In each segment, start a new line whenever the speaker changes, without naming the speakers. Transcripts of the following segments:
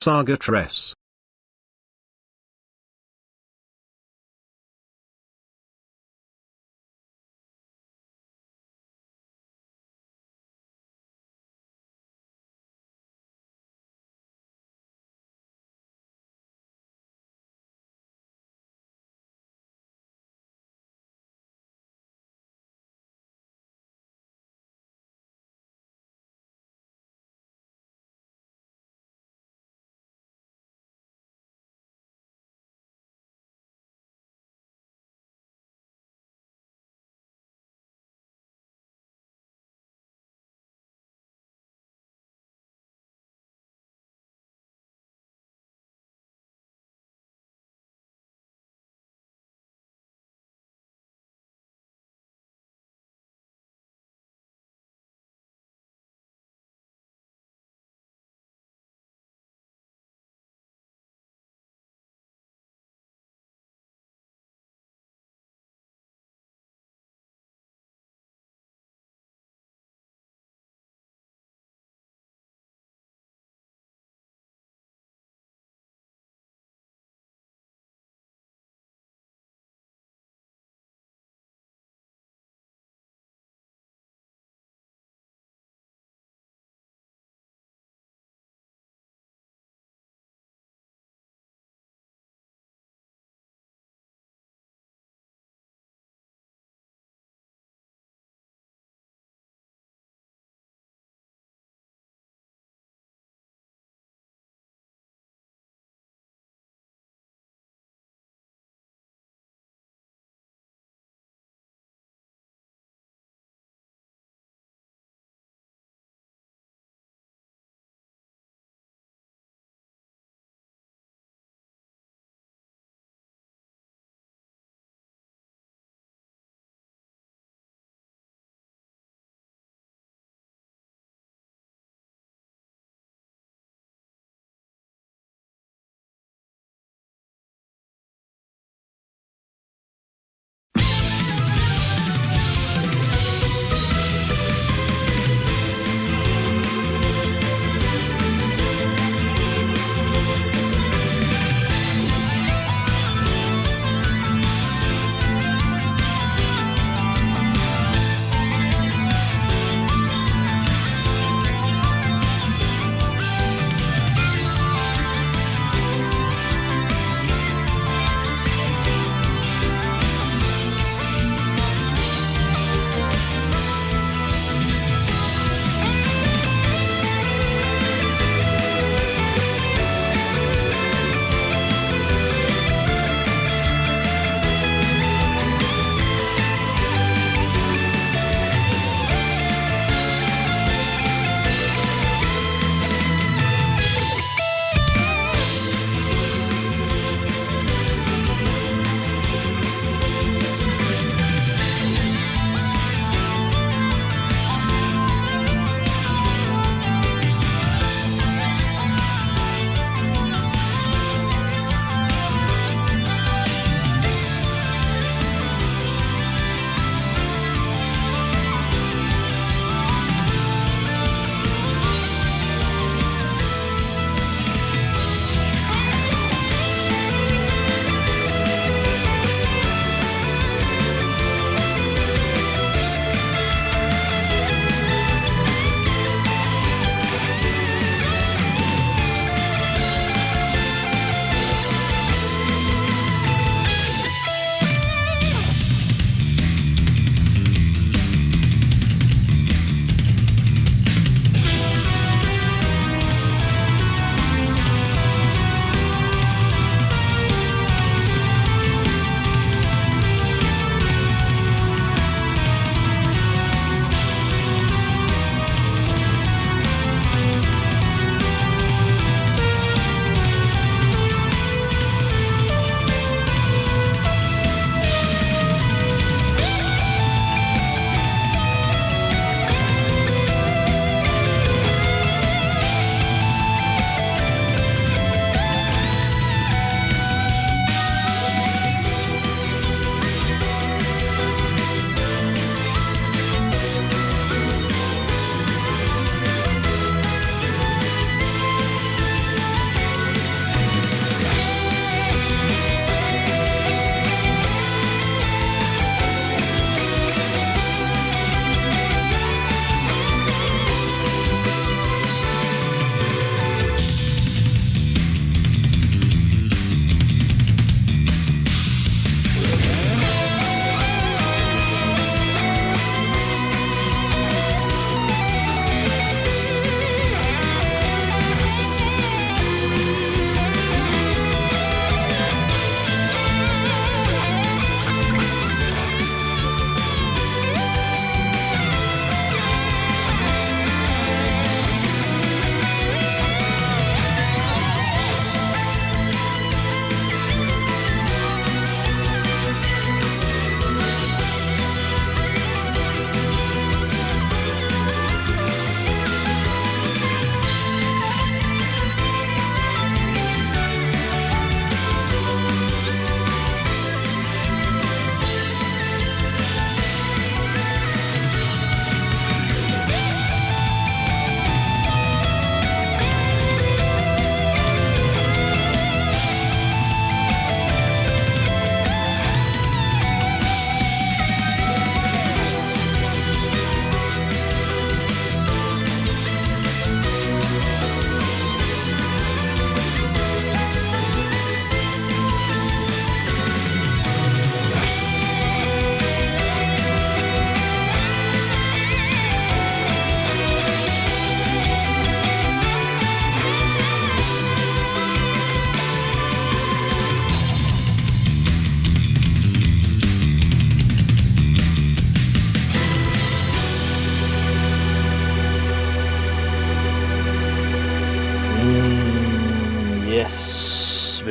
Saga dress.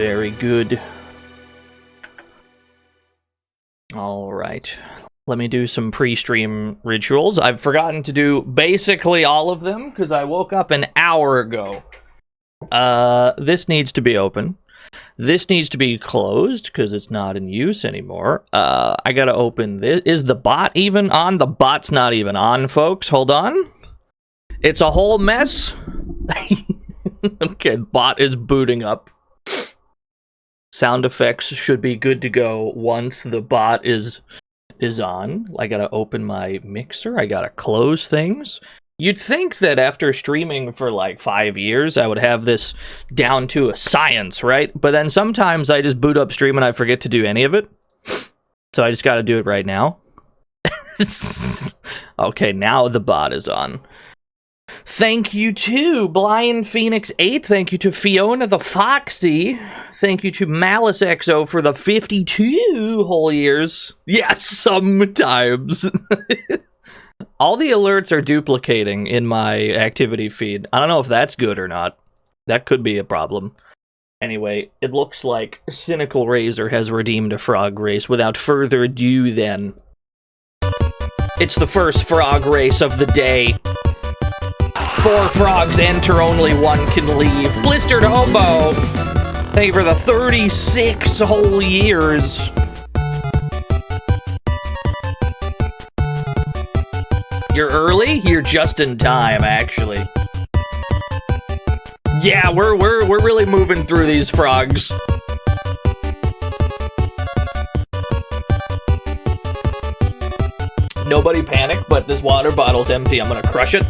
very good. Alright. Let me do some pre-stream rituals. I've forgotten to do basically all of them, because I woke up an hour ago. This needs to be open. This needs to be closed, because it's not in use anymore. I gotta open this. Is the bot even on? The bot's not even on, folks. Hold on. It's a whole mess. Okay, bot is booting up. Sound effects should be good to go once the bot is on. I gotta open my mixer. I gotta close things. You'd think that after streaming for like 5 years, I would have this down to a science, right? But then sometimes I just boot up stream and I forget to do any of it. So I just gotta do it right now. Okay, now the bot is on. Thank you to Blind Phoenix 8. Thank you to Fiona the Foxy. Thank you to Malice XO for the 52 whole years. Yes, sometimes. All the alerts are duplicating in my activity feed. I don't know if that's good or not. That could be a problem. Anyway, it looks like Cynical Razor has redeemed a frog race. Without further ado, then. It's the first frog race of the day. 4 frogs enter, only 1 can leave. Blistered Hobo! Thank you for the 36 whole years. You're early? You're just in time, actually. Yeah, we're really moving through these frogs. Nobody panic, but this water bottle's empty. I'm gonna crush it.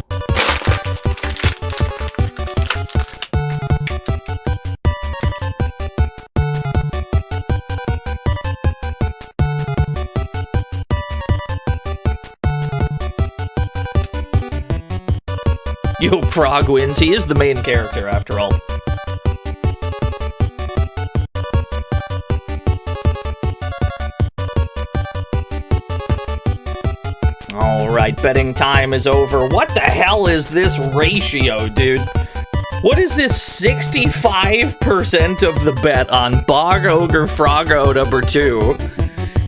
You hope Frog wins. He is the main character, after all. Alright, betting time is over. What the hell is this ratio, dude? What is this 65% of the bet on Bog Ogre Frogo number 2?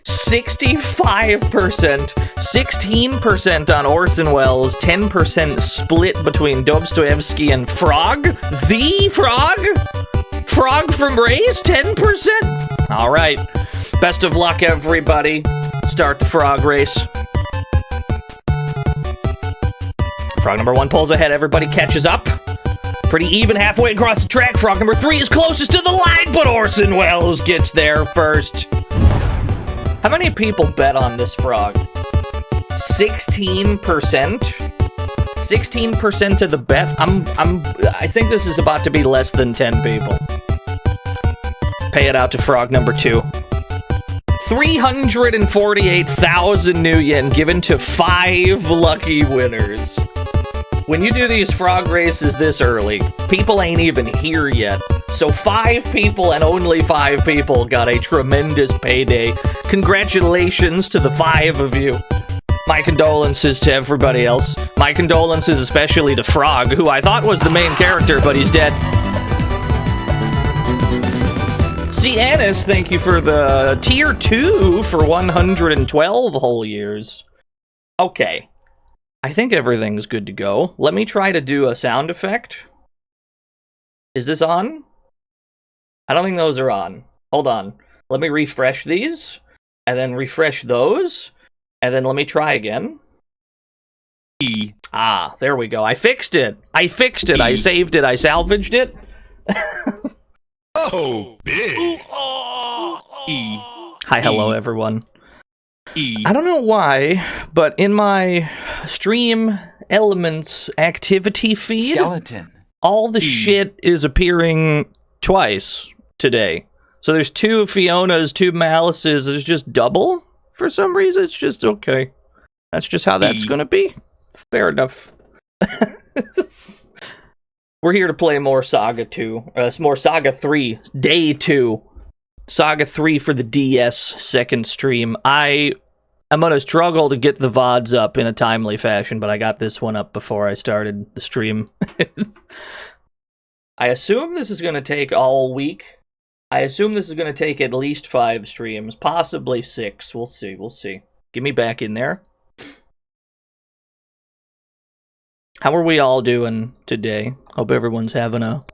65%, 16% on Orson Welles, 10% split between Dostoevsky and Frog? The Frog? Frog from Race? 10%? Alright. Best of luck, everybody. Start the frog race. Frog number 1 pulls ahead, everybody catches up. Pretty even halfway across the track. Frog number 3 is closest to the line, but Orson Welles gets there first. How many people bet on this frog? 16%? 16% of the bet? I think this is about to be less than 10 people. Pay it out to frog number 2. 348,000 new yen given to 5 lucky winners. When you do these frog races this early, people ain't even here yet. So 5 people and only 5 people got a tremendous payday. Congratulations to the 5 of you. My condolences to everybody else. My condolences especially to Frog, who I thought was the main character, but he's dead. See, Annis, thank you for the tier 2 for 112 whole years. Okay. I think everything's good to go. Let me try to do a sound effect. Is this on? I don't think those are on. Hold on. Let me refresh these, and then refresh those, and then let me try again. Ah, there we go. I fixed it. I fixed it. I saved it. I salvaged it.
Oh, big.
Hi, hello, everyone. I don't know why, but in my stream elements activity feed,
Skeleton.
all the shit is appearing twice today. So there's 2 Fionas, 2 Malices. It's just double for some reason. It's just okay. That's just how that's gonna be. Fair enough. We're here to play more Saga 2. More Saga 3. Day 2. Saga 3 for the DS second stream. I'm gonna struggle to get the VODs up in a timely fashion, but I got this one up before I started the stream. I assume this is gonna take all week. I assume this is going to take at least 5 streams, possibly 6. We'll see, we'll see. Get me back in there. How are we all doing today? Hope everyone's having a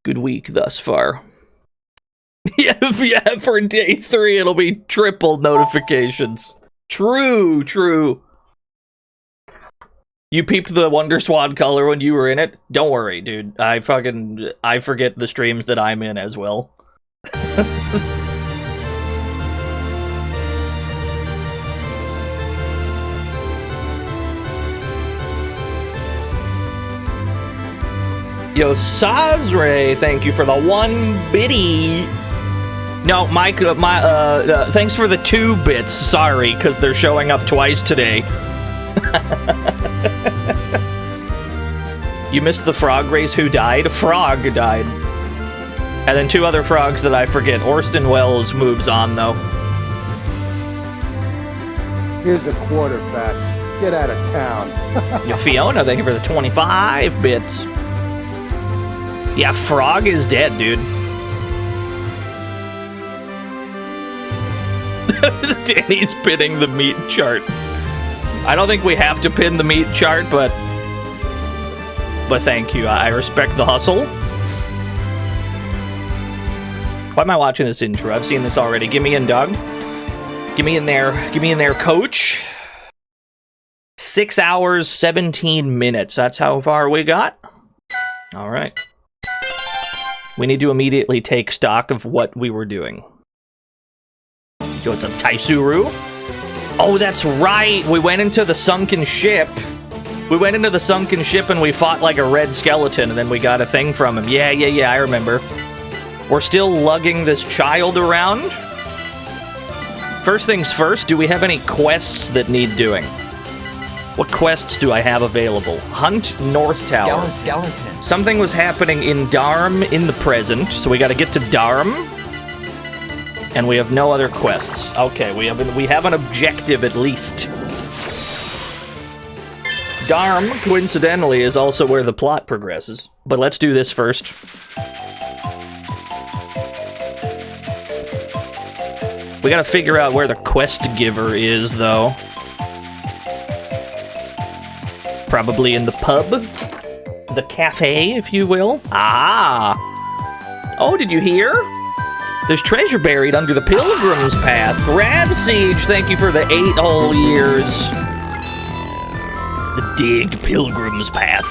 good week thus far. Yeah, for day 3 it'll be triple notifications. True, true. You peeped the Wonder Swan color when you were in it? Don't worry, dude. I forget the streams that I'm in as well. Yo, Sazre, thank you for the 1 bitty. No, Mike, thanks for the 2 bits. Sorry, because they're showing up twice today. You missed the frog race. Who died? Frog died. And then 2 other frogs that I forget. Orson Welles moves on, though.
Here's a quarter, Fats. Get out of town.
Yo, Fiona, thank you for the 25 bits. Yeah, Frog is dead, dude. Danny's pinning the meat chart. I don't think we have to pin the meat chart, but thank you. I respect the hustle. Why am I watching this intro? I've seen this already. Give me in, dog. Give me in there. Give me in there, coach. 6 hours, 17 minutes. That's how far we got. All right. We need to immediately take stock of what we were doing. Yo, it's a Taisuru. Oh, that's right. We went into the sunken ship. We went into the sunken ship and we fought like a red skeleton and then we got a thing from him. Yeah, I remember. We're still lugging this child around. First things first, do we have any quests that need doing? What quests do I have available? Hunt North Tower.
Skeleton.
Something was happening in Dharm in the present, so we gotta get to Dharm. And we have no other quests. Okay, we have an objective at least. Dharm, coincidentally, is also where the plot progresses. But let's do this first. We gotta figure out where the quest giver is, though. Probably in the pub. The cafe, if you will. Ah! Oh, did you hear? There's treasure buried under the Pilgrim's Path. Rab Siege, thank you for the 8 whole years. The Dig Pilgrim's Path.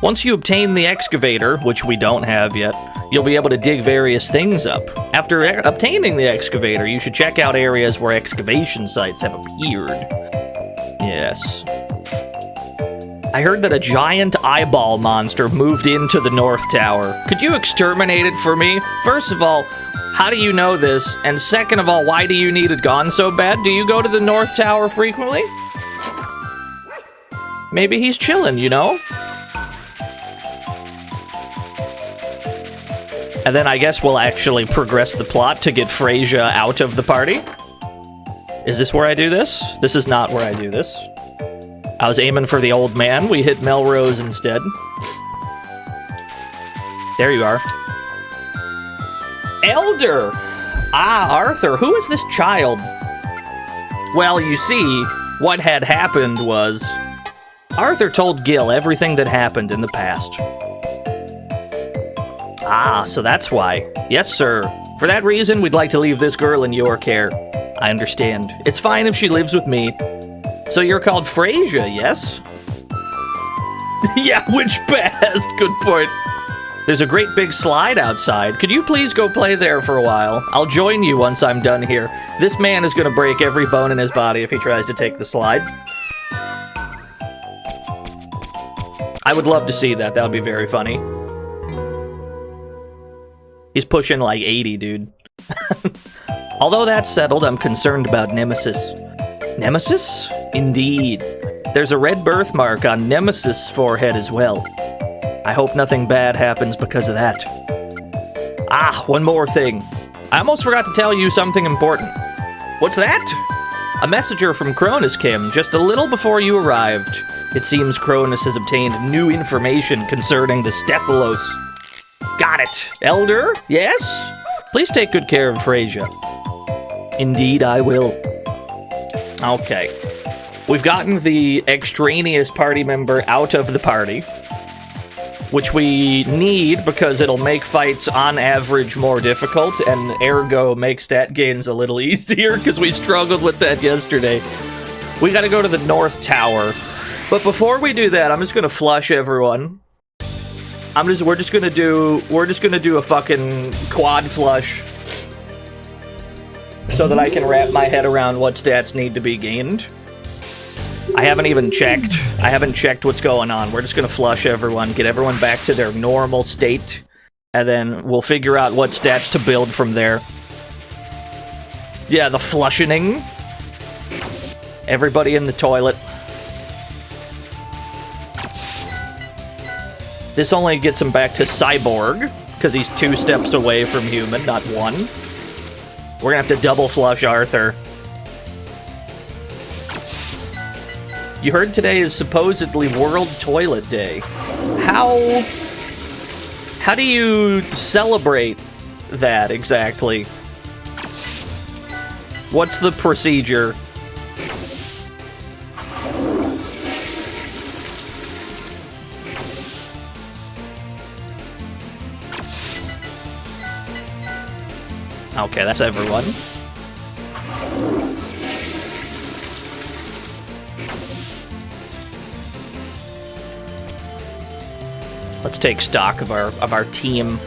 Once you obtain the excavator, which we don't have yet, you'll be able to dig various things up. After obtaining the excavator, you should check out areas where excavation sites have appeared. Yes. I heard that a giant eyeball monster moved into the North Tower. Could you exterminate it for me? First of all, how do you know this? And second of all, why do you need it gone so bad? Do you go to the North Tower frequently? Maybe he's chilling, you know? And then I guess we'll actually progress the plot to get Freyja out of the party. Is this where I do this? This is not where I do this. I was aiming for the old man. We hit Melrose instead. There you are. Elder! Ah, Arthur. Who is this child? Well, you see, what had happened was... Arthur told Gil everything that happened in the past. Ah, so that's why. Yes, sir. For that reason, we'd like to leave this girl in your care. I understand. It's fine if she lives with me. So you're called Freyja, yes? Yeah, which past? Good point. There's a great big slide outside. Could you please go play there for a while? I'll join you once I'm done here. This man is gonna break every bone in his body if he tries to take the slide. I would love to see that. That would be very funny. He's pushing like 80, dude. Although that's settled, I'm concerned about Nemesis. Nemesis? Indeed. There's a red birthmark on Nemesis' forehead as well. I hope nothing bad happens because of that. Ah, one more thing. I almost forgot to tell you something important. What's that? A messenger from Cronus came just a little before you arrived. It seems Cronus has obtained new information concerning the Stephalos. Got it. Elder? Yes? Please take good care of Freyja. Indeed, I will. Okay. We've gotten the extraneous party member out of the party, which we need because it'll make fights on average more difficult, and ergo make stat gains a little easier because we struggled with that yesterday. We gotta go to the North Tower. But before we do that, I'm just gonna flush everyone. We're just gonna do a fucking quad flush so that I can wrap my head around what stats need to be gained. I haven't even checked. I haven't checked what's going on. We're just gonna flush everyone, get everyone back to their normal state, and then we'll figure out what stats to build from there. Yeah, the flushing. Everybody in the toilet. This only gets him back to cyborg, because he's 2 steps away from human, not 1. We're gonna have to double flush Arthur. You heard today is supposedly World Toilet Day. How do you celebrate that exactly? What's the procedure? Okay, that's everyone. Let's take stock of our team.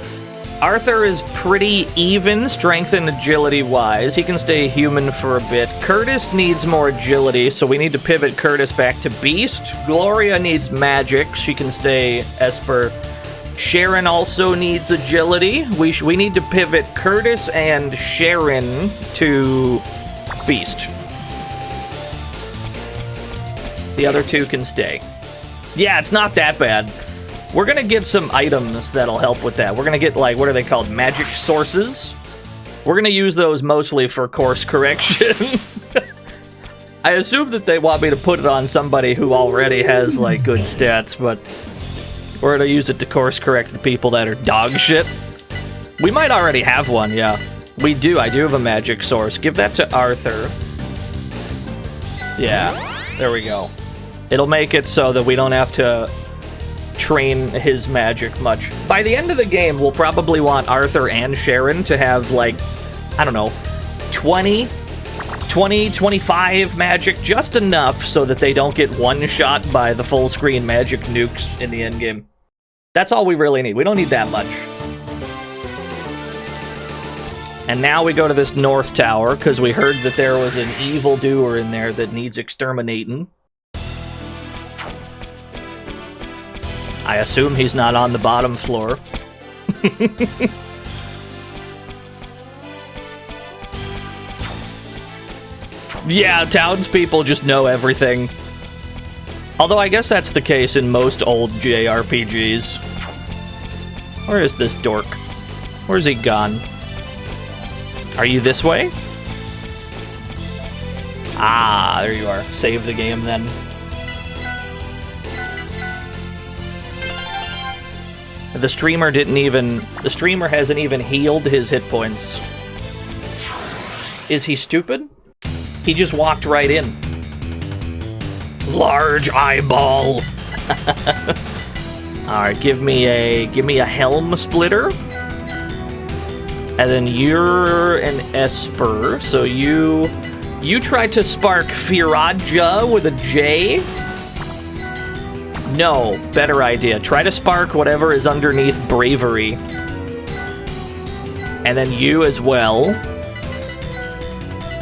Arthur is pretty even, strength and agility wise. He can stay human for a bit. Curtis needs more agility, so we need to pivot Curtis back to beast. Gloria needs magic. She can stay Esper. Sharon also needs agility. We need to pivot Curtis and Sharon to beast. The other 2 can stay. Yeah, it's not that bad. We're gonna get some items that'll help with that. We're gonna get, like, what are they called? Magic sources? We're gonna use those mostly for course correction. I assume that they want me to put it on somebody who already has, like, good stats, but we're gonna use it to course correct the people that are dog shit. We might already have one, yeah. We do, I do have a magic source. Give that to Arthur. Yeah, there we go. It'll make it so that we don't have to train his magic much. By the end of the game, we'll probably want Arthur and Sharon to have, like, I don't know, 20, 25 magic, just enough so that they don't get one-shot by the full-screen magic nukes in the endgame. That's all we really need. We don't need that much. And now we go to this North Tower, because we heard that there was an evildoer in there that needs exterminating. I assume he's not on the bottom floor. Yeah, townspeople just know everything. Although I guess that's the case in most old JRPGs. Where is this dork? Where's he gone? Are you this way? Ah, there you are. Save the game then. The streamer hasn't even healed his hit points. Is he stupid? He just walked right in. Large eyeball. Alright, give me a helm splitter. And then you're an Esper, so you tried to spark Firaja with a J? No, better idea. Try to spark whatever is underneath bravery. And then you as well.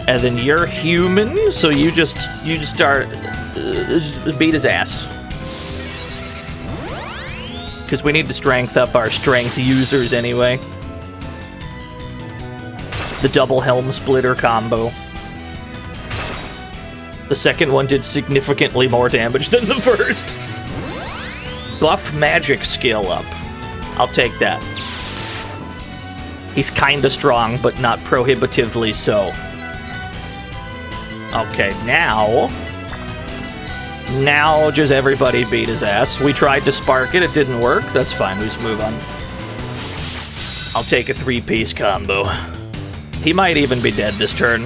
And then you're human, so you just start beat his ass. Because we need to strength up our strength users anyway. The double helm splitter combo. The second one did significantly more damage than the first. Buff magic skill up. I'll take that. He's kinda strong, but not prohibitively so. Okay, now just everybody beat his ass. We tried to spark it, it didn't work. That's fine, we just move on. I'll take a 3-piece combo. He might even be dead this turn.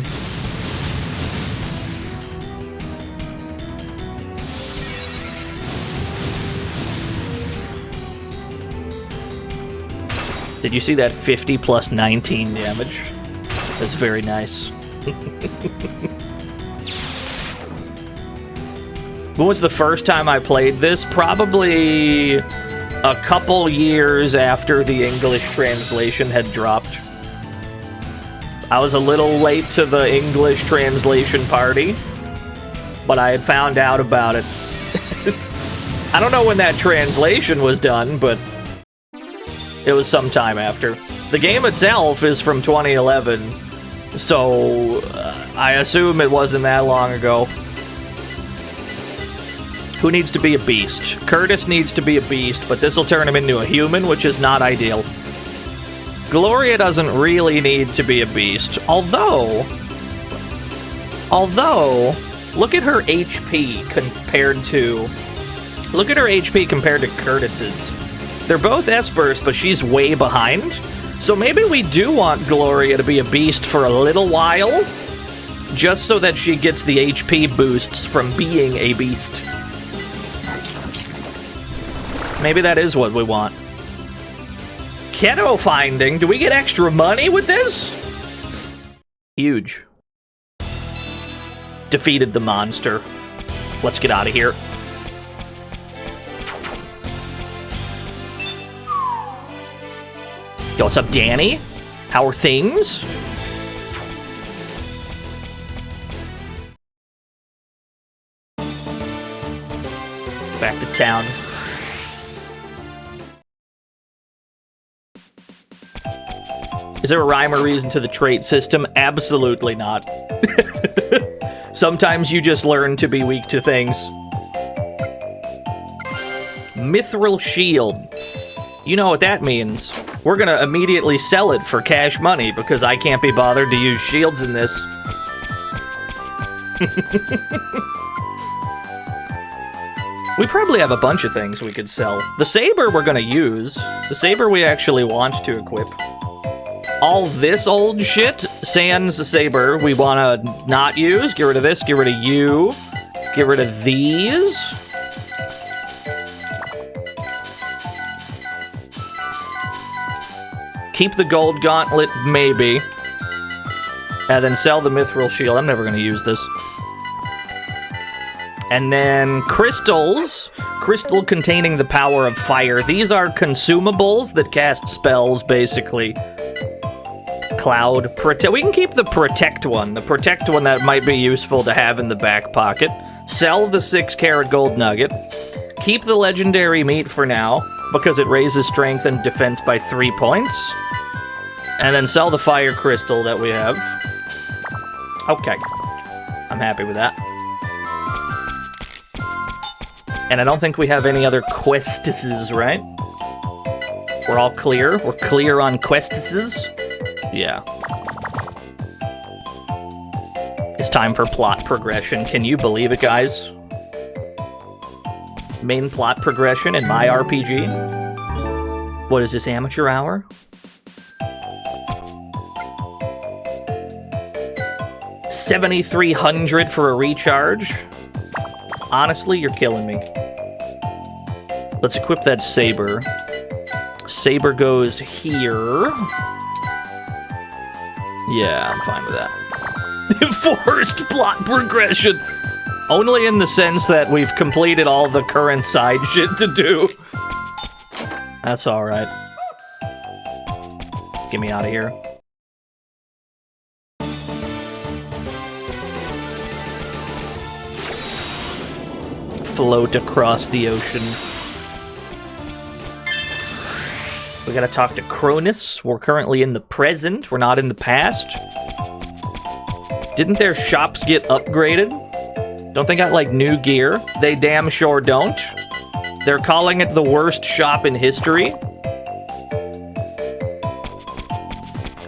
Did you see that 50 plus 19 damage? That's very nice. When was the first time I played this? Probably a couple years after the English translation had dropped. I was a little late to the English translation party, but I had found out about it. I don't know when that translation was done, but it was some time after. The game itself is from 2011, so I assume it wasn't that long ago. Who needs to be a beast? Curtis needs to be a beast, but this will turn him into a human, which is not ideal. Gloria doesn't really need to be a beast, although, look at her HP compared to Curtis's. They're both Espers, but she's way behind. So maybe we do want Gloria to be a beast for a little while, just so that she gets the HP boosts from being a beast. Maybe that is what we want. Keto finding. Do we get extra money with this? Huge. Defeated the monster. Let's get out of here. Yo, what's up, Danny? How are things? Back to town. Is there a rhyme or reason to the trait system? Absolutely not. Sometimes you just learn to be weak to things. Mithril shield. You know what that means. We're gonna immediately sell it for cash money because I can't be bothered to use shields in this. We probably have a bunch of things we could sell. The saber we're gonna use. The saber we actually want to equip. All this old shit, sans saber, we wanna not use. Get rid of this, get rid of you. Get rid of these. Keep the gold gauntlet, maybe. And then sell the mithril shield. I'm never gonna use this. And then crystals. Crystal containing the power of fire. These are consumables that cast spells, basically. Cloud protect. We can keep the protect one. The protect one that might be useful to have in the back pocket. Sell the 6-carat gold nugget. Keep the legendary meat for now, because it raises strength and defense by 3 points. And then sell the fire crystal that we have. Okay. I'm happy with that. And I don't think we have any other questises, right? We're all clear? We're clear on questises? Yeah. It's time for plot progression. Can you believe it, guys? Main plot progression in my RPG? What is this, amateur hour? $7,300 for a recharge? Honestly, you're killing me. Let's equip that saber. Saber goes here. Yeah, I'm fine with that. Forced plot progression. Only in the sense that we've completed all the current side shit to do. That's alright. Get me out of here. Float across the ocean. We gotta talk to Cronus. We're currently in the present. We're not in the past. Didn't their shops get upgraded? Don't they got, like, new gear? They damn sure don't. They're calling it the worst shop in history.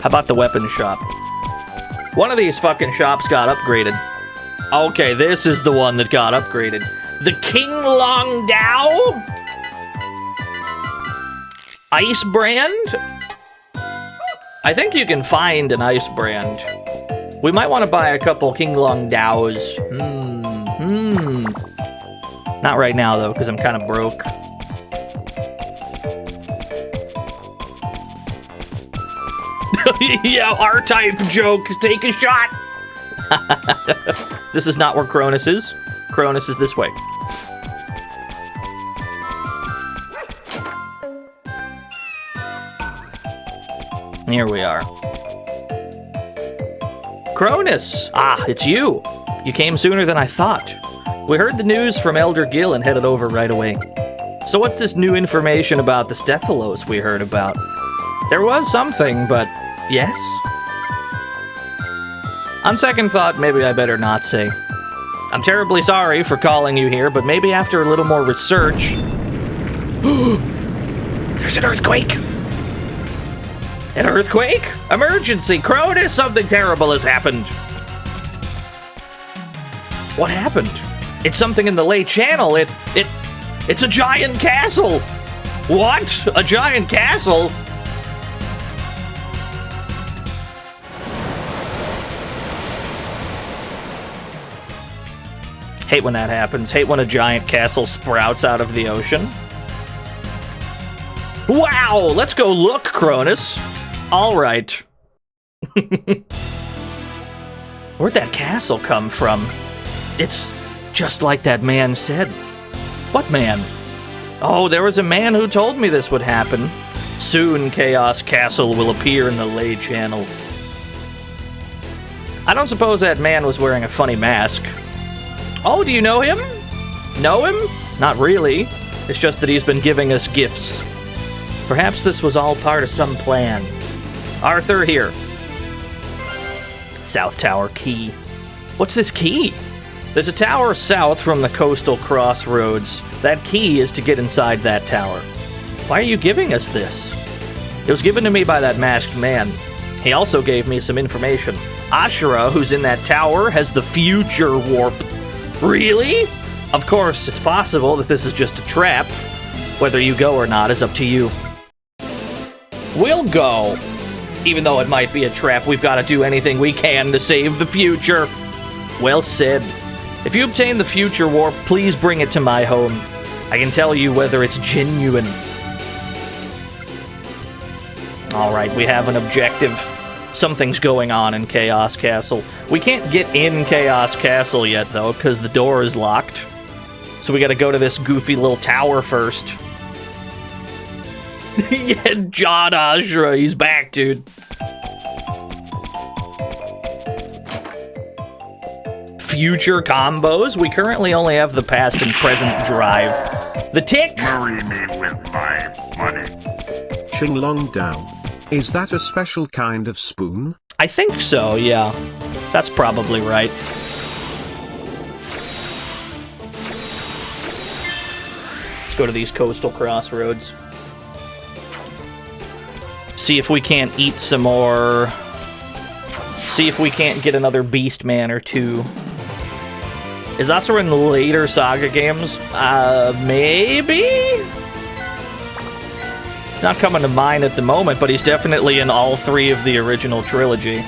How about the weapon shop? One of these fucking shops got upgraded. Okay, this is the one that got upgraded. The King Long Dao? Ice brand? I think you can find an ice brand. We might want to buy a couple King Long Daos. Not right now, though, because I'm kind of broke. Yeah, R-type joke. Take a shot. This is not where Cronus is. Cronus is this way. Here we are. Cronus! Ah, it's you. You came sooner than I thought. We heard the news from Elder Gil and headed over right away. So what's this new information about the Stephalos we heard about? There was something, but yes? On second thought, maybe I better not say. I'm terribly sorry for calling you here, but maybe after a little more research... There's an earthquake! An earthquake? Emergency! Cronus, something terrible has happened! What happened? It's something in the Lay Channel. It's a giant castle! What? A giant castle? Hate when that happens. Hate when a giant castle sprouts out of the ocean. Wow! Let's go look, Cronus. All right. Where'd that castle come from? It's just like that man said. What man? Oh, there was a man who told me this would happen. Soon, Chaos Castle will appear in the Lay Channel. I don't suppose that man was wearing a funny mask. Oh, do you know him? Know him? Not really. It's just that he's been giving us gifts. Perhaps this was all part of some plan. Arthur, here. South Tower Key. What's this key? There's a tower south from the coastal crossroads. That key is to get inside that tower. Why are you giving us this? It was given to me by that masked man. He also gave me some information. Ashura, who's in that tower, has the future warp. Really? Of course, it's possible that this is just a trap. Whether you go or not is up to you. We'll go. Even though it might be a trap, we've got to do anything we can to save the future. Well said. If you obtain the future warp, please bring it to my home. I can tell you whether it's genuine. Alright, we have an objective. Something's going on in Chaos Castle. We can't get in Chaos Castle yet, though, because the door is locked. So we gotta go to this goofy little tower first. Yeah, John Ashura, he's back, dude. Future combos? We currently only have the past and present drive. The tick!
Marry me with my money.
Ching Long Dao. Is that a special kind of spoon?
I think so, yeah. That's probably right. Let's go to these coastal crossroads. See if we can't eat some more. See if we can't get another beast man or two. Is Asura in the later Saga games? Maybe? It's not coming to mind at the moment, but he's definitely in all three of the original trilogy.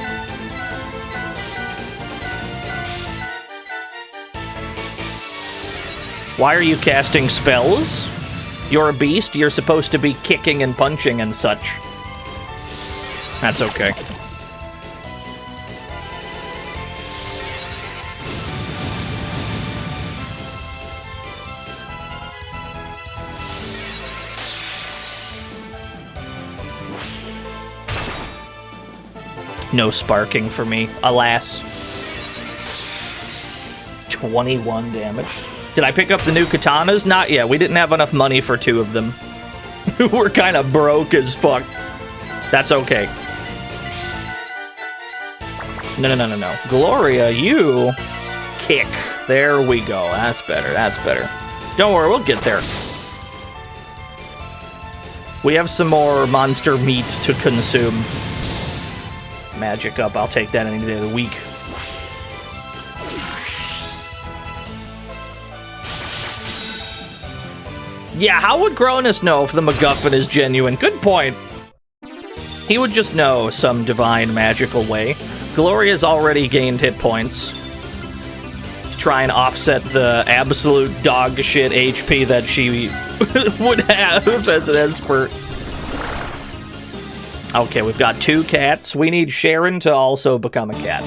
Why are you casting spells? You're a beast, you're supposed to be kicking and punching and such. That's okay. No sparking for me, alas. 21 damage. Did I pick up the new katanas? Not yet. We didn't have enough money for two of them. We're kind of broke as fuck. That's okay. No. Gloria, you kick. There we go. That's better. That's better. Don't worry, we'll get there. We have some more monster meat to consume. Magic up. I'll take that any day of the week. Yeah, how would Cronus know if the MacGuffin is genuine? Good point. He would just know some divine magical way. Gloria's already gained hit points to try and offset the absolute dog shit HP that she would have as an Esper. Okay, we've got 2 cats. We need Sharon to also become a cat.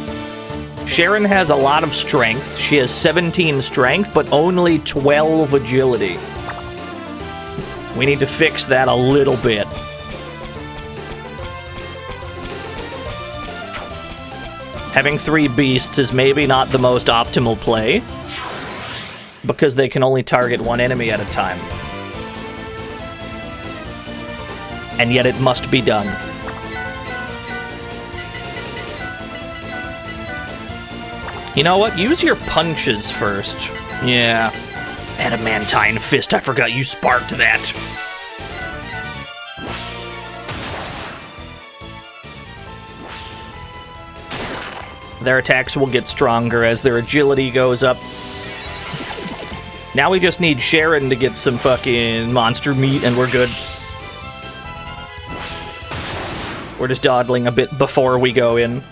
Sharon has a lot of strength. She has 17 strength, but only 12 agility. We need to fix that a little bit. Having 3 beasts is maybe not the most optimal play, because they can only target 1 enemy at a time. And yet it must be done. You know what? Use your punches first. Yeah. Adamantine fist, I forgot you sparked that. Their attacks will get stronger as their agility goes up. Now we just need Sharon to get some fucking monster meat and we're good. We're just dawdling a bit before we go in.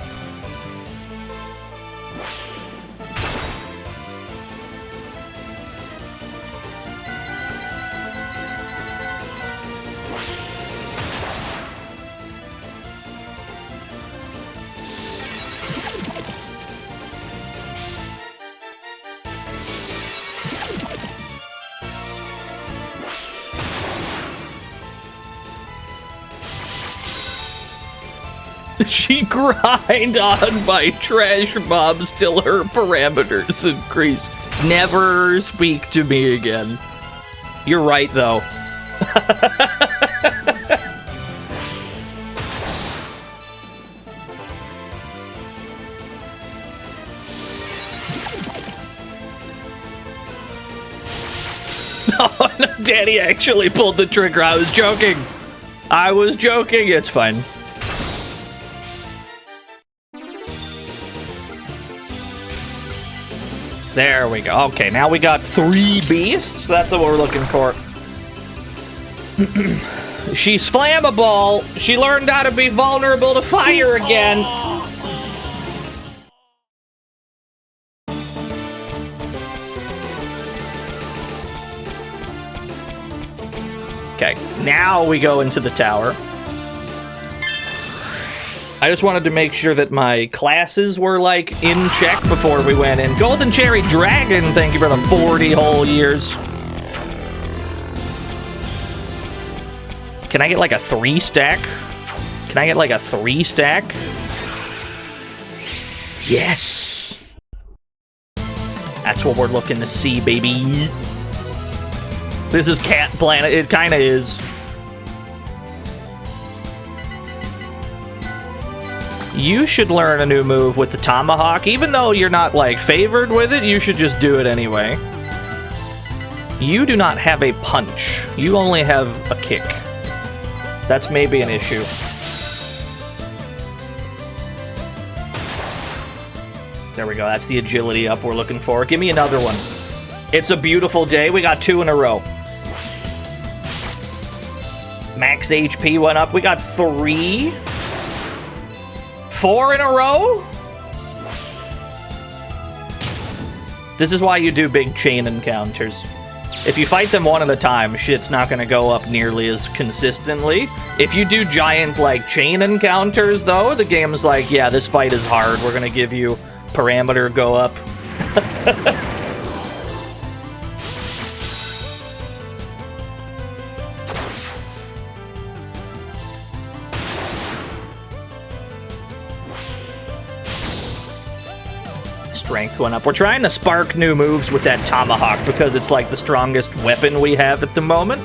She grind on my trash mobs till her parameters increase. Never speak to me again. You're right, though. Oh, no, Danny actually pulled the trigger. I was joking. I was joking. It's fine. There we go. Okay, now we got 3 beasts. That's what we're looking for. She's flammable. She learned how to be vulnerable to fire again. Okay, now we go into the tower. I just wanted to make sure that my classes were, like, in check before we went in. Golden Cherry Dragon, thank you for the 40 whole years. Can I get, like, a 3-stack? Can I get, like, a 3-stack? Yes! That's what we're looking to see, baby. This is Cat Planet. It kind of is. You should learn a new move with the Tomahawk. Even though you're not, like, favored with it, you should just do it anyway. You do not have a punch. You only have a kick. That's maybe an issue. There we go. That's the agility up we're looking for. Give me another one. It's a beautiful day. We got 2 in a row. Max HP went up. We got 3. 4 in a row? This is why you do big chain encounters. If you fight them one at a time, shit's not gonna go up nearly as consistently. If you do giant, like, chain encounters, though, the game's like, yeah, this fight is hard. We're gonna give you parameter go up. Strength went up. We're trying to spark new moves with that Tomahawk because it's like the strongest weapon we have at the moment.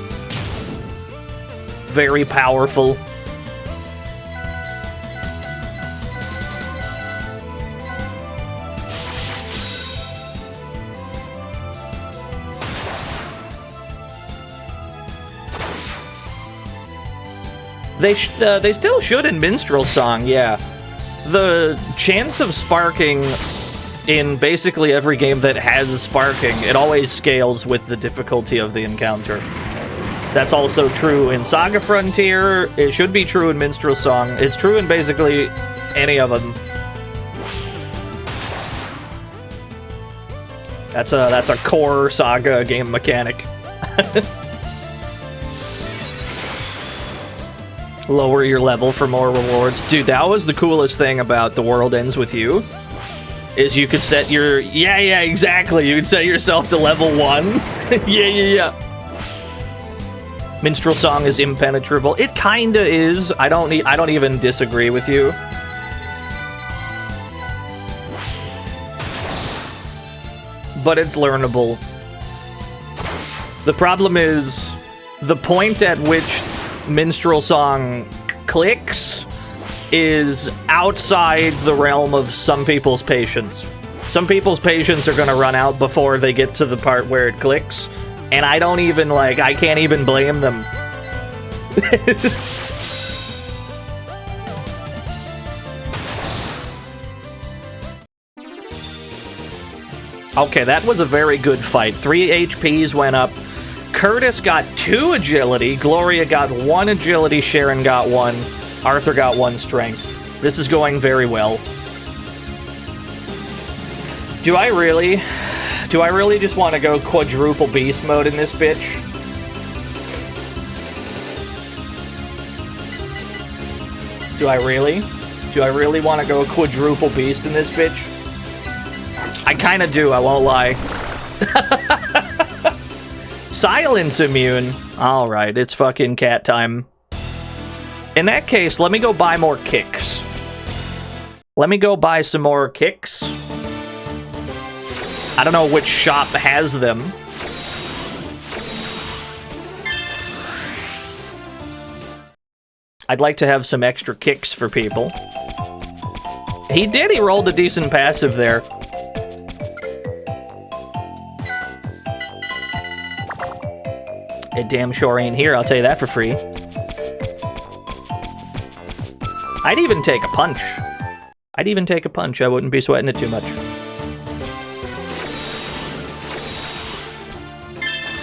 Very powerful. They still should in Minstrel Song, yeah. The chance of sparking in basically every game that has sparking, it always scales with the difficulty of the encounter. That's also true in Saga Frontier. It should be true in Minstrel Song. It's true in basically any of them. That's a core Saga game mechanic. Lower your level for more rewards. Dude, that was the coolest thing about The World Ends With You. Is you could set your... Yeah, exactly. You could set yourself to level 1. Yeah. Minstrel Song is impenetrable. It kinda is. I don't even disagree with you. But it's learnable. The problem is the point at which Minstrel Song clicks is outside the realm of some people's patience. Some people's patience are gonna run out before they get to the part where it clicks. And I don't even, like, I can't even blame them. Okay, that was a very good fight. 3 HPs went up. Curtis got 2 agility. Gloria got 1 agility. Sharon got 1. Arthur got 1 strength. This is going very well. Do I really just want to go quadruple beast mode in this bitch? Do I really want to go quadruple beast in this bitch? I kind of do, I won't lie. Silence immune. Alright, it's fucking cat time. In that case, let me go buy more kicks. Let me go buy some more kicks. I don't know which shop has them. I'd like to have some extra kicks for people. He rolled a decent passive there. It damn sure ain't here, I'll tell you that for free. I'd even take a punch. I wouldn't be sweating it too much.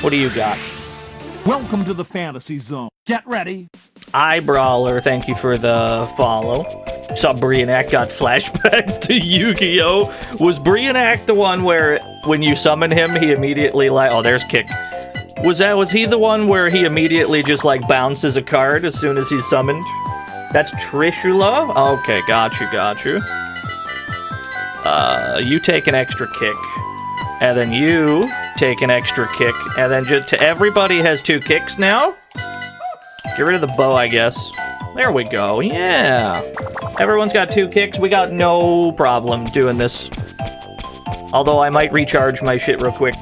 What do you got?
Welcome to the fantasy zone. Get ready.
Brawler, thank you for the follow. Saw Brianak got flashbacks to Yu-Gi-Oh! Was Brianak the one where when you summon him, he immediately like... Oh, there's kick. Was he the one where he immediately just like bounces a card as soon as he's summoned? That's Trishula? Okay, got you. You take an extra kick. And then you take an extra kick. And then just everybody has 2 kicks now? Get rid of the bow, I guess. There we go, yeah. Everyone's got 2 kicks. We got no problem doing this. Although I might recharge my shit real quick.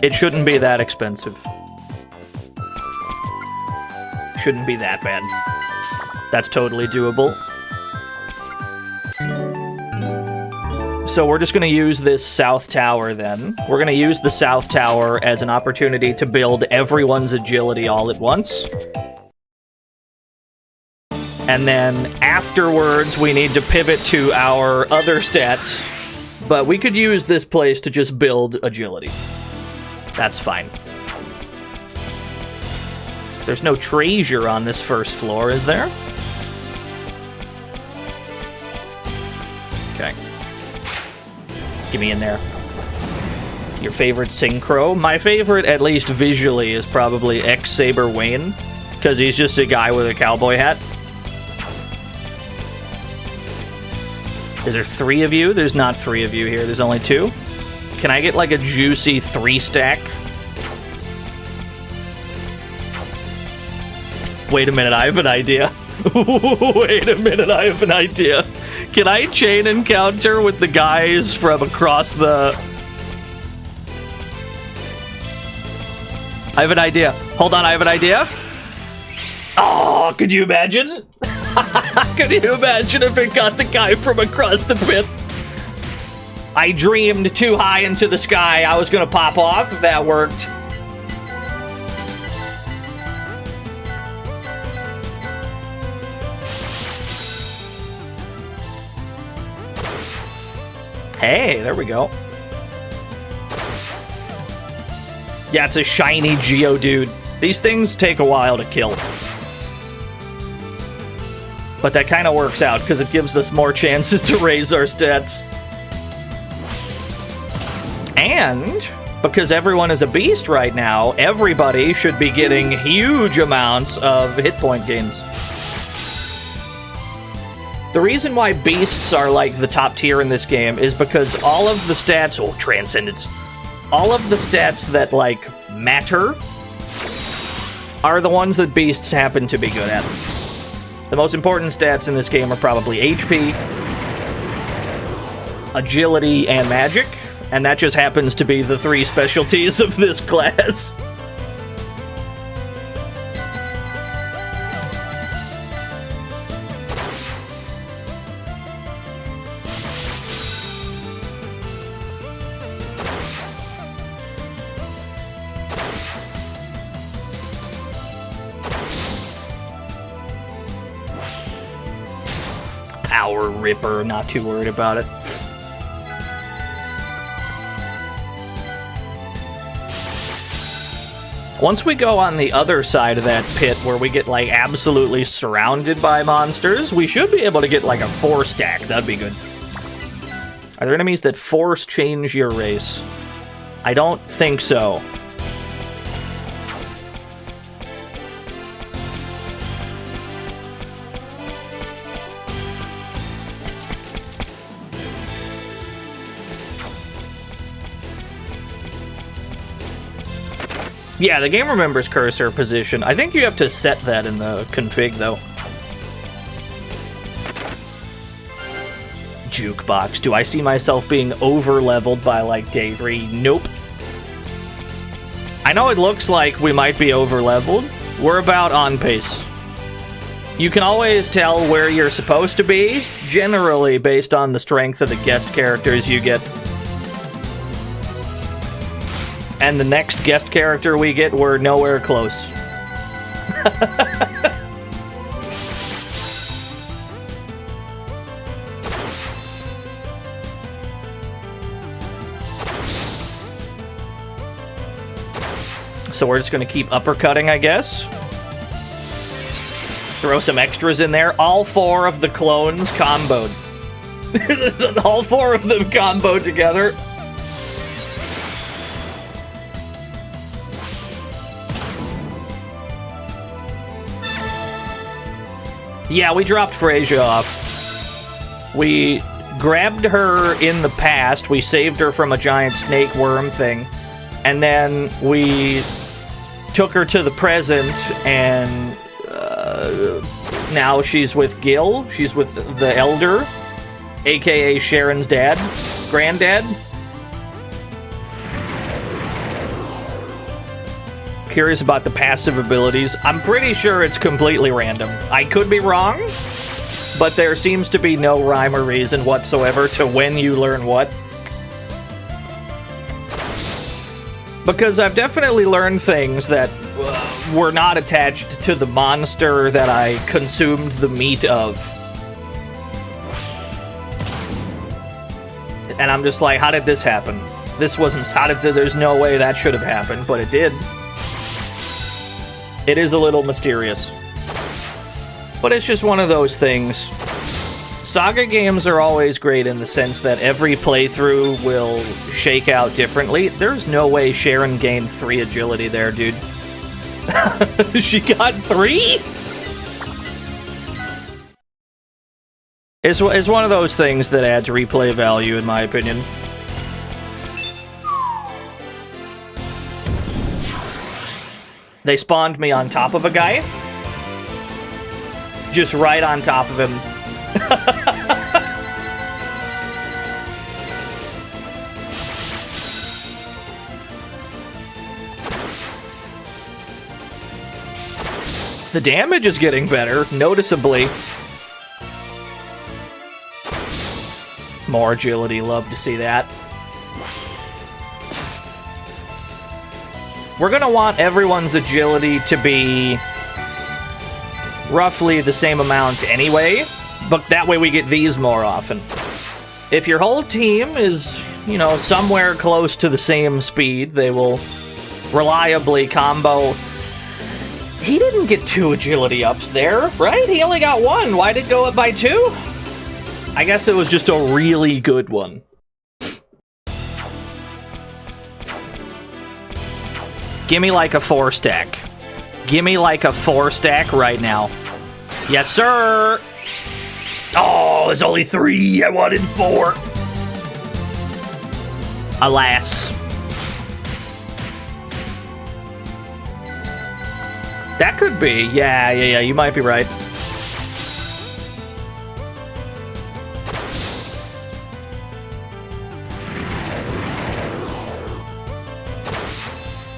It shouldn't be that expensive. Shouldn't be that bad. That's totally doable. So we're just going to use this South Tower then. We're going to use the South Tower as an opportunity to build everyone's agility all at once. And then afterwards, we need to pivot to our other stats. But we could use this place to just build agility. That's fine. There's no treasure on this first floor, is there? Okay. Get me in there. Your favorite synchro? My favorite, at least visually, is probably X-Saber Wayne. Because he's just a guy with a cowboy hat. Is there 3 of you? There's not 3 of you here. There's only 2. Can I get like a juicy 3-stack? Wait a minute, I have an idea. Wait a minute, I have an idea. Can I chain encounter with the guys from across the... I have an idea. Hold on, I have an idea. Oh, could you imagine? Could you imagine if it got the guy from across the pit? I dreamed too high into the sky. I was gonna pop off if that worked. Hey, there we go. Yeah, it's a shiny Geodude. These things take a while to kill. But that kind of works out, because it gives us more chances to raise our stats. And, because everyone is a beast right now, everybody should be getting huge amounts of hit point gains. The reason why beasts are like the top tier in this game is because all of the stats... Oh, Transcendence. All of the stats that, like, matter are the ones that beasts happen to be good at. The most important stats in this game are probably HP, agility, and magic, and that just happens to be the 3 specialties of this class. Power Ripper, not too worried about it. Once we go on the other side of that pit where we get like absolutely surrounded by monsters, we should be able to get like a 4 stack. That'd be good. Are there enemies that force change your race? I don't think so. Yeah, the game remembers cursor position. I think you have to set that in the config, though. Jukebox. Do I see myself being over-leveled by, like, day 3? Nope. I know it looks like we might be over-leveled. We're about on pace. You can always tell where you're supposed to be, generally based on the strength of the guest characters you get. And the next guest character we get, we're nowhere close. So we're just going to keep uppercutting, I guess. Throw some extras in there. All 4 of the clones comboed. All 4 of them comboed together. Yeah, we dropped Freyja off. We grabbed her in the past, we saved her from a giant snake worm thing, and then we took her to the present, and now she's with Gil. She's with the Elder, aka Sharon's dad, granddad. Curious about the passive abilities. I'm pretty sure it's completely random. I could be wrong, but there seems to be no rhyme or reason whatsoever to when you learn what. Because I've definitely learned things that were not attached to the monster that I consumed the meat of. And I'm just like, how did this happen? This wasn't... there's no way that should have happened, but it did. It is a little mysterious. But it's just one of those things. Saga games are always great in the sense that every playthrough will shake out differently. There's no way Sharon gained 3 agility there, dude. She got 3? It's one of those things that adds replay value, in my opinion. They spawned me on top of a guy. Just right on top of him. The damage is getting better, noticeably. More agility, love to see that. We're gonna want everyone's agility to be roughly the same amount anyway, but that way we get these more often. If your whole team is, you know, somewhere close to the same speed, they will reliably combo. He didn't get 2 agility ups there, right? He only got 1. Why did it go up by 2? I guess it was just a really good one. Gimme like a 4-stack. Gimme like a 4-stack right now. Yes, sir! Oh, it's only 3. I wanted 4. Alas. That could be. Yeah, you might be right.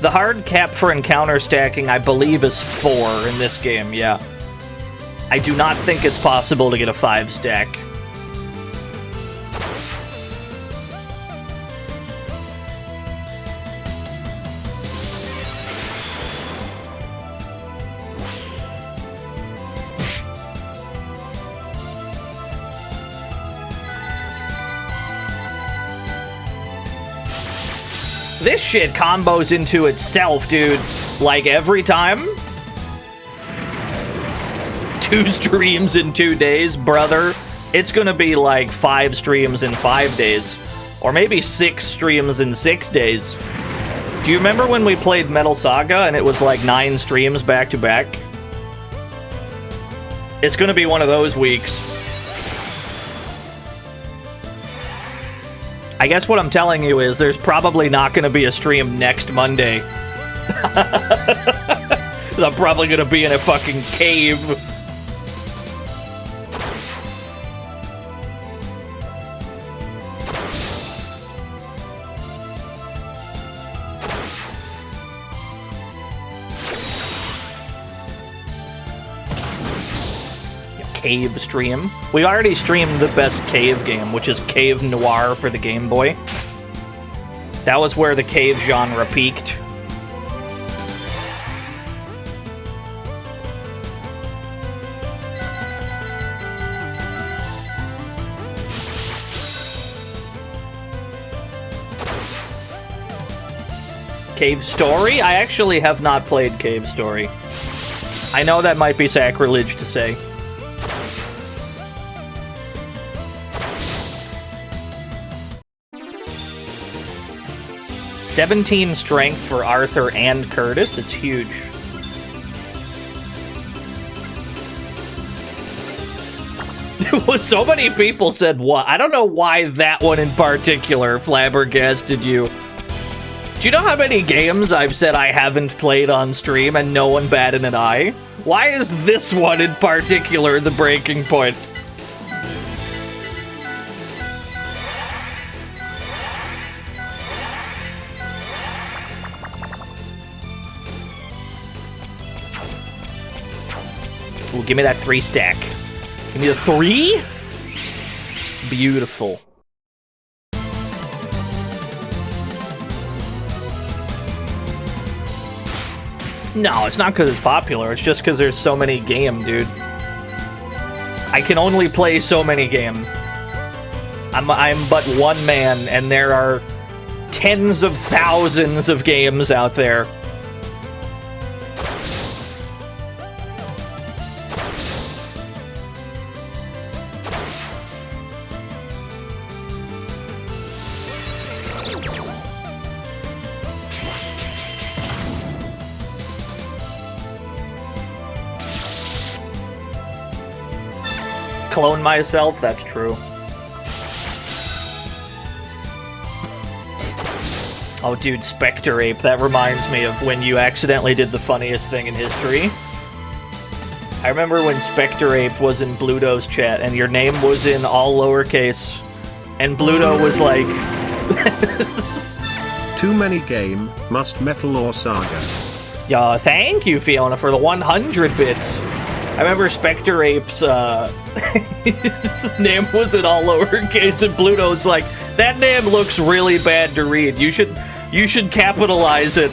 The hard cap for encounter stacking, I believe, is 4 in this game, yeah. I do not think it's possible to get a 5-stack. This shit combos into itself, dude. Like, every time. 2 streams in 2 days, brother. It's gonna be like 5 streams in 5 days. Or maybe 6 streams in 6 days. Do you remember when we played Metal Saga and it was like 9 streams back to back? It's gonna be one of those weeks. I guess what I'm telling you is there's probably not going to be a stream next Monday. 'Cause I'm probably going to be in a fucking cave. Cave stream. We already streamed the best cave game, which is Cave Noir for the Game Boy. That was where the cave genre peaked. Cave Story? I actually have not played Cave Story. I know that might be sacrilege to say. 17 strength for Arthur and Curtis. It's huge. So many people said what? I don't know why that one in particular flabbergasted you. Do you know how many games I've said I haven't played on stream and no one batted an eye? Why is this one in particular the breaking point? Ooh, give me that 3-stack. Give me the 3? Beautiful. No, it's not because it's popular. It's just because there's so many game, dude. I can only play so many game. I'm but one man, and there are tens of thousands of games out there. Clone myself, that's true. Oh, dude, Spectre Ape, that reminds me of when you accidentally did the funniest thing in history. I remember when Spectre Ape was in Bluto's chat and your name was in all lowercase, and Bluto was like...
Too many game, must Metal or Saga.
Yeah, thank you, Fiona, for the 100 bits. I remember Spectre Ape's his name was in all lowercase, and Bluto's like, that name looks really bad to read. You should capitalize it.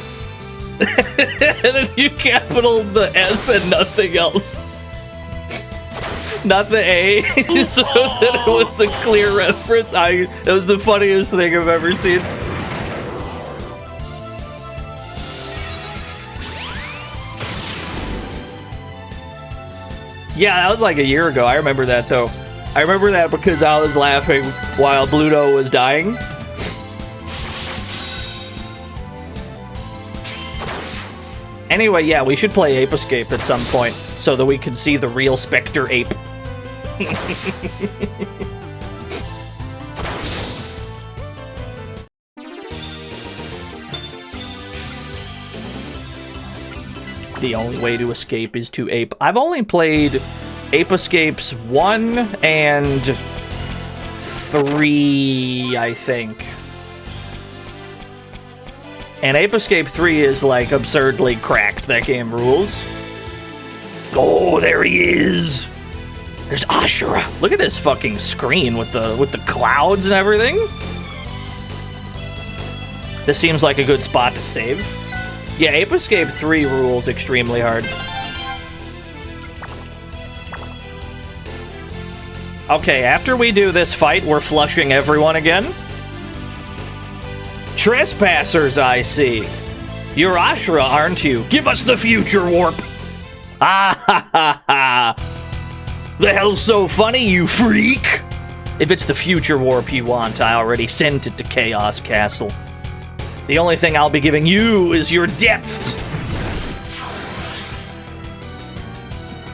And then you capital the S and nothing else. Not the A, so that it was a clear reference. That was the funniest thing I've ever seen. Yeah, that was like a year ago. I remember that, though. I remember that because I was laughing while Bluto was dying. Anyway, yeah, we should play Ape Escape at some point so that we can see the real Spectre Ape. The only way to escape is to ape. I've only played Ape Escapes 1 and 3, I think. And Ape Escape 3 is, like, absurdly cracked. That game rules. Oh, there he is! There's Ashura. Look at this fucking screen with the clouds and everything. This seems like a good spot to save. Yeah, Ape Escape 3 rules extremely hard. Okay, after we do this fight, we're flushing everyone again. Trespassers, I see. You're Ashura, aren't you? Give us the future warp! Ah ha ha ha! The hell's so funny, you freak? If it's the future warp you want, I already sent it to Chaos Castle. The only thing I'll be giving you is your depths.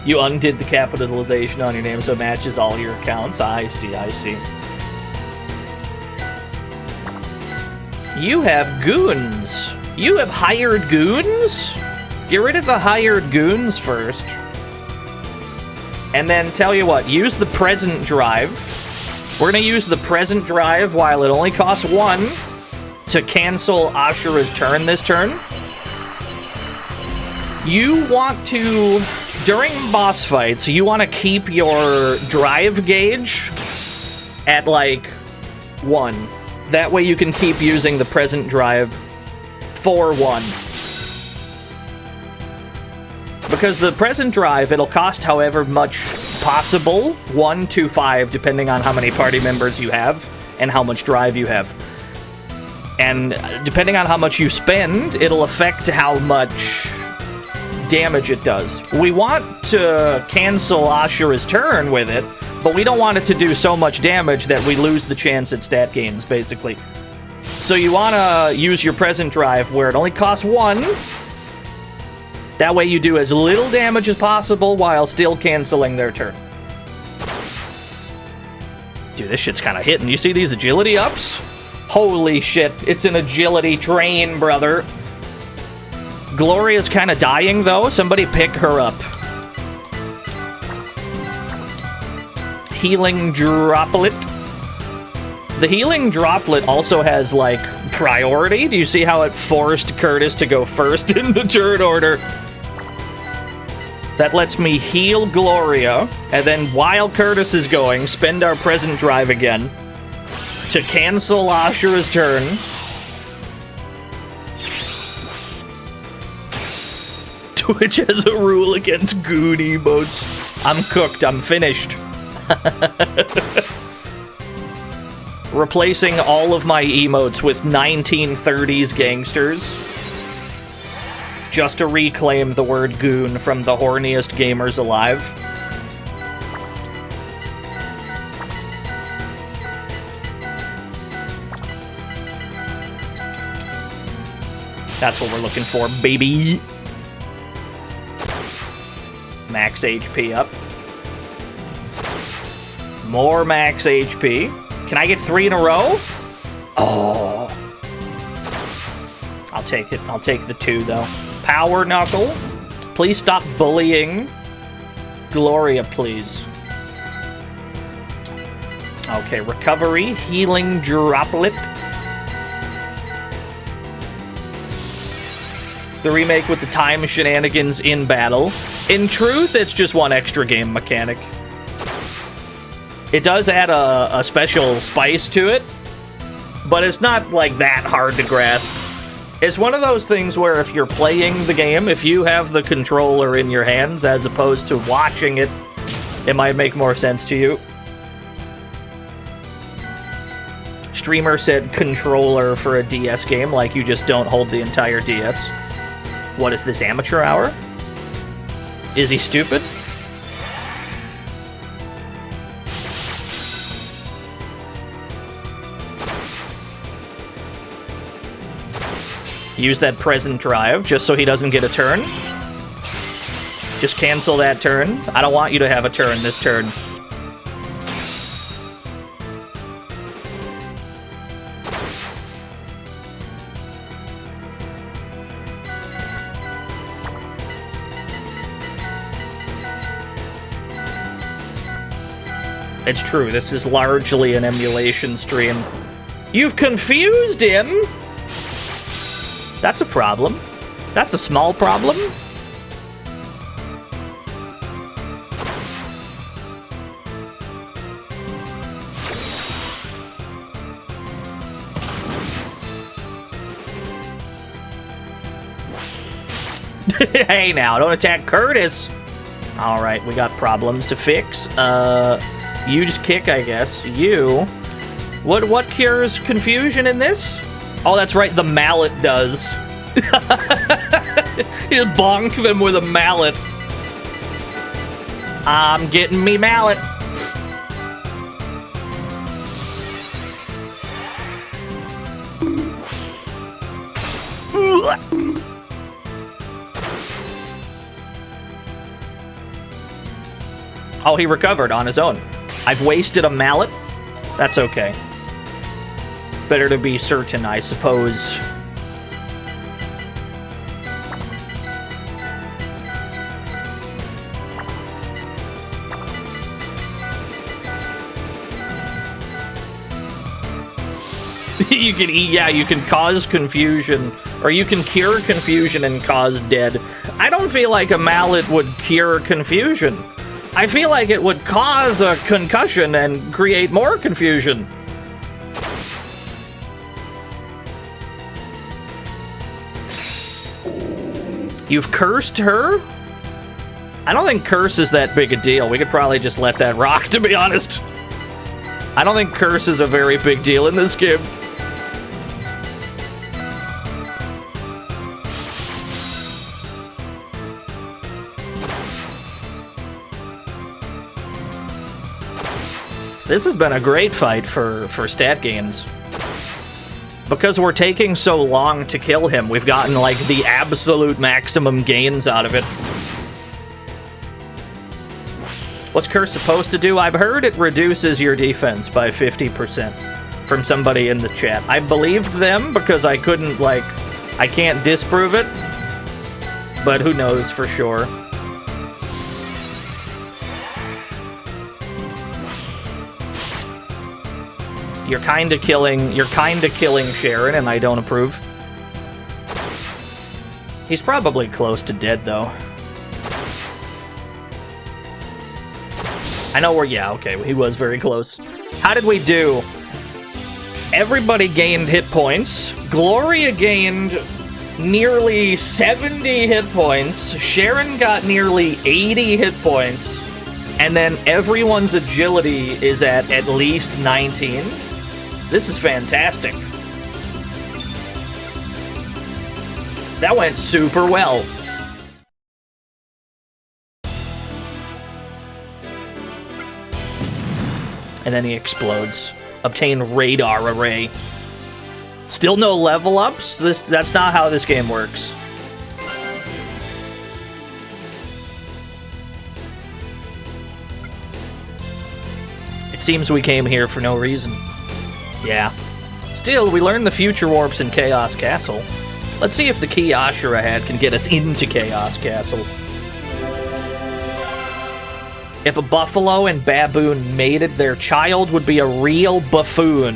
You undid the capitalization on your name so it matches all your accounts. I see, I see. You have goons. You have hired goons? Get rid of the hired goons first. And then tell you what, use the present drive. We're gonna use the present drive while it only costs 1. To cancel Ashura's turn this turn. You want to, during boss fights, you want to keep your drive gauge at, like, 1. That way you can keep using the present drive for 1. Because the present drive, it'll cost however much possible, 1 to 5, depending on how many party members you have and how much drive you have. And depending on how much you spend, it'll affect how much damage it does. We want to cancel Ashura's turn with it, but we don't want it to do so much damage that we lose the chance at stat gains, basically. So you want to use your present drive where it only costs 1. That way you do as little damage as possible while still canceling their turn. Dude, this shit's kind of hitting. You see these agility ups? Holy shit, it's an agility train, brother. Gloria's kind of dying, though. Somebody pick her up. Healing Droplet. The Healing Droplet also has, like, priority. Do you see how it forced Curtis to go first in the turn order? That lets me heal Gloria, and then while Curtis is going, spend our present drive again to cancel Ashura's turn. Twitch has a rule against goon emotes. I'm cooked. I'm finished. Replacing all of my emotes with 1930s gangsters. Just to reclaim the word goon from the horniest gamers alive. That's what we're looking for, baby. Max HP up. More max HP. Can I get 3 in a row? Oh. I'll take it. I'll take the 2, though. Power Knuckle. Please stop bullying Gloria, please. Okay, recovery. Healing Droplet. The remake with the time shenanigans in battle. In truth, it's just one extra game mechanic. It does add a special spice to it, but it's not, like, that hard to grasp. It's one of those things where if you're playing the game, if you have the controller in your hands as opposed to watching it, it might make more sense to you. Streamer said controller for a DS game, like you just don't hold the entire DS. What is this, amateur hour? Is he stupid? Use that present drive just so he doesn't get a turn. Just cancel that turn. I don't want you to have a turn this turn. It's true, this is largely an emulation stream. You've confused him? That's a problem. That's a small problem. Hey now, don't attack Curtis! Alright, we got problems to fix. You just kick, I guess. You. What cures confusion in this? Oh, that's right, the mallet does. You just bonk them with a mallet. I'm getting me mallet. Oh, he recovered on his own. I've wasted a mallet. That's okay. Better to be certain, I suppose. You can you can cause confusion, or you can cure confusion and cause dead. I don't feel like a mallet would cure confusion. I feel like it would cause a concussion and create more confusion. You've cursed her? I don't think curse is that big a deal. We could probably just let that rock, to be honest. I don't think curse is a very big deal in this game. This has been a great fight for stat gains. Because we're taking so long to kill him, we've gotten, like, the absolute maximum gains out of it. What's Curse supposed to do? I've heard it reduces your defense by 50% from somebody in the chat. I believed them because I couldn't, like, I can't disprove it. But who knows for sure. You're kinda killing Sharon, and I don't approve. He's probably close to dead, though. I know yeah, okay, he was very close. How did we do? Everybody gained hit points. Gloria gained nearly 70 hit points. Sharon got nearly 80 hit points. And then everyone's agility is at least 19. This is fantastic. That went super well. And then he explodes. Obtain radar array. Still no level ups? That's not how this game works. It seems we came here for no reason. Yeah. Still, we learned the future warps in Chaos Castle. Let's see if the key Ashura had can get us into Chaos Castle. If a buffalo and baboon mated, their child would be a real buffoon.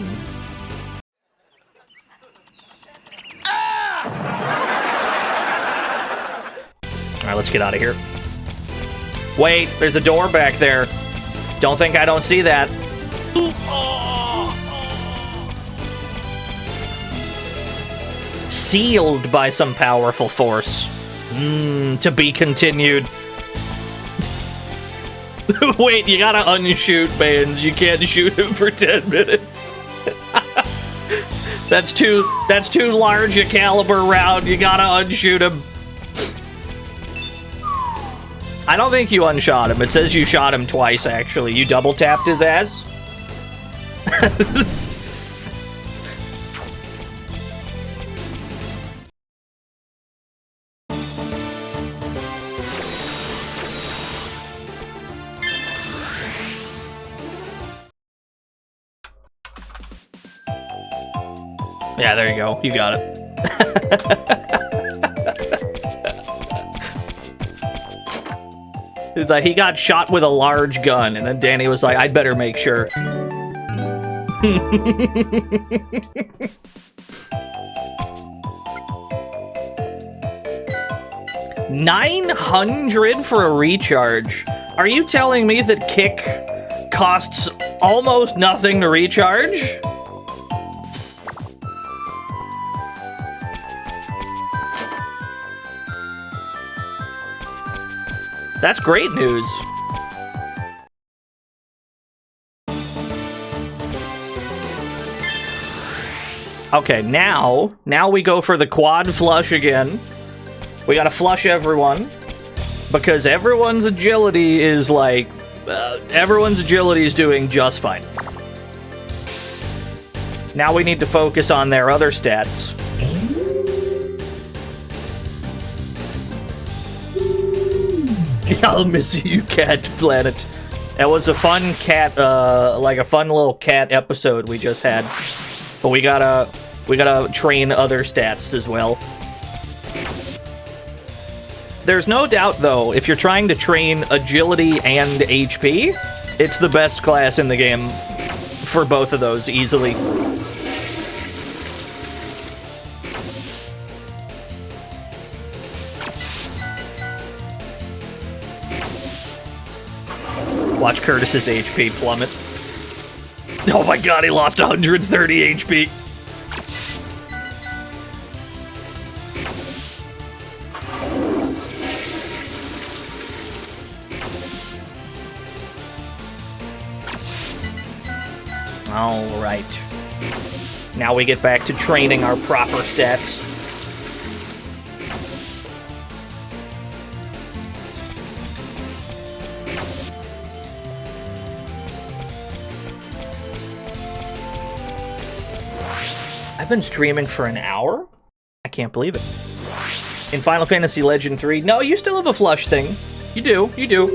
Alright, let's get out of here. Wait, there's a door back there. Don't think I don't see that. Sealed by some powerful force. To be continued. Wait, you gotta unshoot Banes. You can't shoot him for 10 minutes. That's too large a caliber round. You gotta unshoot him. I don't think you unshot him. It says you shot him twice, actually. You double tapped his ass. Yeah, there you go. You got it. He's like, he got shot with a large gun, and then Danny was like, I'd better make sure. 900 for a recharge. Are you telling me that Kick costs almost nothing to recharge? That's great news. Okay, now we go for the quad flush again. We gotta flush everyone, because everyone's agility is like, everyone's agility is doing just fine. Now we need to focus on their other stats. I'll miss you, Cat Planet. It was a fun cat, like a fun little cat episode we just had. But we gotta train other stats as well. There's no doubt, though, if you're trying to train agility and HP, it's the best class in the game for both of those, easily. Watch Curtis's HP plummet. Oh my god, he lost 130 HP. Alright. Now we get back to training our proper stats. I've been streaming for an hour? I can't believe it. In Final Fantasy Legend 3... No, you still have a flush thing. You do, you do.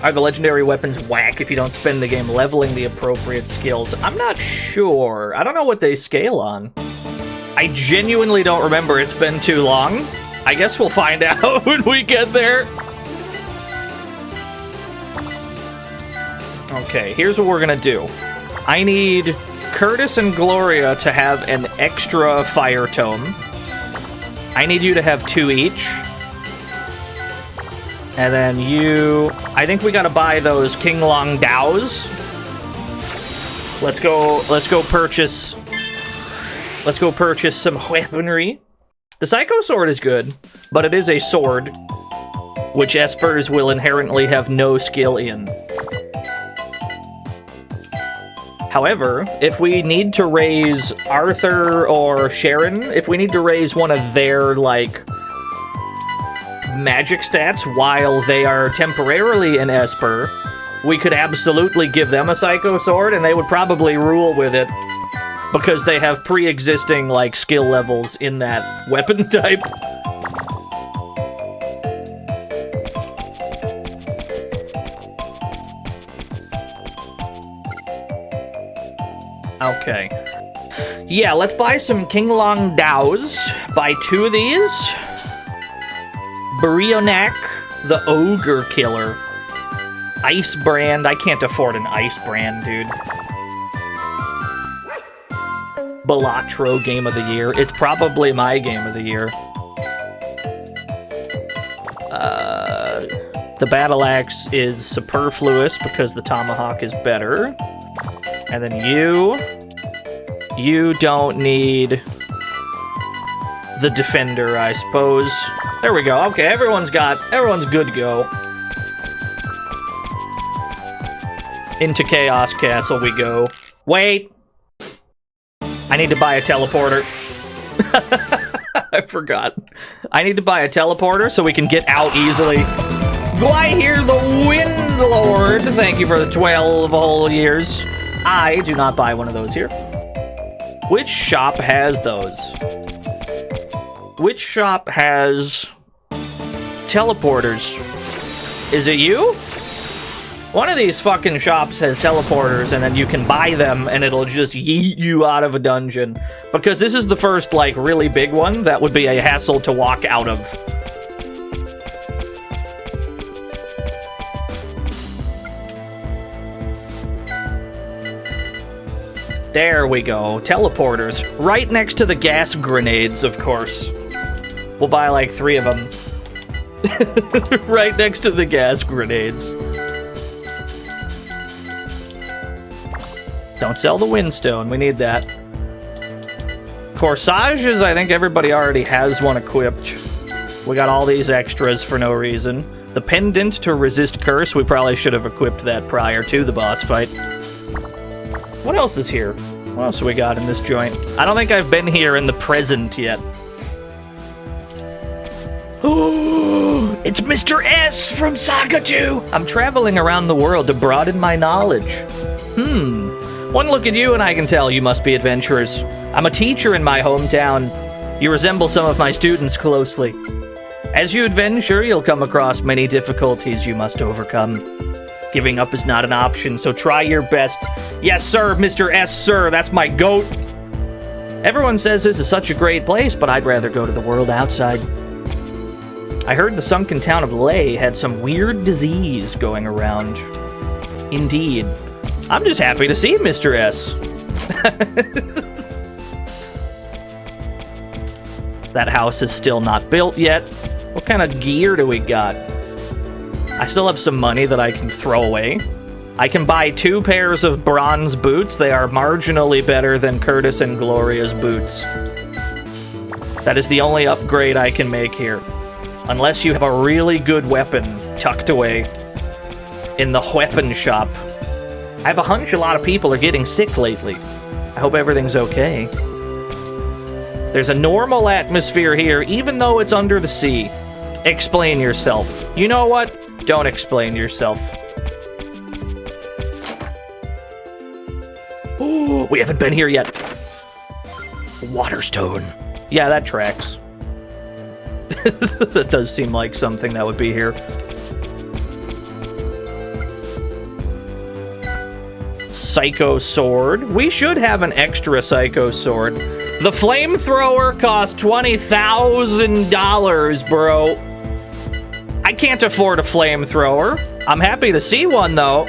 Are the legendary weapons whack if you don't spend the game leveling the appropriate skills? I'm not sure. I don't know what they scale on. I genuinely don't remember. It's been too long. I guess we'll find out when we get there. Okay, here's what we're gonna do. I need Curtis and Gloria to have an extra fire tome. I need you to have 2 each. And then you... I think we gotta buy those King Long Daos. Let's go purchase... Let's go purchase some weaponry. The Psycho Sword is good, but it is a sword, which Espers will inherently have no skill in. However, if we need to raise Arthur or Sharon, if we need to raise one of their, like, magic stats while they are temporarily an Esper, we could absolutely give them a Psycho Sword, and they would probably rule with it, because they have pre-existing, like, skill levels in that weapon type. Okay. Yeah, let's buy some King Long Daos. Buy 2 of these. Brionac, the Ogre Killer. Ice Brand. I can't afford an Ice Brand, dude. Balatro Game of the Year. It's probably my Game of the Year. The Battle Axe is superfluous because the Tomahawk is better. And then you don't need the Defender, I suppose. There we go. Okay, everyone's good to go. Into Chaos Castle we go. Wait! I need to buy a teleporter. I forgot. I need to buy a teleporter so we can get out easily. Do I hear the Wind Lord? Thank you for the 12 whole years. I do not buy one of those here. Which shop has those? Which shop has teleporters? Is it you? One of these fucking shops has teleporters, and then you can buy them, and it'll just yeet you out of a dungeon. Because this is the first, like, really big one that would be a hassle to walk out of. There we go. Teleporters. Right next to the gas grenades, of course. We'll buy, like, 3 of them. Right next to the gas grenades. Don't sell the windstone, we need that. Corsages, I think everybody already has one equipped. We got all these extras for no reason. The pendant to resist curse, we probably should have equipped that prior to the boss fight. What else is here? What else do we got in this joint? I don't think I've been here in the present yet. Oh, it's Mr. S from Saga 2! I'm traveling around the world to broaden my knowledge. One look at you and I can tell you must be adventurers. I'm a teacher in my hometown. You resemble some of my students closely. As you adventure, you'll come across many difficulties you must overcome. Giving up is not an option, so try your best. Yes, sir, Mr. S, sir, that's my goat. Everyone says this is such a great place, but I'd rather go to the world outside. I heard the sunken town of Lei had some weird disease going around. Indeed. I'm just happy to see Mr. S. That house is still not built yet. What kind of gear do we got? I still have some money that I can throw away. I can buy 2 pairs of bronze boots. They are marginally better than Curtis and Gloria's boots. That is the only upgrade I can make here. Unless you have a really good weapon tucked away in the weapon shop. I have a hunch a lot of people are getting sick lately. I hope everything's okay. There's a normal atmosphere here, even though it's under the sea. Explain yourself. You know what? Don't explain yourself. Ooh, we haven't been here yet. Waterstone. Yeah, that tracks. That does seem like something that would be here. Psycho sword. We should have an extra psycho sword. The flamethrower costs $20,000, bro. I can't afford a flamethrower. I'm happy to see one, though.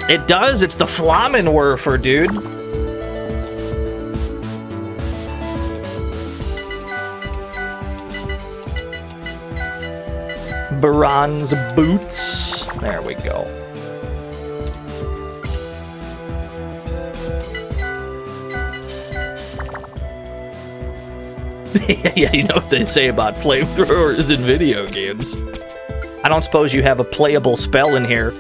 It does. It's the Flammenwerfer, dude. Bronze boots. There we go. Yeah, you know what they say about flamethrowers in video games. I don't suppose you have a playable spell in here.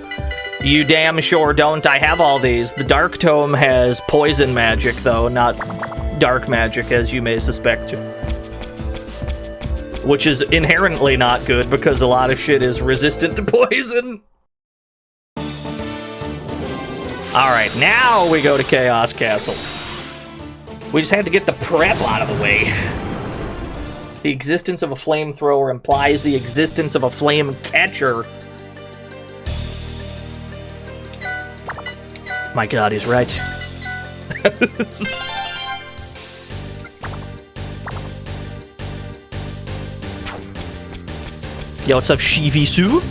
You damn sure don't. I have all these. The Dark Tome has poison magic, though, not dark magic, as you may suspect. Which is inherently not good, because a lot of shit is resistant to poison. Alright, now we go to Chaos Castle. We just had to get the prep out of the way. The existence of a flamethrower implies the existence of a flame catcher. My god, he's right. Yo, what's up, Shivisu?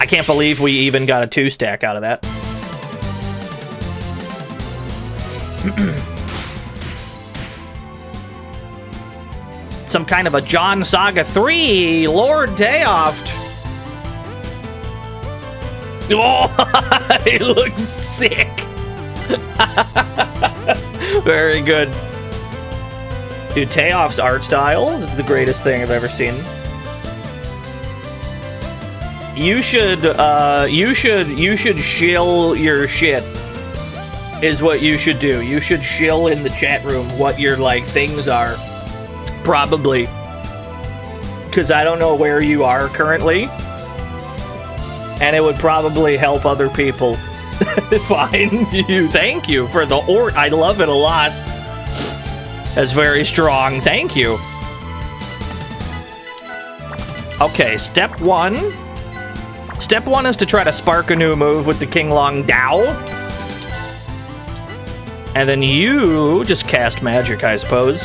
I can't believe we even got a 2-stack out of that. Some kind of a John Saga 3, Lord Teoft. Oh, he looks sick. Very good. Dude, Teoft's art style is the greatest thing I've ever seen. You should shill your shit, is what you should do. You should shill in the chat room what your, like, things are. Probably. Because I don't know where you are currently. And it would probably help other people find you. Thank you for the art. I love it a lot. That's very strong. Thank you. Okay, step one. Step one is to try to spark a new move with the King Long Dao. And then you just cast magic, I suppose.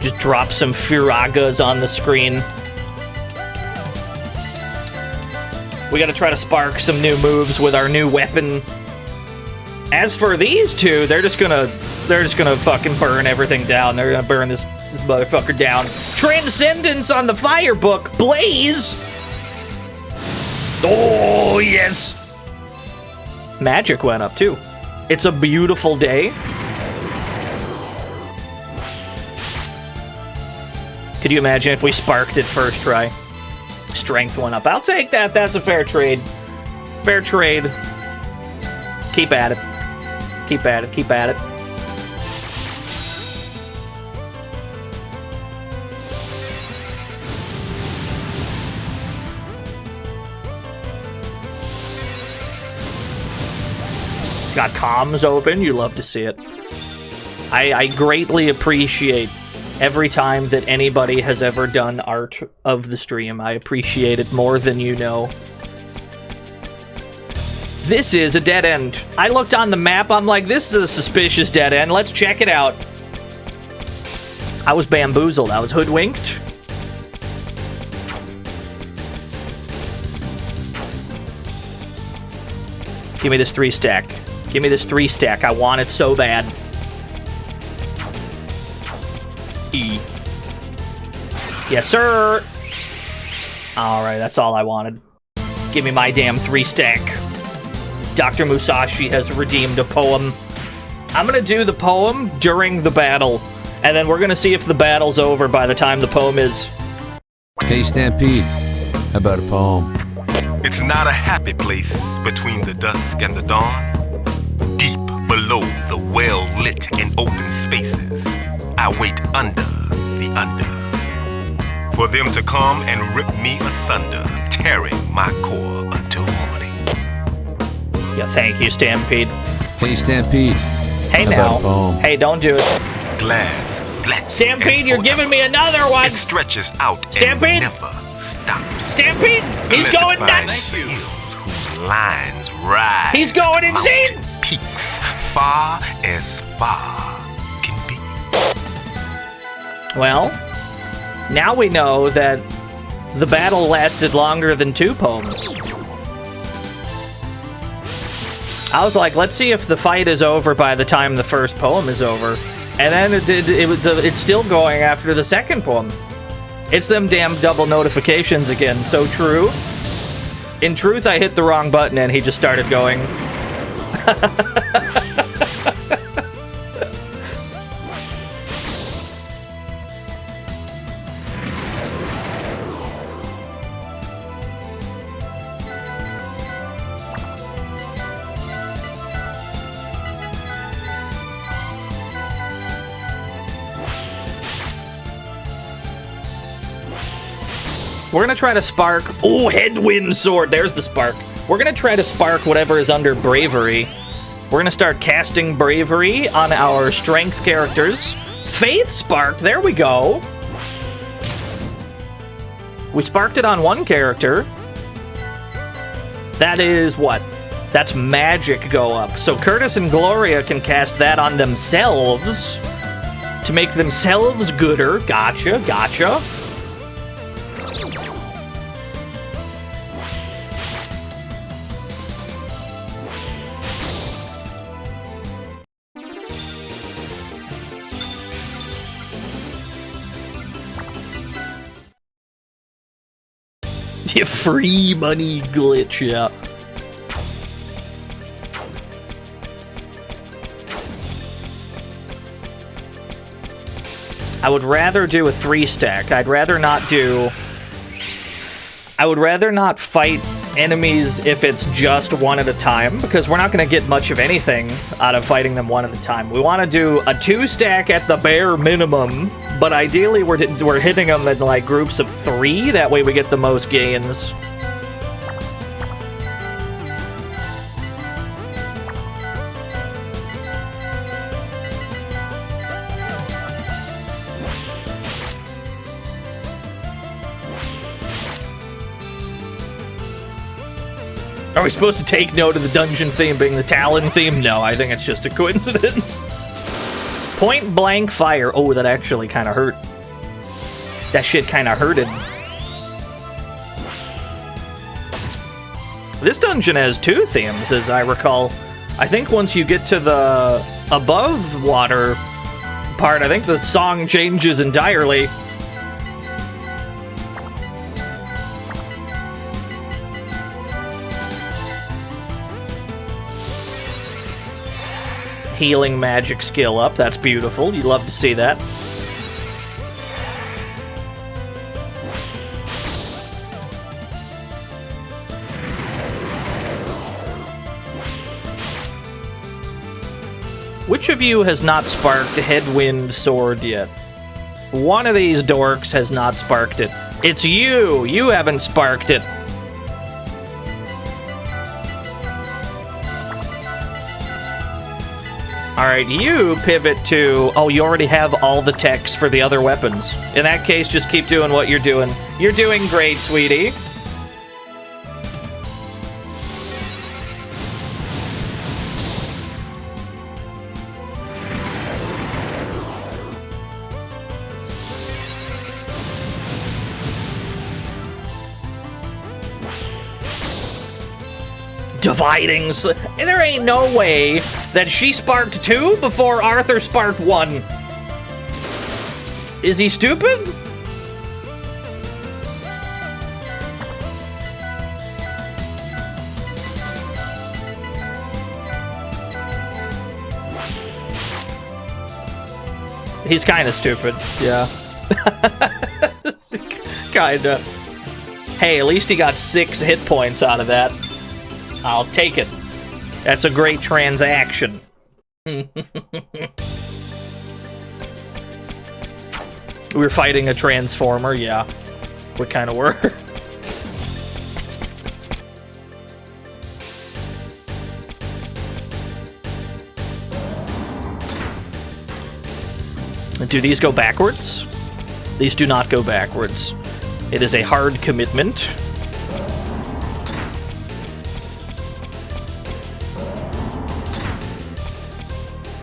Just drop some Firagas on the screen. We gotta try to spark some new moves with our new weapon. As for these two, they're just gonna fucking burn everything down. They're gonna burn this motherfucker down. Transcendence on the fire book, Blaze! Oh, yes! Magic went up, too. It's a beautiful day. Could you imagine if we sparked it first try? Strength went up. I'll take that. That's a fair trade. Fair trade. Keep at it. Keep at it. Keep at it. It's got comms open. You love to see it. I greatly appreciate every time that anybody has ever done art of the stream. I appreciate it more than you know. This is a dead end. I looked on the map. I'm like, this is a suspicious dead end. Let's check it out. I was bamboozled. I was hoodwinked. Give me this 3-stack. Give me this 3-stack. I want it so bad. E. Yes, sir. All right, that's all I wanted. Give me my damn 3-stack. Dr. Musashi has redeemed a poem. I'm gonna do the poem during the battle, and then we're gonna see if the battle's over by the time the poem is.
Hey, Stampede. How about a poem?
It's not a happy place between the dusk and the dawn. Deep below the well-lit and open spaces, I wait under the under. For them to come and rip me asunder, tearing my core until morning.
Yeah, thank you, Stampede.
Hey, Stampede.
Hey,
How
now.
about a poem?
Hey, don't do it.
Glass, flat,
Stampede,
and
you're
forever.
giving me another one!
It stretches out
Stampede!
and never stops.
Stampede! He's
Unless it
going
finds
nuts!
hills whose lines rise.
He's going insane!
Mountain peaks, far as far can be.
Well, now we know that the battle lasted longer than 2 poems. I was like, let's see if the fight is over by the time the first poem is over. And then it's still going after the second poem. It's them damn double notifications again. So true. In truth, I hit the wrong button and he just started going. We're gonna try to spark. Oh, headwind sword. There's the spark. We're gonna try to spark whatever is under bravery. We're gonna start casting bravery on our strength characters. Faith sparked. There we go. We sparked it on one character. That is what? That's magic go up. So Curtis and Gloria can cast that on themselves to make themselves gooder. Gotcha, gotcha. Free money glitch, yeah. I would rather do a 3-stack. I would rather not fight enemies if it's just one at a time, because we're not going to get much of anything out of fighting them one at a time. We want to do a 2-stack at the bare minimum, but ideally we're hitting them in like groups of 3. That way we get the most gains. Are we supposed to take note of the dungeon theme being the Talon theme? No, I think it's just a coincidence. Point blank fire. Oh, that actually kind of hurt. That shit kind of hurted. This dungeon has 2 themes, as I recall. I think once you get to the above water part, I think the song changes entirely. Healing magic skill up. That's beautiful. You'd love to see that. Which of you has not sparked Headwind Sword yet? One of these dorks has not sparked it. It's you! You haven't sparked it. Alright, you pivot to... Oh, you already have all the techs for the other weapons. In that case, just keep doing what you're doing. You're doing great, sweetie. Dividing... There ain't no way that she sparked 2 before Arthur sparked 1. Is he stupid? He's kind of stupid, yeah. Kinda. Hey, at least he got 6 hit points out of that. I'll take it. That's a great transaction. We were fighting a transformer, yeah. We kind of were. Do these go backwards? These do not go backwards. It is a hard commitment.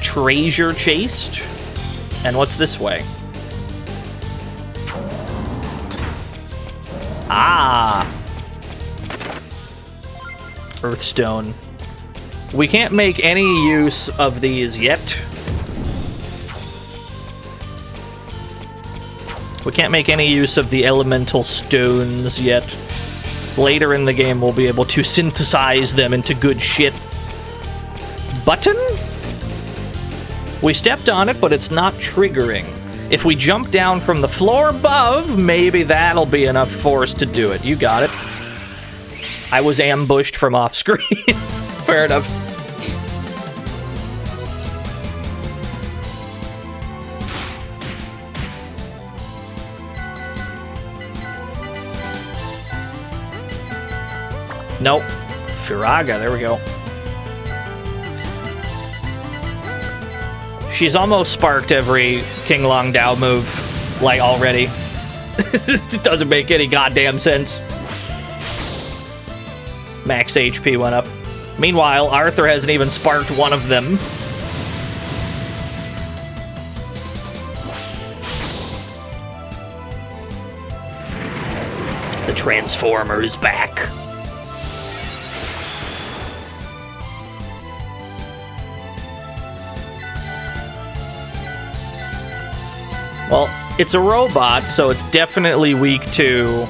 Treasure chased. And what's this way? Ah! Earthstone. We can't make any use of these yet. We can't make any use of the elemental stones yet. Later in the game, we'll be able to synthesize them into good shit. Button? We stepped on it, but it's not triggering. If we jump down from the floor above, maybe that'll be enough force to do it. You got it. I was ambushed from off screen. Fair enough. Nope. Firaga, there we go. She's almost sparked every King Long Dao move, like, already. It doesn't make any goddamn sense. Max HP went up. Meanwhile, Arthur hasn't even sparked one of them. The Transformer is back. Well, it's a robot, so it's definitely weak to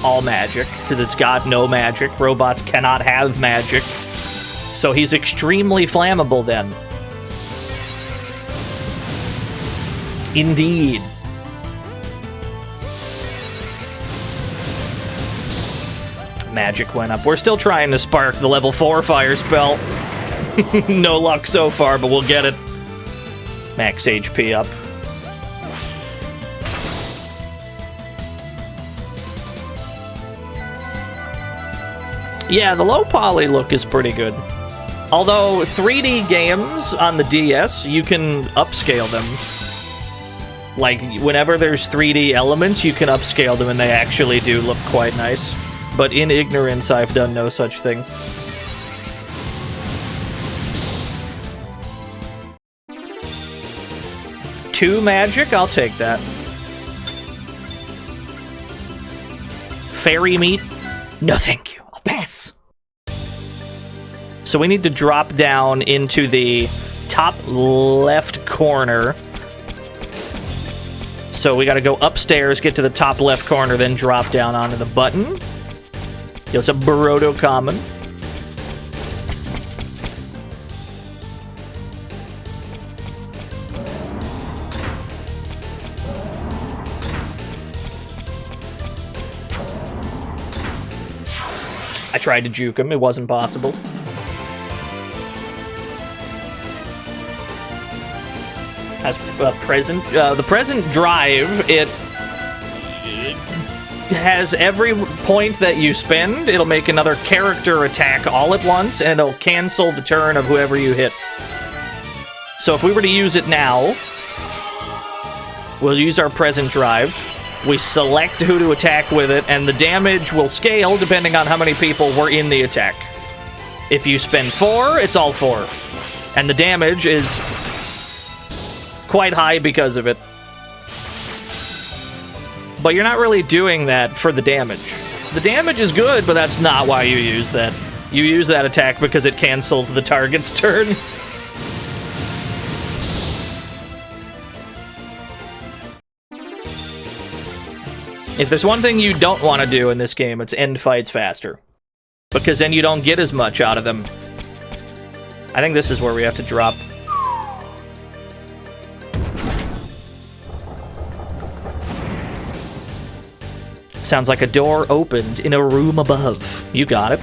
all magic, because it's got no magic. Robots cannot have magic. So he's extremely flammable then. Indeed. Magic went up. We're still trying to spark the level 4 fire spell. No luck so far, but we'll get it. Max HP up. Yeah, the low poly look is pretty good. Although 3D games on the DS, you can upscale them. Like, whenever there's 3D elements, you can upscale them and they actually do look quite nice. but in ignorance I've done no such thing. Two magic? I'll take that. Fairy meat? No thank you. I'll pass. So we need to drop down into the top left corner. So we gotta go upstairs, get to the top left corner, then drop down onto the button. Yo, it's a Barodo Common. I tried to juke him, it wasn't possible. Has present, the present drive, it has every point that you spend, it'll make another character attack all at once, and it'll cancel the turn of whoever you hit. So if we were to use it now, we'll use our present drive. We select who to attack with it, and the damage will scale depending on how many people were in the attack. If you spend 4, it's all 4. And the damage is quite high because of it. But you're not really doing that for the damage. The damage is good, but that's not why you use that. You use that attack because it cancels the target's turn. If there's one thing you don't want to do in this game, it's end fights faster. Because then you don't get as much out of them. I think this is where we have to drop. Sounds like a door opened in a room above. You got it.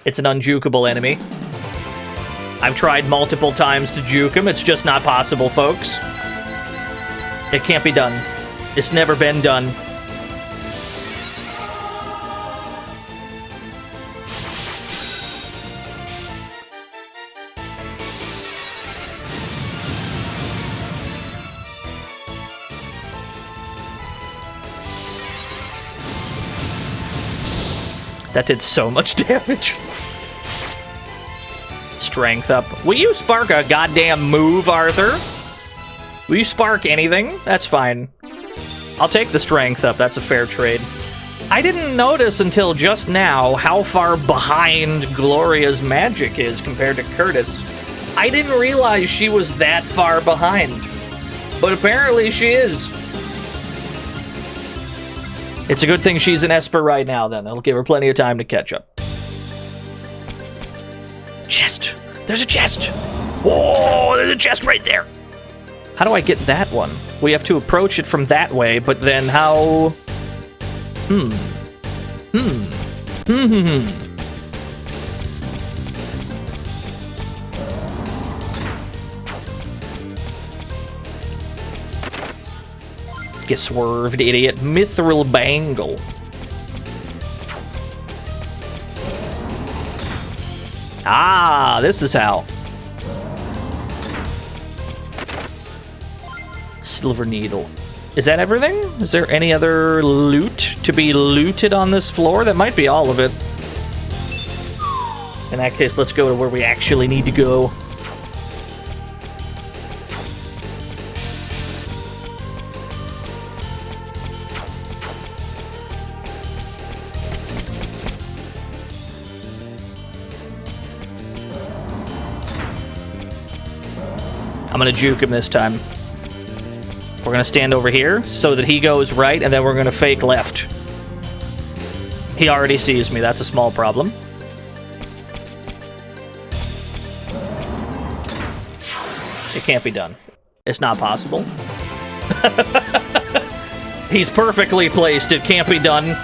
It's an unjukable enemy. I've tried multiple times to juke him. It's just not possible, folks. It can't be done. It's never been done. That did so much damage. Strength up. Will you spark a goddamn move, Arthur? Will you spark anything? That's fine. I'll take the strength up. That's a fair trade. I didn't notice until just now how far behind Gloria's magic is compared to Curtis. I didn't realize she was that far behind. But apparently she is. It's a good thing she's an Esper right now, then. It'll give her plenty of time to catch up. Chest! There's a chest! Whoa, there's a chest right there! How do I get that one? We have to approach it from that way, but then how... Get swerved, idiot. Mithril Bangle. Ah, this is how. Silver Needle. Is that everything? Is there any other loot to be looted on this floor? That might be all of it. In that case, let's go to where we actually need to go. I'm gonna juke him this time. We're gonna stand over here so that he goes right, and then we're gonna fake left. He already sees me. That's a small problem. It can't be done. It's not possible. He's perfectly placed. It can't be done.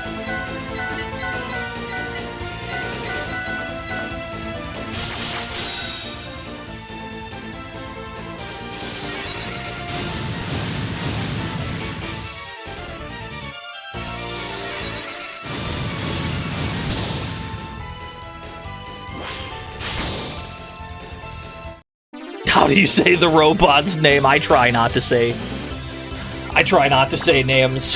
How do you say the robot's name? I try not to say names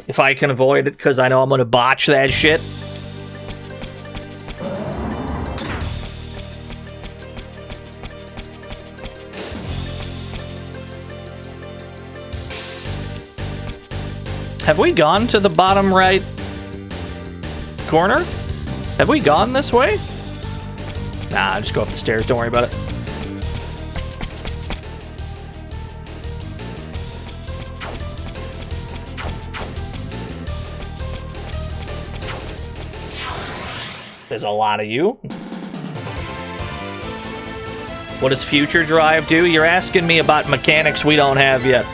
if I can avoid it, because I know I'm gonna botch that shit. Have we gone to the bottom right corner? Have we gone this way? Nah, just go up the stairs, don't worry about it. There's a lot of you. What does Future Drive do? You're asking me about mechanics we don't have yet.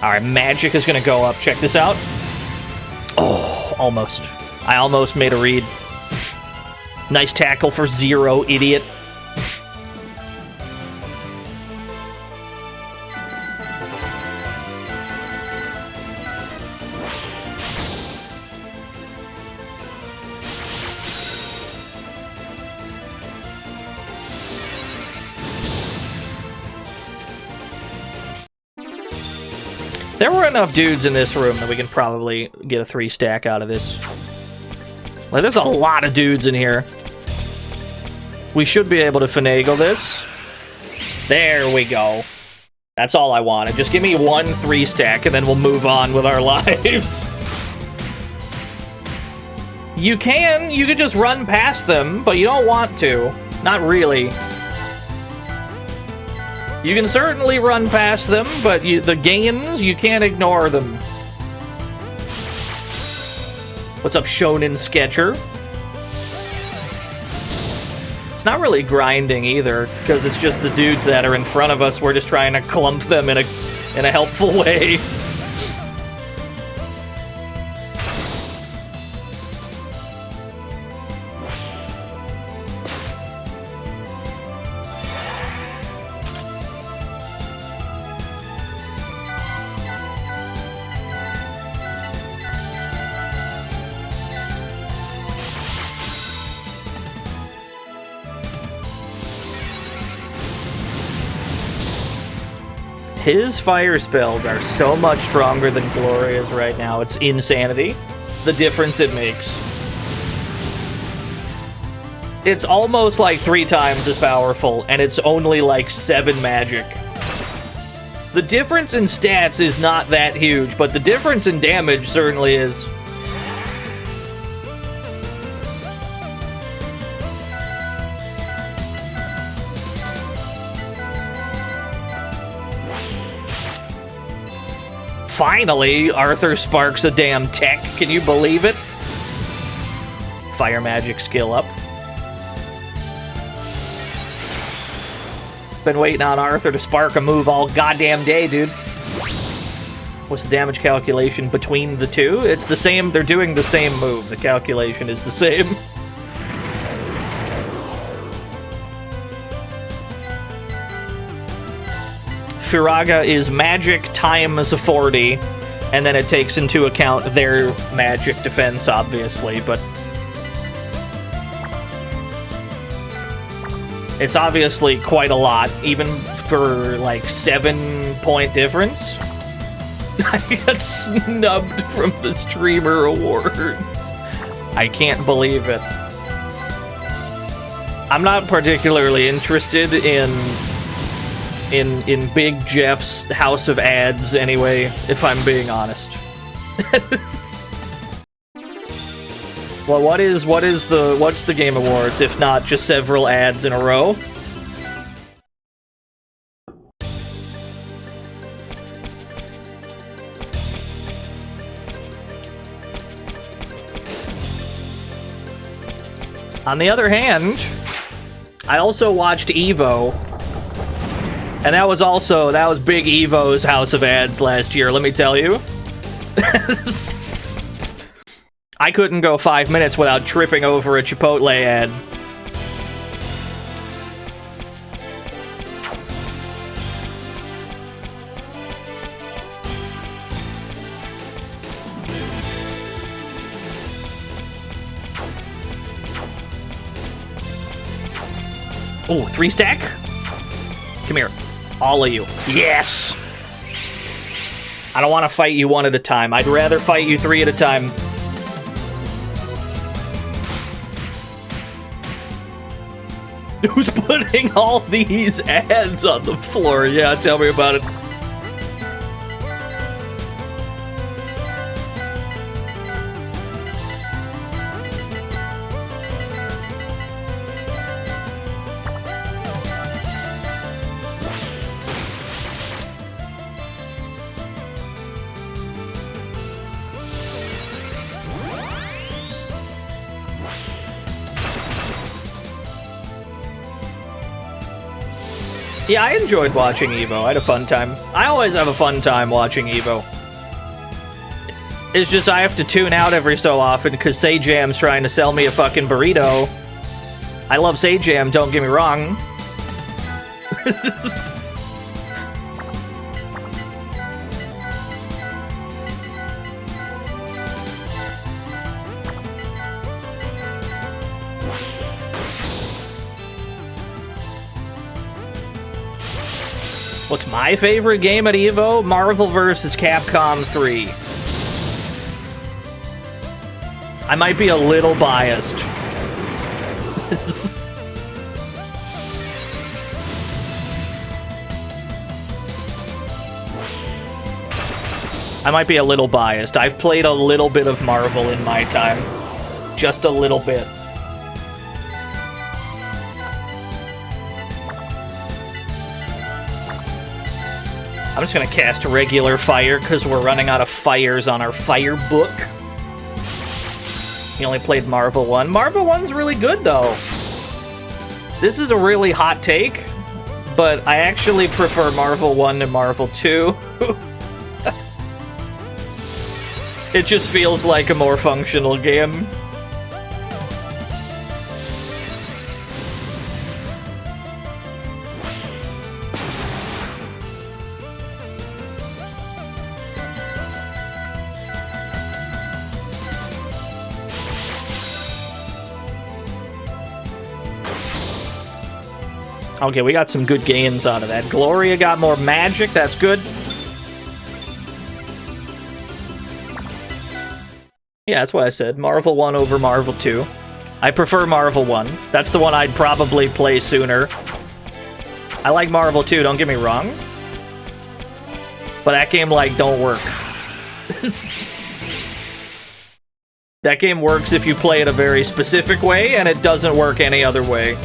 Alright, magic is gonna go up. Check this out. Oh, almost. I almost made a read. Nice tackle for 0, idiot. There were enough dudes in this room that we can probably get a 3 stack out of this. Like, there's a lot of dudes in here. We should be able to finagle this. There we go. That's all I wanted. Just give me 1 3 stack and then we'll move on with our lives. You could just run past them, but you don't want to. Not really. You can certainly run past them, but the gains, you can't ignore them. What's up, Shonen Sketcher? It's not really grinding either, because it's just the dudes that are in front of us. We're just trying to clump them in a helpful way. His fire spells are so much stronger than Gloria's right now. It's insanity. The difference it makes. It's almost like 3 times as powerful, and it's only like 7 magic. The difference in stats is not that huge, but the difference in damage certainly is. Finally, Arthur sparks a damn tech. Can you believe it? Fire magic skill up. Been waiting on Arthur to spark a move all goddamn day, dude. What's the damage calculation between the two? It's the same. They're doing the same move. The calculation is the same. Firaga is magic times 40, and then it takes into account their magic defense, obviously, but it's obviously quite a lot, even for, like, 7-point difference. I got snubbed from the Streamer Awards. I can't believe it. I'm not particularly interested in Big Jeff's House of Ads anyway, if I'm being honest. Well, what's the Game Awards if not just several ads in a row? On the other hand, I also watched Evo. And that was Big Evo's House of Ads last year, let me tell you. I couldn't go 5 minutes without tripping over a Chipotle ad. Oh, 3 stack? Come here. All of you. Yes! I don't want to fight you 1 at a time. I'd rather fight you 3 at a time. Who's putting all these ads on the floor? Yeah, tell me about it. Yeah, I enjoyed watching Evo. I had a fun time. I always have a fun time watching Evo. It's just I have to tune out every so often because Sajam's trying to sell me a fucking burrito. I love Sajam, don't get me wrong. What's my favorite game at EVO? Marvel vs. Capcom 3. I might be a little biased. I might be a little biased. I've played a little bit of Marvel in my time. Just a little bit. I'm just gonna cast regular fire because we're running out of fires on our fire book. You only played Marvel 1. Marvel 1's really good though. This is a really hot take, but I actually prefer Marvel 1 to Marvel 2. It just feels like a more functional game. Okay, we got some good gains out of that. Gloria got more magic, that's good. Yeah, that's what I said. Marvel 1 over Marvel 2. I prefer Marvel 1. That's the one I'd probably play sooner. I like Marvel 2, don't get me wrong. But that game, like, don't work. That game works if you play it a very specific way, and it doesn't work any other way.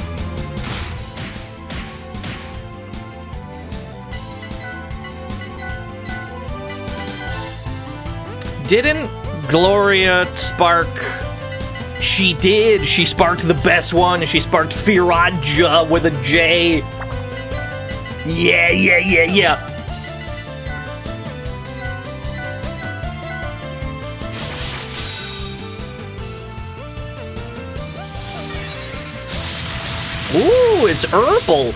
Didn't Gloria spark... She did. She sparked the best one. She sparked Firaja with a J. Yeah. Ooh, it's Herbal.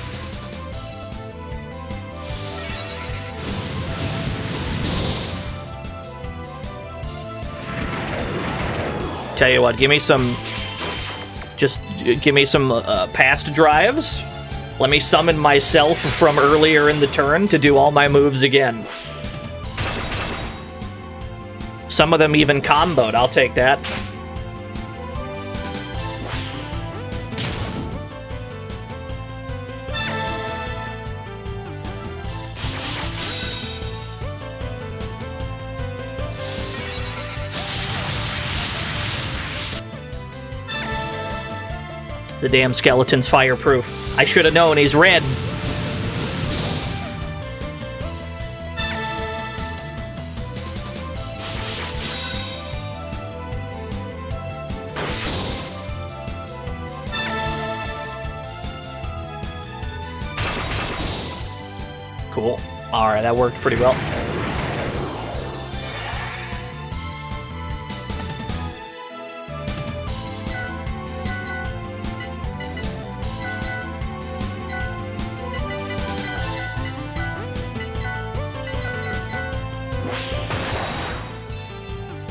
Tell you what, give me some... Just give me some past drives. Let me summon myself from earlier in the turn to do all my moves again. Some of them even comboed, I'll take that. The damn skeleton's fireproof. I should have known, he's red. Cool. Alright, that worked pretty well.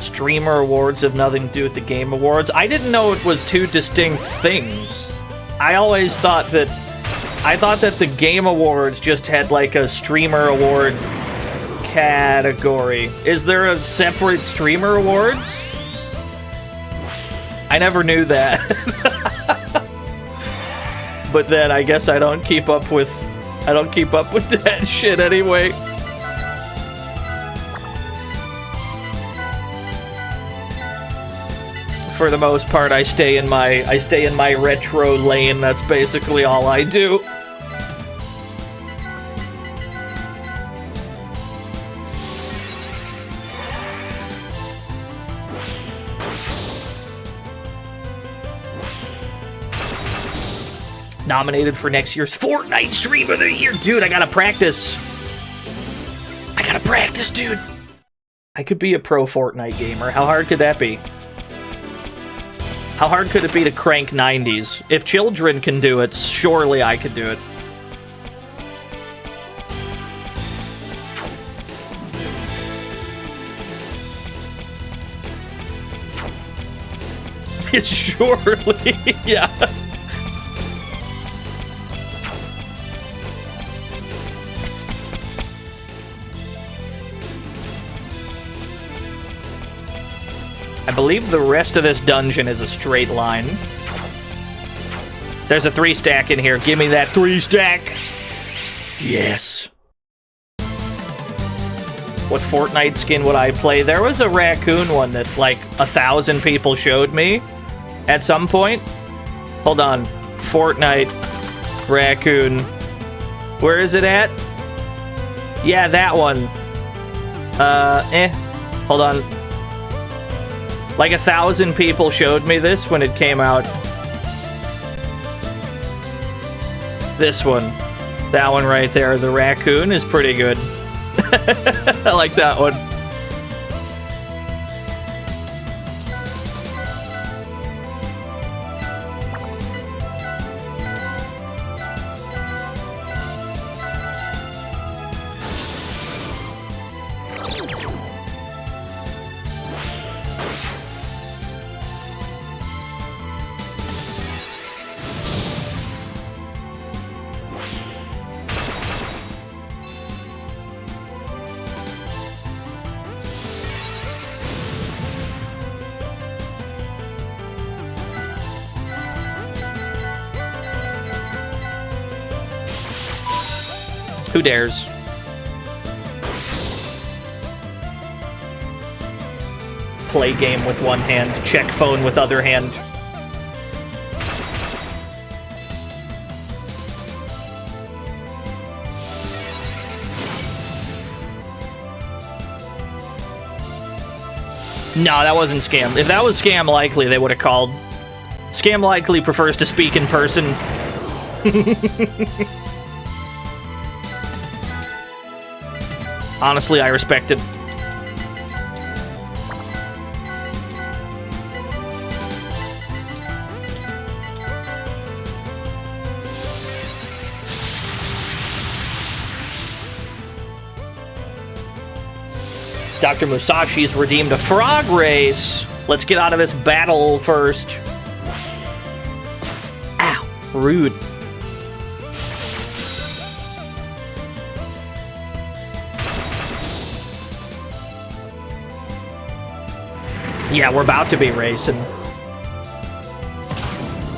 Streamer awards have nothing to do with the game awards. I didn't know it was two distinct things. I always thought that... I thought that the game awards just had like a streamer award category. Is there a separate streamer awards? I never knew that. But then I guess I don't keep up with that shit anyway. For the most part, I stay in my retro lane. That's basically all I do. Nominated for next year's Fortnite Stream of the Year. Dude, I gotta practice. Dude. I could be a pro Fortnite gamer. How hard could that be? How hard could it be to crank 90s? If children can do it, surely I could do it. Surely, yeah. I believe the rest of this dungeon is a straight line. There's a 3-stack in here. Give me that 3-stack. Yes. What Fortnite skin would I play? There was a raccoon one that like 1,000 people showed me at some point. Hold on. Fortnite raccoon. Where is it at? Yeah, that one. Hold on. Like 1,000 people showed me this when it came out. This one. That one right there. The raccoon is pretty good. I like that one. Who dares? Play game with one hand, check phone with other hand. No, that wasn't Scam. If that was Scam Likely, they would have called. Scam Likely prefers to speak in person. Honestly, I respect it. Dr. Musashi's redeemed a frog race. Let's get out of this battle first. Ow, rude. Yeah, we're about to be racing.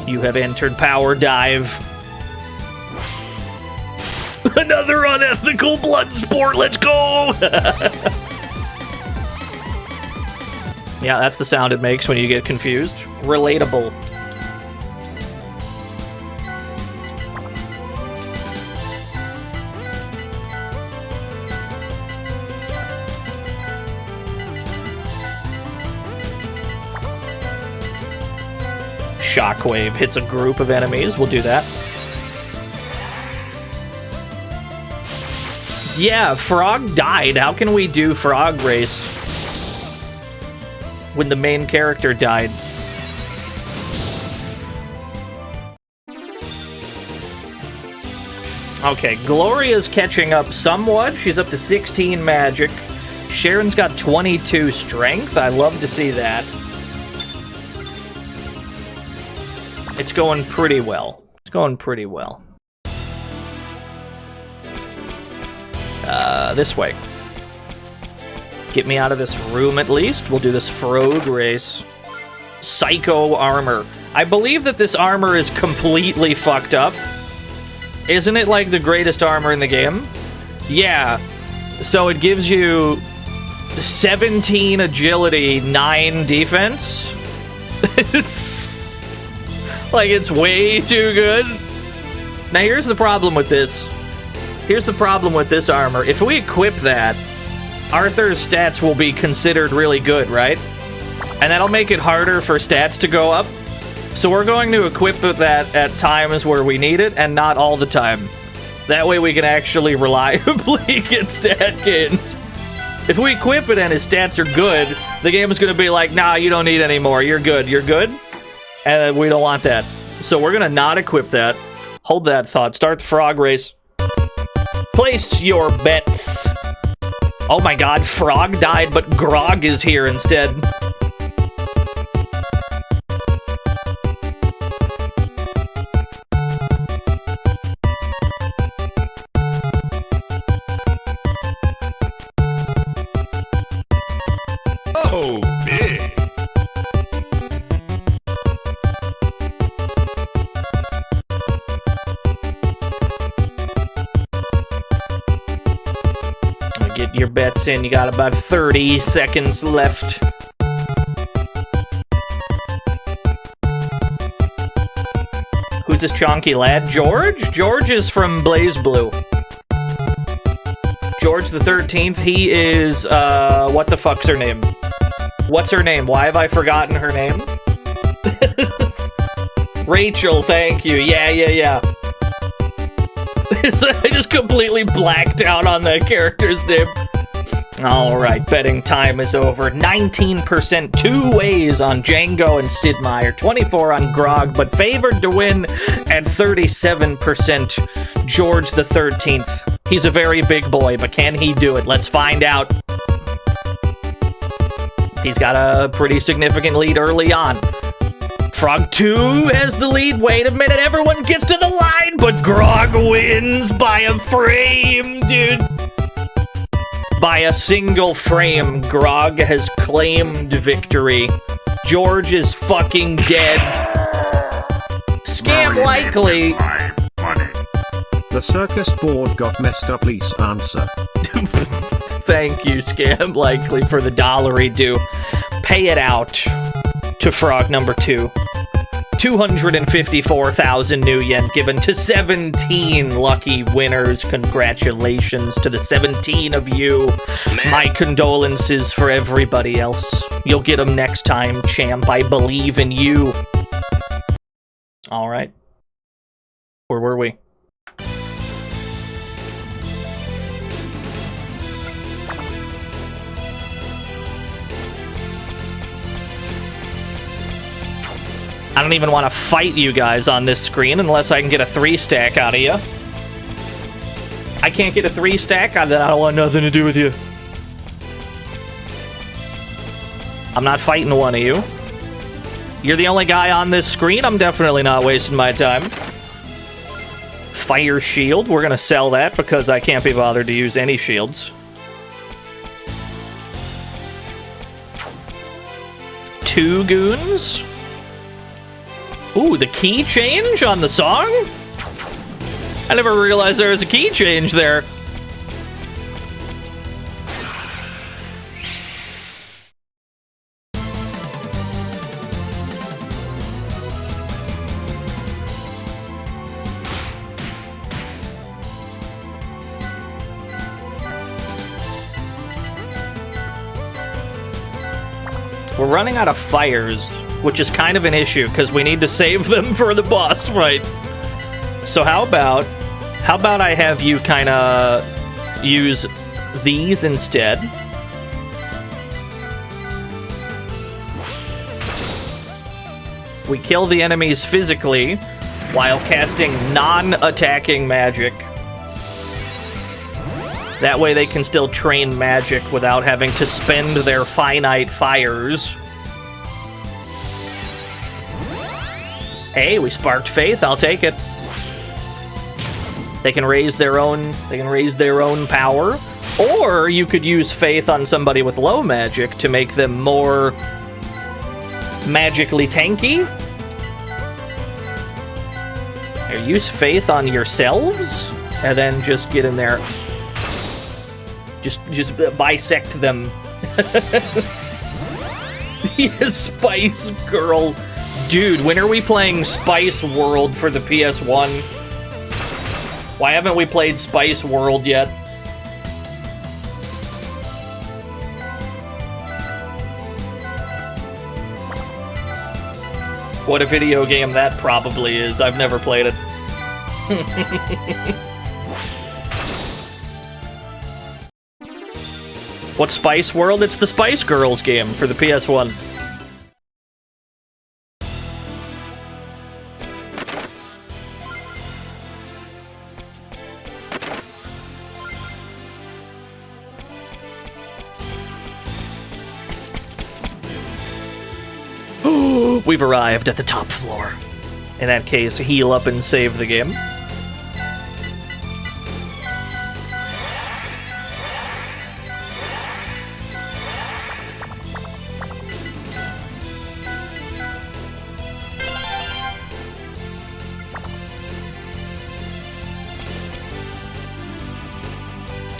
You have entered Power Dive. Another unethical blood sport, let's go! Yeah, that's the sound it makes when you get confused. Relatable. Shockwave hits a group of enemies. We'll do that. Yeah, Frog died. How can we do Frog Race when the main character died? Okay, Gloria's catching up somewhat. She's up to 16 magic. Sharon's got 22 strength. I love to see that. It's going pretty well. It's going pretty well. This way. Get me out of this room at least. We'll do this frog race. Psycho armor. I believe that this armor is completely fucked up. Isn't it like the greatest armor in the game? Yeah. So it gives you 17 agility, 9 defense. It's like, it's way too good. Now here's the problem with this. Here's the problem with this armor. If we equip that, Arthur's stats will be considered really good, right? And that'll make it harder for stats to go up. So we're going to equip that at times where we need it, and not all the time. That way we can actually reliably get stat gains. If we equip it and his stats are good, the game is going to be like, nah, you don't need any more. You're good. You're good. And we don't want that. So we're going to not equip that. Hold that thought. Start the frog race. Place your bets. Oh my god, Frog died, but Grog is here instead.
Oh, big.
Get your bets in. You got about 30 seconds left. Who's this chonky lad? George? George is from Blaze Blue. George the 13th. He is, what the fuck's her name? What's her name? Why have I forgotten her name? Rachel, thank you. Yeah. I just completely blacked out on that character's name. Alright, betting time is over. 19% two ways on Django and Sid Meier. 24 on Grog, but favored to win at 37% George the 13th. He's a very big boy, but can he do it? Let's find out. He's got a pretty significant lead early on. Frog 2 has the lead. Wait a minute, everyone gets to the line, but Grog wins by a frame, dude. By a single frame, Grog has claimed victory. George is fucking dead. Scam likely.
The circus board got messed up, please answer.
Thank you, Scam likely, for the dollary due. Pay it out to Frog number 2. 254,000 new yen given to 17 lucky winners. Congratulations to the 17 of you. My condolences for everybody else. You'll get them next time, champ. I believe in you. All right. Where were we? I don't even want to fight you guys on this screen unless I can get a 3-stack out of you. I can't get a 3-stack, then I don't want nothing to do with you. I'm not fighting one of you. You're the only guy on this screen. I'm definitely not wasting my time. Fire shield. We're going to sell that because I can't be bothered to use any shields. 2 goons. Ooh, the key change on the song? I never realized there was a key change there. We're running out of fires, which is kind of an issue because we need to save them for the boss fight. So how about I have you kind of use these instead? We kill the enemies physically while casting non-attacking magic. That way they can still train magic without having to spend their finite fires. Hey, we sparked faith. I'll take it. They can raise their own. They can raise their own power, or you could use faith on somebody with low magic to make them more magically tanky. Or use faith on yourselves, and then just get in there. Just bisect them. Yes, Spice Girl. Dude, when are we playing Spice World for the PS1? Why haven't we played Spice World yet? What a video game that probably is. I've never played it. What's Spice World? It's the Spice Girls game for the PS1. We've arrived at the top floor. In that case, heal up and save the game.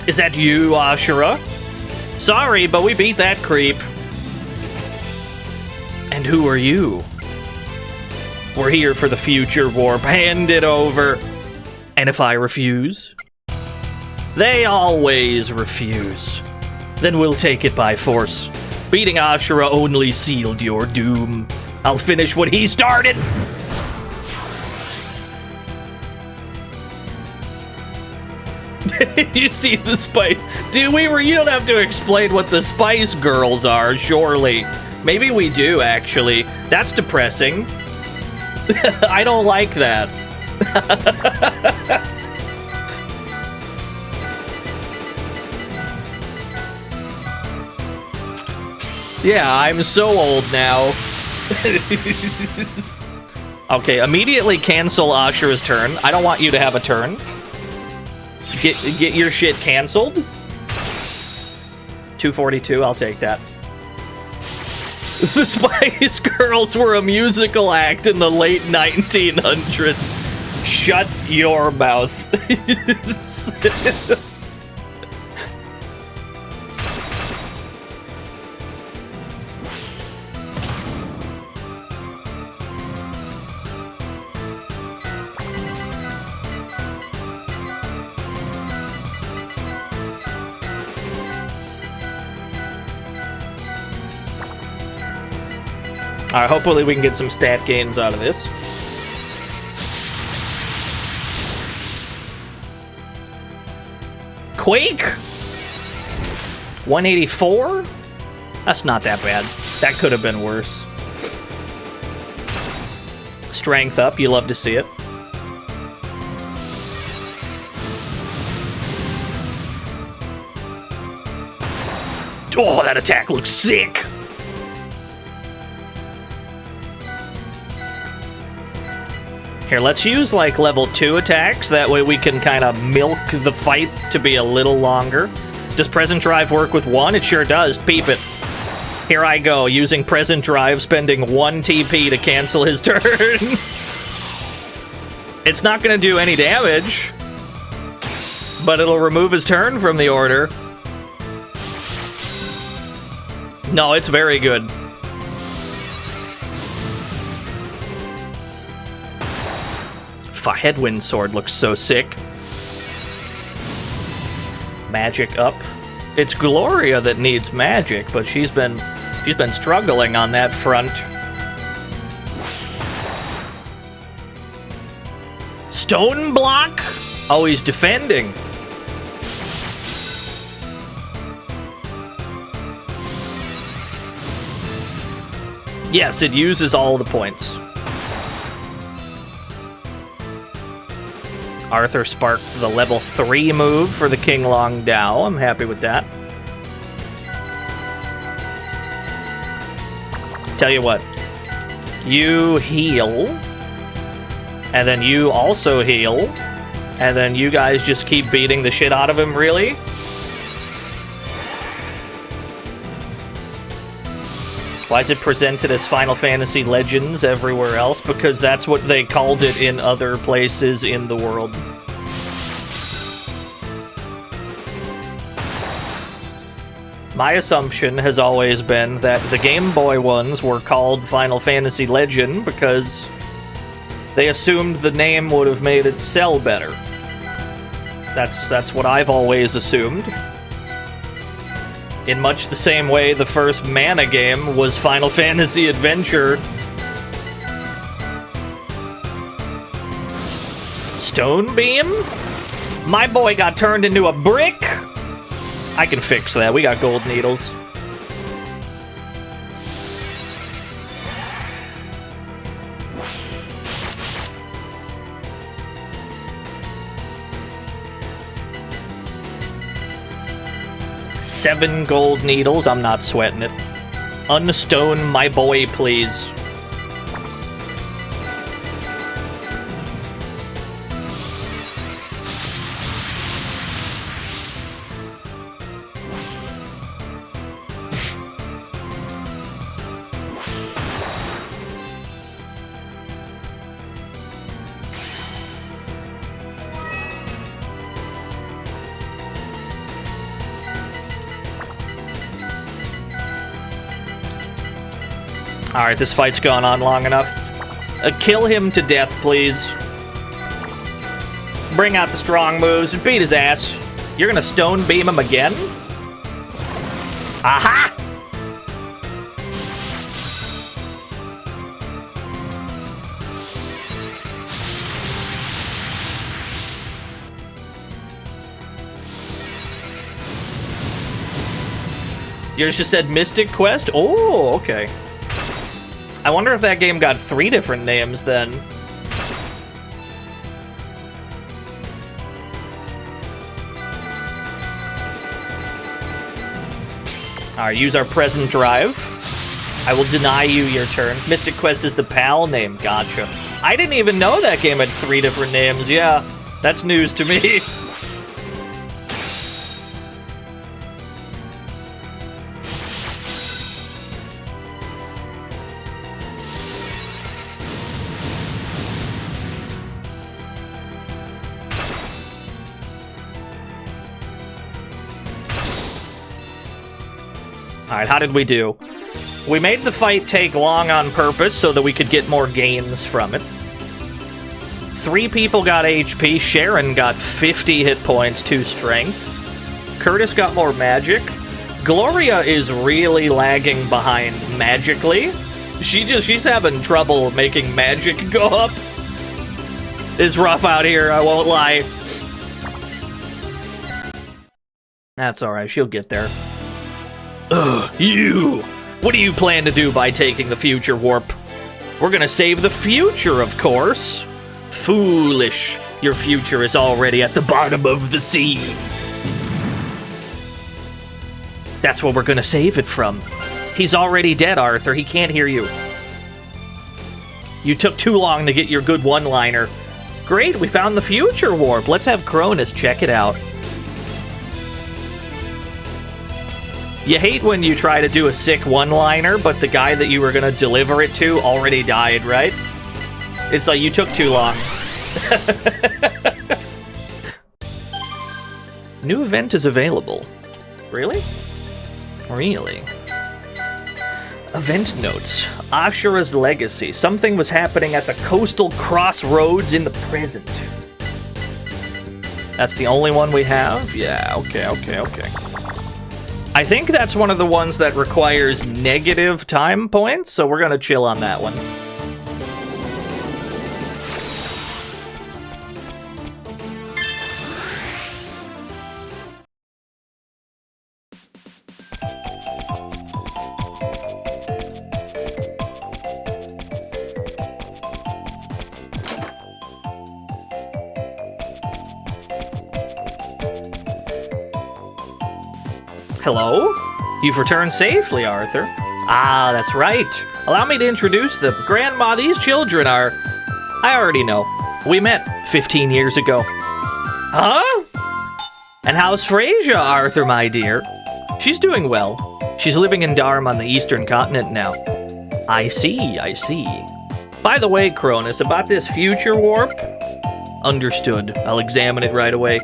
Is that you, Ashura? Sorry, but we beat that creep. And who are you? We're here for the future warp. Hand it over. And if I refuse? They always refuse. Then we'll take it by force. Beating Ashura only sealed your doom. I'll finish what he started. You see the Spice... Dude, you don't have to explain what the Spice Girls are, surely. Maybe we do, actually. That's depressing. I don't like that. Yeah, I'm so old now. Okay, immediately cancel Ashura's turn. I don't want you to have a turn. Get your shit canceled. 242, I'll take that. The Spice Girls were a musical act in the late 1900s. Shut your mouth. Alright, hopefully we can get some stat gains out of this. Quake? 184? That's not that bad. That could have been worse. Strength up, you love to see it. Oh, that attack looks sick! Here, let's use, like, level 2 attacks. That way we can kind of milk the fight to be a little longer. Does Present Drive work with 1? It sure does. Peep it. Here I go, using Present Drive, spending 1 TP to cancel his turn. It's not going to do any damage, but it'll remove his turn from the order. No, it's very good. Headwind Sword looks so sick. Magic up. It's Gloria that needs magic, but she's been struggling on that front. Stone block? Oh, he's defending. Yes, it uses all the points. Arthur sparked the level 3 move for the King Long Dao. I'm happy with that. Tell you what. You heal. And then you also heal. And then you guys just keep beating the shit out of him, really? Why is it presented as Final Fantasy Legends everywhere else? Because that's what they called it in other places in the world. My assumption has always been that the Game Boy ones were called Final Fantasy Legend because they assumed the name would have made it sell better. That's what I've always assumed. In much the same way the first Mana game was Final Fantasy Adventure. Stone Beam? My boy got turned into a brick? I can fix that. We got gold needles. Seven gold needles. I'm not sweating it. Unstone my boy, please. Alright, this fight's gone on long enough. Kill him to death, please. Bring out the strong moves and beat his ass. You're gonna stone beam him again? Aha! Yours just said Mystic Quest? Oh, okay. I wonder if that game got 3 different names then. Alright, use our present drive. I will deny you your turn. Mystic Quest is the PAL name. Gotcha. I didn't even know that game had 3 different names. Yeah, that's news to me. Alright, how did we do? We made the fight take long on purpose so that we could get more gains from it. 3 people got HP. Sharon got 50 hit points, 2 strength. Curtis got more magic. Gloria is really lagging behind magically. She's having trouble making magic go up. It's rough out here, I won't lie. That's alright, she'll get there. Ugh, you! What do you plan to do by taking the future warp? We're gonna save the future, of course. Foolish. Your future is already at the bottom of the sea. That's what we're gonna save it from. He's already dead, Arthur. He can't hear you. You took too long to get your good one-liner. Great, we found the future warp. Let's have Cronus check it out. You hate when you try to do a sick one-liner, but the guy that you were gonna deliver it to already died, right? It's like you took too long. New event is available. Really? Really? Event notes. Ashura's legacy. Something was happening at the coastal crossroads in the present. That's the only one we have? Yeah, okay. I think that's one of the ones that requires negative time points, so we're gonna chill on that one. Hello? You've returned safely, Arthur. Ah, that's right. Allow me to introduce them. Grandma, these children are... I already know. We met 15 years ago. Huh? And how's Frasier, Arthur, my dear? She's doing well. She's living in Dharm on the eastern continent now. I see, I see. By the way, Cronus, about this future warp... Understood. I'll examine it right away.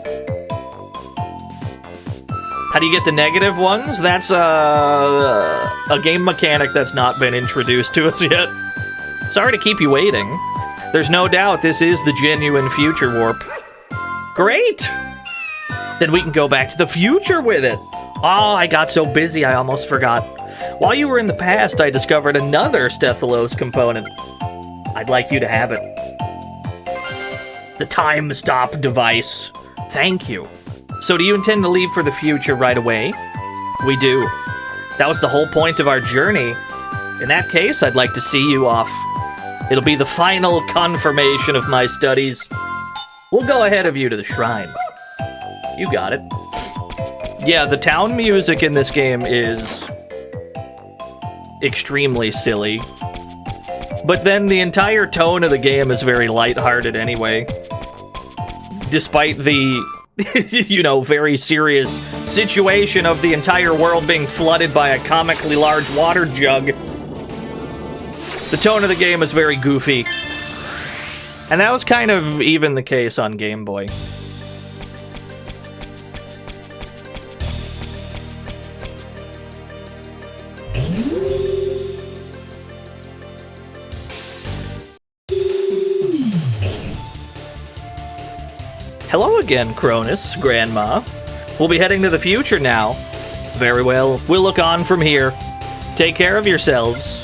How do you get the negative ones? That's a game mechanic that's not been introduced to us yet. Sorry to keep you waiting. There's no doubt this is the genuine future warp. Great! Then we can go back to the future with it. Oh, I got so busy I almost forgot. While you were in the past, I discovered another Stethalos component. I'd like you to have it. The time stop device. Thank you. So do you intend to leave for the future right away? We do. That was the whole point of our journey. In that case, I'd like to see you off. It'll be the final confirmation of my studies. We'll go ahead of you to the shrine. You got it. Yeah, the town music in this game is extremely silly. But then the entire tone of the game is very lighthearted anyway. Despite the, you know, very serious situation of the entire world being flooded by a comically large water jug. The tone of the game is very goofy. And that was kind of even the case on Game Boy. Hello again, Cronus, Grandma. We'll be heading to the future now. Very well, we'll look on from here. Take care of yourselves.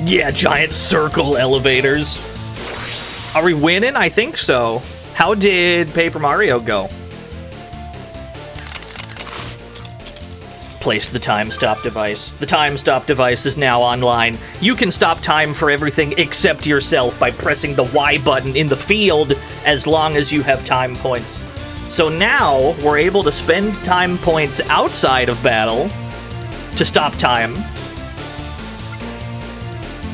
Yeah, giant circle elevators. Are we winning? I think so. How did Paper Mario go? Place the time stop device. The time stop device is now online. You can stop time for everything except yourself by pressing the Y button in the field as long as you have time points. So now we're able to spend time points outside of battle to stop time,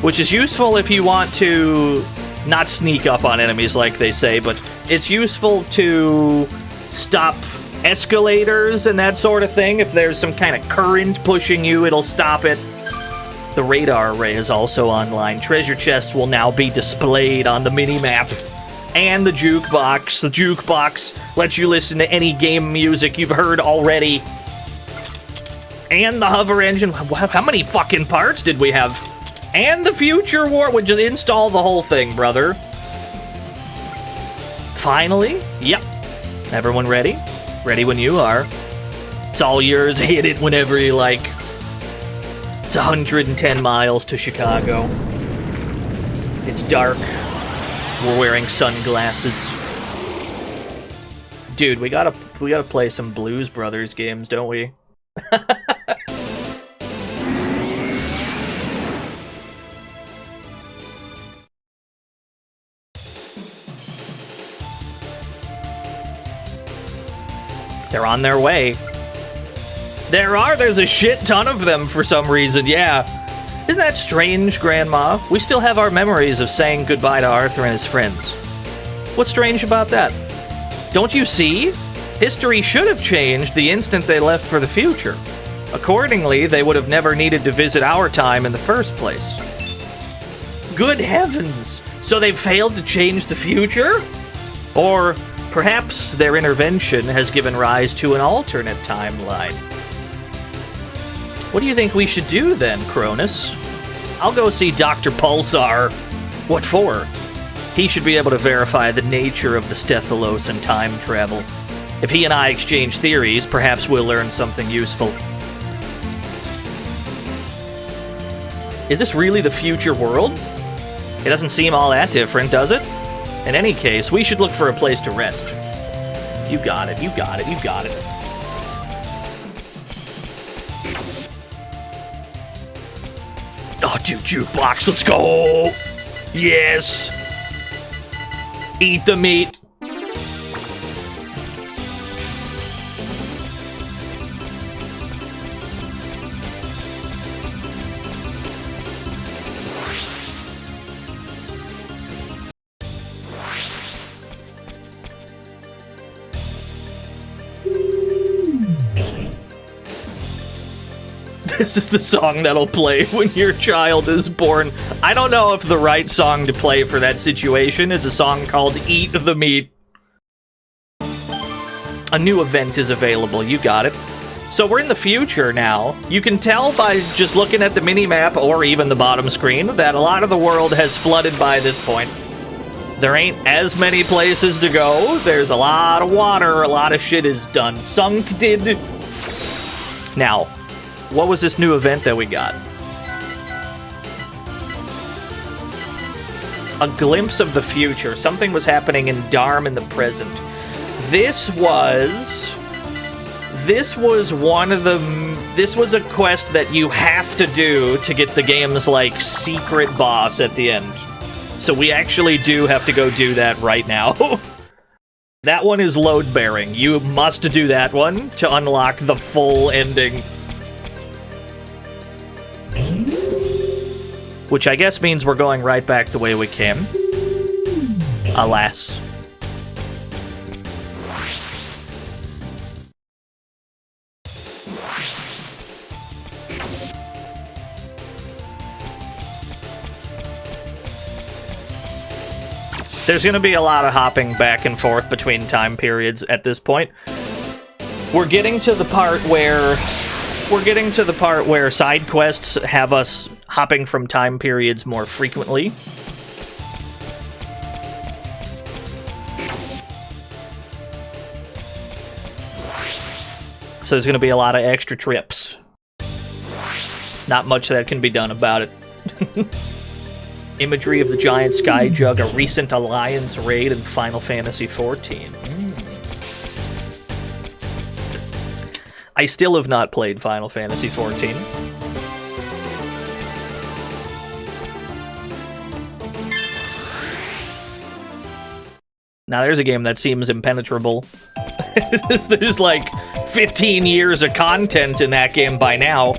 which is useful if you want to not sneak up on enemies like they say, but it's useful to stop escalators and that sort of thing. If there's some kind of current pushing you, it'll stop it. The radar array is also online. Treasure chests will now be displayed on the mini-map. And the jukebox. The jukebox lets you listen to any game music you've heard already. And the hover engine. How many fucking parts did we have? And the future warp would just install the whole thing, brother. Finally? Yep. Everyone ready? Ready when you are. It's all yours. Hit it whenever you like. It's 110 miles to Chicago. It's dark. We're wearing sunglasses. Dude, we gotta play some Blues Brothers games, don't we? They're on their way. There's a shit ton of them for some reason, yeah. Isn't that strange, Grandma? We still have our memories of saying goodbye to Arthur and his friends. What's strange about that? Don't you see? History should have changed the instant they left for the future. Accordingly, they would have never needed to visit our time in the first place. Good heavens! So they failed to change the future? Or perhaps their intervention has given rise to an alternate timeline. What do you think we should do then, Cronus? I'll go see Dr. Pulsar. What for? He should be able to verify the nature of the Stethalos and time travel. If he and I exchange theories, perhaps we'll learn something useful. Is this really the future world? It doesn't seem all that different, does it? In any case, we should look for a place to rest. You got it, you got it, you got it. Oh, dude, jukebox, let's go! Yes! Eat the meat. This is the song that'll play when your child is born. I don't know if the right song to play for that situation is a song called Eat the Meat. A new event is available, you got it. So we're in the future now. You can tell by just looking at the mini-map or even the bottom screen that a lot of the world has flooded by this point. There ain't as many places to go. There's a lot of water. A lot of shit is done. Sunk did. Now, what was this new event that we got? A glimpse of the future. Something was happening in Dharm in the present. This was one of the... This was a quest that you have to do to get the game's, like, secret boss at the end. So we actually do have to go do that right now. That one is load-bearing. You must do that one to unlock the full ending. Which I guess means we're going right back the way we came. Alas. There's gonna be a lot of hopping back and forth between time periods at this point. We're getting to the part where side quests have us hopping from time periods more frequently. So there's gonna be a lot of extra trips. Not much that can be done about it. Imagery of the giant sky jug, a recent alliance raid in Final Fantasy XIV. I still have not played Final Fantasy XIV. Now there's a game that seems impenetrable. There's like 15 years of content in that game by now.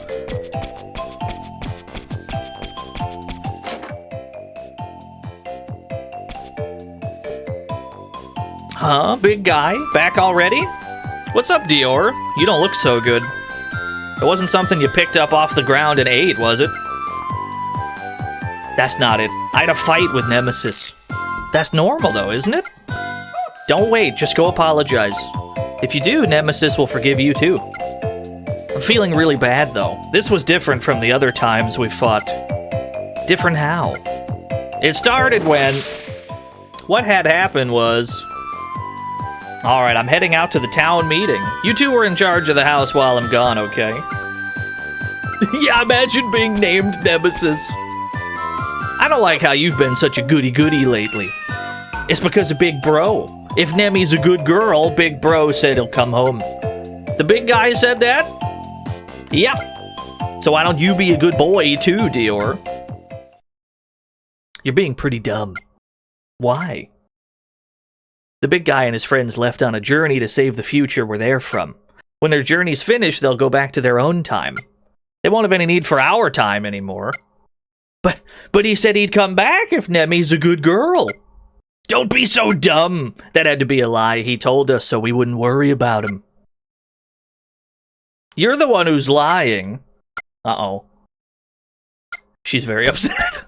Huh, big guy? Back already? What's up, Dior? You don't look so good. It wasn't something you picked up off the ground and ate, was it? That's not it. I had a fight with Nemesis. That's normal, though, isn't it? Don't wait, just go apologize. If you do, Nemesis will forgive you, too. I'm feeling really bad, though. This was different from the other times we've fought. Different how? It started when... What had happened was... Alright, I'm heading out to the town meeting. You two are in charge of the house while I'm gone, okay? Yeah, imagine being named Nemesis. I don't like how you've been such a goody-goody lately. It's because of Big Bro. If Nemi's a good girl, Big Bro said he'll come home. The big guy said that? Yep. So why don't you be a good boy too, Dior? You're being pretty dumb. Why? The big guy and his friends left on a journey to save the future where they're from. When their journey's finished, they'll go back to their own time. They won't have any need for our time anymore. But he said he'd come back if Nemi's a good girl. Don't be so dumb. That had to be a lie. He told us so we wouldn't worry about him. You're the one who's lying. Uh-oh. She's very upset.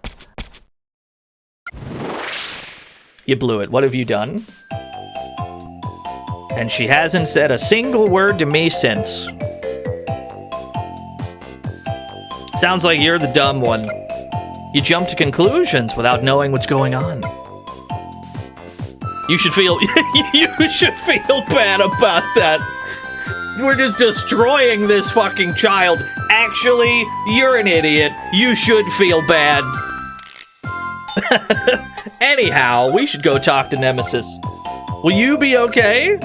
You blew it. What have you done? And she hasn't said a single word to me since. Sounds like you're the dumb one. You jump to conclusions without knowing what's going on. You should feel bad about that. We're just destroying this fucking child. Actually, you're an idiot. You should feel bad. Anyhow, we should go talk to Nemesis. Will you be okay?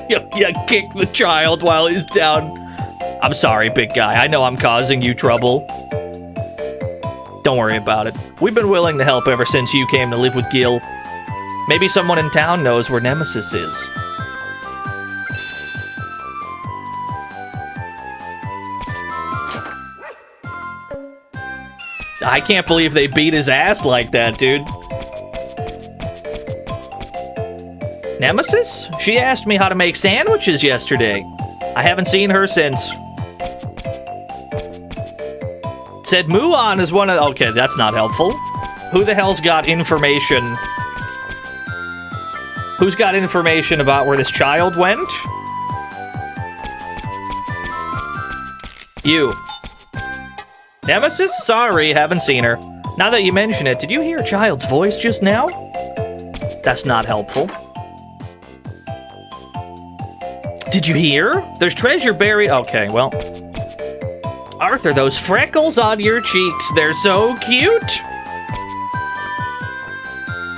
You kick the child while he's down. I'm sorry, big guy. I know I'm causing you trouble. Don't worry about it. We've been willing to help ever since you came to live with Gil. Maybe someone in town knows where Nemesis is. I can't believe they beat his ass like that, dude. Nemesis? She asked me how to make sandwiches yesterday. I haven't seen her since. Said Muon is one of... Okay, that's not helpful. Who the hell's got information? Who's got information about where this child went? You. Nemesis? Sorry, haven't seen her. Now that you mention it, did you hear a child's voice just now? That's not helpful. Did you hear? There's treasure buried... Okay, well... Arthur, those freckles on your cheeks, they're so cute!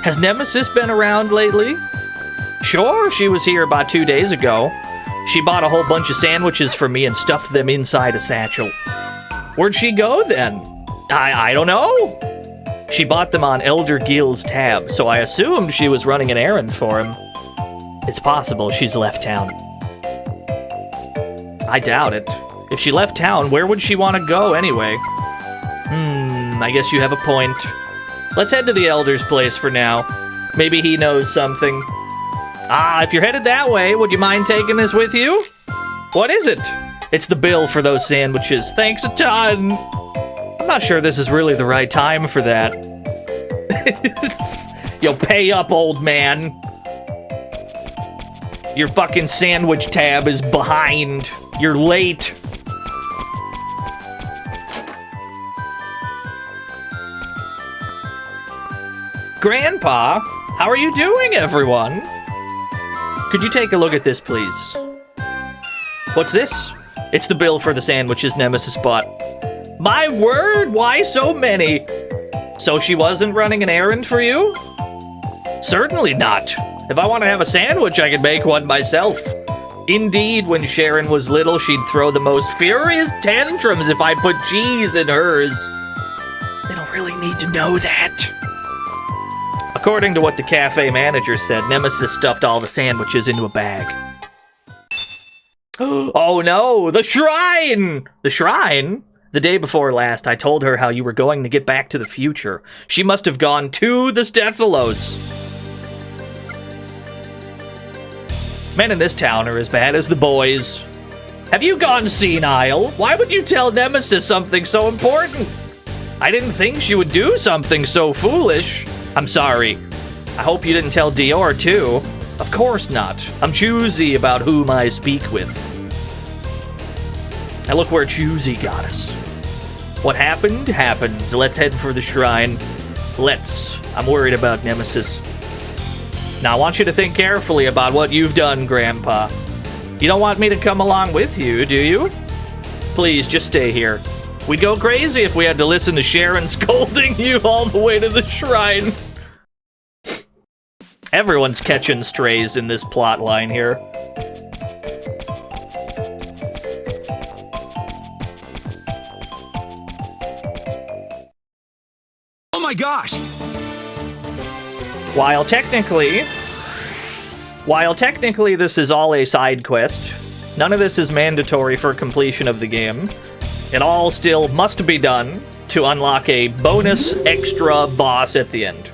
Has Nemesis been around lately? Sure, she was here about 2 days ago. She bought a whole bunch of sandwiches for me and stuffed them inside a satchel. Where'd she go then? I don't know. She bought them on Elder Gil's tab, so I assumed she was running an errand for him. It's possible she's left town. I doubt it. If she left town, where would she want to go anyway? I guess you have a point. Let's head to the Elder's place for now. Maybe he knows something. If you're headed that way, would you mind taking this with you? What is it? It's the bill for those sandwiches. Thanks a ton. I'm not sure this is really the right time for that. Yo, pay up, old man. Your fucking sandwich tab is behind. You're late. Grandpa, how are you doing, everyone? Could you take a look at this, please? What's this? It's the bill for the sandwiches Nemesis bought. My word, why so many? So she wasn't running an errand for you? Certainly not. If I want to have a sandwich, I can make one myself. Indeed, when Sharon was little, she'd throw the most furious tantrums if I put cheese in hers. They don't really need to know that. According to what the cafe manager said, Nemesis stuffed all the sandwiches into a bag. Oh no, the shrine! The shrine? The day before last, I told her how you were going to get back to the future. She must have gone to the Stethalos. Men in this town are as bad as the boys. Have you gone senile? Why would you tell Nemesis something so important? I didn't think she would do something so foolish. I'm sorry. I hope you didn't tell Dior, too. Of course not. I'm choosy about whom I speak with. Now look where choosy got us. What happened, happened. Let's head for the shrine. Let's. I'm worried about Nemesis. Now I want you to think carefully about what you've done, Grandpa. You don't want me to come along with you, do you? Please, just stay here. We'd go crazy if we had to listen to Sharon scolding you all the way to the shrine. Everyone's catching strays in this plot line here.
Oh my gosh!
While technically this is all a side quest, none of this is mandatory for completion of the game. It all still must be done to unlock a bonus extra boss at the end.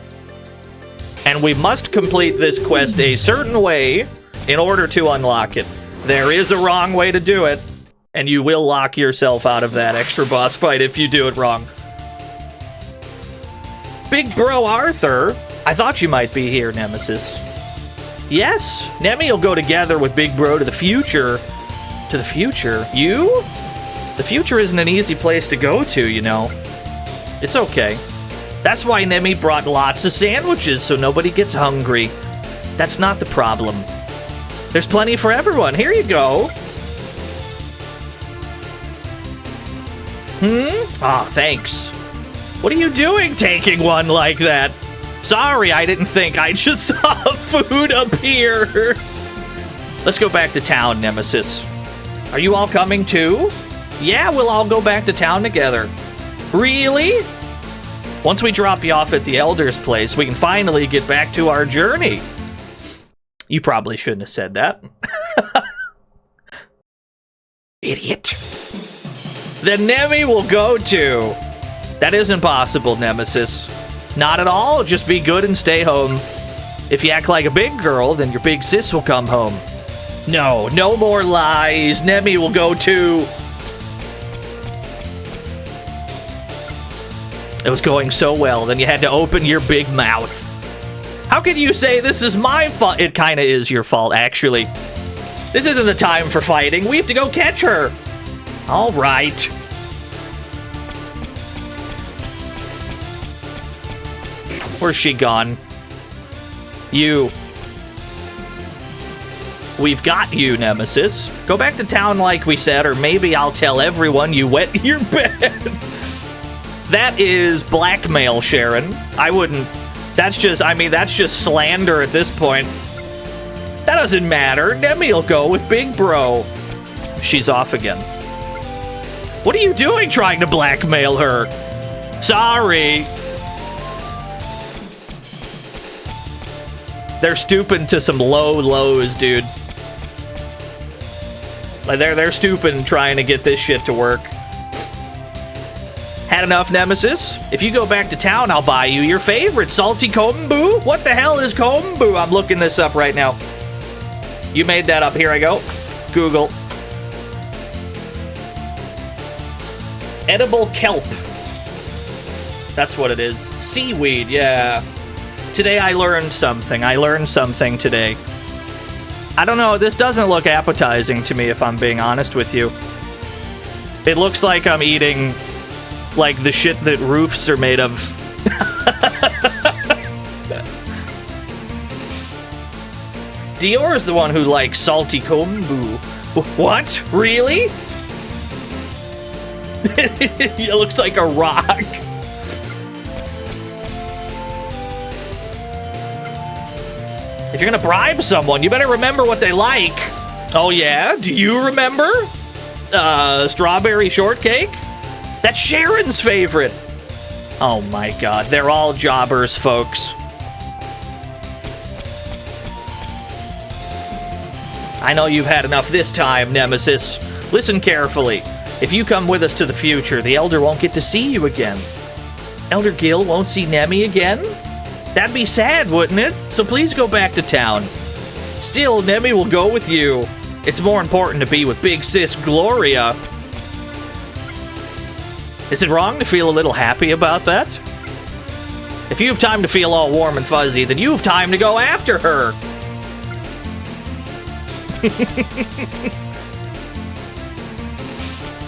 And we must complete this quest a certain way in order to unlock it. There is a wrong way to do it, and you will lock yourself out of that extra boss fight if you do it wrong. Big bro Arthur, I thought you might be here, Nemesis. Yes, Nemi will go together with Big Bro to the future. To the future? You? The future isn't an easy place to go to, you know. It's okay. That's why Nemi brought lots of sandwiches so nobody gets hungry. That's not the problem. There's plenty for everyone. Here you go. Aw, thanks. What are you doing taking one like that? Sorry, I didn't think. I just saw food appear. Let's go back to town, Nemesis. Are you all coming too? Yeah, we'll all go back to town together. Really? Once we drop you off at the Elder's place, we can finally get back to our journey. You probably shouldn't have said that. Idiot. Then Nemi will go too. That isn't possible, Nemesis. Not at all, just be good and stay home. If you act like a big girl, then your big sis will come home. No, no more lies. Nemi will go too. It was going so well, then you had to open your big mouth. How can you say this is my fault? It kinda is your fault, actually. This isn't the time for fighting. We have to go catch her. All right. Where's she gone? You. We've got you, Nemesis. Go back to town like we said, or maybe I'll tell everyone you wet your bed. That is blackmail, Sharon. I wouldn't... That's just slander at this point. That doesn't matter. Nemi'll go with Big Bro. She's off again. What are you doing trying to blackmail her? Sorry. They're stooping to some low lows, dude. Like they're stooping trying to get this shit to work. Had enough, Nemesis? If you go back to town, I'll buy you your favorite salty kombu. What the hell is kombu? I'm looking this up right now. You made that up. Here I go. Google. Edible kelp. That's what it is. Seaweed, yeah. Today I learned something. I learned something today. I don't know, this doesn't look appetizing to me if I'm being honest with you. It looks like I'm eating, like, the shit that roofs are made of. Dior is the one who likes salty kombu. What? Really? It looks like a rock. If you're gonna bribe someone, you better remember what they like. Oh yeah? Do you remember? Strawberry shortcake? That's Sharon's favorite. Oh my god, they're all jobbers, folks. I know you've had enough this time, Nemesis. Listen carefully. If you come with us to the future, the Elder won't get to see you again. Elder Gil won't see Nemi again? That'd be sad, wouldn't it? So please go back to town. Still, Nemi will go with you. It's more important to be with Big Sis Gloria. Is it wrong to feel a little happy about that? If you have time to feel all warm and fuzzy, then you have time to go after her.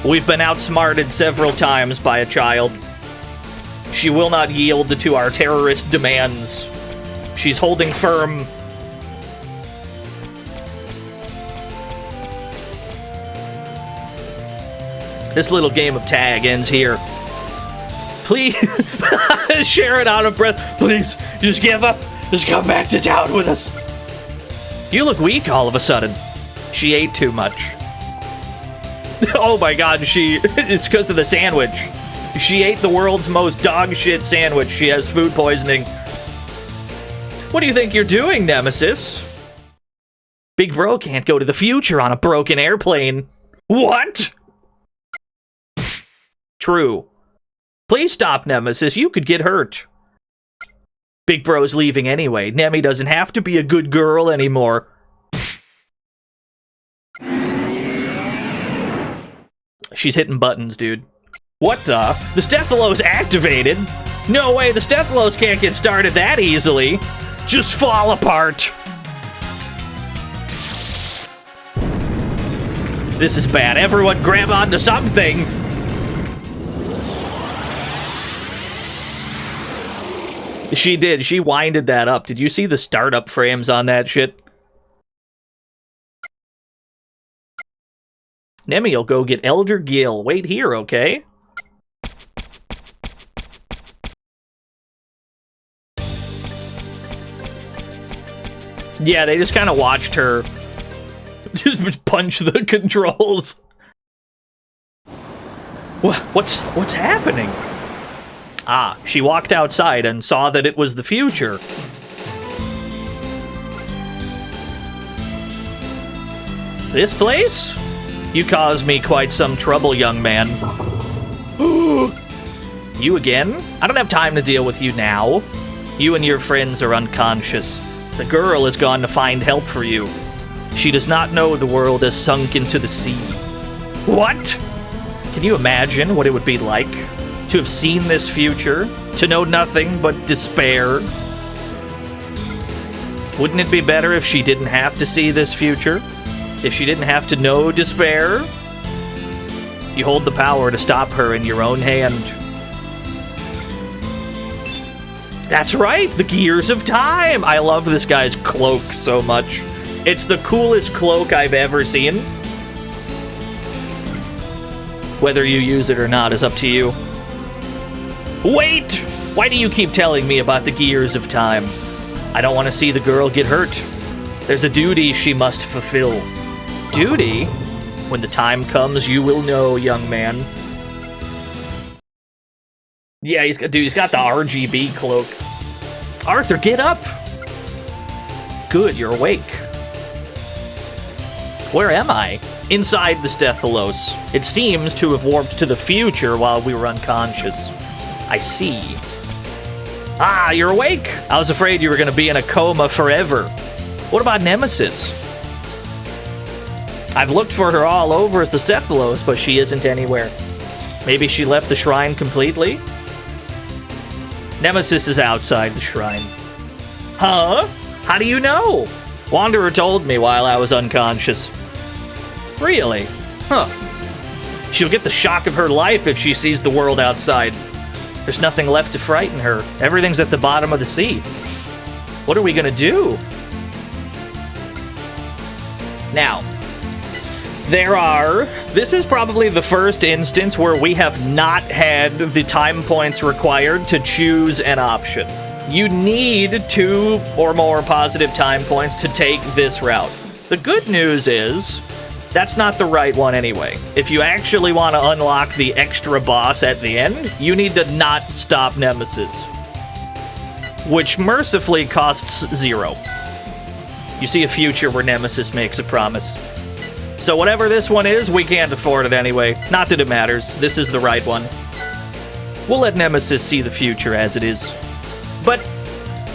We've been outsmarted several times by a child. She will not yield to our terrorist demands. She's holding firm. This little game of tag ends here. Please, Sharon out of breath. Please, just give up. Just come back to town with us. You look weak all of a sudden. She ate too much. Oh my god, it's because of the sandwich. She ate the world's most dog shit sandwich. She has food poisoning. What do you think you're doing, Nemesis? Big Bro can't go to the future on a broken airplane. What? True. Please stop, Nemesis. You could get hurt. Big Bro's leaving anyway. Nemi doesn't have to be a good girl anymore. She's hitting buttons, dude. What the? The Stephalos activated? No way, the Stephalos can't get started that easily. Just fall apart. This is bad. Everyone grab onto something. She did. She winded that up. Did you see the startup frames on that shit? Nemi'll go get Elder Gil. Wait here, okay? Yeah, they just kind of watched her just punch the controls. What's happening? Ah, she walked outside and saw that it was the future. This place? You caused me quite some trouble, young man. You again? I don't have time to deal with you now. You and your friends are unconscious. The girl has gone to find help for you. She does not know the world has sunk into the sea. What? Can you imagine what it would be like to have seen this future, to know nothing but despair? Wouldn't it be better if she didn't have to see this future? If she didn't have to know despair? You hold the power to stop her in your own hand. That's right, the Gears of Time! I love this guy's cloak so much. It's the coolest cloak I've ever seen. Whether you use it or not is up to you. Wait! Why do you keep telling me about the Gears of Time? I don't want to see the girl get hurt. There's a duty she must fulfill. Duty? When the time comes, you will know, young man. Yeah, he's got the RGB cloak. Arthur, get up! Good, you're awake. Where am I? Inside the Stethalos. It seems to have warped to the future while we were unconscious. I see. Ah, you're awake! I was afraid you were going to be in a coma forever. What about Nemesis? I've looked for her all over the Stethalos, but she isn't anywhere. Maybe she left the shrine completely? Nemesis is outside the shrine. Huh? How do you know? Wanderer told me while I was unconscious. Really? Huh. She'll get the shock of her life if she sees the world outside. There's nothing left to frighten her. Everything's at the bottom of the sea. What are we gonna do? Now, this is probably the first instance where we have not had the time points required to choose an option. You need 2 or more positive time points to take this route. The good news is, that's not the right one anyway. If you actually want to unlock the extra boss at the end, you need to not stop Nemesis, which mercifully costs 0. You see a future where Nemesis makes a promise. So whatever this one is, we can't afford it anyway. Not that it matters. This is the right one. We'll let Nemesis see the future as it is. But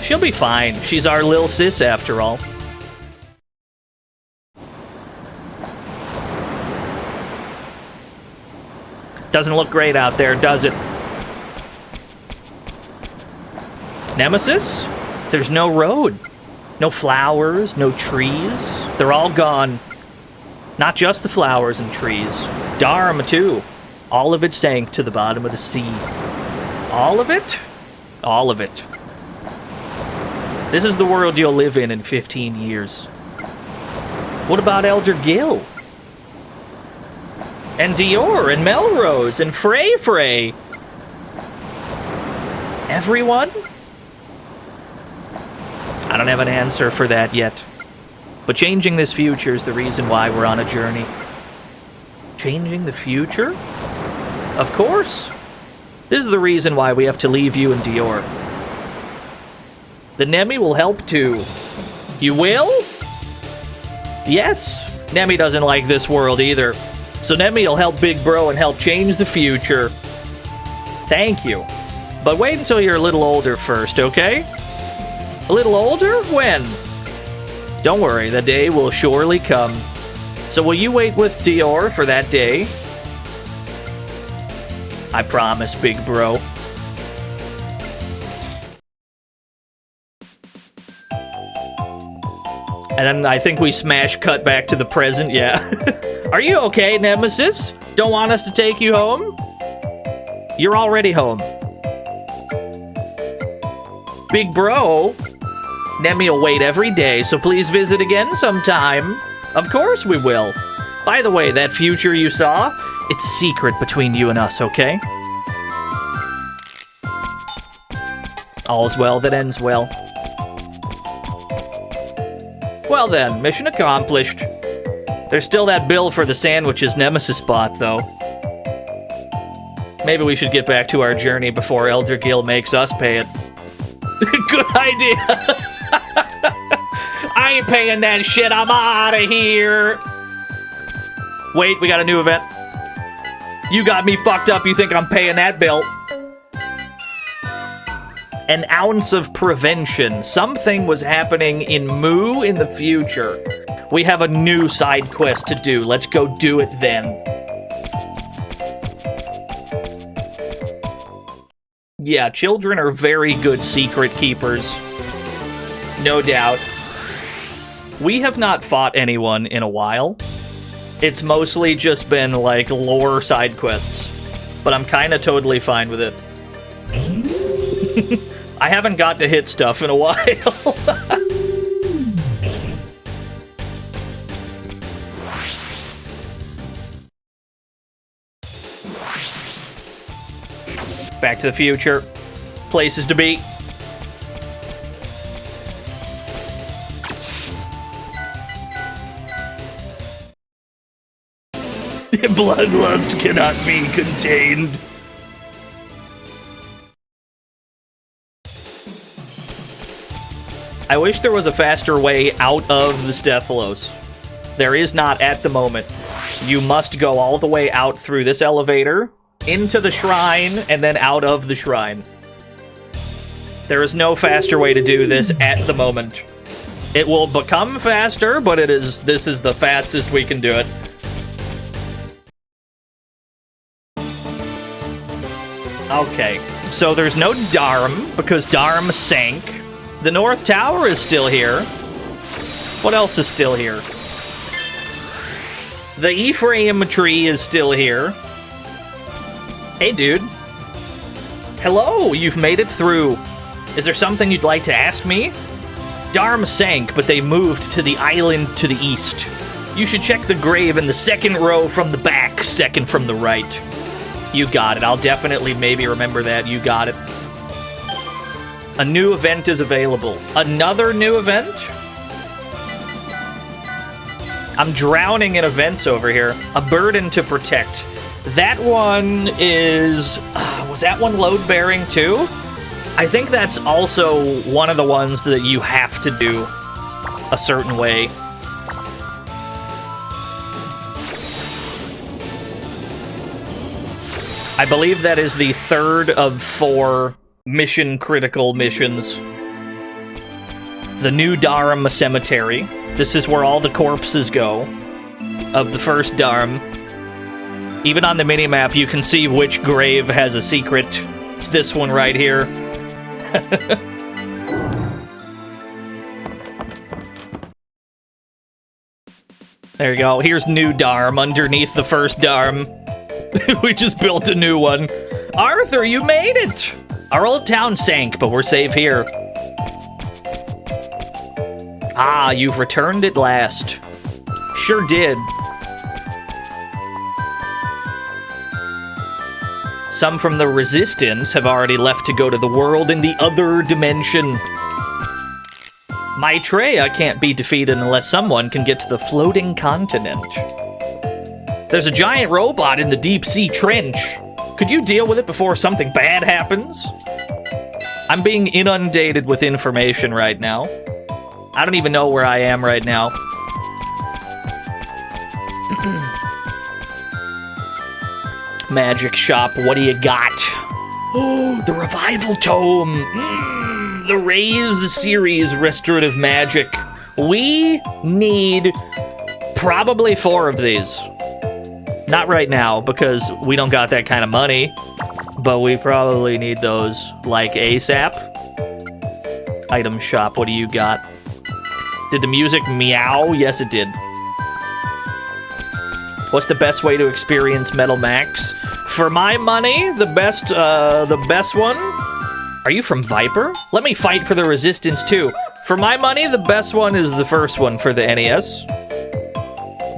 she'll be fine. She's our lil sis after all. Doesn't look great out there, does it? Nemesis? There's no road. No flowers, no trees. They're all gone. Not just the flowers and trees. Dharma, too. All of it sank to the bottom of the sea. All of it? All of it. This is the world you'll live in 15 years. What about Elder Gil? And Dior, and Melrose, and Frey. Everyone? I don't have an answer for that yet. But changing this future is the reason why we're on a journey. Changing the future? Of course. This is the reason why we have to leave you and Dior. The Nemi will help too. You will? Yes. Nemi doesn't like this world either. So Nemi will help Big Bro and help change the future. Thank you. But wait until you're a little older first, okay? A little older? When? Don't worry, the day will surely come. So will you wait with Dior for that day? I promise, Big Bro. And then I think we smash cut back to the present, yeah. Are you okay, Nemesis? Don't want us to take you home? You're already home. Big Bro? Nemi will wait every day, so please visit again sometime. Of course we will. By the way, that future you saw, it's a secret between you and us, okay? All's well that ends well. Well then, mission accomplished. There's still that bill for the sandwiches Nemesis bought, though. Maybe we should get back to our journey before Elder Gil makes us pay it. Good idea! I ain't paying that shit, I'm out of here! Wait, we got a new event. You got me fucked up, you think I'm paying that bill. An ounce of prevention. Something was happening in Mu in the future. We have a new side quest to do. Let's go do it then. Yeah, children are very good secret keepers. No doubt. We have not fought anyone in a while. It's mostly just been, like, lore side quests. But I'm kinda totally fine with it. I haven't got to hit stuff in a while. Back to the future. Places to be. Bloodlust cannot be contained. I wish there was a faster way out of the Stethalos. There is not at the moment. You must go all the way out through this elevator, into the shrine, and then out of the shrine. There is no faster way to do this at the moment. It will become faster, but this is the fastest we can do it. Okay, so there's no Dharm, because Dharm sank. The North Tower is still here. What else is still here? The Ephraim tree is still here. Hey, dude. Hello, you've made it through. Is there something you'd like to ask me? Dharm sank, but they moved to the island to the east. You should check the grave in the second row from the back, second from the right. You got it. I'll definitely maybe remember that. You got it. A new event is available. Another new event? I'm drowning in events over here. A burden to protect. That one is... was that one load-bearing too? I think that's also one of the ones that you have to do a certain way. I believe that is the third of 4 mission-critical missions. The New Dharm Cemetery. This is where all the corpses go of the first Dharm. Even on the minimap, you can see which grave has a secret. It's this one right here. There you go. Here's New Dharm underneath the first Dharm. We just built a new one. Arthur, you made it! Our old town sank, but we're safe here. Ah, you've returned at last. Sure did. Some from the Resistance have already left to go to the world in the other dimension. Maitreya can't be defeated unless someone can get to the floating continent. There's a giant robot in the deep sea trench. Could you deal with it before something bad happens? I'm being inundated with information right now. I don't even know where I am right now. Magic shop, what do you got? Oh, the Revival Tome. The Raise series restorative magic. We need probably 4 of these. Not right now, because we don't got that kind of money. But we probably need those, like, ASAP. Item shop, what do you got? Did the music meow? Yes, it did. What's the best way to experience Metal Max? For my money, the best one... Are you from Viper? Let me fight for the Resistance, too. For my money, the best one is the first one for the NES.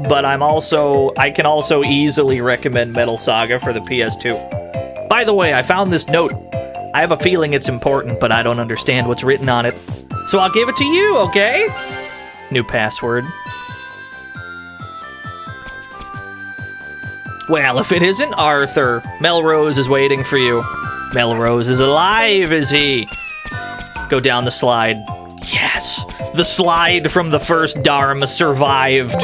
But I can also easily recommend Metal Saga for the PS2. By the way, I found this note. I have a feeling it's important, but I don't understand what's written on it. So I'll give it to you, okay? New password. Well, if it isn't Arthur, Melrose is waiting for you. Melrose is alive, is he? Go down the slide. Yes! The slide from the first Dharma survived.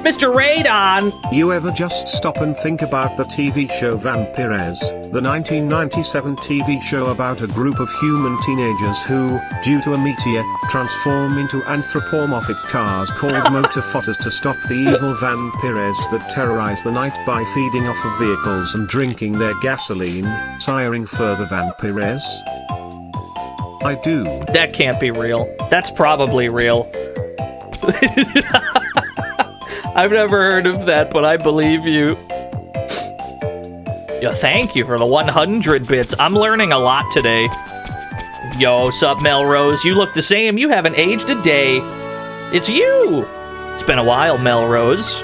Mr. Radon!
You ever just stop and think about the TV show Vampires, the 1997 TV show about a group of human teenagers who, due to a meteor, transform into anthropomorphic cars called motorfotters to stop the evil vampires that terrorize the night by feeding off of vehicles and drinking their gasoline, siring further vampires? I do.
That can't be real. That's probably real. I've never heard of that, but I believe you. Yo, thank you for the 100 bits. I'm learning a lot today. Yo, sup, Melrose? You look the same. You haven't aged a day. It's you! It's been a while, Melrose.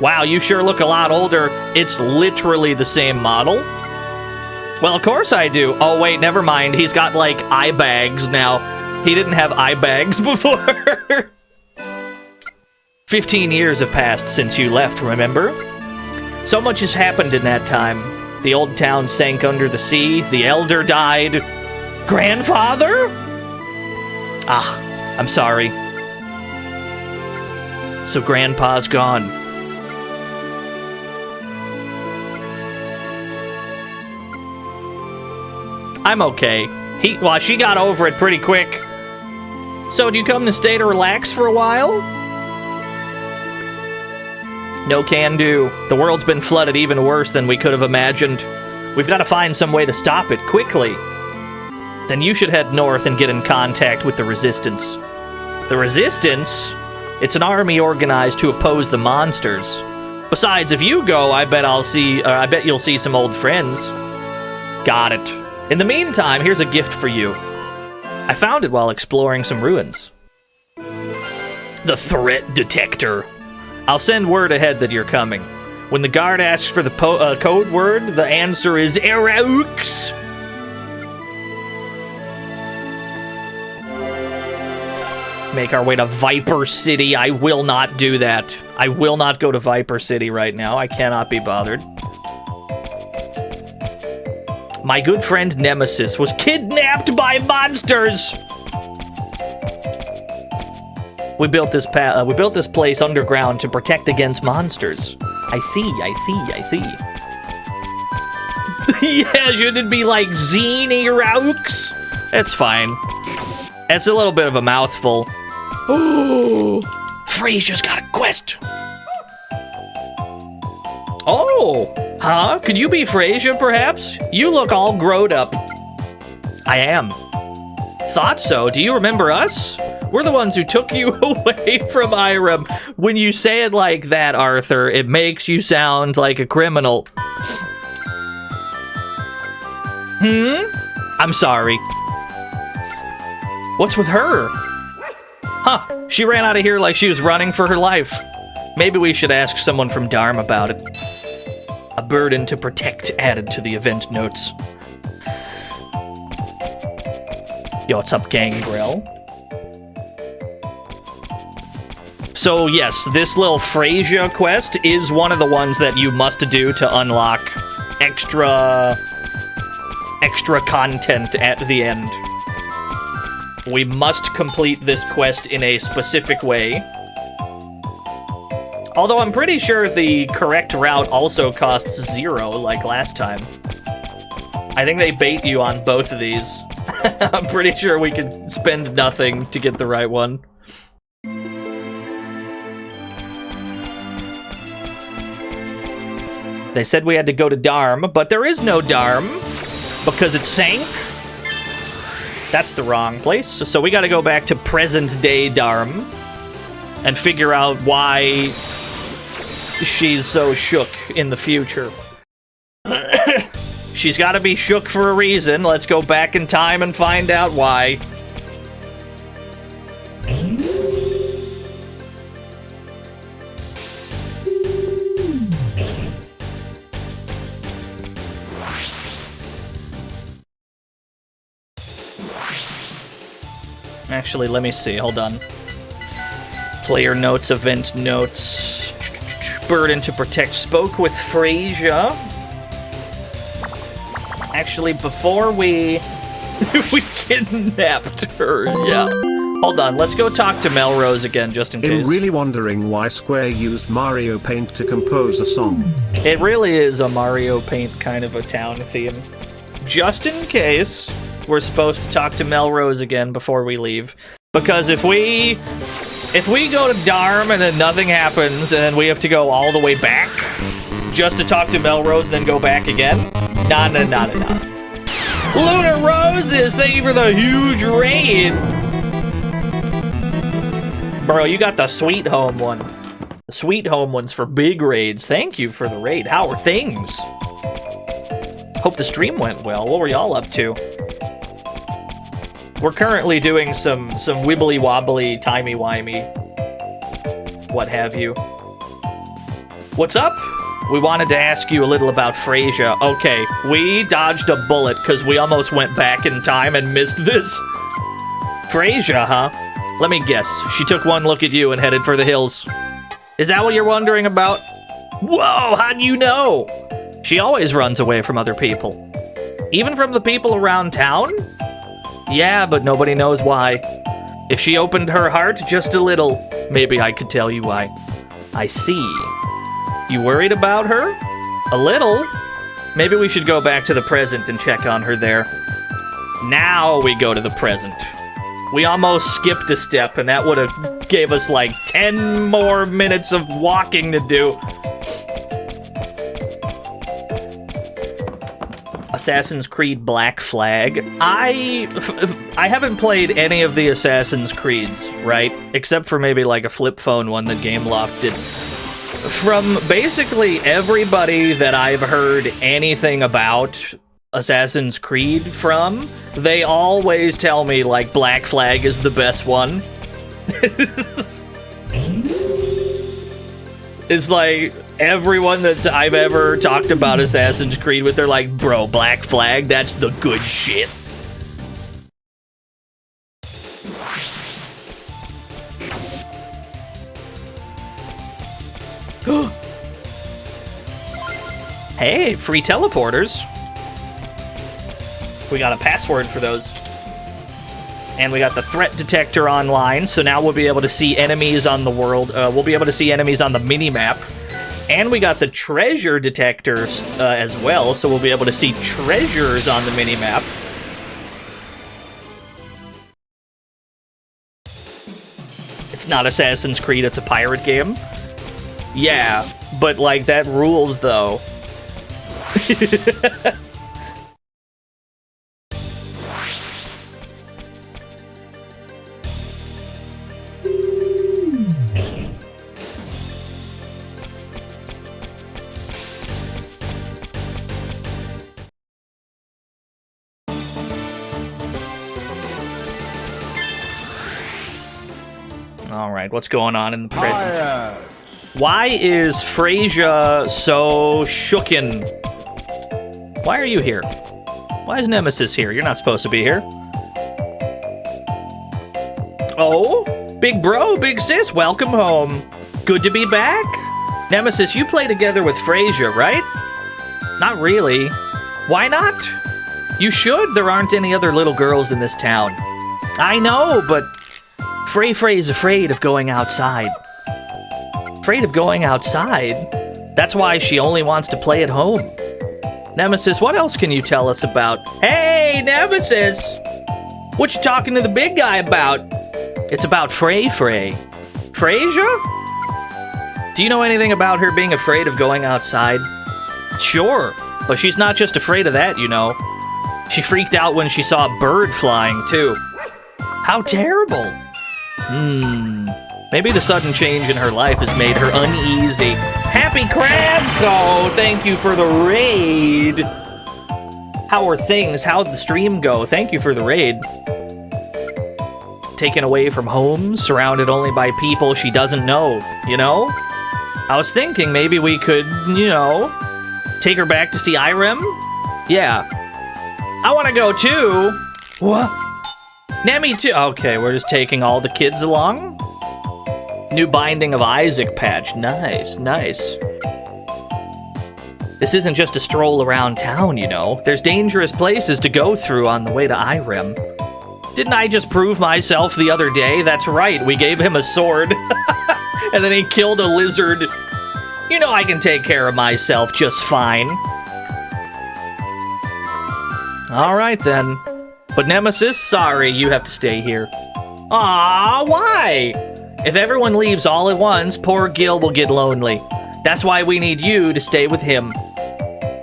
Wow, you sure look a lot older. It's literally the same model. Well, of course I do. Oh, wait, never mind. He's got, like, eye bags now. He didn't have eye bags before. 15 years have passed since you left, remember? So much has happened in that time. The old town sank under the sea, the elder died. Grandfather? Ah, I'm sorry. So Grandpa's gone. I'm okay. Well, she got over it pretty quick. So, do you come to stay to relax for a while? No can do. The world's been flooded even worse than we could have imagined. We've got to find some way to stop it quickly. Then you should head north and get in contact with the Resistance. The Resistance? It's an army organized to oppose the monsters. Besides, if you go, I bet you'll see some old friends. Got it. In the meantime, here's a gift for you. I found it while exploring some ruins. The threat detector. I'll send word ahead that you're coming. When the guard asks for the code word, the answer is Eraux. Make our way to Viper City. I will not do that. I will not go to Viper City right now. I cannot be bothered. My good friend Nemesis was kidnapped by monsters. We built this place underground to protect against monsters. I see. Yeah, should it be like Xeniraux? That's fine. That's a little bit of a mouthful. Oh, Frasia's got a quest. Oh, huh? Could you be Frasier, perhaps? You look all growed up. I am. Thought so. Do you remember us? We're the ones who took you away from Irem. When you say it like that, Arthur, it makes you sound like a criminal. I'm sorry. What's with her? Huh, she ran out of here like she was running for her life. Maybe we should ask someone from Dharm about it. A burden to protect added to the event notes. Yo, what's up, Gangrel? So yes, this little Frasier quest is one of the ones that you must do to unlock extra content at the end. We must complete this quest in a specific way. Although I'm pretty sure the correct route also costs 0, like last time. I think they bait you on both of these. I'm pretty sure we could spend nothing to get the right one. They said we had to go to Dharm, but there is no Dharm because it sank. That's the wrong place. So we gotta go back to present-day Dharm and figure out why she's so shook in the future. She's gotta be shook for a reason. Let's go back in time and find out why. Actually, let me see. Hold on. Player notes, event notes. Burden to protect. Spoke with Frasier. Actually, before we kidnapped her, yeah. Hold on, let's go talk to Melrose again, just in
I'm
case.
really wondering why Square used Mario Paint to compose a song.
It really is a Mario Paint kind of a town theme. Just in case, we're supposed to talk to Melrose again before we leave. Because if we go to Darm and then nothing happens, and then we have to go all the way back just to talk to Melrose and then go back again, nah. Lunar Roses, thank you for the huge raid. Bro, you got the Sweet Home one. The Sweet Home one's for big raids. Thank you for the raid. How are things? Hope the stream went well. What were y'all up to? We're currently doing some wibbly wobbly, timey wimey, what have you. What's up? We wanted to ask you a little about Freyja. Okay, we dodged a bullet because we almost went back in time and missed this. Freyja, huh? Let me guess. She took one look at you and headed for the hills. Is that what you're wondering about? Whoa, how do you know? She always runs away from other people. Even from the people around town? Yeah, but nobody knows why. If she opened her heart just a little, maybe I could tell you why. I see. You worried about her? A little? Maybe we should go back to the present and check on her there. Now we go to the present. We almost skipped a step, and that would have gave us like 10 more minutes of walking to do. Assassin's Creed Black Flag. I haven't played any of the Assassin's Creeds, right? Except for maybe like a flip phone one that Gameloft did. From basically everybody that I've heard anything about Assassin's Creed from, they always tell me like Black Flag is the best one. It's like everyone that I've ever talked about Assassin's Creed with, they're like, bro, Black Flag, that's the good shit. Hey, free teleporters. We got a password for those. And we got the threat detector online, so now we'll be able to see enemies on the world. We'll be able to see enemies on the mini-map. And we got the treasure detector as well, so we'll be able to see treasures on the mini-map. It's not Assassin's Creed, it's a pirate game. Yeah, but like that rules though. Alright, what's going on in the present? Why is Freyja so shooken? Why are you here? Why is Nemesis here? You're not supposed to be here. Oh, big bro, big sis, welcome home. Good to be back. Nemesis, you play together with Freyja, right? Not really. Why not? You should. There aren't any other little girls in this town. I know, but Frey's afraid of going outside. Afraid of going outside? That's why she only wants to play at home. Nemesis, what else can you tell us about? Hey, Nemesis! What you talking to the big guy about? It's about Frey. Freyja? Do you know anything about her being afraid of going outside? Sure, but she's not just afraid of that, you know. She freaked out when she saw a bird flying, too. How terrible! Maybe the sudden change in her life has made her uneasy. Happy Crabco! Thank you for the raid! How are things? How'd the stream go? Thank you for the raid. Taken away from home, surrounded only by people she doesn't know, you know? I was thinking maybe we could, you know, take her back to see Irem? Yeah. I want to go too! What? Nemi too? Okay, we're just taking all the kids along? New Binding of Isaac patch. Nice, nice. This isn't just a stroll around town, you know. There's dangerous places to go through on the way to Irem. Didn't I just prove myself the other day? That's right, we gave him a sword. And then he killed a lizard. You know I can take care of myself just fine. Alright then. But Nemesis, sorry, you have to stay here. Ah, why? If everyone leaves all at once, poor Gil will get lonely. That's why we need you to stay with him.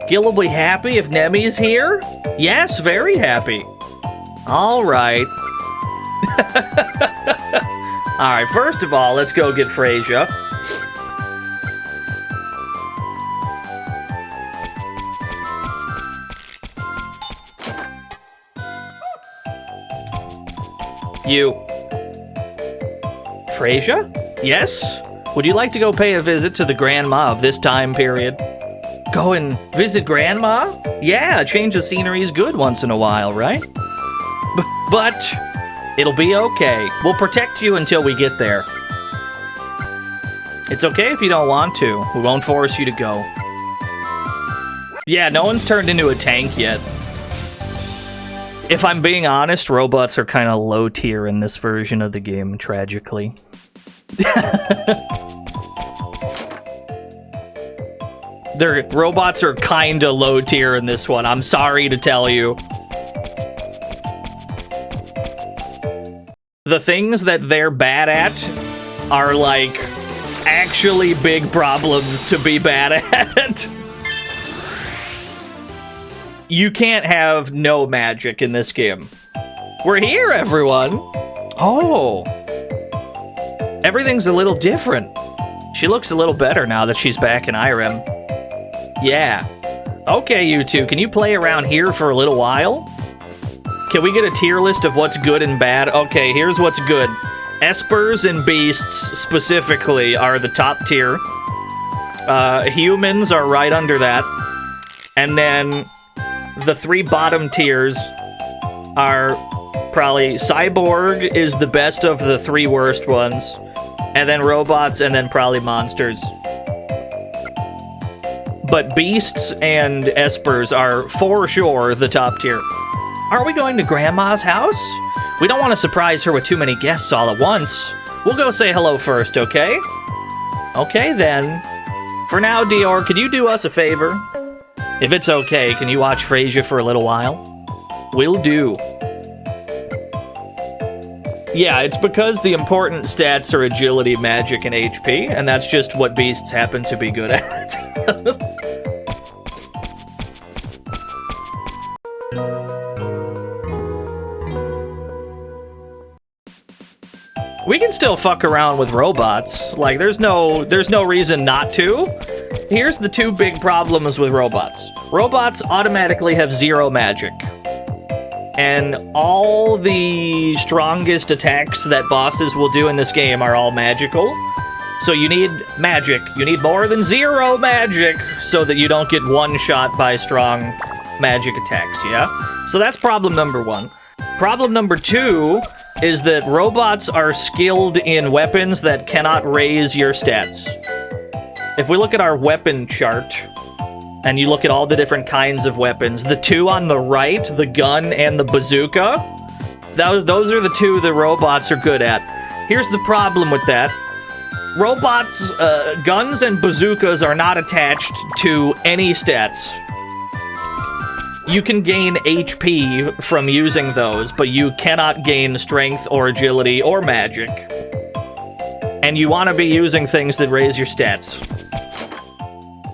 Gil will be happy if Nemi's here? Yes, very happy. Alright. Alright, first of all, let's go get Freyja. You. Freyja? Yes? Would you like to go pay a visit to the grandma of this time period? Go and visit grandma? Yeah, a change of scenery is good once in a while, right? But it'll be okay. We'll protect you until we get there. It's okay if you don't want to. We won't force you to go. Yeah, no one's turned into a tank yet. If I'm being honest, robots are kind of low tier in this version of the game, tragically. Their robots are kind of low tier in this one, I'm sorry to tell you. The things that they're bad at are, like, actually big problems to be bad at. You can't have no magic in this game. We're here, everyone! Oh. Everything's a little different. She looks a little better now that she's back in Irem. Yeah. Okay, you two, can you play around here for a little while? Can we get a tier list of what's good and bad? Okay, here's what's good. Espers and beasts, specifically, are the top tier. Humans are right under that. And then the three bottom tiers are probably Cyborg is the best of the three worst ones. And then robots, and then probably monsters. But beasts and espers are for sure the top tier. Are we going to Grandma's house? We don't want to surprise her with too many guests all at once. We'll go say hello first, okay? Okay then. For now, Dior, can you do us a favor? If it's okay, can you watch Freyja for a little while? Will do. Yeah, it's because the important stats are agility, magic, and HP, and that's just what beasts happen to be good at. We can still fuck around with robots. Like, there's no reason not to. Here's the two big problems with robots. Robots automatically have zero magic. And all the strongest attacks that bosses will do in this game are all magical. So you need magic. You need more than zero magic so that you don't get one-shot by strong magic attacks, yeah? So that's problem number one. Problem number two is that robots are skilled in weapons that cannot raise your stats. If we look at our weapon chart, and you look at all the different kinds of weapons, the two on the right, the gun and the bazooka, those are the two the robots are good at. Here's the problem with that. Robots, guns and bazookas are not attached to any stats. You can gain HP from using those, but you cannot gain strength or agility or magic. And you want to be using things that raise your stats.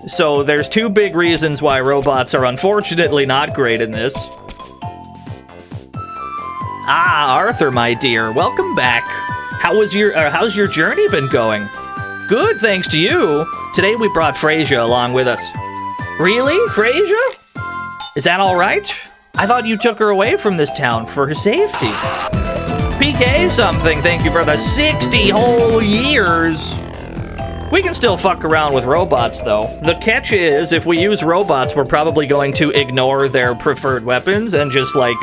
So there's two big reasons why robots are unfortunately not great in this. Ah, Arthur, my dear, welcome back. How's your journey been going? Good, thanks to you. Today we brought Freyja along with us. Really? Freyja? Is that all right? I thought you took her away from this town for her safety. PK something, thank you for the 60 whole years. We can still fuck around with robots, though. The catch is, if we use robots, we're probably going to ignore their preferred weapons and just, like,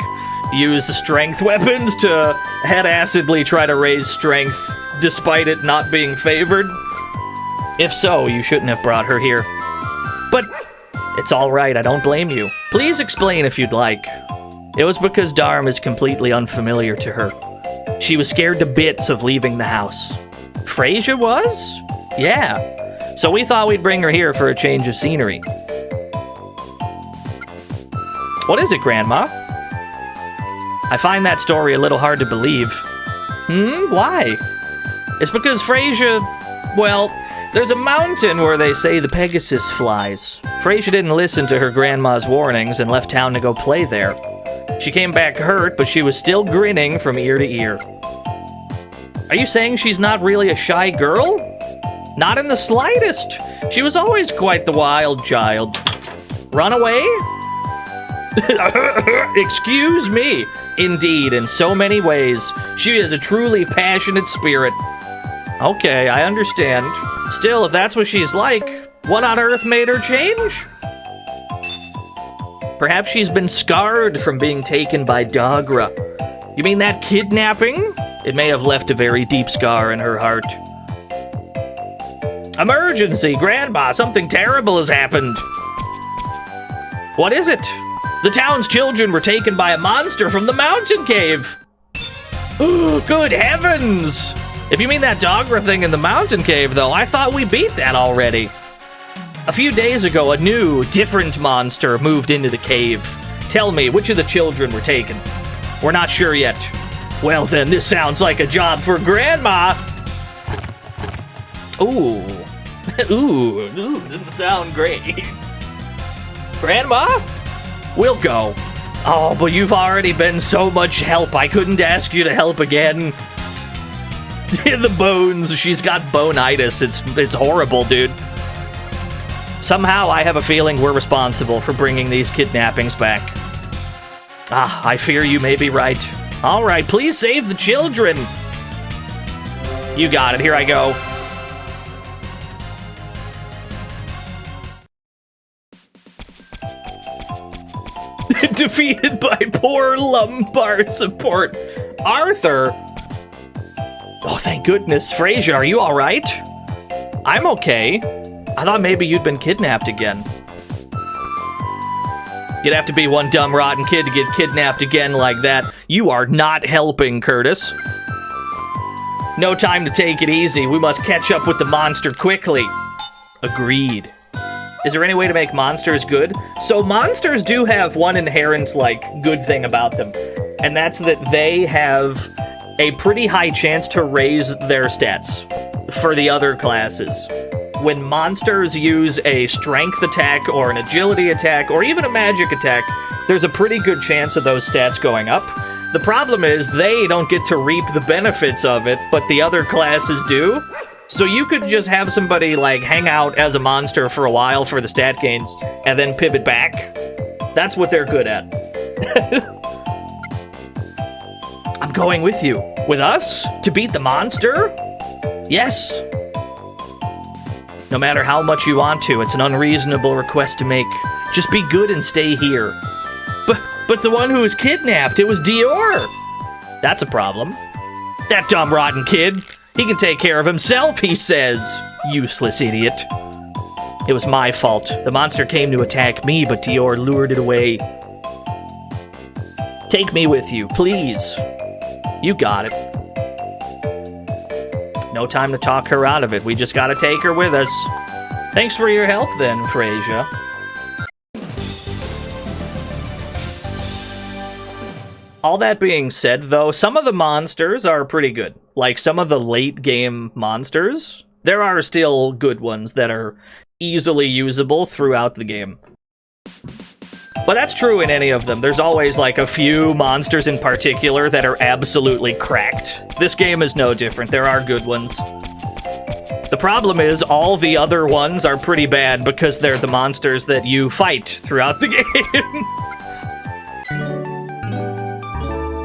use strength weapons to head-acidly try to raise strength despite it not being favored. If so, you shouldn't have brought her here. But it's all right, I don't blame you. Please explain if you'd like. It was because Dharm is completely unfamiliar to her. She was scared to bits of leaving the house. Frasier was? Yeah. So we thought we'd bring her here for a change of scenery. What is it, Grandma? I find that story a little hard to believe. Why? It's because Frasier... Well, there's a mountain where they say the Pegasus flies. Frasier didn't listen to her grandma's warnings and left town to go play there. She came back hurt, but she was still grinning from ear to ear. Are you saying she's not really a shy girl? Not in the slightest. She was always quite the wild child. Run away? Excuse me. Indeed, in so many ways. She is a truly passionate spirit. Okay, I understand. Still, if that's what she's like, what on earth made her change? Perhaps she's been scarred from being taken by Dagra. You mean that kidnapping? It may have left a very deep scar in her heart. Emergency, Grandma! Something terrible has happened! What is it? The town's children were taken by a monster from the mountain cave! Good heavens! If you mean that Dagra thing in the mountain cave, though, I thought we beat that already. A few days ago, a new, different monster moved into the cave. Tell me, which of the children were taken? We're not sure yet. Well then, this sounds like a job for Grandma! Ooh. Ooh, doesn't sound great. Grandma? We'll go. Oh, but you've already been so much help, I couldn't ask you to help again. The bones, she's got bone-itis. It's horrible, dude. Somehow I have a feeling we're responsible for bringing these kidnappings back. Ah, I fear you may be right. All right, please save the children. You got it, here I go. Defeated by poor lumbar support. Arthur? Oh, thank goodness. Frasier, are you all right? I'm okay. I thought maybe you'd been kidnapped again. You'd have to be one dumb, rotten kid to get kidnapped again like that. You are not helping, Curtis. No time to take it easy. We must catch up with the monster quickly. Agreed. Is there any way to make monsters good? So monsters do have one inherent, good thing about them. And that's that they have a pretty high chance to raise their stats for the other classes. When monsters use a strength attack or an agility attack or even a magic attack, there's a pretty good chance of those stats going up. The problem is they don't get to reap the benefits of it, but the other classes do. So you could just have somebody hang out as a monster for a while for the stat gains and then pivot back. That's what they're good at. I'm going with you. With us? To beat the monster? Yes. No matter how much you want to, it's an unreasonable request to make. Just be good and stay here. But the one who was kidnapped, it was Dior. That's a problem. That dumb rotten kid. He can take care of himself, he says. Useless idiot. It was my fault. The monster came to attack me, but Dior lured it away. Take me with you, please. You got it. No time to talk her out of it. We just gotta take her with us. Thanks for your help then, Frasier. All that being said, though, some of the monsters are pretty good. Like some of the late game monsters, there are still good ones that are easily usable throughout the game. But that's true in any of them. There's always a few monsters in particular that are absolutely cracked. This game is no different. There are good ones. The problem is all the other ones are pretty bad because they're the monsters that you fight throughout the game.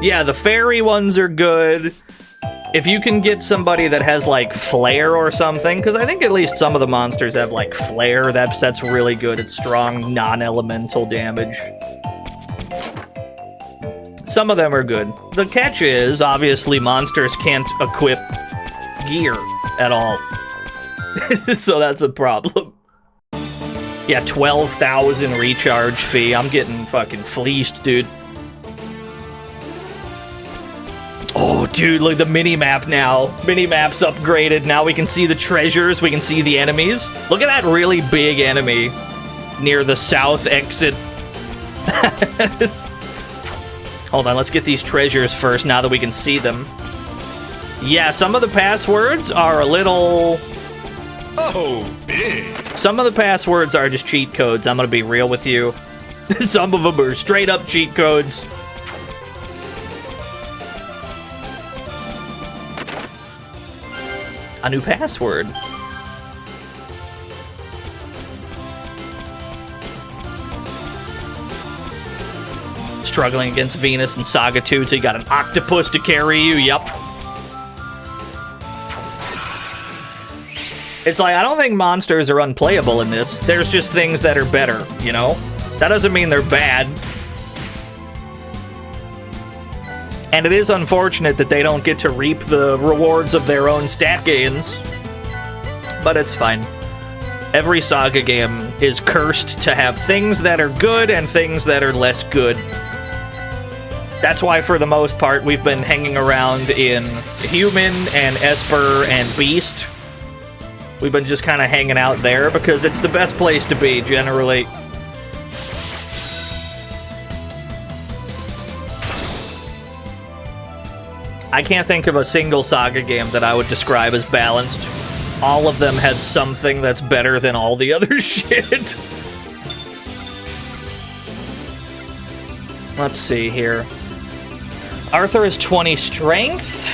Yeah, the fairy ones are good. If you can get somebody that has, flair or something, because I think at least some of the monsters have, flair, that's really good. It's strong, non-elemental damage. Some of them are good. The catch is, obviously, monsters can't equip gear at all. So that's a problem. Yeah, 12,000 recharge fee. I'm getting fucking fleeced, dude. Oh, dude, look at the mini-map now. Mini-map's upgraded. Now we can see the treasures. We can see the enemies. Look at that really big enemy near the south exit. Hold on, let's get these treasures first now that we can see them. Yeah, some of the passwords are a little...
Oh, big.
Some of the passwords are just cheat codes, I'm gonna be real with you. Some of them are straight up cheat codes. A new password. Struggling against Venus and Saga 2, so you got an octopus to carry you, yup. It's like, I don't think monsters are unplayable in this. There's just things that are better, you know? That doesn't mean they're bad. And it is unfortunate that they don't get to reap the rewards of their own stat gains. But it's fine. Every Saga game is cursed to have things that are good and things that are less good. That's why, for the most part, we've been hanging around in Human and Esper and Beast. We've been just kind of hanging out there because it's the best place to be, generally. I can't think of a single Saga game that I would describe as balanced. All of them have something that's better than all the other shit. Let's see here. Arthur has 20 strength.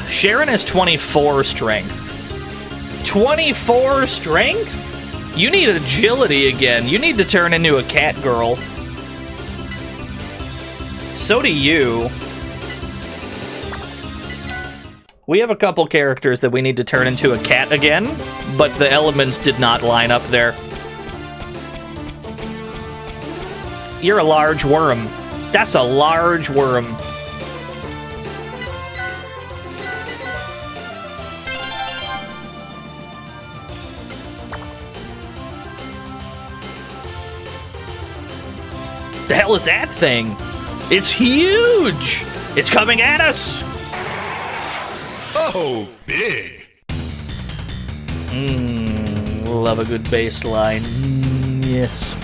Sharon has 24 strength. 24 strength? You need agility again. You need to turn into a cat girl. So do you. We have a couple characters that we need to turn into a cat again, but the elements did not line up there. You're a large worm. That's a large worm. The hell is that thing? It's huge! It's coming at us!
Oh, big.
Love a good baseline. Yes.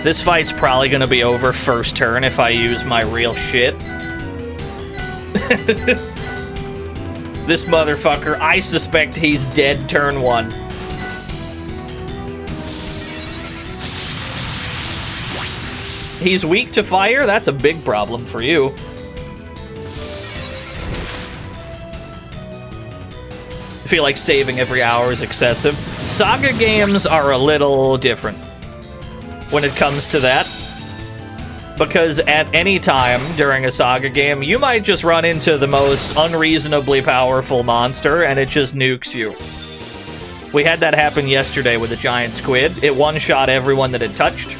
This fight's probably gonna be over first turn if I use my real shit. This motherfucker, I suspect he's dead turn 1. He's weak to fire? That's a big problem for you. I feel like saving every hour is excessive. Saga games are a little different when it comes to that. Because at any time during a Saga game, you might just run into the most unreasonably powerful monster and it just nukes you. We had that happen yesterday with the giant squid. It one-shot everyone that it touched.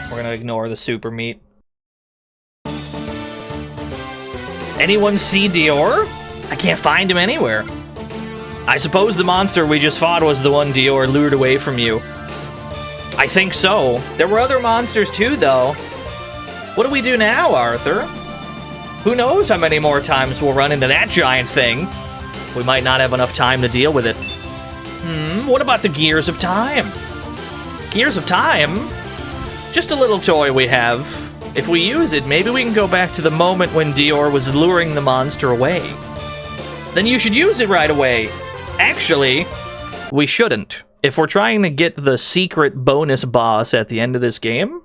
We're gonna ignore the super meat. Anyone see Dior? I can't find him anywhere. I suppose the monster we just fought was the one Dior lured away from you. I think so. There were other monsters too, though. What do we do now, Arthur? Who knows how many more times we'll run into that giant thing? We might not have enough time to deal with it. What about the Gears of Time? Gears of Time? Just a little toy we have. If we use it, maybe we can go back to the moment when Dior was luring the monster away. Then you should use it right away. Actually, we shouldn't. If we're trying to get the secret bonus boss at the end of this game,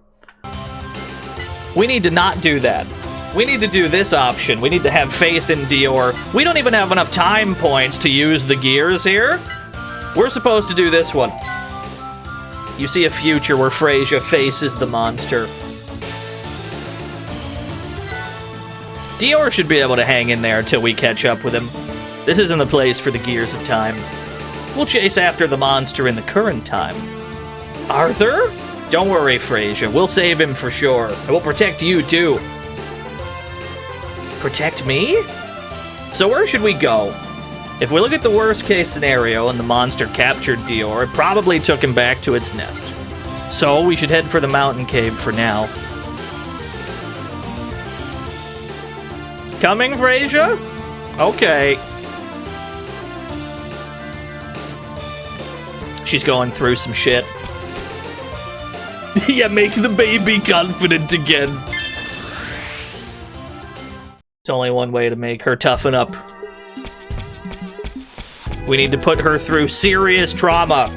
we need to not do that. We need to do this option. We need to have faith in Dior. We don't even have enough time points to use the gears here. We're supposed to do this one. You see a future where Freyja faces the monster. Dior should be able to hang in there till we catch up with him. This isn't the place for the Gears of Time. We'll chase after the monster in the current time. Arthur? Don't worry, Freyja. We'll save him for sure. And we'll protect you, too. Protect me? So where should we go? If we look at the worst case scenario and the monster captured Dior, it probably took him back to its nest. So we should head for the mountain cave for now. Coming, Frasier? Okay. She's going through some shit. Yeah, make the baby confident again. It's only one way to make her toughen up. We need to put her through serious trauma.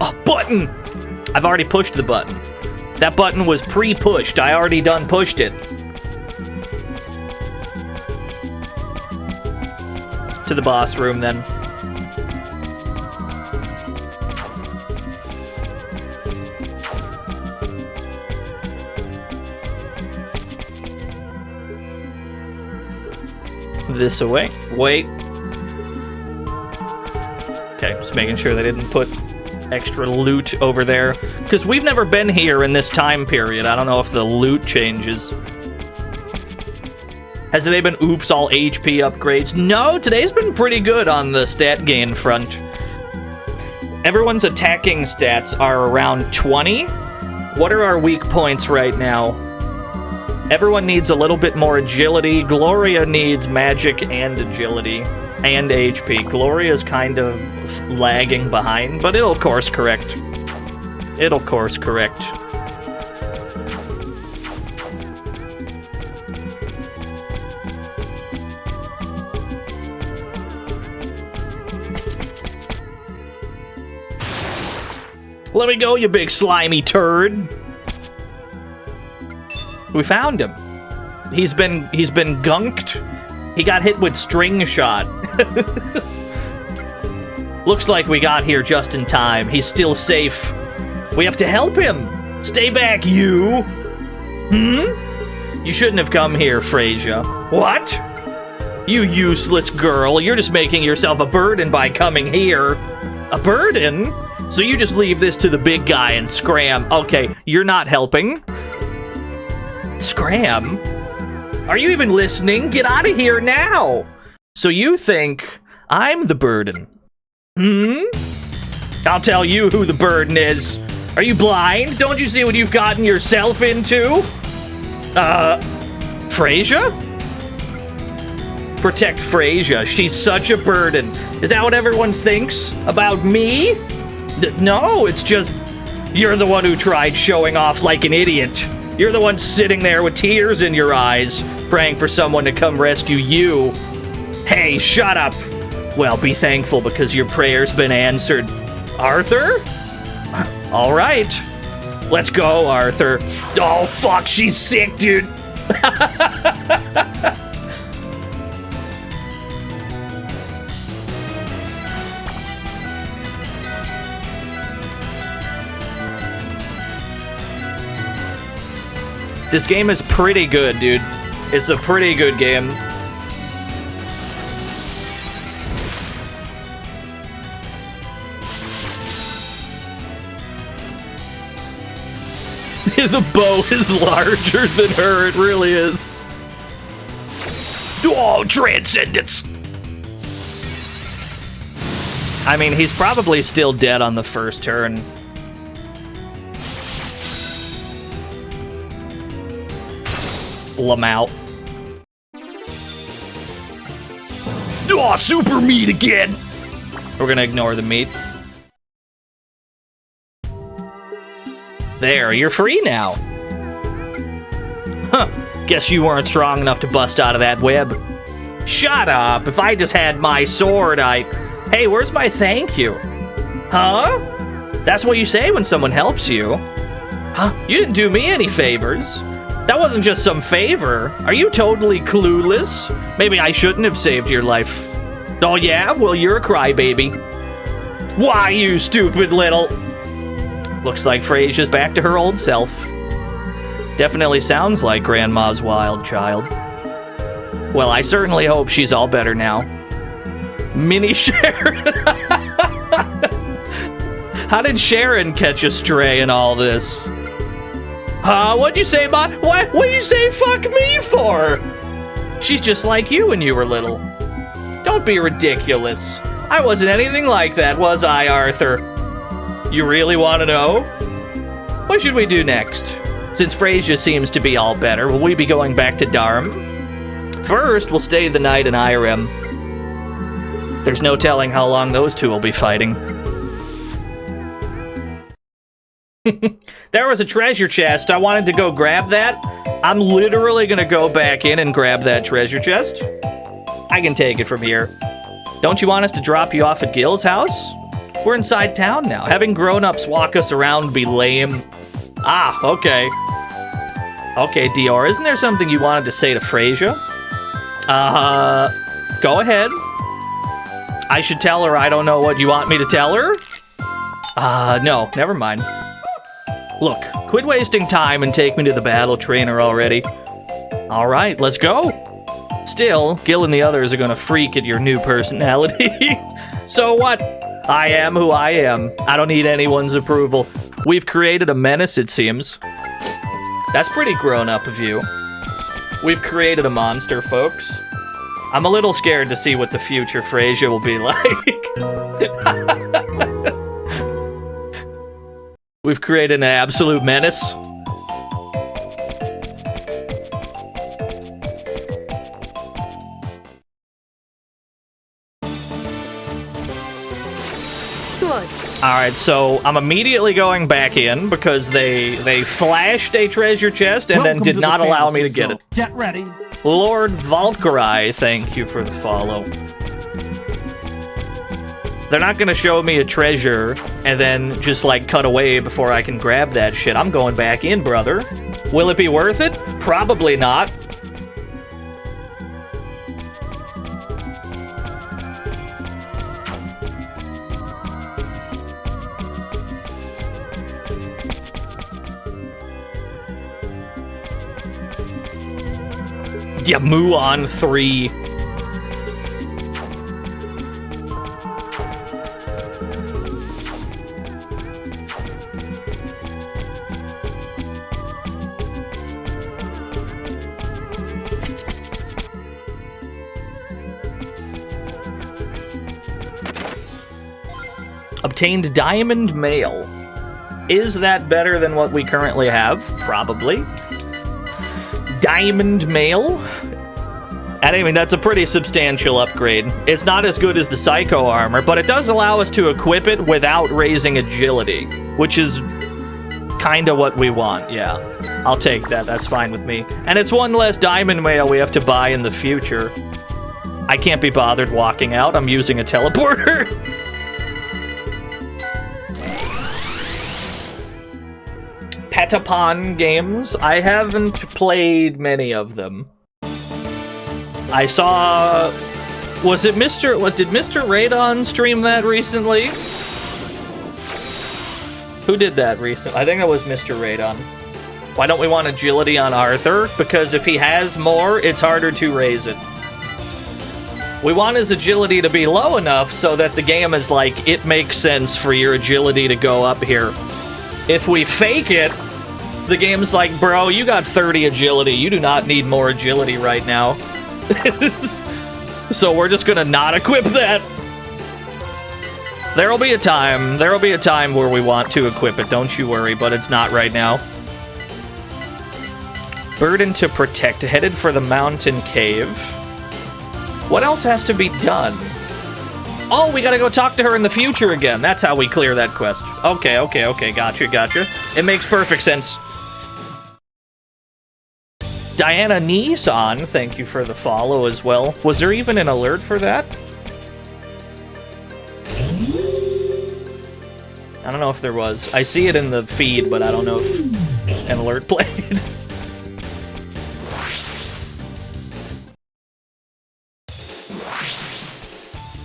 Oh, button! I've already pushed the button. That button was pre-pushed. I already done pushed it. To the boss room, then. This away. Wait. Okay, just making sure they didn't put extra loot over there. Because we've never been here in this time period. I don't know if the loot changes. Has today been oops all HP upgrades? No, today's been pretty good on the stat gain front. Everyone's attacking stats are around 20. What are our weak points right now? Everyone needs a little bit more agility. Gloria needs magic and agility and HP. Gloria's kind of lagging behind, but it'll course correct. It'll course correct. Let me go, you big slimy turd. We found him. He's been gunked. He got hit with string shot. Looks like we got here just in time. He's still safe. We have to help him. Stay back, you. You shouldn't have come here, Frasier. What? You useless girl. You're just making yourself a burden by coming here. A burden? So you just leave this to the big guy and scram. Okay, you're not helping. Scram? Are you even listening? Get out of here now! So you think I'm the burden? I'll tell you who the burden is. Are you blind? Don't you see what you've gotten yourself into? Frasier? Protect Frasier. She's such a burden. Is that what everyone thinks about me? No, it's just you're the one who tried showing off like an idiot. You're the one sitting there with tears in your eyes, praying for someone to come rescue you. Hey, shut up. Well, be thankful because your prayer's been answered. Arthur? All right. Let's go, Arthur. Oh, fuck, she's sick, dude. This game is pretty good, dude. It's a pretty good game. The bow is larger than her, it really is. Oh, transcendence! I mean, he's probably still dead on the first turn. Lamau. Oh, super meat again! We're gonna ignore the meat. There, you're free now. Huh, guess you weren't strong enough to bust out of that web. Shut up, if I just had my sword, Hey, where's my thank you? Huh? That's what you say when someone helps you. Huh? You didn't do me any favors. That wasn't just some favor. Are you totally clueless? Maybe I shouldn't have saved your life. Oh yeah? Well, you're a crybaby. Why, you stupid little... Looks like Frasia's back to her old self. Definitely sounds like Grandma's wild child. Well, I certainly hope she's all better now. Mini Sharon. How did Sharon catch a stray in all this? What'd you say about... What'd you say fuck me for? She's just like you when you were little. Don't be ridiculous. I wasn't anything like that, was I, Arthur? You really want to know? What should we do next? Since Frasier seems to be all better, will we be going back to Dharm? First, we'll stay the night in Irem. There's no telling how long those two will be fighting. There was a treasure chest. I wanted to go grab that. I'm literally gonna go back in and grab that treasure chest. I can take it from here. Don't you want us to drop you off at Gil's house? We're inside town now. Having grown-ups walk us around would be lame. Ah, okay. Okay, Dior, isn't there something you wanted to say to Frasier? Go ahead. I should tell her I don't know what you want me to tell her? No, never mind. Look, quit wasting time and take me to the battle trainer already. Alright, let's go. Still, Gil and the others are gonna freak at your new personality. So what? I am who I am. I don't need anyone's approval. We've created a menace, it seems. That's pretty grown-up of you. We've created a monster, folks. I'm a little scared to see what the future Frasier will be like. We've created an absolute menace.
Good.
Alright, so I'm immediately going back in because they flashed a treasure chest and then did not allow me to get it.
Get ready.
Lord Valkyrie, thank you for the follow. They're not gonna show me a treasure and then just like cut away before I can grab that shit. I'm going back in, brother. Will it be worth it? Probably not. Yeah, Muon 3. Obtained Diamond Mail. Is that better than what we currently have? Probably. Diamond Mail? I mean, that's a pretty substantial upgrade. It's not as good as the Psycho Armor, but it does allow us to equip it without raising agility, which is kind of what we want, yeah. I'll take that, that's fine with me. And it's one less Diamond Mail we have to buy in the future. I can't be bothered walking out, I'm using a teleporter. Patapon games. I haven't played many of them. I saw... Was it Mr... What, did Mr. Radon stream that recently? Who did that recently? I think it was Mr. Radon. Why don't we want agility on Arthur? Because if he has more, it's harder to raise it. We want his agility to be low enough so that the game is like, it makes sense for your agility to go up here. If we fake it, the game's like, bro, you got 30 agility. You do not need more agility right now. So we're just gonna not equip that. There'll be a time where we want to equip it, don't you worry, but it's not right now. Burden to protect, headed for the mountain cave. What else has to be done? Oh, we gotta go talk to her in the future again. That's how we clear that quest. Okay, gotcha. It makes perfect sense. Diana Nissan, thank you for the follow as well. Was there even an alert for that? I don't know if there was. I see it in the feed, but I don't know if an alert played.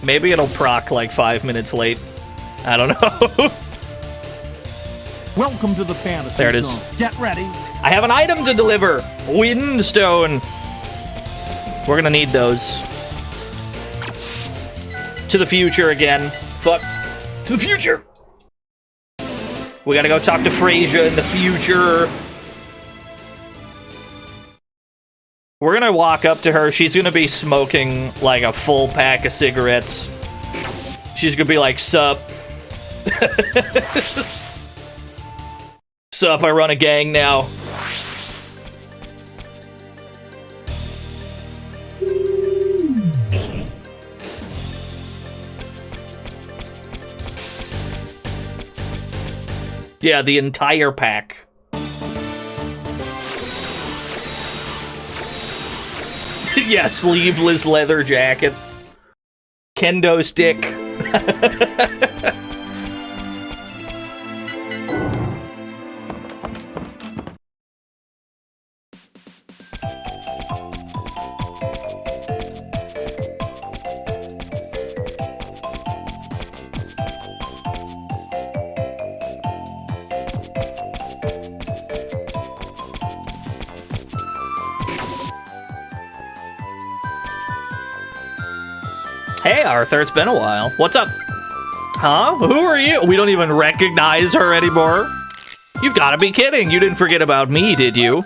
Maybe it'll proc like 5 minutes late. I don't know.
Welcome to the fantasy
There it is.
zone. Get ready.
I have an item to deliver! Windstone! We're gonna need those. To the future again. Fuck. To the future! We gotta go talk to Frasier in the future. We're gonna walk up to her. She's gonna be smoking like a full pack of cigarettes. She's gonna be like, sup. Sup, I run a gang now. Yeah, the entire pack. Yeah, sleeveless leather jacket. Kendo stick. Hey, Arthur, it's been a while. What's up? Huh? Who are you? We don't even recognize her anymore? You've got to be kidding. You didn't forget about me, did you?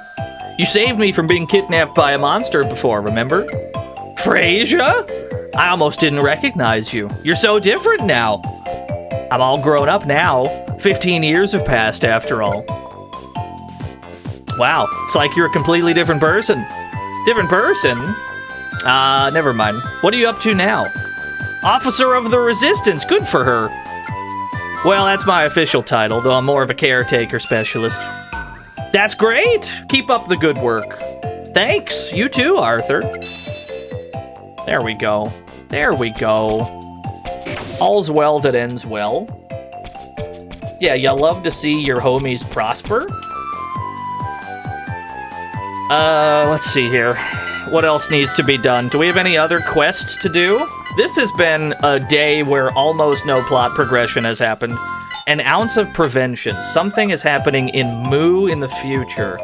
You saved me from being kidnapped by a monster before, remember? Frasier? I almost didn't recognize you. You're so different now. I'm all grown up now. 15 years have passed, after all. Wow, it's like you're a completely different person. Different person? Never mind. What are you up to now? Officer of the Resistance, good for her. Well, that's my official title, though I'm more of a caretaker specialist. That's great! Keep up the good work. Thanks, you too, Arthur. There we go. There we go. All's well that ends well. Yeah, you love to see your homies prosper? Let's see here. What else needs to be done? Do we have any other quests to do? This has been a day where almost no plot progression has happened. An ounce of prevention. Something is happening in Moo in the future.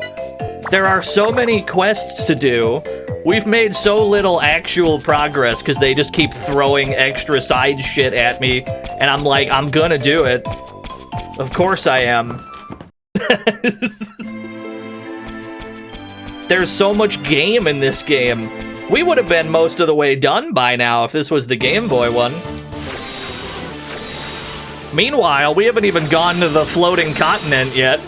There are so many quests to do. We've made so little actual progress because they just keep throwing extra side shit at me. And I'm like, I'm gonna do it. Of course I am. There's so much game in this game. We would have been most of the way done by now if this was the Game Boy one. Meanwhile, we haven't even gone to the floating continent yet.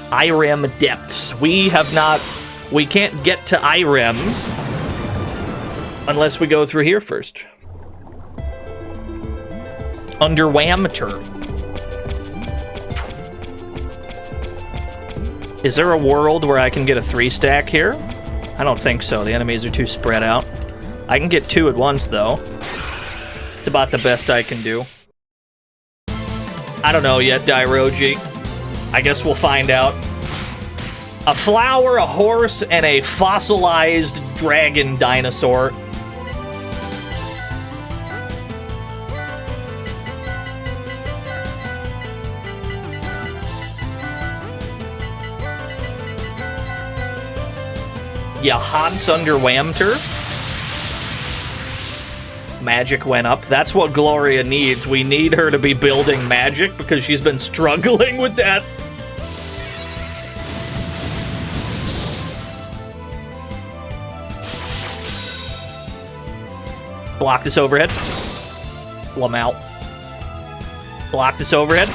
Irem Depths. We can't get to Irem unless we go through here first. Underwhamter. Is there a world where I can get a 3-stack here? I don't think so. The enemies are too spread out. I can get 2 at once, though. It's about the best I can do. I don't know yet, Dairoji. I guess we'll find out. A flower, a horse, and a fossilized dragon dinosaur. Yeah, Hans Underwhamter. Magic went up. That's what Gloria needs. We need her to be building magic because she's been struggling with that. Block this overhead. Pull him out. Block this overhead.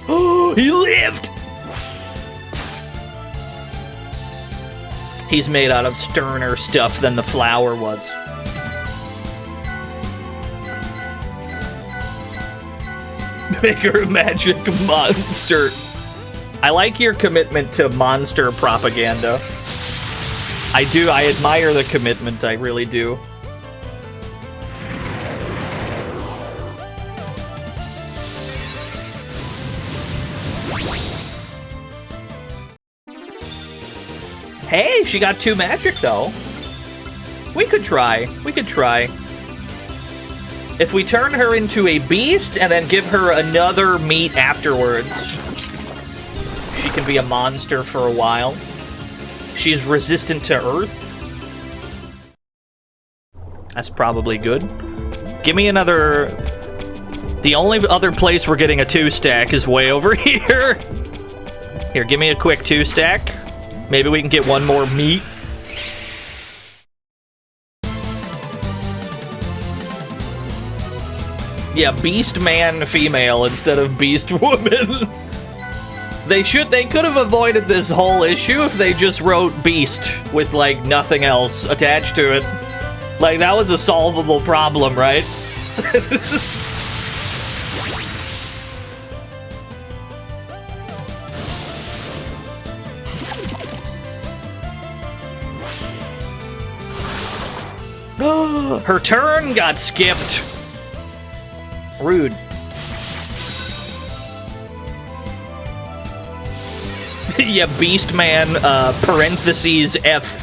Oh, he lived! He's made out of sterner stuff than the flower was. Make her a magic monster. I like your commitment to monster propaganda. I do. I admire the commitment. I really do. Hey, she got 2 magic, though. We could try. We could try. If we turn her into a beast and then give her another meat afterwards, she can be a monster for a while. She's resistant to Earth. That's probably good. Give me another... The only other place we're getting a 2-stack is way over here. Here, give me a quick 2-stack. Maybe we can get one more meat. Yeah, beast man female instead of beast woman. They could have avoided this whole issue if they just wrote beast with, like, nothing else attached to it. Like, that was a solvable problem, right? Her turn got skipped. Rude. Yeah, beast man, parentheses F.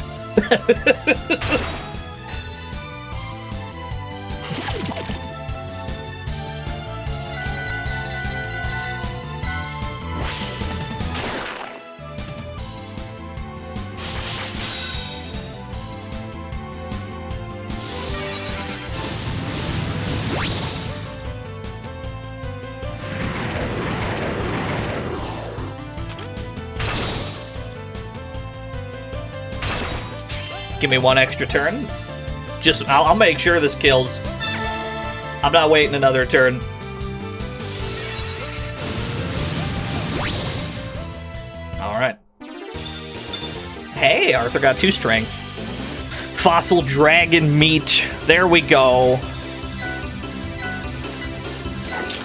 Give me one extra turn. Just, I'll make sure this kills. I'm not waiting another turn. Alright. Hey, Arthur got 2 strength. Fossil dragon meat. There we go.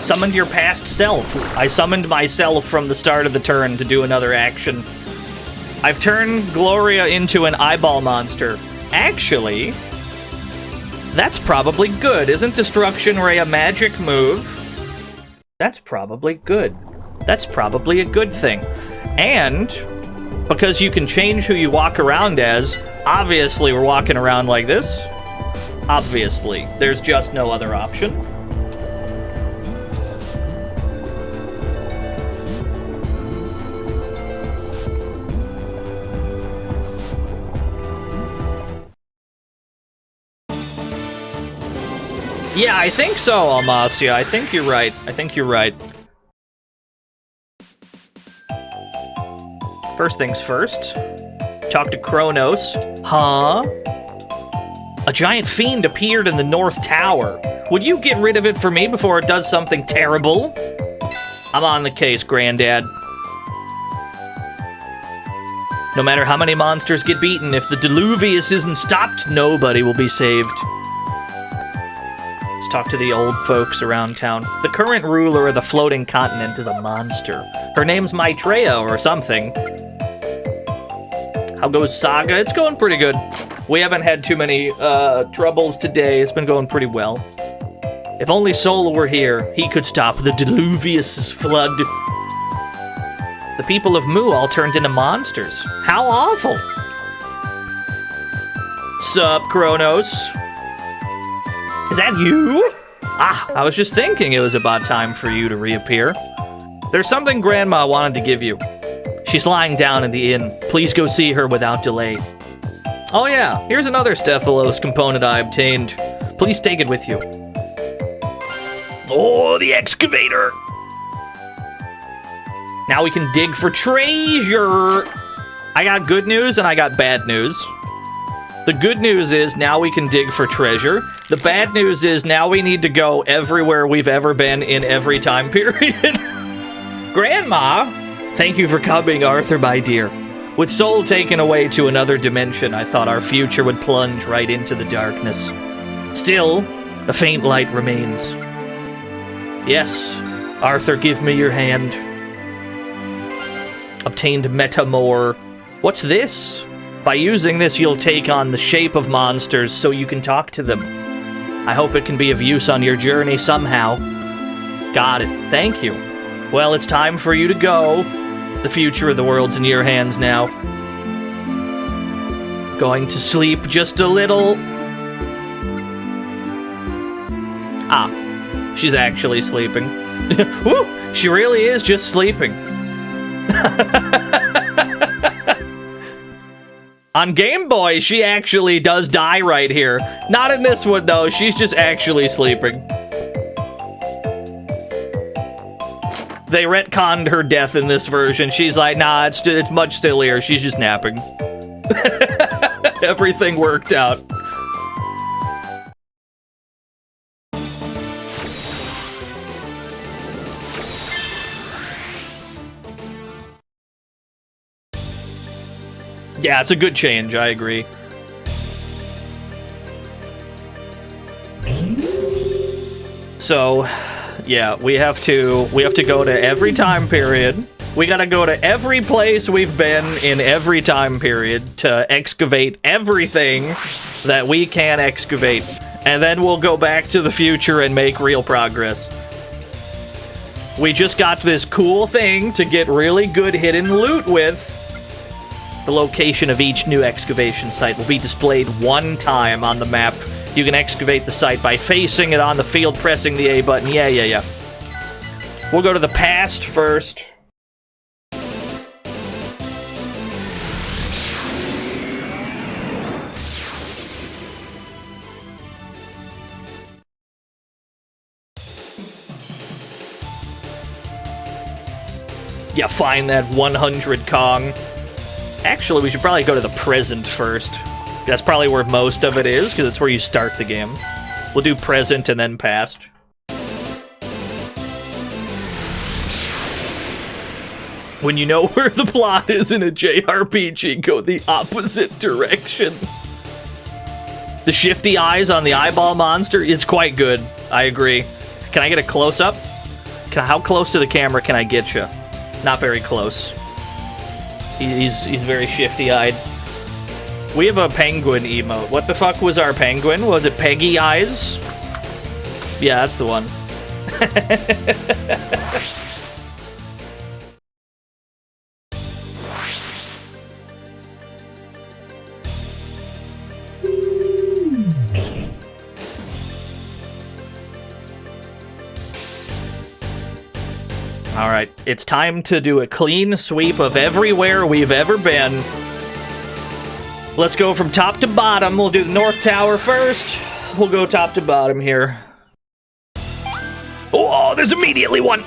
Summoned your past self. I summoned myself from the start of the turn to do another action. I've turned Gloria into an eyeball monster. Actually, that's probably good. Isn't Destruction Ray a magic move? That's probably good. That's probably a good thing. And, because you can change who you walk around as, obviously we're walking around like this. Obviously. There's just no other option. Yeah, I think so, Almacia. I think you're right. I think you're right. First things first. Talk to Kronos. Huh? A giant fiend appeared in the North Tower. Would you get rid of it for me before it does something terrible? I'm on the case, Granddad. No matter how many monsters get beaten, if the Dubious isn't stopped, nobody will be saved. Let's talk to the old folks around town. The current ruler of the floating continent is a monster. Her name's Maitreya or something. How goes Saga? It's going pretty good. We haven't had too many troubles today. It's been going pretty well. If only Sol were here, he could stop the Dubious flood. The people of Mu all turned into monsters. How awful! Sup, Kronos? Is that you? Ah, I was just thinking it was about time for you to reappear. There's something Grandma wanted to give you. She's lying down in the inn. Please go see her without delay. Oh yeah, here's another Stephalos component I obtained. Please take it with you. Oh, the excavator! Now we can dig for treasure! I got good news and I got bad news. The good news is now we can dig for treasure. The bad news is now we need to go everywhere we've ever been in every time period. Grandma! Thank you for coming, Arthur, my dear. With Sol taken away to another dimension, I thought our future would plunge right into the darkness. Still, a faint light remains. Yes, Arthur, give me your hand. Obtained Metamore. What's this? By using this, you'll take on the shape of monsters so you can talk to them. I hope it can be of use on your journey somehow. Got it. Thank you. Well, it's time for you to go. The future of the world's in your hands now. Going to sleep just a little. Ah, she's actually sleeping. Woo! She really is just sleeping. On Game Boy, she actually does die right here. Not in this one, though. She's just actually sleeping. They retconned her death in this version. She's like, nah, it's much sillier. She's just napping. Everything worked out. Yeah, it's a good change, I agree. So, yeah, we have to go to every time period. We gotta go to every place we've been in every time period to excavate everything that we can excavate. And then we'll go back to the future and make real progress. We just got this cool thing to get really good hidden loot with. The location of each new excavation site will be displayed one time on the map. You can excavate the site by facing it on the field, pressing the A button. Yeah. We'll go to the past first. Yeah, find that 100 Kong. Actually, we should probably go to the present first. That's probably where most of it is, because it's where you start the game. We'll do present and then past. When you know where the plot is in a JRPG, go the opposite direction. The shifty eyes on the eyeball monster, it's quite good. I agree. Can I get a close-up? How close to the camera can I get you? Not very close. He's very shifty-eyed. We have a penguin emote. What the fuck was our penguin? Was it Peggy Eyes? Yeah, that's the one. Alright, it's time to do a clean sweep of everywhere we've ever been. Let's go from top to bottom. We'll do the North Tower first. We'll go top to bottom here. Oh, there's immediately one!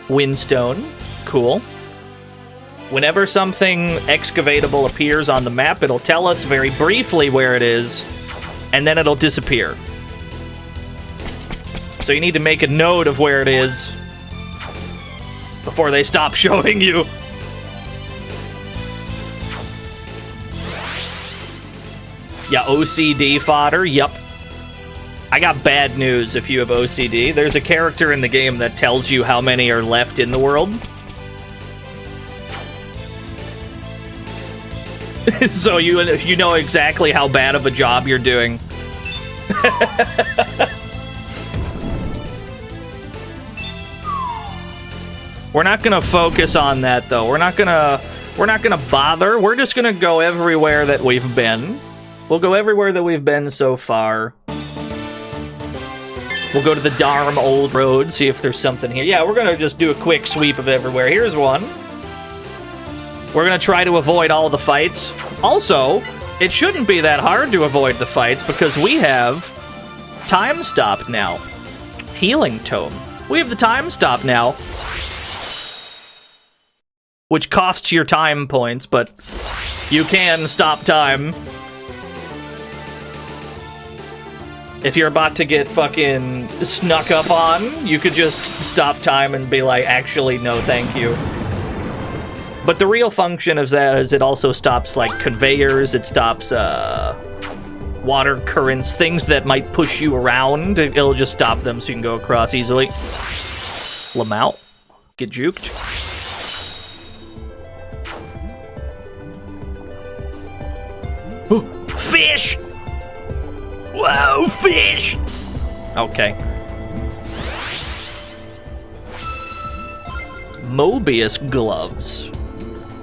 Windstone. Cool. Whenever something excavatable appears on the map, it'll tell us very briefly where it is, and then it'll disappear. So you need to make a note of where it is before they stop showing you. Yeah, OCD fodder, yup. I got bad news if you have OCD. There's a character in the game that tells you how many are left in the world. So you know exactly how bad of a job you're doing. We're not gonna focus on that though. We're not gonna bother. We're just gonna go everywhere that we've been. We'll go everywhere that we've been so far. We'll go to the Darm Old Road, see if there's something here. Yeah, we're gonna just do a quick sweep of everywhere. Here's one. We're gonna try to avoid all the fights. Also, it shouldn't be that hard to avoid the fights because we have Time Stop now. Healing Tome. We have the Time Stop now, which costs your time points, but you can stop time. If you're about to get fucking snuck up on, you could just stop time and be like, actually, no, thank you. But the real function of that is it also stops, like, conveyors, it stops, water currents, things that might push you around. It'll just stop them so you can go across easily. Lamau. Get juked. Ooh, fish! Whoa, fish! Okay. Mobius gloves.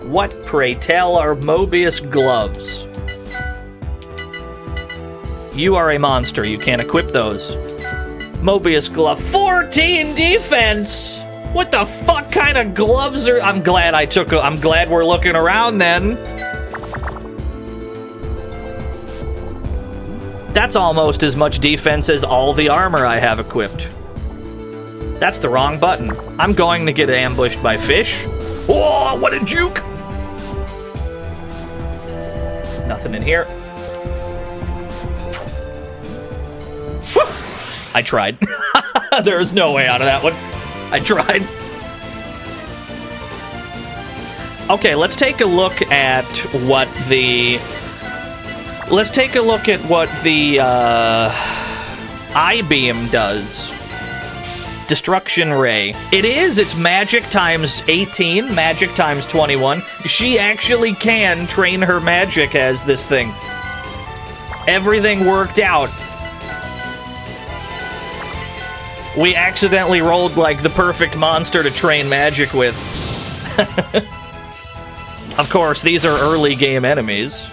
What, pray tell, are Mobius gloves? You are a monster. You can't equip those. Mobius glove. 14 defense! What the fuck kind of gloves are... I'm glad we're looking around then. That's almost as much defense as all the armor I have equipped. That's the wrong button. I'm going to get ambushed by fish. Oh, what a juke! Nothing in here. Woo! I tried. There's no way out of that one. I tried. Okay, let's take a look at what the... Let's take a look at what the I-beam does. Destruction Ray. It's magic times 18, magic times 21. She actually can train her magic as this thing. Everything worked out. We accidentally rolled like the perfect monster to train magic with. Of course, these are early game enemies,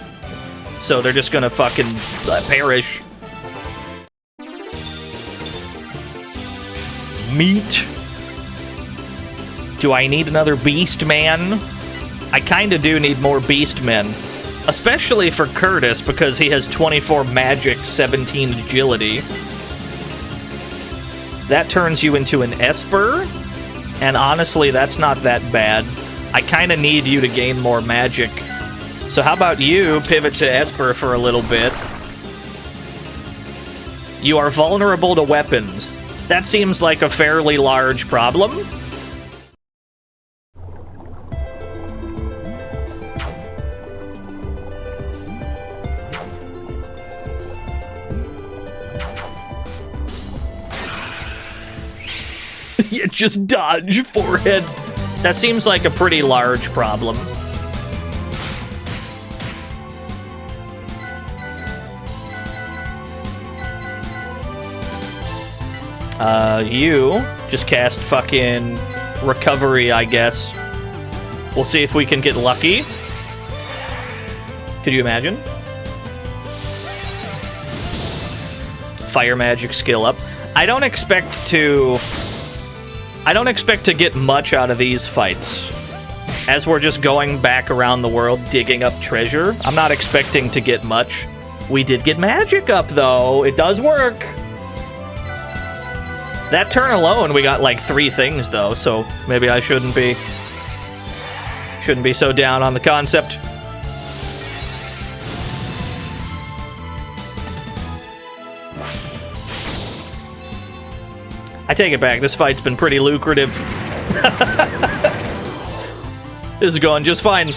so they're just gonna fucking perish. Meat. Do I need another beast man? I kinda do need more beast men. Especially for Curtis, because he has 24 magic, 17 agility. That turns you into an Esper, and honestly, that's not that bad. I kinda need you to gain more magic. So how about you pivot to Esper for a little bit? You are vulnerable to weapons. That seems like a fairly large problem. You just dodge forehead. That seems like a pretty large problem. You just cast fucking recovery, I guess. We'll see if we can get lucky. Could you imagine? Fire magic skill up. I don't expect to get much out of these fights. As we're just going back around the world digging up treasure, I'm not expecting to get much. We did get magic up, though. It does work. That turn alone, we got like 3 things, though, so maybe I shouldn't be so down on the concept. I take it back. This fight's been pretty lucrative. This is going just fine.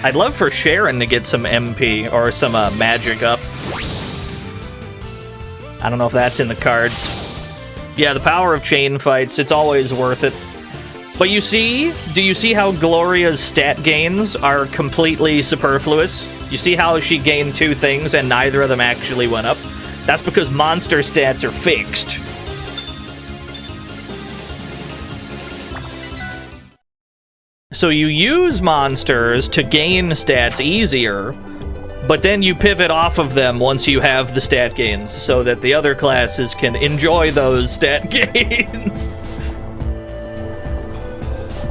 I'd love for Sharon to get some MP or some magic up. I don't know if that's in the cards. Yeah, the power of chain fights, it's always worth it. But you see, do you see how Gloria's stat gains are completely superfluous? You see how she gained 2 things and neither of them actually went up? That's because monster stats are fixed. So you use monsters to gain stats easier, but then you pivot off of them once you have the stat gains so that the other classes can enjoy those stat gains.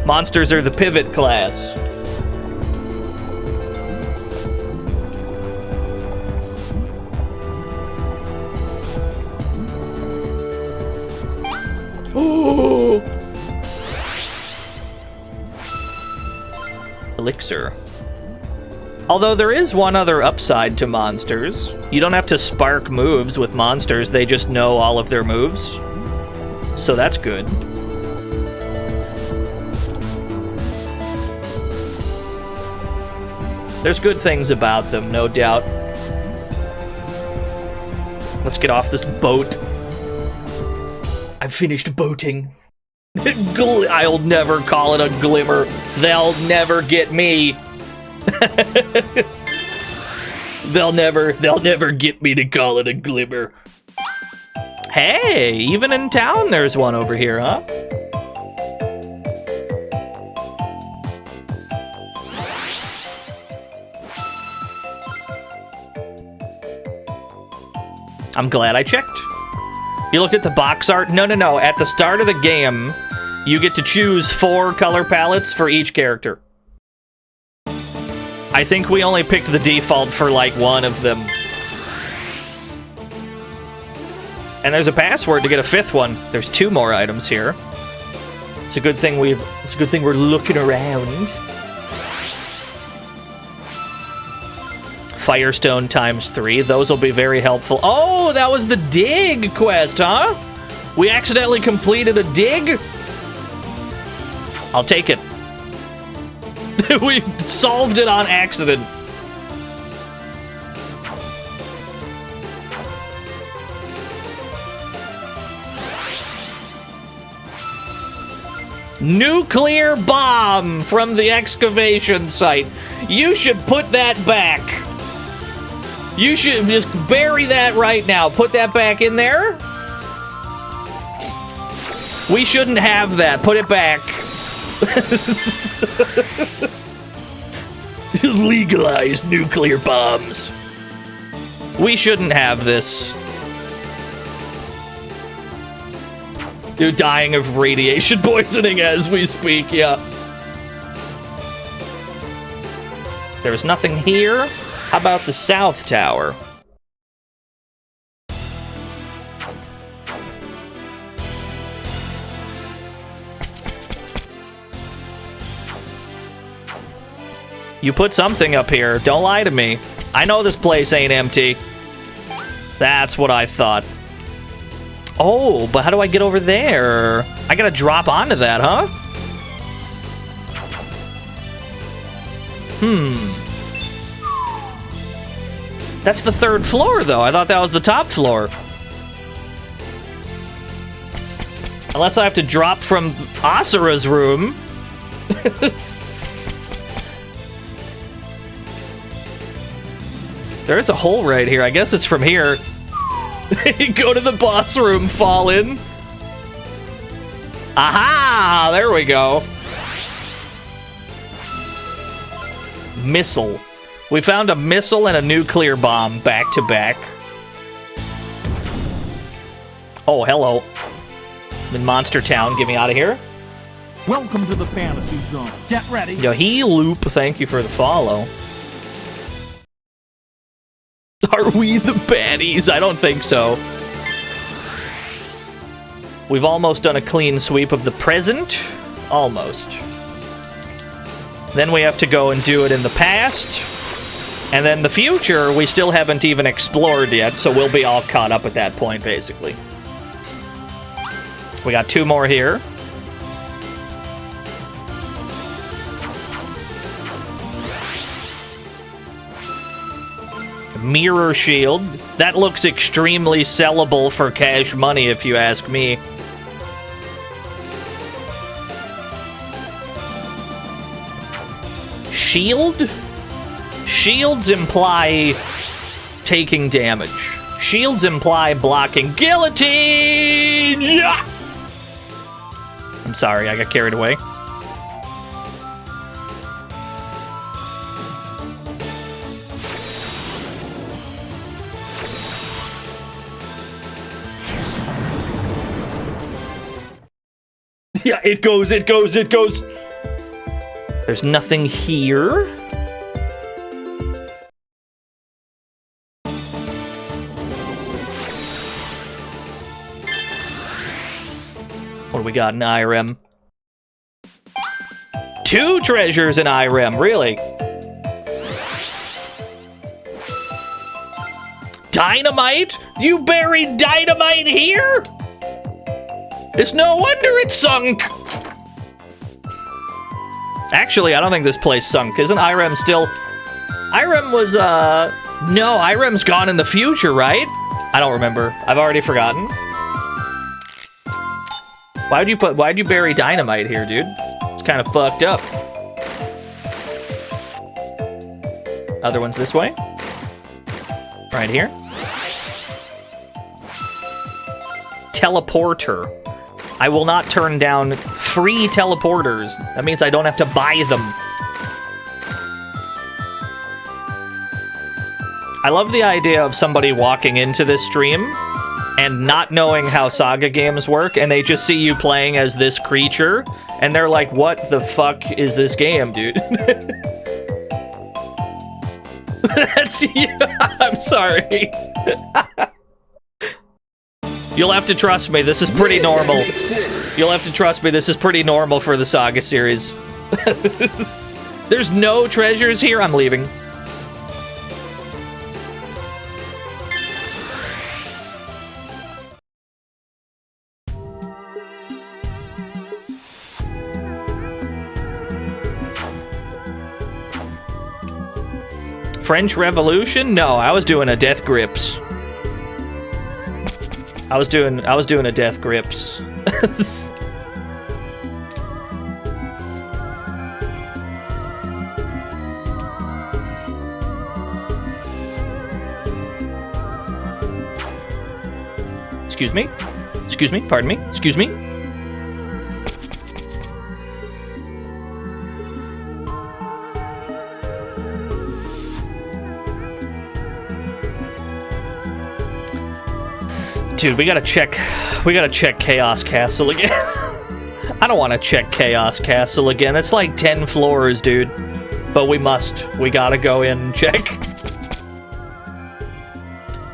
Monsters are the pivot class. Ooh. Elixir. Although there is one other upside to monsters. You don't have to spark moves with monsters, they just know all of their moves. So that's good. There's good things about them, no doubt. Let's get off this boat. I've finished boating. I'll never call it a glimmer. They'll never get me. They'll never get me to call it a glimmer. Hey, even in town there's one over here, huh? I'm glad I checked. You looked at the box art? No. At the start of the game, you get to choose 4 color palettes for each character. I think we only picked the default for, like, 1 of them. And there's a password to get a 5th one. There's 2 more items here. It's a good thing we're looking around. Firestone ×3. Those will be very helpful. Oh, that was the dig quest, huh? We accidentally completed a dig? I'll take it. We solved it on accident. Nuclear bomb from the excavation site. You should put that back. You should just bury that right now. Put that back in there. We shouldn't have that. Put it back. Legalized nuclear bombs. We shouldn't have this. Dude, dying of radiation poisoning as we speak, yeah. There's nothing here. How about the South Tower? You put something up here. Don't lie to me. I know this place ain't empty. That's what I thought. Oh, but how do I get over there? I gotta drop onto that, huh? That's the 3rd floor, though. I thought that was the top floor. Unless I have to drop from Asura's room. There's a hole right here. I guess it's from here. Go to the boss room, fall in. Aha! There we go. Missile. We found a missile and a nuclear bomb back to back. Oh, hello. I'm in Monster Town. Get me out of here.
Welcome to the fantasy zone. Get ready.
Yo, he loop. Thank you for the follow. Are we the baddies? I don't think so. We've almost done a clean sweep of the present. Almost. Then we have to go and do it in the past. And then the future, we still haven't even explored yet, so we'll be all caught up at that point, basically. We got 2 more here. Mirror shield. That looks extremely sellable for cash money, if you ask me. Shield? Shields imply taking damage. Shields imply blocking. Guillotine! Yeah! I'm sorry, I got carried away. Yeah, it goes, it goes, it goes. There's nothing here. What do we got in IREM? 2 treasures in IREM, really? Dynamite? You buried dynamite here? It's no wonder it sunk! Actually, I don't think this place sunk. Isn't IREM still... IREM was, No, IREM's gone in the future, right? I don't remember. I've already forgotten. Why'd you bury dynamite here, dude? It's kind of fucked up. Other one's this way. Right here. Teleporter. I will not turn down free teleporters. That means I don't have to buy them. I love the idea of somebody walking into this stream and not knowing how Saga games work, and they just see you playing as this creature, and they're like, what the fuck is this game, dude? That's you. I'm sorry. You'll have to trust me, this is pretty normal. You'll have to trust me, this is pretty normal for the Saga series. There's no treasures here, I'm leaving. French Revolution? No, I was doing a Death Grips. I was doing a Death Grips. Excuse me? Excuse me? Pardon me? Excuse me? Dude, we gotta check Chaos Castle again. I don't want to check Chaos Castle again. It's like 10 floors, dude. But we must. We gotta go in and check.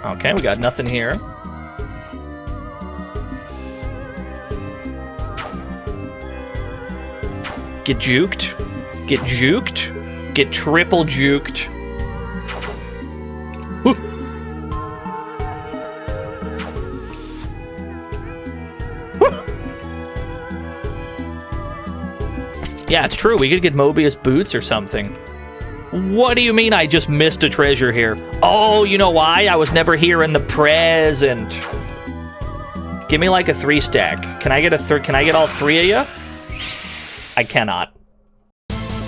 Okay, we got nothing here. Get juked. Get juked. Get triple juked. Woo. Yeah, it's true. We could get Mobius boots or something. What do you mean I just missed a treasure here? Oh, you know why? I was never here in the present. Give me like a 3-stack. Can I get Can I get all 3 of you? I cannot.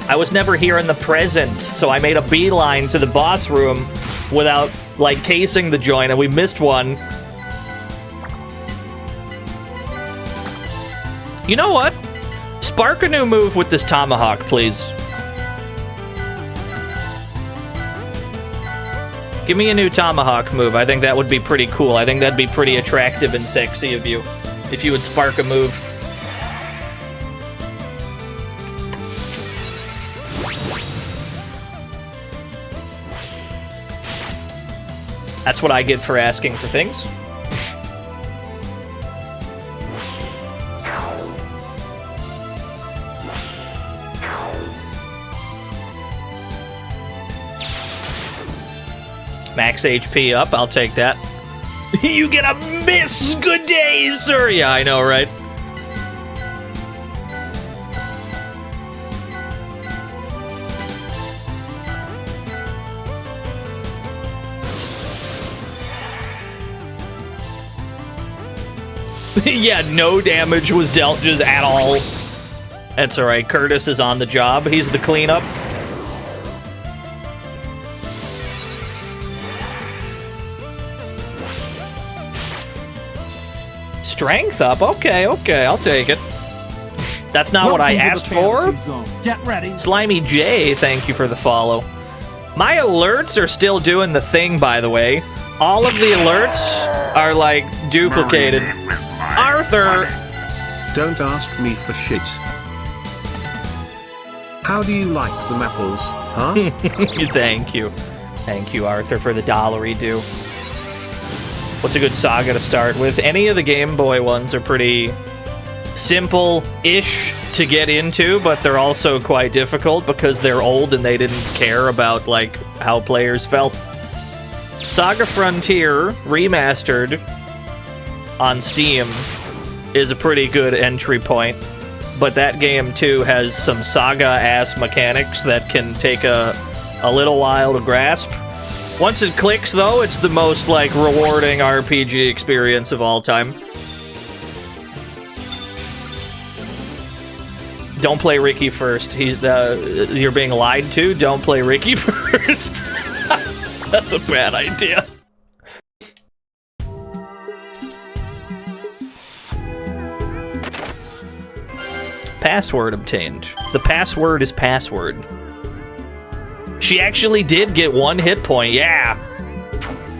I was never here in the present, so I made a beeline to the boss room without, like, casing the joint, and we missed one. You know what? Spark a new move with this tomahawk, please. Give me a new tomahawk move. I think that would be pretty cool. I think that'd be pretty attractive and sexy of you, if you would spark a move. That's what I get for asking for things. Max HP up, I'll take that. You get a miss! Good day, sir! Yeah, I know, right? Yeah, no damage was dealt just at all. That's alright, Curtis is on the job. He's the cleanup. Strength up? Okay, I'll take it. That's not what I asked for.
Get ready.
Slimy J, thank you for the follow. My alerts are still doing the thing, by the way. All of the alerts are, like, duplicated. Arthur!
Don't ask me for shit. How do you like them apples, huh?
Thank you. Thank you, Arthur, for the dollary due. What's a good Saga to start with? Any of the Game Boy ones are pretty simple-ish to get into, but they're also quite difficult because they're old and they didn't care about, like, how players felt. Saga Frontier Remastered on Steam is a pretty good entry point, but that game, too, has some Saga-ass mechanics that can take a little while to grasp. Once it clicks, though, it's the most, like, rewarding RPG experience of all time. Don't play Ricky first. You're being lied to. Don't play Ricky first. That's a bad idea. Password obtained. The password is password. She actually did get 1 hit point, yeah.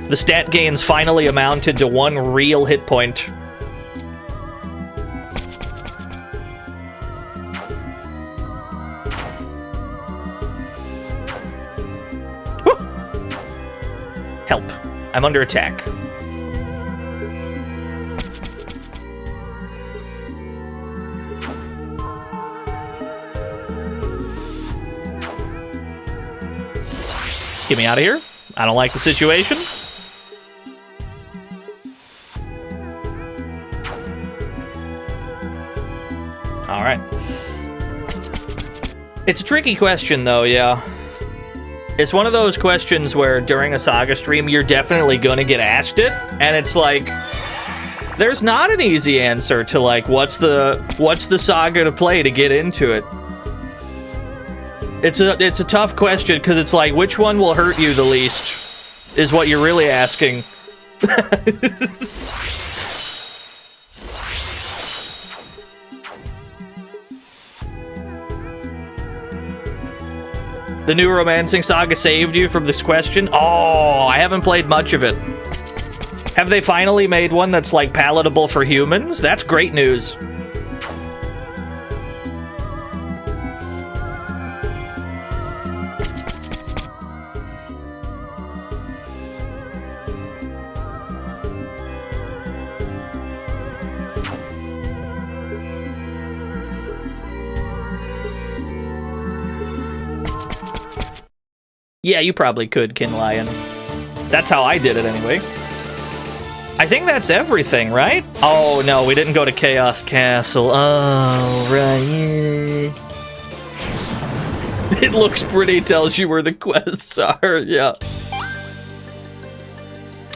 The stat gains finally amounted to 1 real hit point. Woo! Help. I'm under attack. Get me out of here. I don't like the situation. All right. It's a tricky question, though, yeah. It's one of those questions where during a Saga stream, you're definitely gonna get asked it, and it's like, there's not an easy answer to like, what's the Saga to play to get into it. It's a tough question because it's like, which one will hurt you the least is what you're really asking. The new Romancing Saga saved you from this question? Oh, I haven't played much of it. Have they finally made one that's like palatable for humans? That's great news. Yeah, you probably could, Kin Lion. That's how I did it anyway. I think that's everything, right? Oh, no, we didn't go to Chaos Castle. Oh, right. It looks pretty, tells you where the quests are, yeah.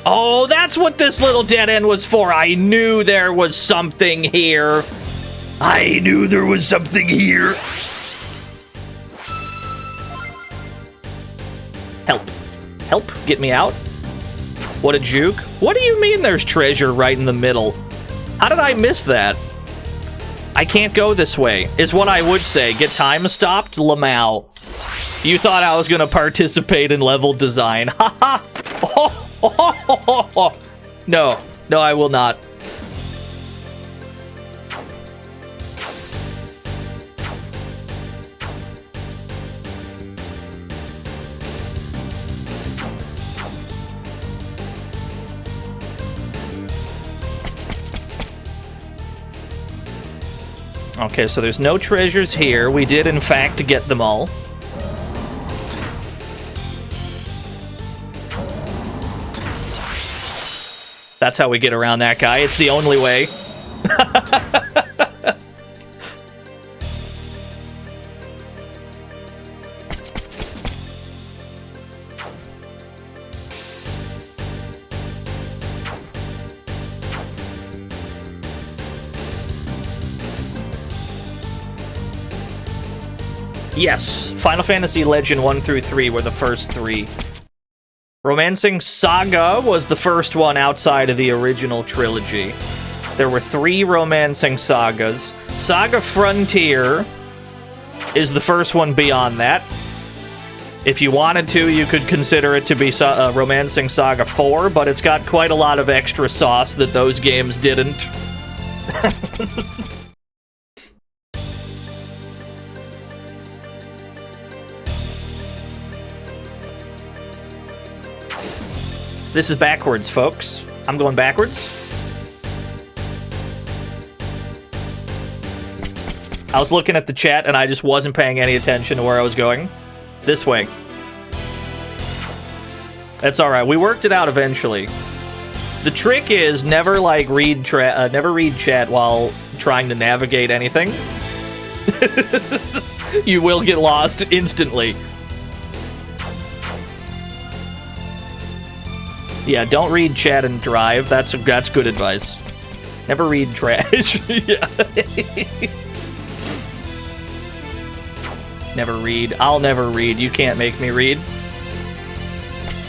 Oh, that's what this little dead end was for. I knew there was something here. I knew there was something here. Help. Help, get me out. What a juke. What do you mean there's treasure right in the middle? How did I miss that? I can't go this way, is what I would say. Get time stopped, Lamau. You thought I was gonna participate in level design. Haha. No, no, I will not. Okay, so there's no treasures here. We did, in fact, get them all. That's how we get around that guy. It's the only way. Yes, Final Fantasy Legend 1 through 3 were the first 3. Romancing Saga was the first one outside of the original trilogy. There were 3 Romancing Sagas. Saga Frontier is the first one beyond that. If you wanted to, you could consider it to be Romancing Saga 4, but it's got quite a lot of extra sauce that those games didn't. This is backwards, folks. I'm going backwards. I was looking at the chat and I just wasn't paying any attention to where I was going. This way. That's alright. We worked it out eventually. The trick is never like read chat while trying to navigate anything. You will get lost instantly. Yeah, don't read chat and drive. That's good advice. Never read trash. Yeah. Never read. I'll never read. You can't make me read.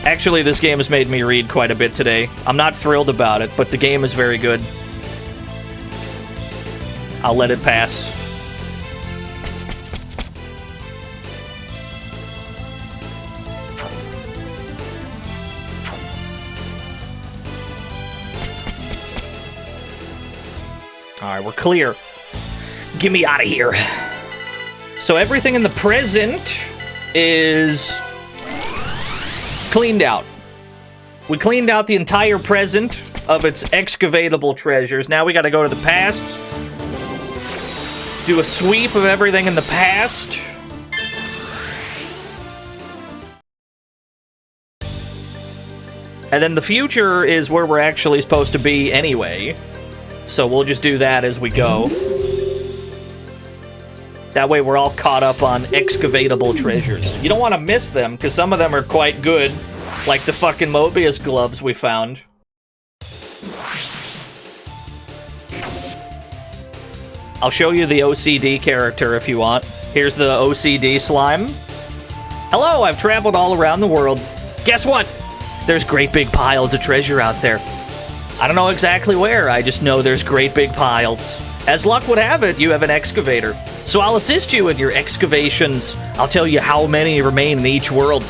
Actually, this game has made me read quite a bit today. I'm not thrilled about it, but the game is very good. I'll let it pass. Alright, we're clear. Get me out of here. So everything in the present is cleaned out. We cleaned out the entire present of its excavatable treasures. Now we gotta go to the past. Do a sweep of everything in the past. And then the future is where we're actually supposed to be anyway. So we'll just do that as we go. That way we're all caught up on excavatable treasures. You don't want to miss them, because some of them are quite good. Like the fucking Mobius gloves we found. I'll show you the OCD character if you want. Here's the OCD slime. Hello, I've traveled all around the world. Guess what? There's great big piles of treasure out there. I don't know exactly where, I just know there's great big piles. As luck would have it, you have an excavator. So I'll assist you in your excavations. I'll tell you how many remain in each world.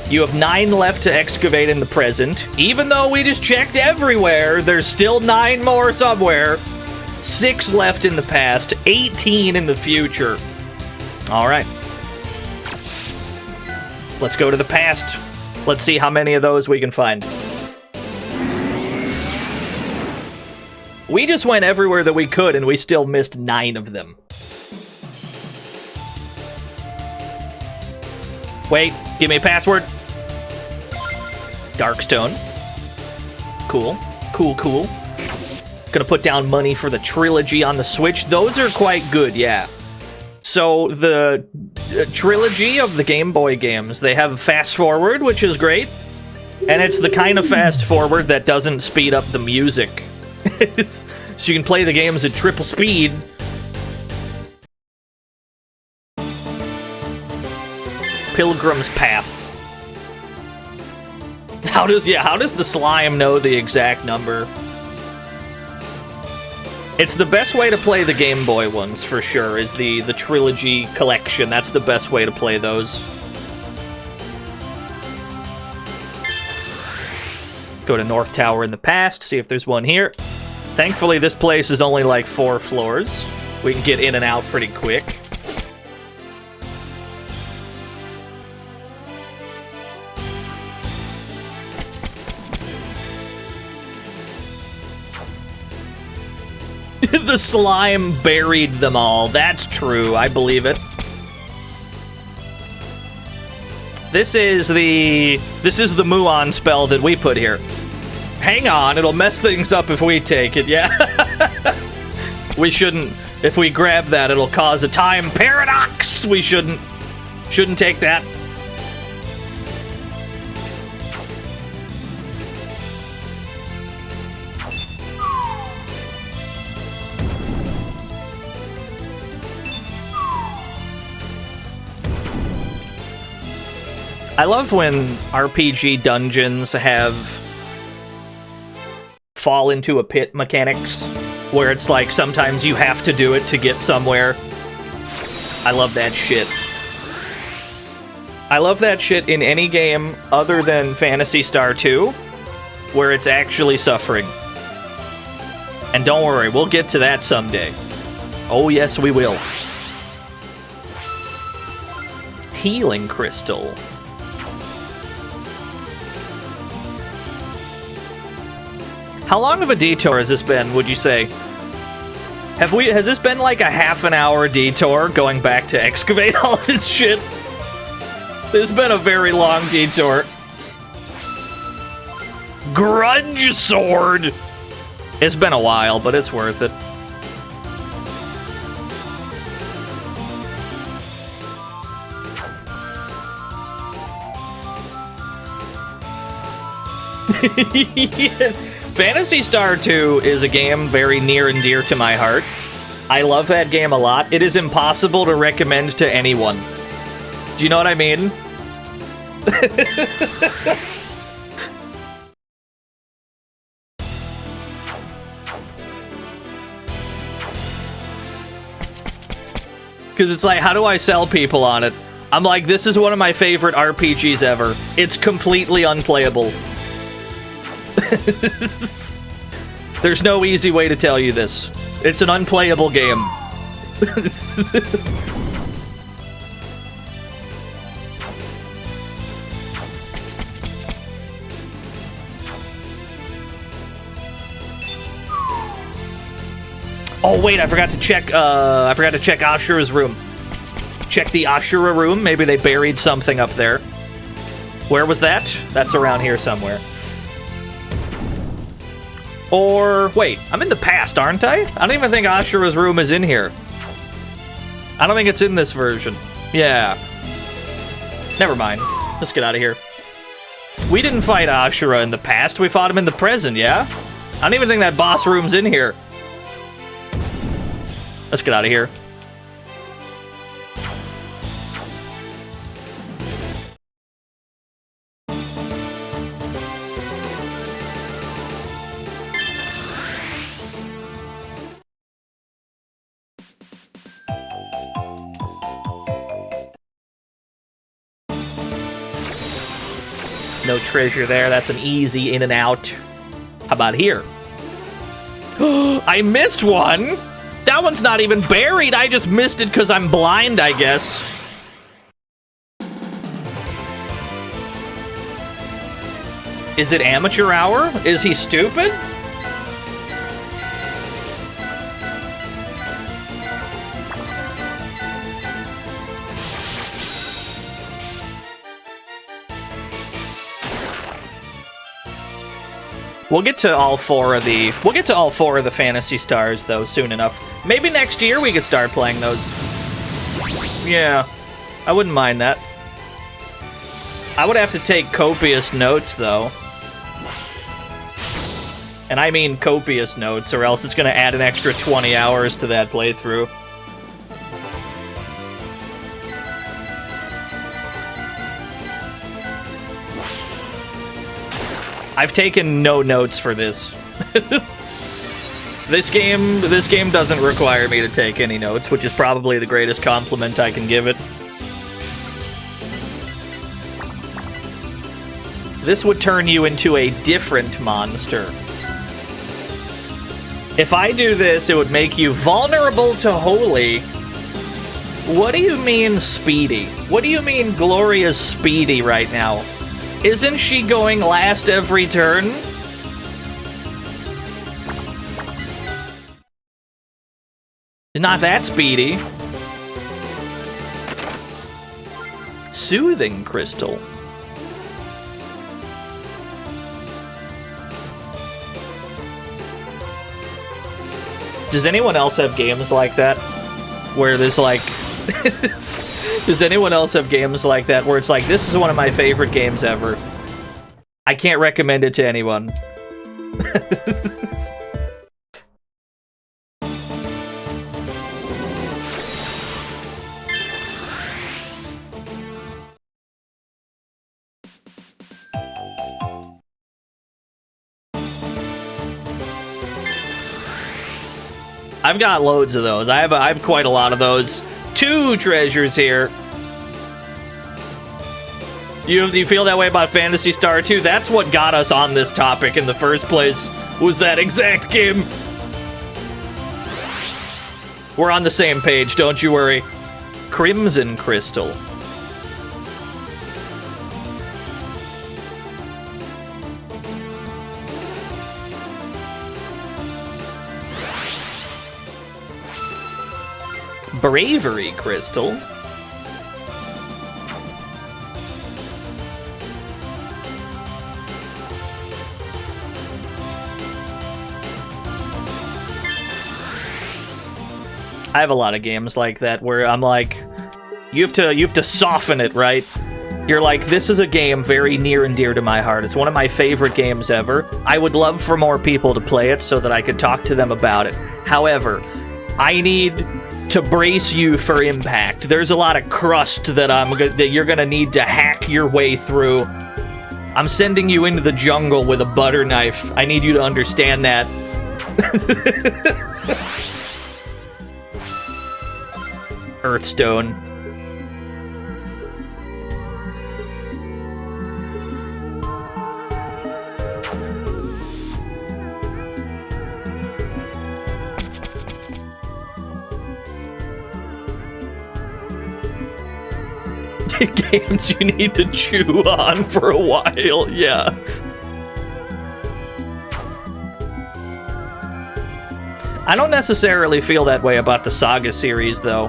You have 9 left to excavate in the present. Even though we just checked everywhere, there's still 9 more somewhere. 6 left in the past, 18 in the future. Alright. Let's go to the past. Let's see how many of those we can find. We just went everywhere that we could, and we still missed 9 of them. Wait, give me a password. Darkstone. Cool. Cool, cool. Gonna put down money for the trilogy on the Switch. Those are quite good, yeah. So, the trilogy of the Game Boy games, they have fast forward, which is great. And it's the kind of fast forward that doesn't speed up the music. So you can play the games at triple speed. Pilgrim's Path. How does the slime know the exact number? It's the best way to play the Game Boy ones, for sure, is the trilogy collection. That's the best way to play those. Go to North Tower in the past, see if there's one here. Thankfully, this place is only like 4 floors. We can get in and out pretty quick. The slime buried them all. That's true. I believe it. This is the Muon spell that we put here. Hang on, it'll mess things up if we take it, yeah? We shouldn't. If we grab that, it'll cause a time paradox! We shouldn't take that. I love when RPG dungeons have fall into a pit mechanics, where it's like sometimes you have to do it to get somewhere. I love that shit. I love that shit in any game other than Phantasy Star 2, where it's actually suffering. And don't worry, we'll get to that someday. Oh yes, we will. Healing Crystal. How long of a detour has this been, would you say? Has this been like a half an hour detour going back to excavate all this shit? This has been a very long detour. Grudge Sword! It's been a while, but it's worth it. Phantasy Star 2 is a game very near and dear to my heart. I love that game a lot. It is impossible to recommend to anyone. Do you know what I mean? Because it's like, how do I sell people on it? I'm like, this is one of my favorite RPGs ever. It's completely unplayable. There's no easy way to tell you this. It's an unplayable game. Oh wait, I forgot to check Ashura's room. Check the Ashura room. Maybe they buried something up there. Where was that? That's around here somewhere. Or wait, I'm in the past, aren't I? I don't even think Ashura's room is in here. I don't think it's in this version. Yeah. Never mind. Let's get out of here. We didn't fight Ashura in the past. We fought him in the present, yeah? I don't even think that boss room's in here. Let's get out of here. No treasure there. That's an easy in and out. How about here? I missed one! That one's not even buried. I just missed it because I'm blind, I guess. Is it amateur hour? Is he stupid? We'll get to all four of the Phantasy Stars though soon enough. Maybe next year we could start playing those. Yeah, I wouldn't mind that. I would have to take copious notes though. And I mean copious notes, or else it's gonna add an extra 20 hours to that playthrough. I've taken no notes for this. This game doesn't require me to take any notes, which is probably the greatest compliment I can give it. This would turn you into a different monster. If I do this, it would make you vulnerable to holy. What do you mean speedy? What do you mean Gloria's speedy right now? Isn't she going last every turn? Not that speedy. Soothing crystal. Does anyone else have games like that? Where there's like... Does anyone else have games like that where it's like, this is one of my favorite games ever? I can't recommend it to anyone. I've got loads of those. I have quite a lot of those. 2 treasures here. You feel that way about Phantasy Star 2? That's what got us on this topic in the first place, was that exact game. We're on the same page, don't you worry. Crimson Crystal. Bravery Crystal. I have a lot of games like that where I'm like, you have to soften it, right? You're like, this is a game very near and dear to my heart. It's one of my favorite games ever. I would love for more people to play it so that I could talk to them about it. However, I need to brace you for impact. There's a lot of crust that you're gonna need to hack your way through. I'm sending you into the jungle with a butter knife. I need you to understand that. Earthstone. Games you need to chew on for a while, yeah. I don't necessarily feel that way about the Saga series, though.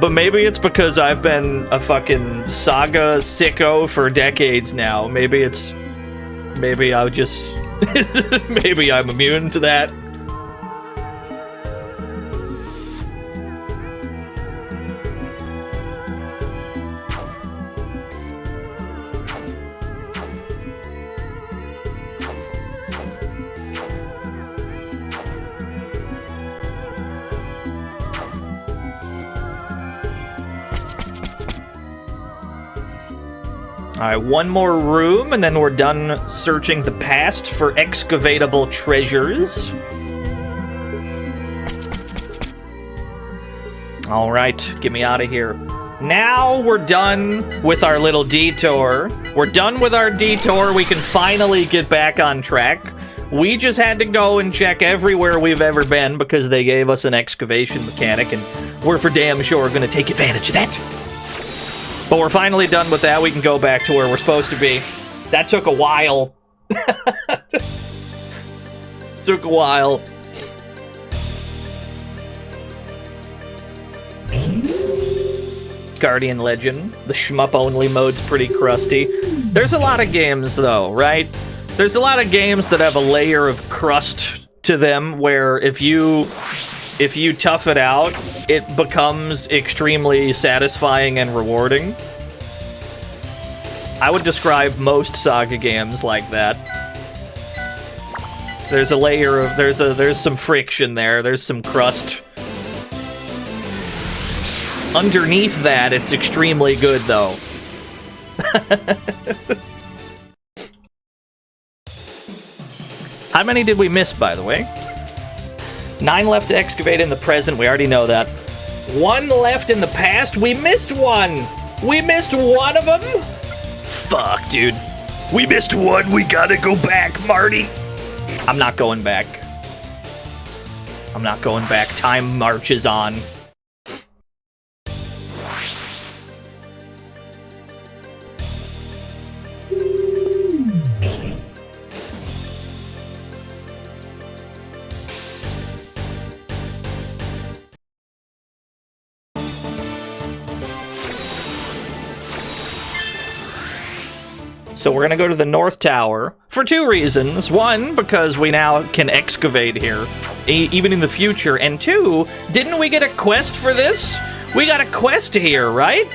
But maybe it's because I've been a fucking Saga sicko for decades now. Maybe I would just... maybe I'm immune to that. Alright, one more room, and then we're done searching the past for excavatable treasures. Alright, get me out of here. Now we're done with our little detour. We're done with our detour. We can finally get back on track. We just had to go and check everywhere we've ever been because they gave us an excavation mechanic, and we're for damn sure going to take advantage of that. But we're finally done with that. We can go back to where we're supposed to be. That took a while. Took a while. Guardian Legend. The shmup-only mode's pretty crusty. There's a lot of games, though, right? There's a lot of games that have a layer of crust to them where if you tough it out, it becomes extremely satisfying and rewarding. I would describe most Saga games like that. There's a layer of there's some friction there. There's some crust. Underneath that, it's extremely good, though. How many did we miss, by the way? 9 left to excavate in the present. We already know that. 1 left in the past. We missed 1. We missed 1 of them? Fuck, dude. We missed 1. We gotta go back, Marty. I'm not going back. I'm not going back. Time marches on. So we're gonna go to the North Tower for 2 reasons. 1, because we now can excavate here, even in the future. And 2, didn't we get a quest for this? We got a quest here, right?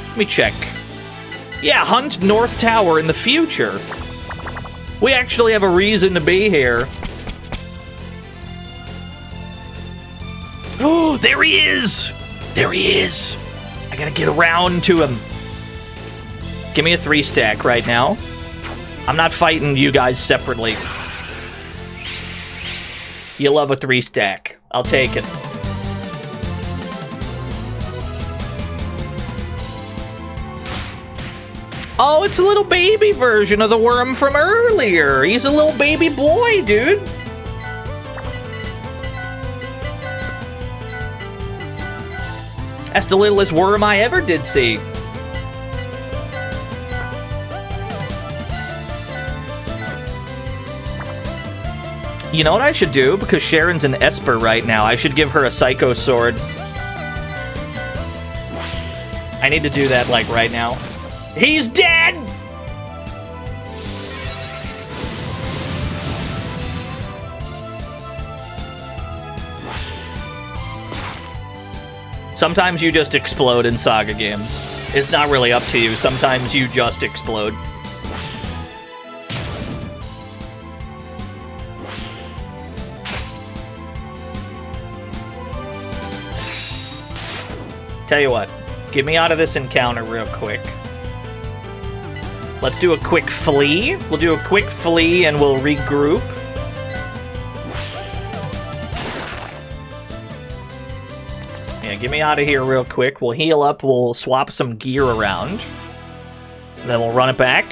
Let me check. Yeah, hunt North Tower in the future. We actually have a reason to be here. Oh, there he is! There he is! I gotta get around to him. Give me a 3-stack right now. I'm not fighting you guys separately. You love a 3-stack. I'll take it. Oh, it's a little baby version of the worm from earlier. He's a little baby boy, dude. That's the littlest worm I ever did see. You know what I should do? Because Sharon's an Esper right now, I should give her a Psycho Sword. I need to do that, like, right now. He's dead! Sometimes you just explode in Saga games. It's not really up to you. Sometimes you just explode. Tell you what, get me out of this encounter real quick. Let's do a quick flee. We'll do a quick flee and we'll regroup. Yeah, get me out of here real quick. We'll heal up, we'll swap some gear around. Then we'll run it back.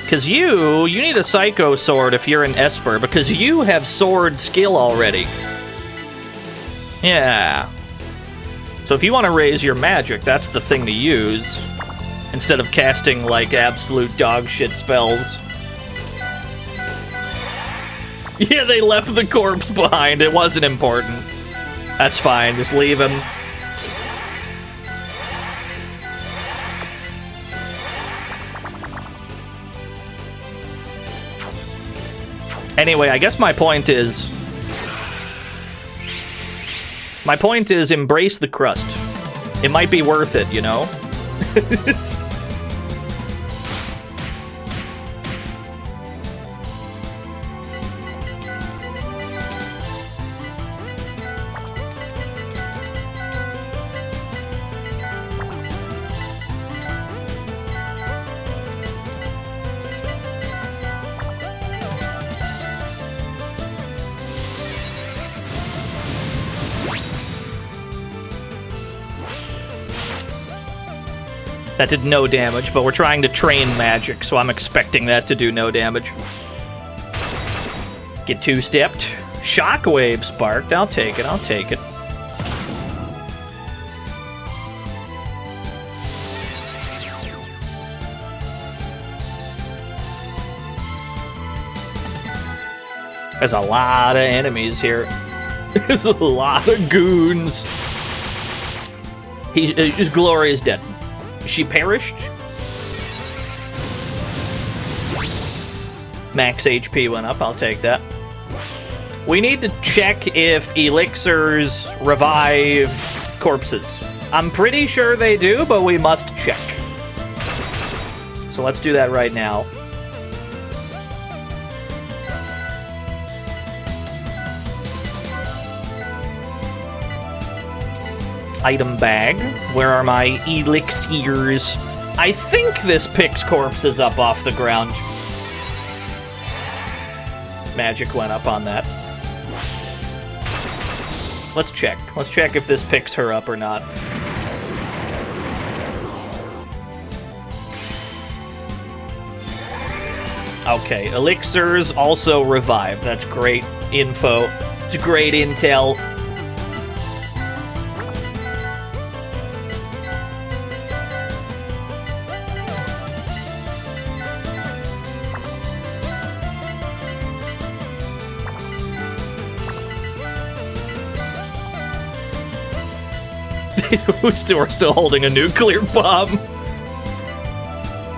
Because you need a Psycho Sword if you're an Esper, because you have sword skill already. Yeah. So if you want to raise your magic, that's the thing to use. Instead of casting, like, absolute dog shit spells. Yeah, they left the corpse behind. It wasn't important. That's fine. Just leave him. Anyway, I guess my point is... embrace the crust. It might be worth it, you know? That did no damage, but we're trying to train magic, so I'm expecting that to do no damage. Get two-stepped. Shockwave sparked. I'll take it, I'll take it. There's a lot of enemies here. There's a lot of goons. His glory is dead. She perished. Max HP went up, I'll take that. We need to check if elixirs revive corpses. I'm pretty sure they do, but we must check. So let's do that right now. Item bag. Where are my elixirs? I think this picks corpses up off the ground. Magic went up on that. Let's check. Let's check if this picks her up or not. Okay, elixirs also revive. That's great info. It's great intel. We're still holding a nuclear bomb.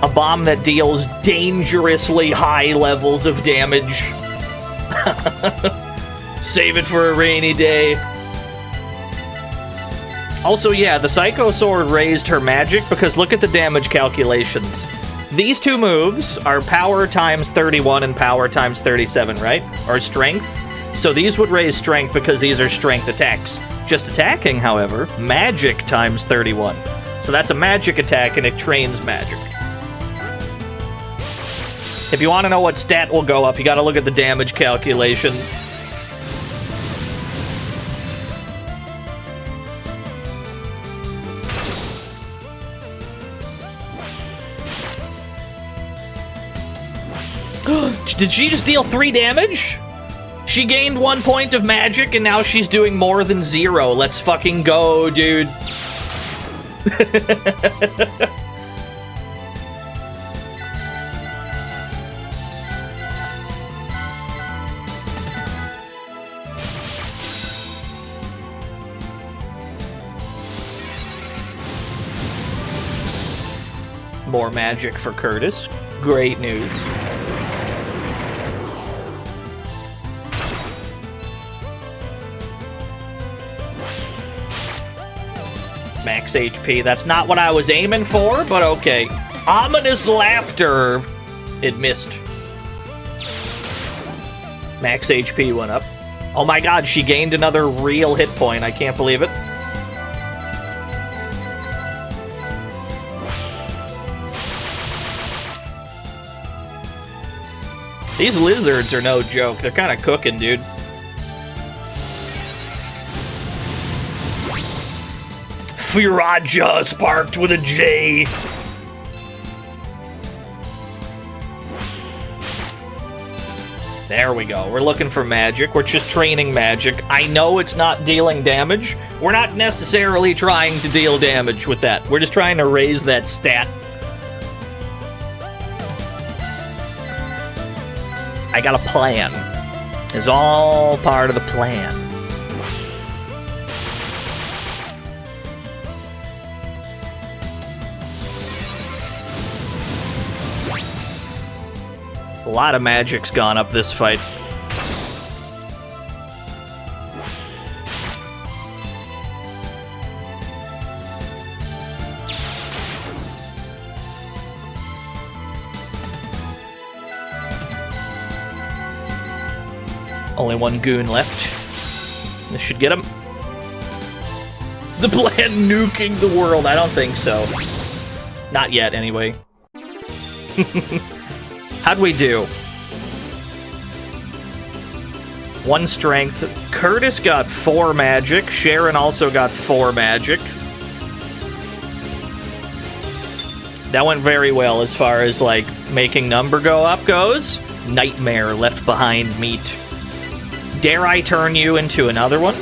A bomb that deals dangerously high levels of damage. Save it for a rainy day. Also, yeah, the Psycho Sword raised her magic because look at the damage calculations. These two moves are power times 31 and power times 37, right? Or strength. So these would raise strength because these are strength attacks. Just attacking, however, magic times 31. So that's a magic attack and it trains magic. If you want to know what stat will go up, you gotta look at the damage calculation. Did she just deal 3 damage? She gained 1 point of magic, and now she's doing more than 0. Let's fucking go, dude. More magic for Curtis. Great news. Max HP. That's not what I was aiming for, but okay. Ominous laughter. It missed. Max HP went up. Oh my god, she gained another real hit point. I can't believe it. These lizards are no joke. They're kind of cooking, dude. Firaja sparked with a J. There we go. We're looking for magic. We're just training magic. I know it's not dealing damage. We're not necessarily trying to deal damage with that. We're just trying to raise that stat. I got a plan. It's all part of the plan. A lot of magic's gone up this fight. Only one goon left. This should get him. The plan nuking the world? I don't think so. Not yet, anyway. How'd we do? 1 strength. Curtis got 4 magic. Sharon also got 4 magic. That went very well as far as, like, making number go up goes. Nightmare left behind meat. Dare I turn you into another one?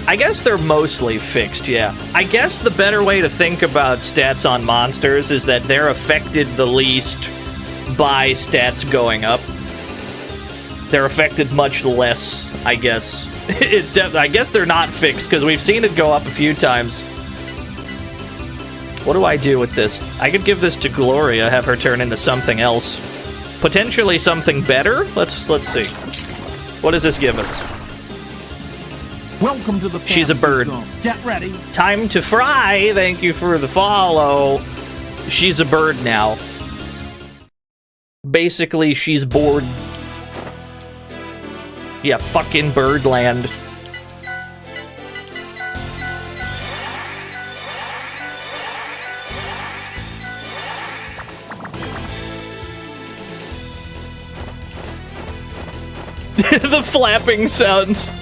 I guess they're mostly fixed, yeah. I guess the better way to think about stats on monsters is that they're affected the least by stats going up. They're affected much less, I guess. I guess they're not fixed, because we've seen it go up a few times. What do I do with this? I could give this to Gloria, have her turn into something else. Potentially something better? Let's see. What does this give us?
Welcome to the
She's a bird.
zone. Get ready.
Time to fry. Thank you for the follow. She's a bird now. Basically, she's bored. Yeah, fucking Birdland. The flapping sounds.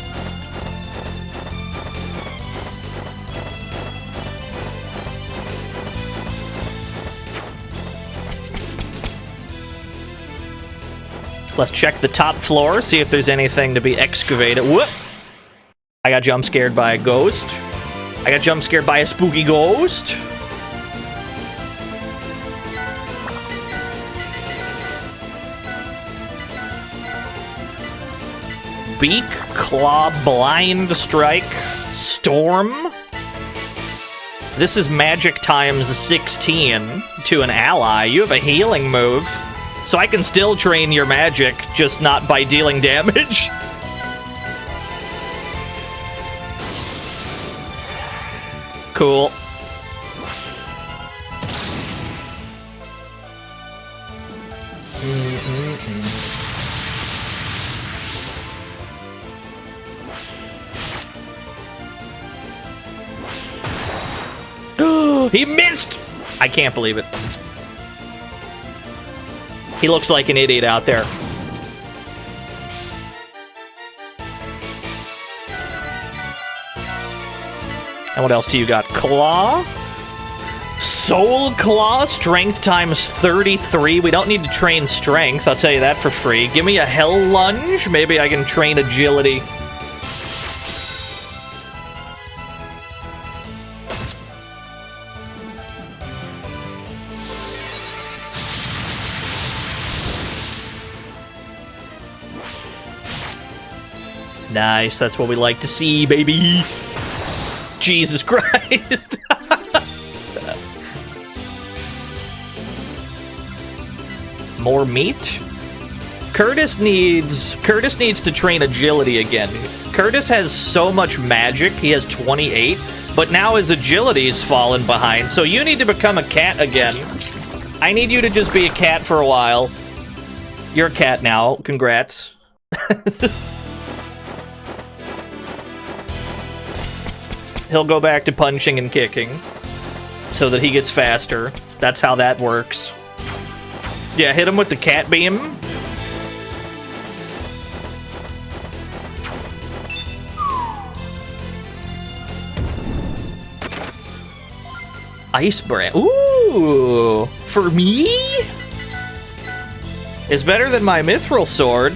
Let's check the top floor, see if there's anything to be excavated. Whoop! I got jump scared by a ghost. I got jump scared by a spooky ghost. Beak, claw, blind strike, storm. This is magic times 16 to an ally. You have a healing move. So I can still train your magic, just not by dealing damage. Cool. He missed! I can't believe it. He looks like an idiot out there. And what else do you got? Claw? Soul Claw? Strength times 33. We don't need to train strength, I'll tell you that for free. Give me a Hell Lunge. Maybe I can train agility. Nice, that's what we like to see, baby. Jesus Christ. More meat? Curtis needs to train agility again. Curtis has so much magic, he has 28, but now his agility's fallen behind, so you need to become a cat again. I need you to just be a cat for a while. You're a cat now, congrats. He'll go back to punching and kicking so that he gets faster. That's how that works. Yeah, hit him with the cat beam. Ice brand. Ooh, for me? is better than my mithril sword.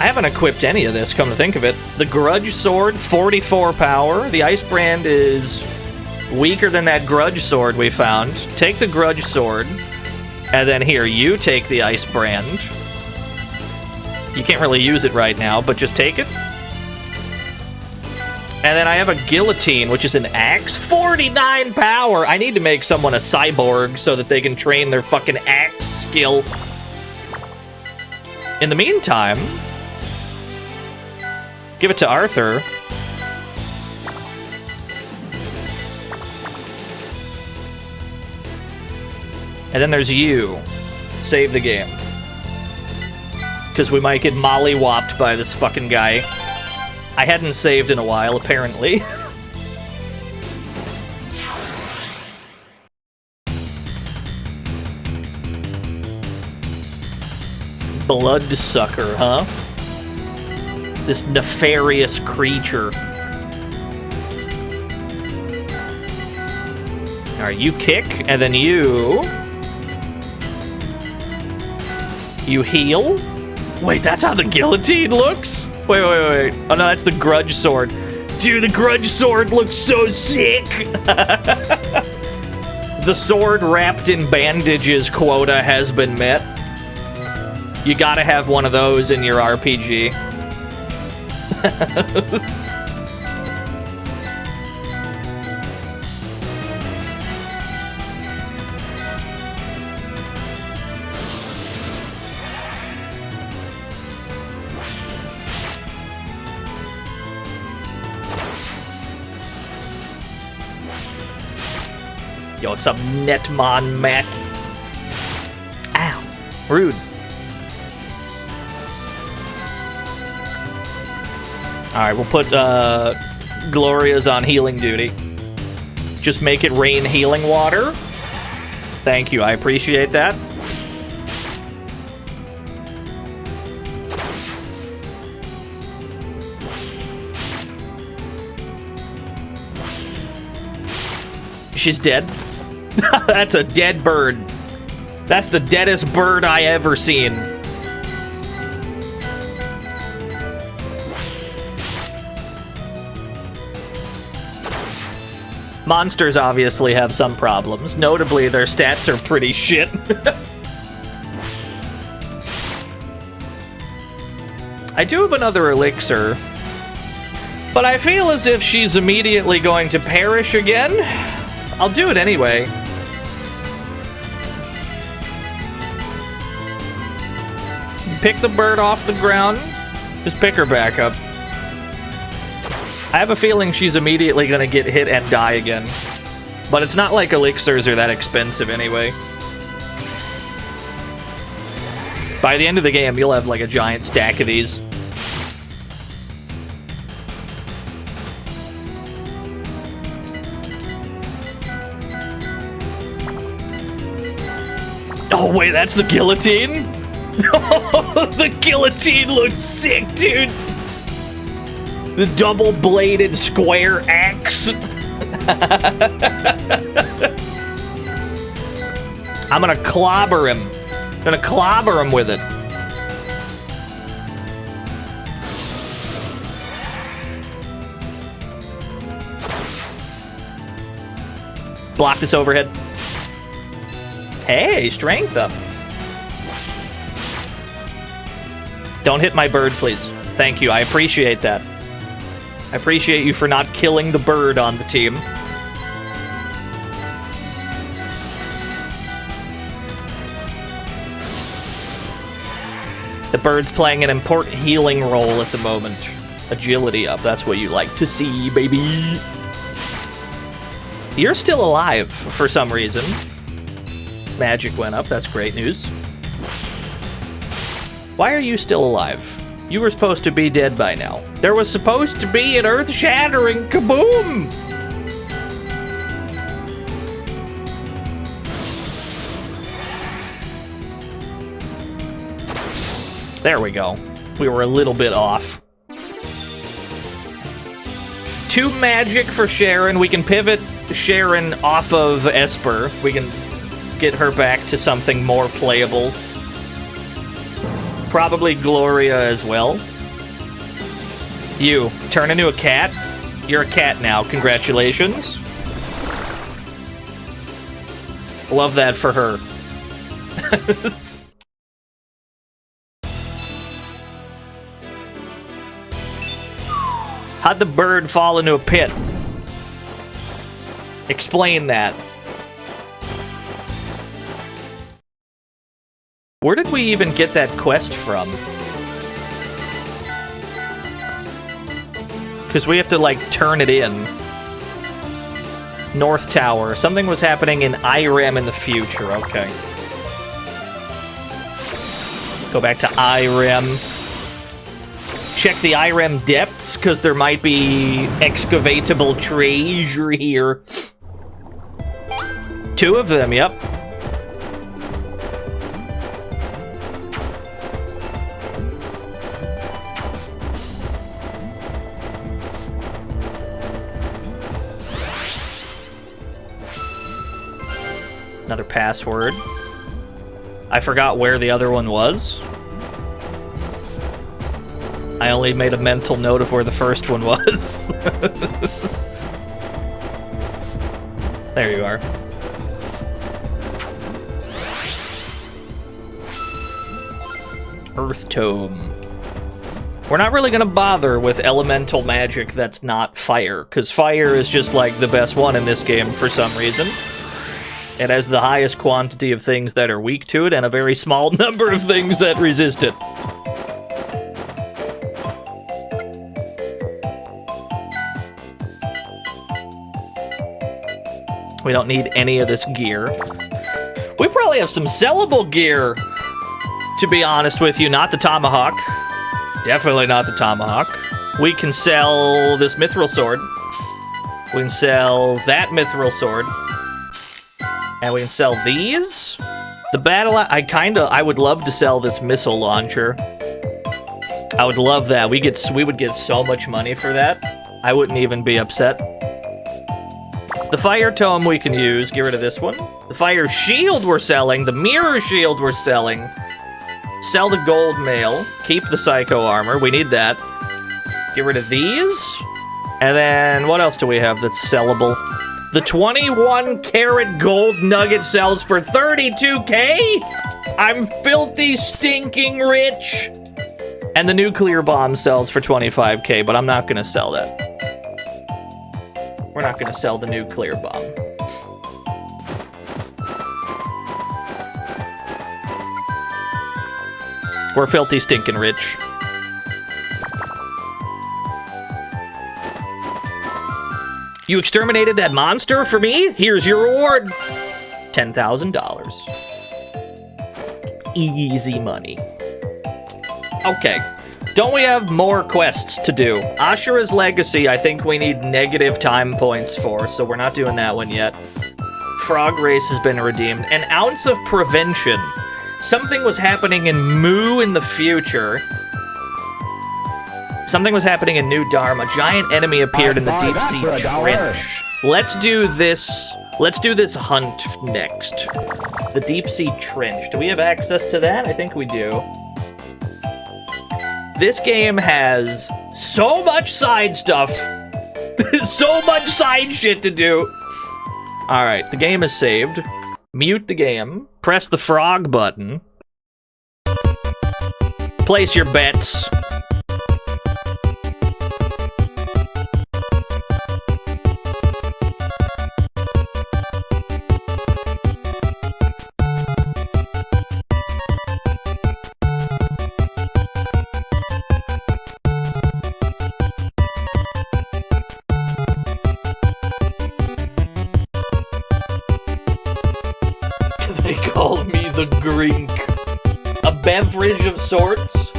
I haven't equipped any of this, come to think of it. The Grudge Sword, 44 power. The Ice Brand is weaker than that Grudge Sword we found. Take the Grudge Sword. And then here, you take the Ice Brand. You can't really use it right now, but just take it. And then I have a Guillotine, which is an axe. 49 power! I need to make someone a cyborg so that they can train their fucking axe skill. In the meantime, give it to Arthur. And then there's you. Save the game. Because we might get molly-whopped by this fucking guy. I hadn't saved in a while, apparently. Bloodsucker, huh? This nefarious creature. Alright, you kick, and then you heal? Wait, that's how the guillotine looks? Wait. Oh no, that's the Grudge Sword. Dude, the Grudge Sword looks so sick! The sword wrapped in bandages quota has been met. You gotta have one of those in your RPG. Yo, what's up, Netmon Matt? Ow. Rude. Alright, we'll put Gloria's on healing duty. Just make it rain healing water. Thank you, I appreciate that. She's dead. That's a dead bird. That's the deadest bird I ever seen. Monsters obviously have some problems. Notably, their stats are pretty shit. I do have another elixir, but I feel as if she's immediately going to perish again. I'll do it anyway. Pick the bird off the ground. Just pick her back up. I have a feeling she's immediately gonna get hit and die again. But it's not like elixirs are that expensive anyway. By the end of the game, you'll have like a giant stack of these. Oh wait, that's the guillotine? Oh, the guillotine looks sick, dude! The double-bladed square axe. I'm gonna clobber him. I'm gonna clobber him with it. Block this overhead. Hey, strength up. Don't hit my bird, please. Thank you, I appreciate that. I appreciate you for not killing the bird on the team. The bird's playing an important healing role at the moment. Agility up, that's what you like to see, baby. You're still alive, for some reason. Magic went up, that's great news. Why are you still alive? You were supposed to be dead by now. There was supposed to be an earth-shattering kaboom! There we go. We were a little bit off. 2 magic for Sharon. We can pivot Sharon off of Esper. We can get her back to something more playable. Probably Gloria as well. You, turn into a cat? You're a cat now. Congratulations. Love that for her. How'd the bird fall into a pit? Explain that. Where did we even get that quest from? Because we have to, like, turn it in. North Tower. Something was happening in Irem in the future. Okay. Go back to Irem. Check the Irem depths, because there might be excavatable treasure here. 2 of them, yep. Another password. I forgot where the other one was. I only made a mental note of where the first one was. There you are. Earth Tome. We're not really gonna bother with elemental magic that's not fire, because fire is just like the best one in this game for some reason. It has the highest quantity of things that are weak to it, and a very small number of things that resist it. We don't need any of this gear. We probably have some sellable gear, to be honest with you. Not the tomahawk. Definitely not the tomahawk. We can sell this mithril sword. We can sell that mithril sword. And we can sell these. The battle, I would love to sell this missile launcher. I would love that. We would get so much money for that. I wouldn't even be upset. The fire tome we can use. Get rid of this one. The fire shield we're selling. The mirror shield we're selling. Sell the gold mail. Keep the psycho armor. We need that. Get rid of these. And then what else do we have that's sellable? The 21 karat gold nugget sells for 32k? I'm filthy stinking rich. And the nuclear bomb sells for 25k, but I'm not gonna sell that. We're not gonna sell the nuclear bomb. We're filthy stinking rich. You exterminated that monster for me? Here's your reward. $10,000. Easy money. Okay. Don't we have more quests to do? Ashura's Legacy, I think we need negative time points for, so we're not doing that one yet. Frog Race has been redeemed. An Ounce of Prevention. Something was happening in Mu in the future. Something was happening in New Dharma. A giant enemy appeared in the deep sea trench. Let's do this. Let's do this hunt next. The deep sea trench. Do we have access to that? I think we do. This game has so much side stuff. So much side shit to do. All right, the game is saved. Mute the game. Press the frog button. Place your bets. They call me the Grink. A beverage of sorts?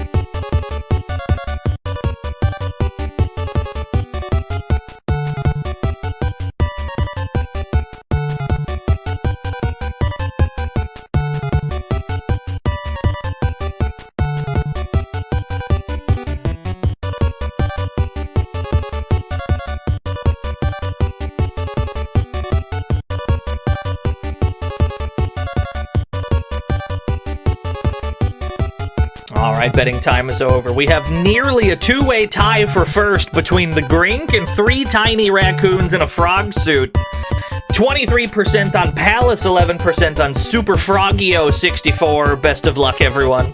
Alright, betting time is over. We have nearly a two-way tie for first between the Grink and 3 tiny raccoons in a frog suit. 23% on Palace, 11% on Super Frogio 64. Best of luck, everyone.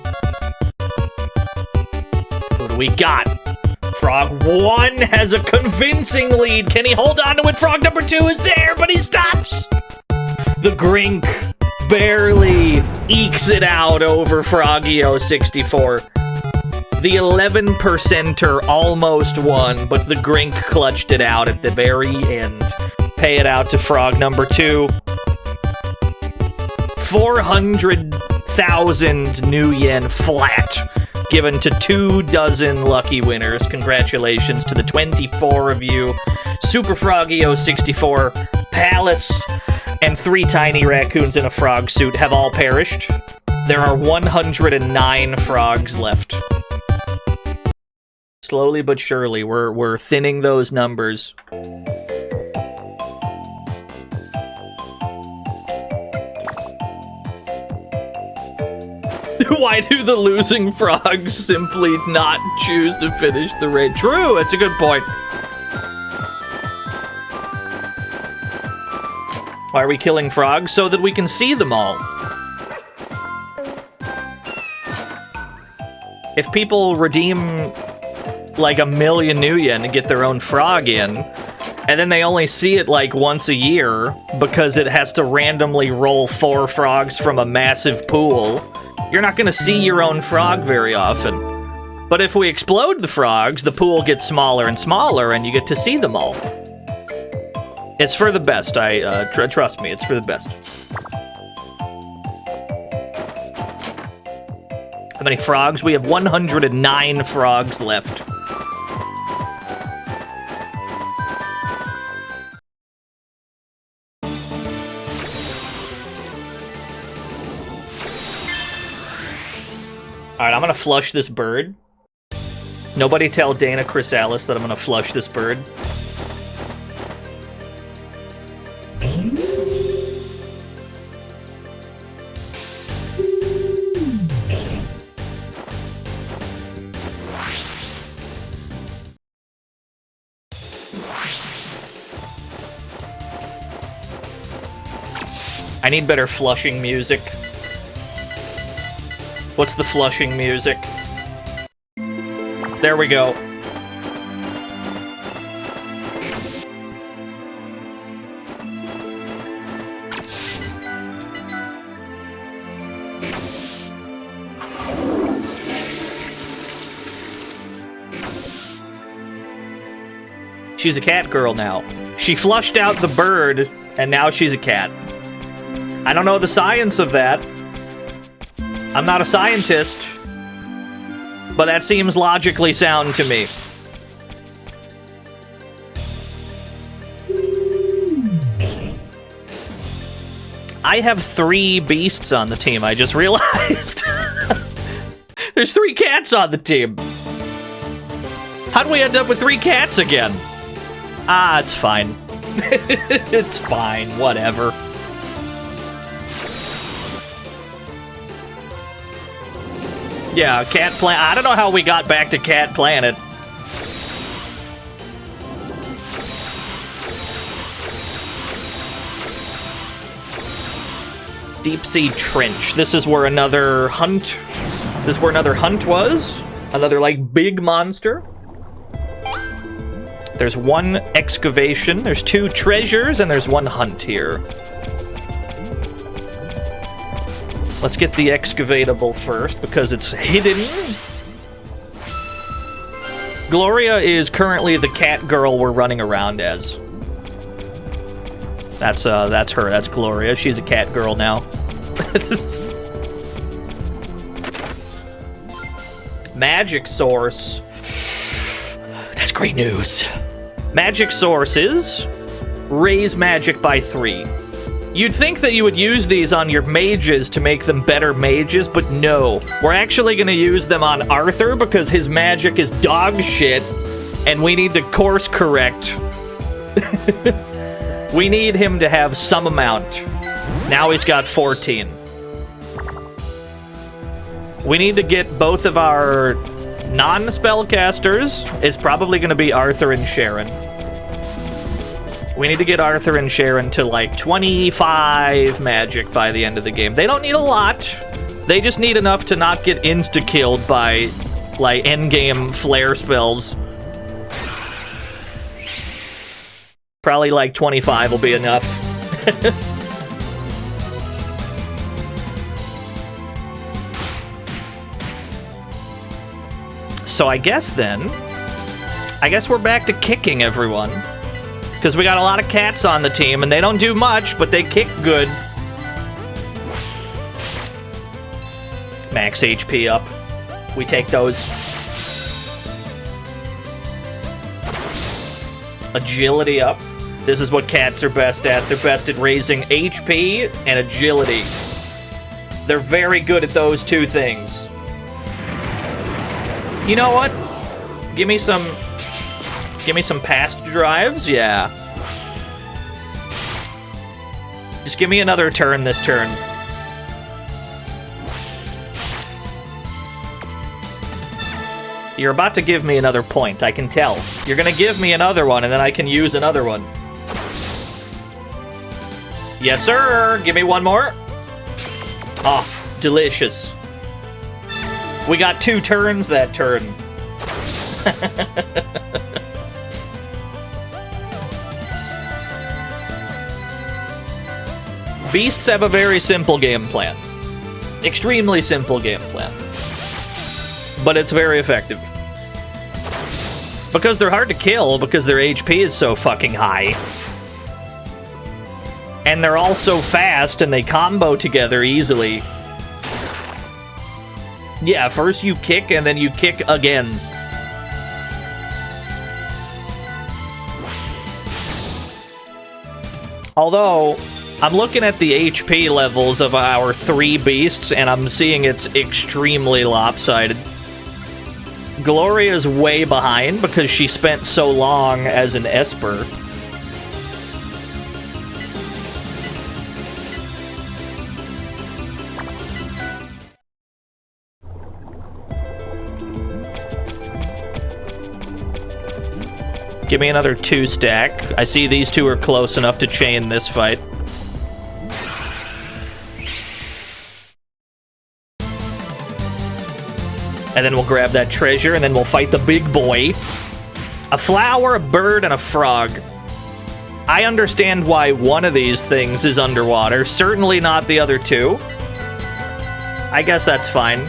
What do we got? Frog 1 has a convincing lead. Can he hold on to it? Frog number 2 is there, but he stops. The Grink barely ekes it out over Frogio 64. The 11%er almost won, but the Grink clutched it out at the very end. Pay it out to Frog number 2. 400,000 new yen flat, given to 24 lucky winners. Congratulations to the 24 of you. Super Frogio 64, Palace, and 3 tiny raccoons in a frog suit have all perished. There are 109 frogs left. Slowly but surely, we're thinning those numbers. Why do the losing frogs simply not choose to finish the raid? True, that's a good point. Why are we killing frogs? So that we can see them all. If people redeem like 1 million new yen and get their own frog in, and then they only see it like once a year because it has to randomly roll 4 frogs from a massive pool, you're not going to see your own frog very often. But if we explode the frogs, the pool gets smaller and smaller, and you get to see them all. It's for the best. Trust me, it's for the best. How many frogs? We have 109 frogs left. Alright, I'm gonna flush this bird. Nobody tell Dana Chrysalis that I'm gonna flush this bird. I need better flushing music. What's the flushing music? There we go. She's a cat girl now. She flushed out the bird, and now she's a cat. I don't know the science of that. I'm not a scientist, but that seems logically sound to me. I have 3 beasts on the team, I just realized. There's 3 cats on the team. How'd we end up with 3 cats again? Ah, it's fine. It's fine, whatever. Yeah, Cat Planet. I don't know how we got back to Cat Planet. Deep Sea Trench. This is where another hunt. This is where another hunt was. Another, like, big monster. There's 1 excavation, there's 2 treasures, and there's 1 hunt here. Let's get the excavatable first, because it's hidden. Gloria is currently the cat girl we're running around as. That's her, that's Gloria. She's a cat girl now. Magic source. That's great news. Magic sources raise magic by 3. You'd think that you would use these on your mages to make them better mages, but no. We're actually going to use them on Arthur because his magic is dog shit, and we need to course correct. We need him to have some amount. Now he's got 14. We need to get both of our non-spellcasters. It's probably going to be Arthur and Sharon. We need to get Arthur and Sharon to like 25 magic by the end of the game. They don't need a lot. They just need enough to not get insta-killed by like endgame flare spells. Probably like 25 will be enough. So I guess we're back to kicking everyone. Because we got a lot of cats on the team, and they don't do much, but they kick good. Max HP up. We take those. Agility up. This is what cats are best at. They're best at raising HP and agility. They're very good at those two things. You know what? Give me some past drives, yeah. Just give me another turn this turn. You're about to give me another point, I can tell. You're gonna give me another one, and then I can use another one. Yes, sir! Give me one more. Ah, delicious. We got 2 turns that turn. Beasts have a very simple game plan. Extremely simple game plan. But it's very effective. Because they're hard to kill, because their HP is so fucking high. And they're all so fast, and they combo together easily. Yeah, first you kick, and then you kick again. Although, I'm looking at the HP levels of our 3 beasts, and I'm seeing it's extremely lopsided. Gloria's way behind because she spent so long as an Esper. Give me another 2 stack. I see these 2 are close enough to chain this fight. And then we'll grab that treasure, and then we'll fight the big boy. A flower, a bird, and a frog. I understand why one of these things is underwater. Certainly not the other 2. I guess that's fine.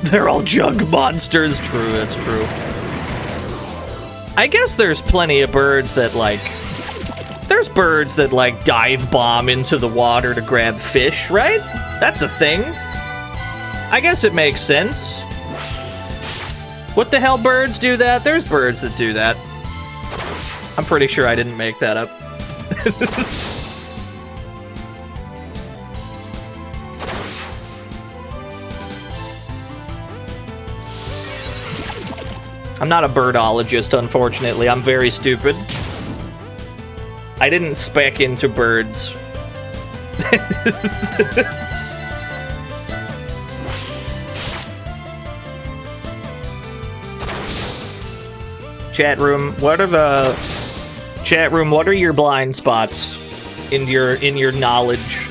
They're all jug monsters. True, that's true. I guess there's plenty of birds that, like... There's birds that, like, dive bomb into the water to grab fish, right? That's a thing. I guess it makes sense. What the hell birds do that? There's birds that do that. I'm pretty sure I didn't make that up. I'm not a birdologist, unfortunately. I'm very stupid. I didn't spec into birds. Chat room, what are your blind spots in your knowledge?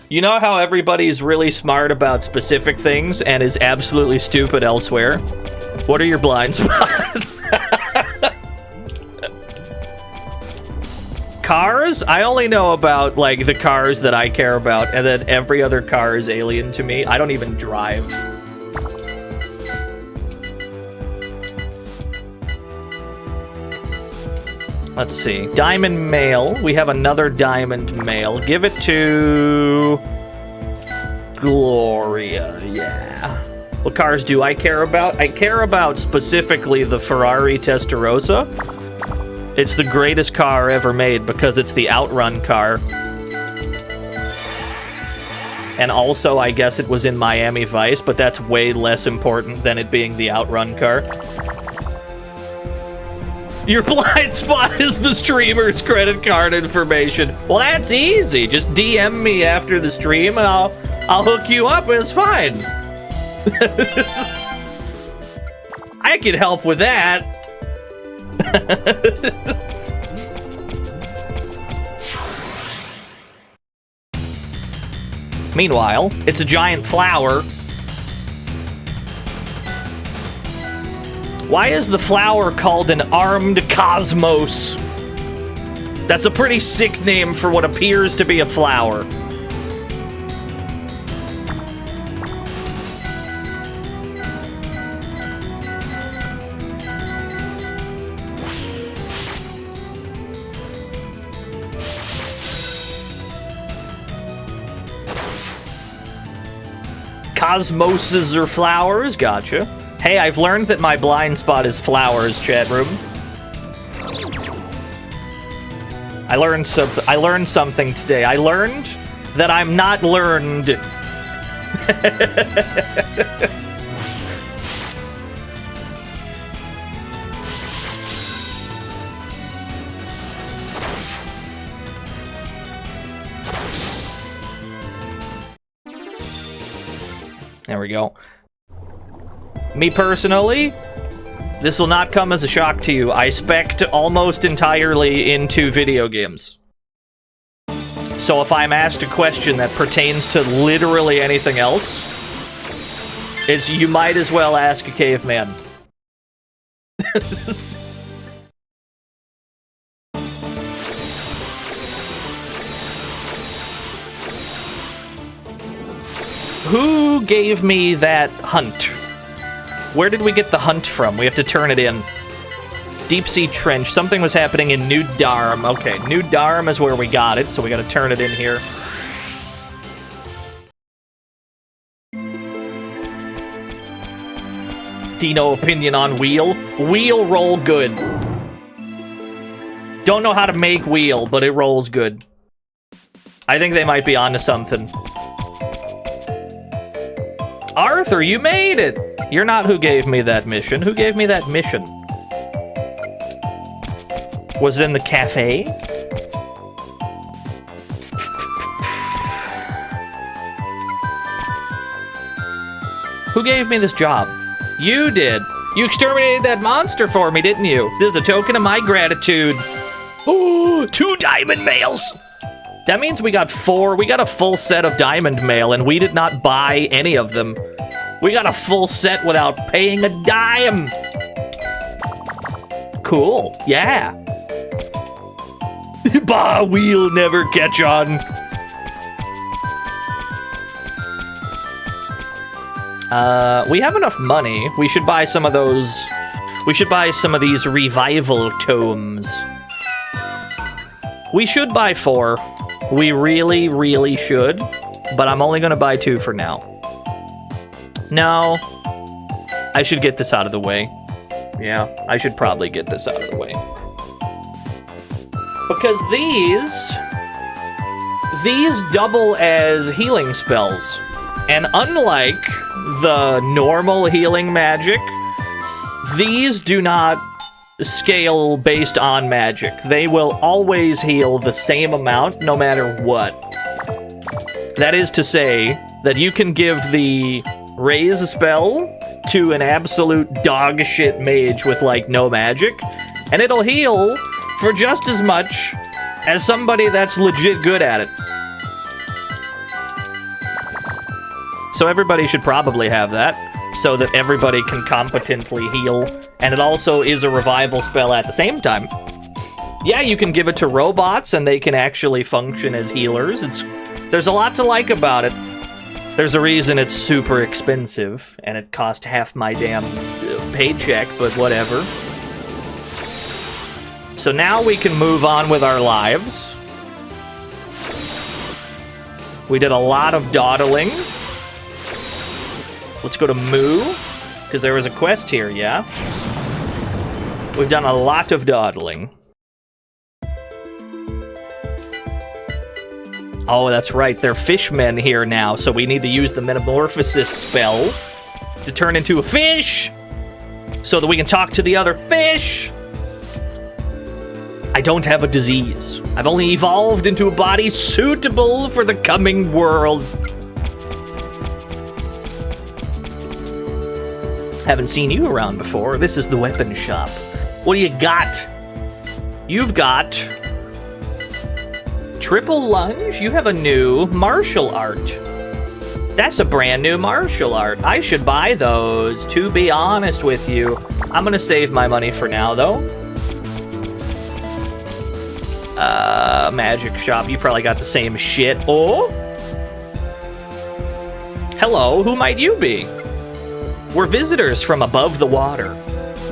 You know how everybody's really smart about specific things and is absolutely stupid elsewhere? What are your blind spots? Cars? I only know about, like, the cars that I care about, and then every other car is alien to me. I don't even drive. Let's see. Diamond Mail. We have another Diamond Mail. Give it to... Gloria, yeah. What cars do I care about? I care about specifically the Ferrari Testarossa. It's the greatest car ever made because it's the outrun car. And also, I guess it was in Miami Vice, but that's way less important than it being the Outrun car. Your blind spot is the streamer's credit card information. Well, that's easy. Just DM me after the stream and I'll hook you up. It's fine. I can help with that. Meanwhile, it's a giant flower. Why is the flower called an armed cosmos? That's a pretty sick name for what appears to be a flower. Cosmoses or flowers, gotcha. Hey, I've learned that my blind spot is flowers, chat room. I learned something today. I learned that I'm not learned. There we go. Me personally, this will not come as a shock to you. I spec'd almost entirely into video games. So if I'm asked a question that pertains to literally anything else, it's you might as well ask a caveman. Who gave me that hunt? Where did we get the hunt from? We have to turn it in. Deep Sea Trench. Something was happening in New Darm. Okay, New Darm is where we got it, so we gotta turn it in here. Dino opinion on wheel. Wheel roll good. Don't know how to make wheel, but it rolls good. I think they might be onto something. Arthur, you made it! You're not who gave me that mission. Who gave me that mission? Was it in the cafe? Who gave me this job? You did. You exterminated that monster for me, didn't you? This is a token of my gratitude. Ooh, 2 diamond mails. That means we got 4. We got a full set of diamond mail, and we did not buy any of them. We got a full set without paying a dime. Cool. Yeah. Bah, we'll never catch on. We have enough money. We should buy some of those. We should buy some of these revival tomes. We should buy 4. We really, really should, but I'm only gonna buy 2 for now. No, I should get this out of the way. Yeah, I should probably get this out of the way. Because these double as healing spells. And unlike the normal healing magic, these do not scale based on magic. They will always heal the same amount no matter what. That is to say that you can give the raise spell to an absolute dog shit mage with like no magic, and it'll heal for just as much as somebody that's legit good at it. So everybody should probably have that, so that everybody can competently heal, and it also is a revival spell at the same time. Yeah, you can give it to robots, and they can actually function as healers. There's a lot to like about it. There's a reason it's super expensive, and it cost half my damn paycheck, but whatever. So now we can move on with our lives. We did a lot of dawdling. Let's go to Moo, because there was a quest here, yeah? We've done a lot of dawdling. Oh, that's right. They're fishmen here now, so we need to use the metamorphosis spell to turn into a fish so that we can talk to the other fish. I don't have a disease. I've only evolved into a body suitable for the coming world. Haven't seen you around before. This is the weapon shop. What do you got? You've got triple lunge. You have a new martial art. That's a brand new martial art. I should buy those, to be honest with you. I'm gonna save my money for now, though. Magic shop. You probably got the same shit. Oh? Hello, who might you be? We're visitors from above the water.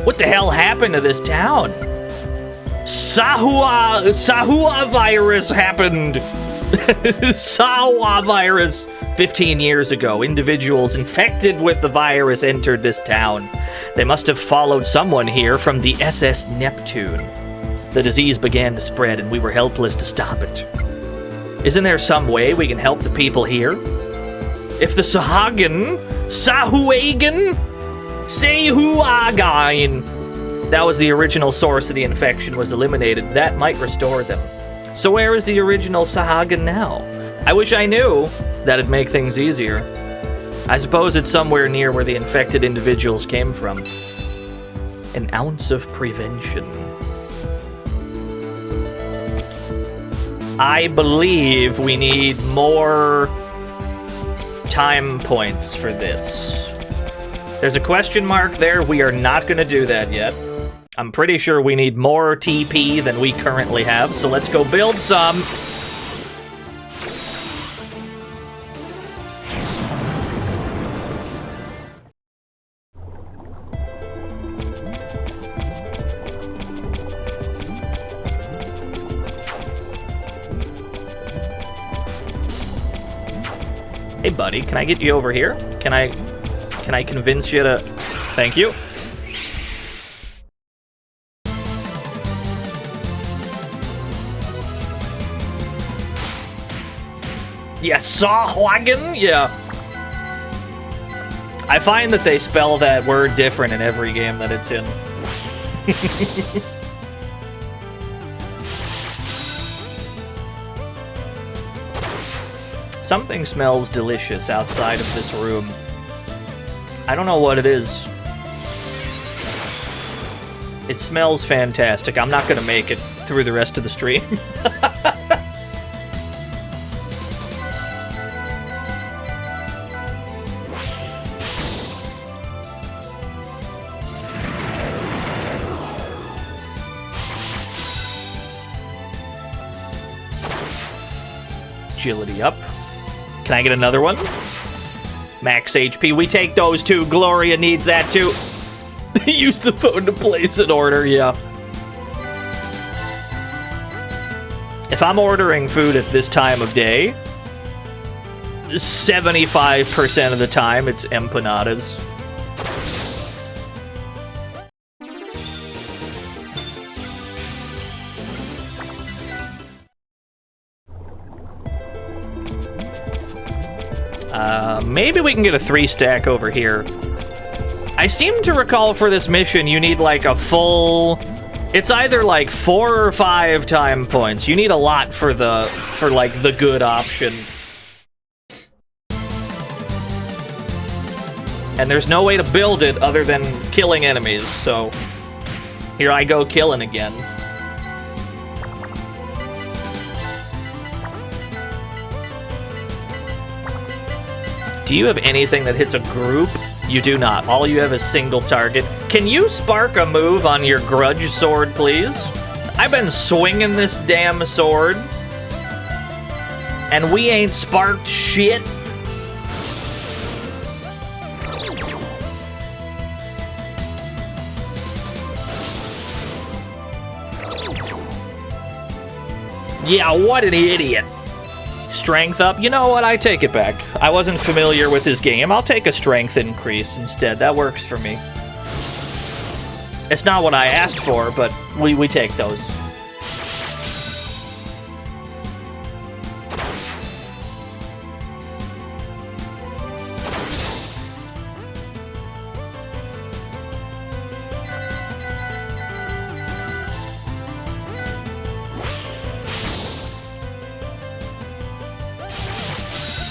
What the hell happened to this town? Sahua virus happened. Sawa virus. 15 years ago, individuals infected with the virus entered this town. They must have followed someone here from the SS Neptune. The disease began to spread and we were helpless to stop it. Isn't there some way we can help the people here? If the Sahuagin, that was the original source of the infection, was eliminated, that might restore them. So where is the original Sahuagin now? I wish I knew. That'd make things easier. I suppose it's somewhere near where the infected individuals came from. An ounce of prevention. I believe we need more time points for this. There's a question mark there. We are not going to do that yet. I'm pretty sure we need more TP than we currently have, so let's go build some. Hey buddy, can I get you over here? Can I convince you to... Thank you. Yes, Sahuagin? Yeah. I find that they spell that word different in every game that it's in. Something smells delicious outside of this room. I don't know what it is. It smells fantastic. I'm not gonna make it through the rest of the stream. Agility up. Can I get another one? Max HP. We take those two. Gloria needs that too. Use the phone to place an order, yeah. If I'm ordering food at this time of day, 75% of the time it's empanadas. Maybe we can get a 3-stack over here. I seem to recall for this mission you need like a full... It's either like 4 or 5 time points. You need a lot for like the good option. And there's no way to build it other than killing enemies, so... Here I go killing again. Do you have anything that hits a group? You do not. All you have is single target. Can you spark a move on your grudge sword, please? I've been swinging this damn sword, and we ain't sparked shit. Yeah, what an idiot. Strength up? You know what? I take it back. I wasn't familiar with his game. I'll take a strength increase instead. That works for me. It's not what I asked for, but we take those.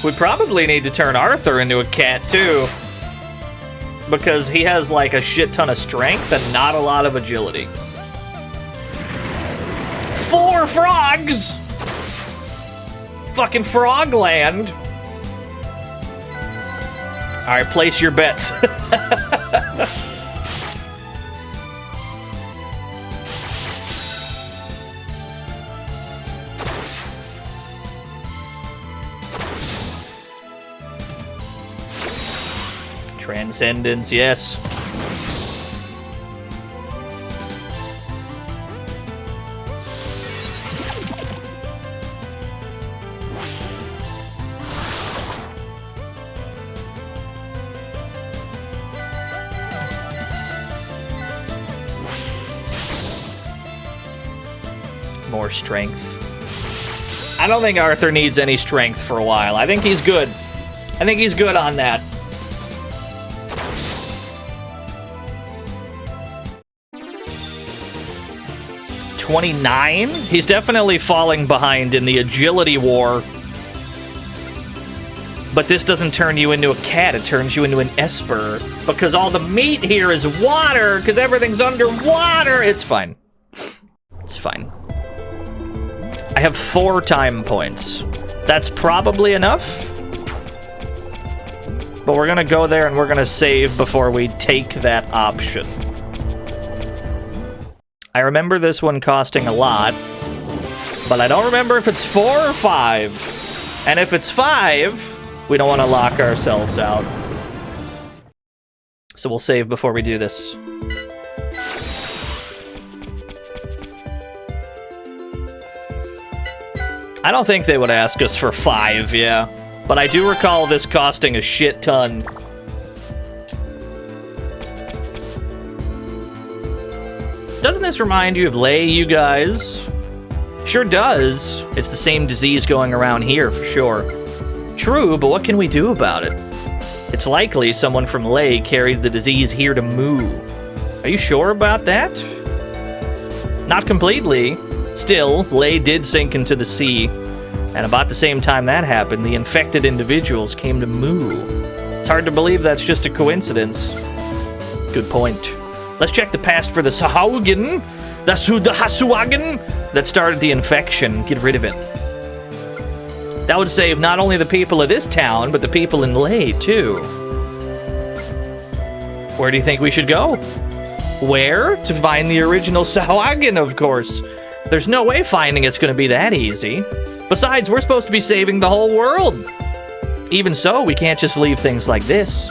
We probably need to turn Arthur into a cat, too. Because he has, like, a shit ton of strength and not a lot of agility. 4 frogs! Fucking Frogland. Alright, place your bets. Transcendence, yes. More strength. I don't think Arthur needs any strength for a while. I think he's good. I think he's good on that. $29? He's definitely falling behind in the agility war. But this doesn't turn you into a cat, it turns you into an Esper. Because all the meat here is water, because everything's underwater. It's fine. It's fine. I have 4 time points. That's probably enough. But we're gonna go there and we're gonna save before we take that option. I remember this one costing a lot, but I don't remember if it's 4 or 5. And if it's 5, we don't want to lock ourselves out. So we'll save before we do this. I don't think they would ask us for 5, yeah. But I do recall this costing a shit ton. Doesn't this remind you of Lei, you guys? Sure does. It's the same disease going around here, for sure. True, but what can we do about it? It's likely someone from Lei carried the disease here to Mu. Are you sure about that? Not completely. Still, Lei did sink into the sea, and about the same time that happened, the infected individuals came to Mu. It's hard to believe that's just a coincidence. Good point. Let's check the past for the Sahaugen, the Hasuagen that started the infection. Get rid of it. That would save not only the people of this town, but the people in Lei, too. Where do you think we should go? Where? To find the original Sahaugen, of course. There's no way finding it's going to be that easy. Besides, we're supposed to be saving the whole world. Even so, we can't just leave things like this.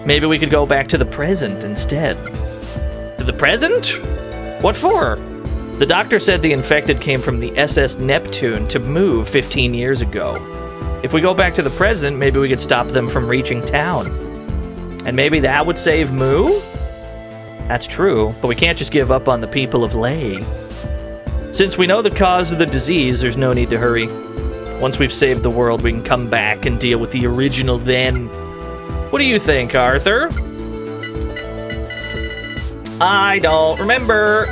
Maybe we could go back to the present instead. To the present? What for? The doctor said the infected came from the SS Neptune to Mu 15 years ago. If we go back to the present, maybe we could stop them from reaching town. And maybe that would save Mu? That's true, but we can't just give up on the people of Lei. Since we know the cause of the disease, there's no need to hurry. Once we've saved the world, we can come back and deal with the original then. What do you think, Arthur? I don't remember.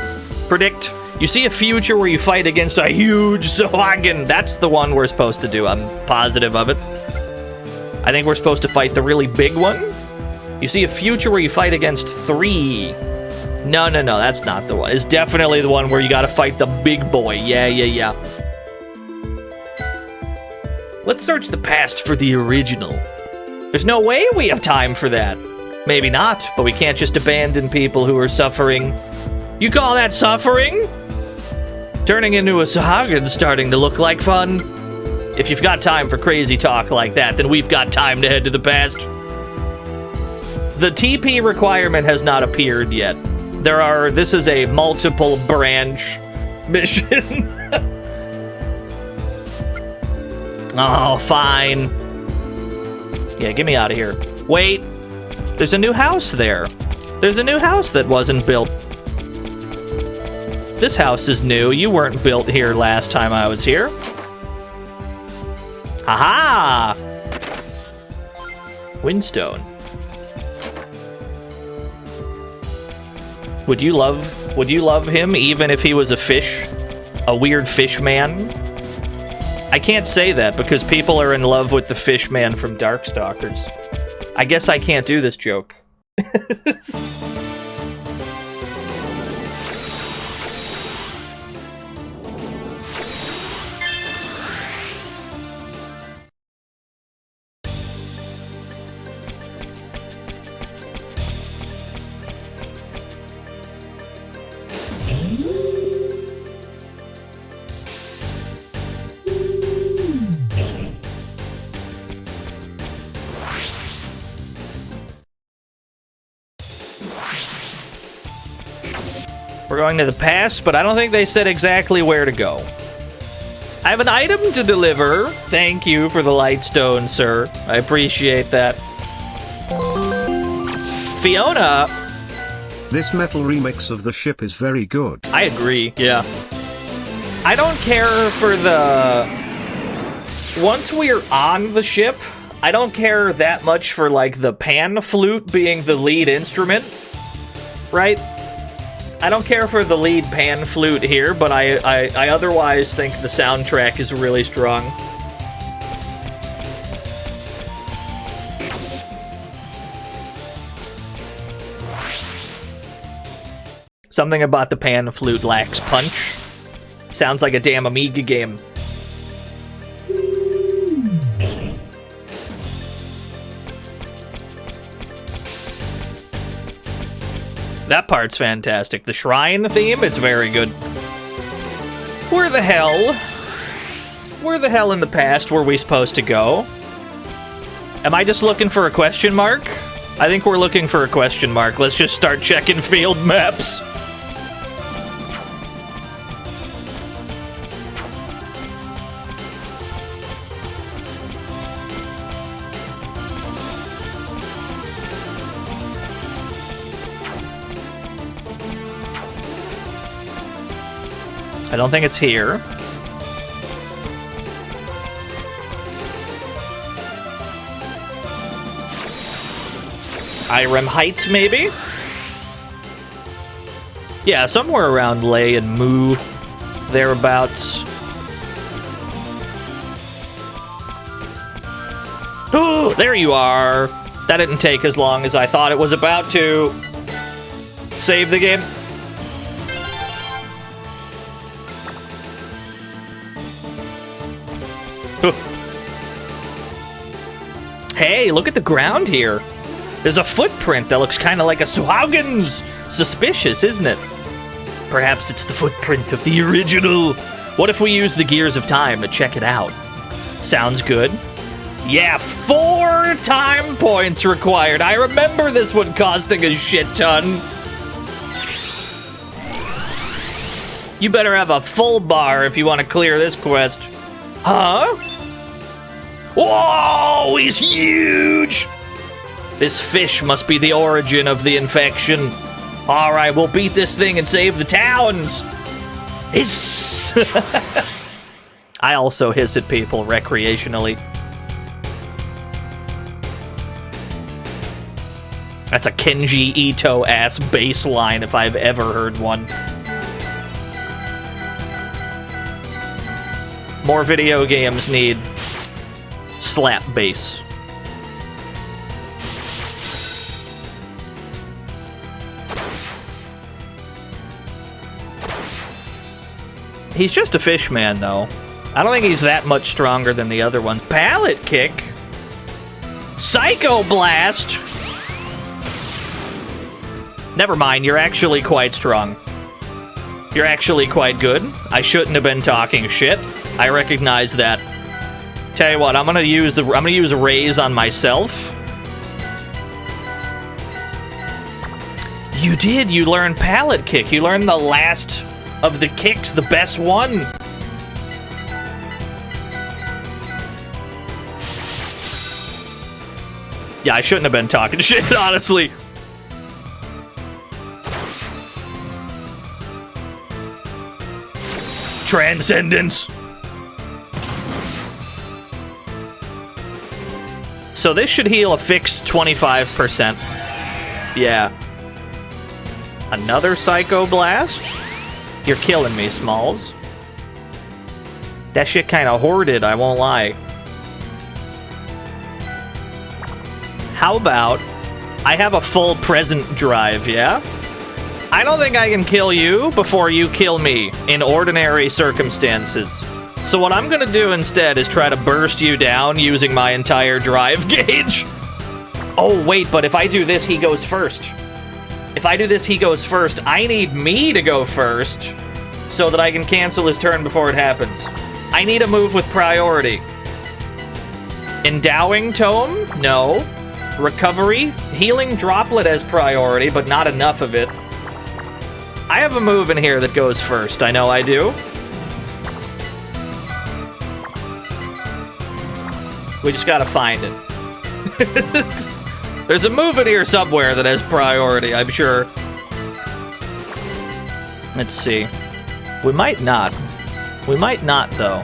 Predict. You see a future where you fight against a huge Sahaugen. That's the one we're supposed to do. I'm positive of it. I think we're supposed to fight the really big one. You see a future where you fight against 3. No, that's not the one. It's definitely the one where you gotta fight the big boy. Yeah. Let's search the past for the original. There's no way we have time for that. Maybe not, but we can't just abandon people who are suffering. You call that suffering? Turning into a Sahaugen's starting to look like fun. If you've got time for crazy talk like that, then we've got time to head to the past. The TP requirement has not appeared yet. This is a multiple branch mission. Oh, fine. Yeah, get me out of here. Wait, there's a new house there. There's a new house that wasn't built. This house is new. You weren't built here last time I was here. Haha! Windstone. Would you love him even if he was a fish? A weird fish man? I can't say that because people are in love with the fish man from Darkstalkers. I guess I can't do this joke. We're going to the past, but I don't think they said exactly where to go. I have an item to deliver. Thank you for the Lightstone, sir. I appreciate that. Fiona.
This metal remix of the ship is very good.
I agree, yeah. I don't care for the... Once we're on the ship, I don't care that much for, like, the pan flute being the lead instrument, right? I don't care for the lead pan flute here, but I otherwise think the soundtrack is really strong. Something about the pan flute lacks punch. Sounds like a damn Amiga game. That part's fantastic. The shrine theme, it's very good. Where the hell in the past were we supposed to go? Am I just looking for a question mark? I think we're looking for a question mark. Let's just start checking field maps. I don't think it's here. Irem Heights, maybe? Yeah, somewhere around Lay and Moo, thereabouts. Oh, there you are. That didn't take as long as I thought it was about to. Save the game. Hey, look at the ground here. There's a footprint that looks kind of like a Suhagen's. Suspicious, isn't it? Perhaps it's the footprint of the original. What if we use the Gears of Time to check it out? Sounds good. Yeah, 4 time points required. I remember this one costing a shit ton. You better have a full bar if you want to clear this quest. Huh? Whoa, he's huge! This fish must be the origin of the infection. Alright, we'll beat this thing and save the towns! Hiss! I also hiss at people recreationally. That's a Kenji Ito-ass bass line if I've ever heard one. More video games need slap bass. He's just a fish man, though. I don't think he's that much stronger than the other ones. Pallet kick? Psycho blast? Never mind, you're actually quite strong. You're actually quite good. I shouldn't have been talking shit. I recognize that. Tell you what, I'm gonna use raise on myself. You did. You learned pallet kick. You learned the last of the kicks, the best one. Yeah, I shouldn't have been talking shit, honestly. Transcendence. So this should heal a fixed 25%. Yeah. Another Psycho Blast? You're killing me, Smalls. That shit kind of hoarded, I won't lie. How about I have a full present drive, yeah? I don't think I can kill you before you kill me in ordinary circumstances. So what I'm gonna do instead is try to burst you down using my entire drive gauge. Oh, wait, but if I do this, he goes first. If I do this, he goes first. I need me to go first so that I can cancel his turn before it happens. I need a move with priority. Endowing Tome? No. Recovery? Healing Droplet as priority, but not enough of it. I have a move in here that goes first. I know I do. We just gotta find it. There's a move in here somewhere that has priority, I'm sure. Let's see. We might not. We might not, though.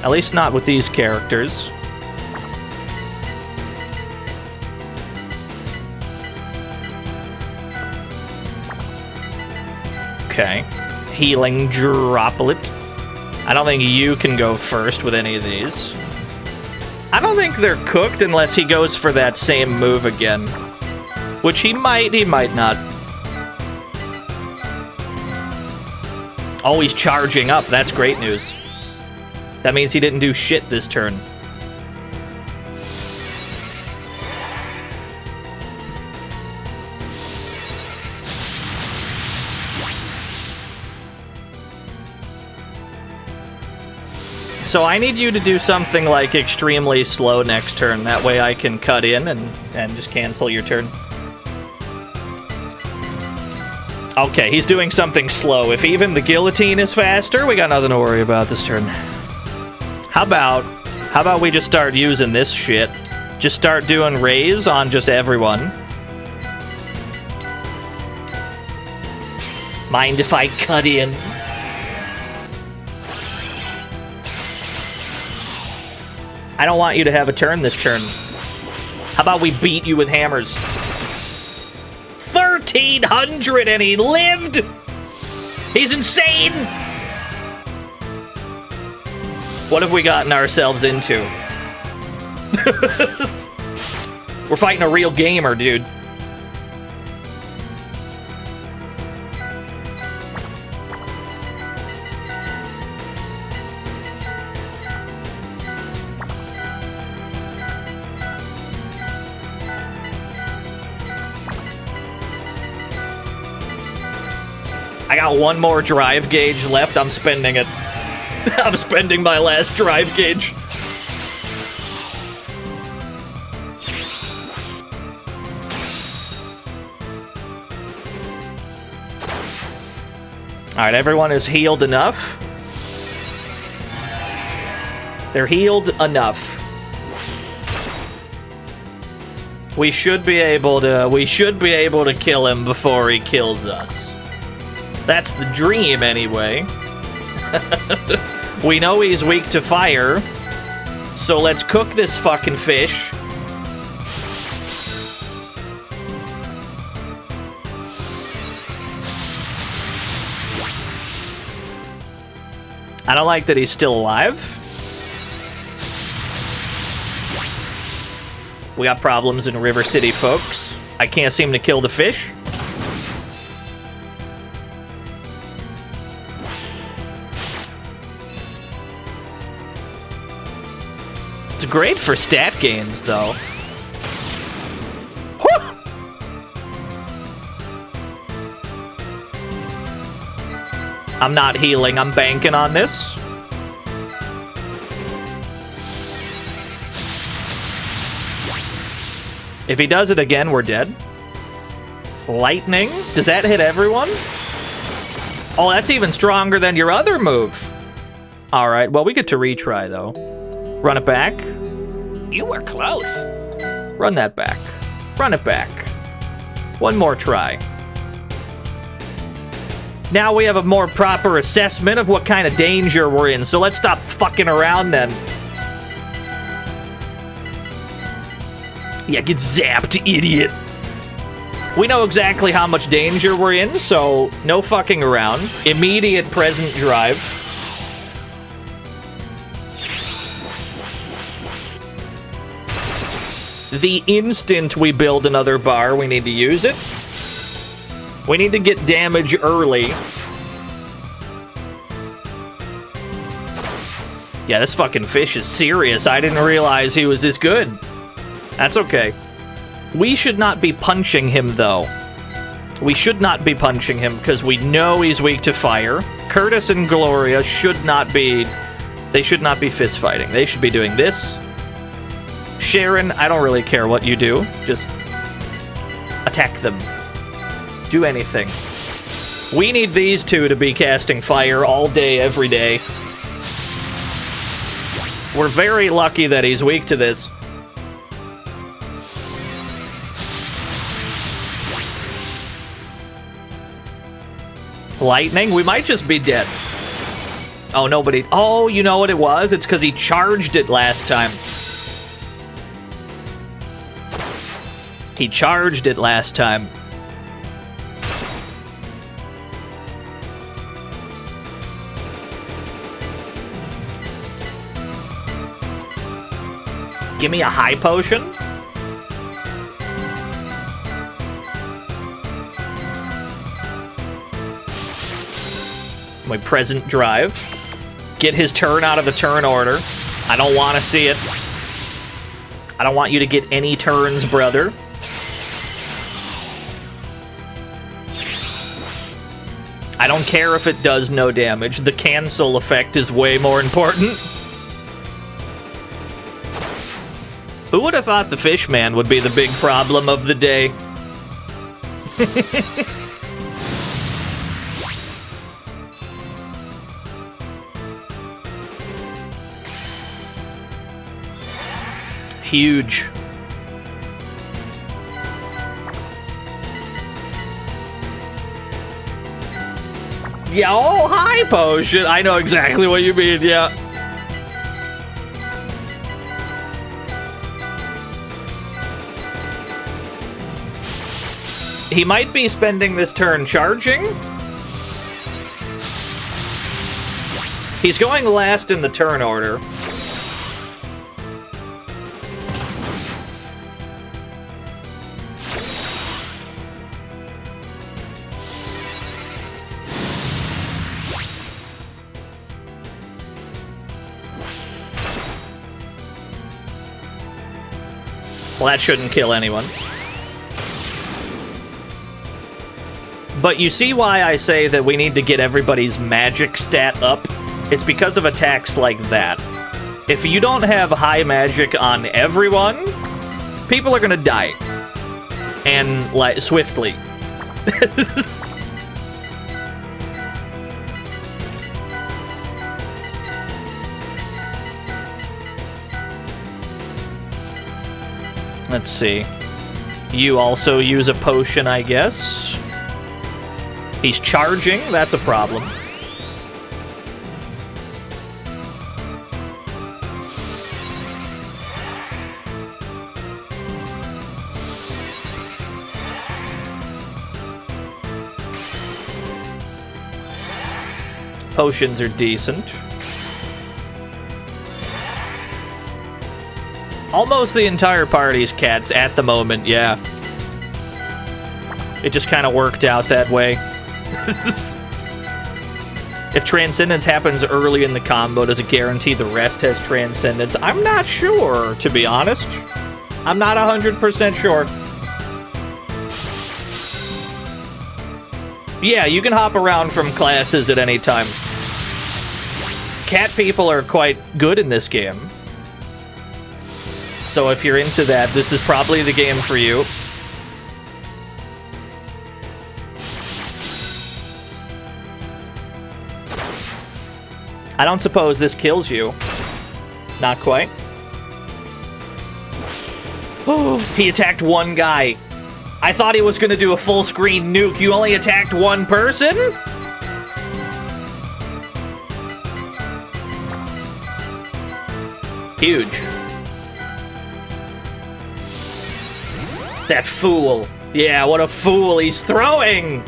At least not with these characters. Okay. Healing Droplet. I don't think you can go first with any of these. I don't think they're cooked unless he goes for that same move again. Which he might not. Oh, he's charging up. That's great news. That means he didn't do shit this turn. So I need you to do something like extremely slow next turn. That way I can cut in and just cancel your turn. Okay, he's doing something slow. If even the guillotine is faster, we got nothing to worry about this turn. How about we just start using this shit? Just start doing raise on just everyone. Mind if I cut in? I don't want you to have a turn this turn. How about we beat you with hammers? 1,300 and he lived! He's insane! What have we gotten ourselves into? We're fighting a real gamer, dude. I got one more drive gauge left. I'm spending it. I'm spending my last drive gauge. Alright, everyone is healed enough. They're healed enough. We should be able to kill him before he kills us. That's the dream, anyway. We know he's weak to fire, so let's cook this fucking fish. I don't like that he's still alive. We got problems in River City, folks. I can't seem to kill the fish. It's great for stat gains, though. Whew! I'm not healing, I'm banking on this. If he does it again, we're dead. Lightning? Does that hit everyone? Oh, that's even stronger than your other move. Alright, well, we get to retry, though. Run it back.
You were close.
Run that back. Run it back. One more try. Now we have a more proper assessment of what kind of danger we're in, so let's stop fucking around then. Yeah, get zapped, idiot. We know exactly how much danger we're in, so no fucking around. Immediate present drive. The instant we build another bar, we need to use it. We need to get damage early. Yeah, this fucking fish is serious. I didn't realize he was this good. That's okay. We should not be punching him, though. We should not be punching him, because we know he's weak to fire. Curtis and Gloria should not be... They should not be fist fighting. They should be doing this. Sharon, I don't really care what you do. Just attack them. Do anything. We need these two to be casting fire all day, every day. We're very lucky that he's weak to this. Lightning? We might just be dead. Oh, nobody... Oh, you know what it was? It's because he charged it last time. He charged it last time. Give me a high potion. My present drive. Get his turn out of the turn order. I don't want to see it. I don't want you to get any turns, brother. I don't care if it does no damage. The cancel effect is way more important. Who would have thought the fish man would be the big problem of the day? Huge. Yeah, oh, high potion. I know exactly what you mean, yeah. He might be spending this turn charging. He's going last in the turn order. Well, that shouldn't kill anyone. But you see why I say that we need to get everybody's magic stat up? It's because of attacks like that. If you don't have high magic on everyone, people are gonna die. And, like, swiftly. Let's see. You also use a potion, I guess. He's charging, that's a problem. Potions are decent. Almost the entire party's cats at the moment, yeah. It just kind of worked out that way. If Transcendence happens early in the combo, does it guarantee the rest has Transcendence? I'm not sure, to be honest. I'm not 100% sure. Yeah, you can hop around from classes at any time. Cat people are quite good in this game. So if you're into that, this is probably the game for you. I don't suppose this kills you. Not quite. Oh, he attacked one guy. I thought he was going to do a full screen nuke. You only attacked one person? Huge. That fool. Yeah, what a fool. He's throwing.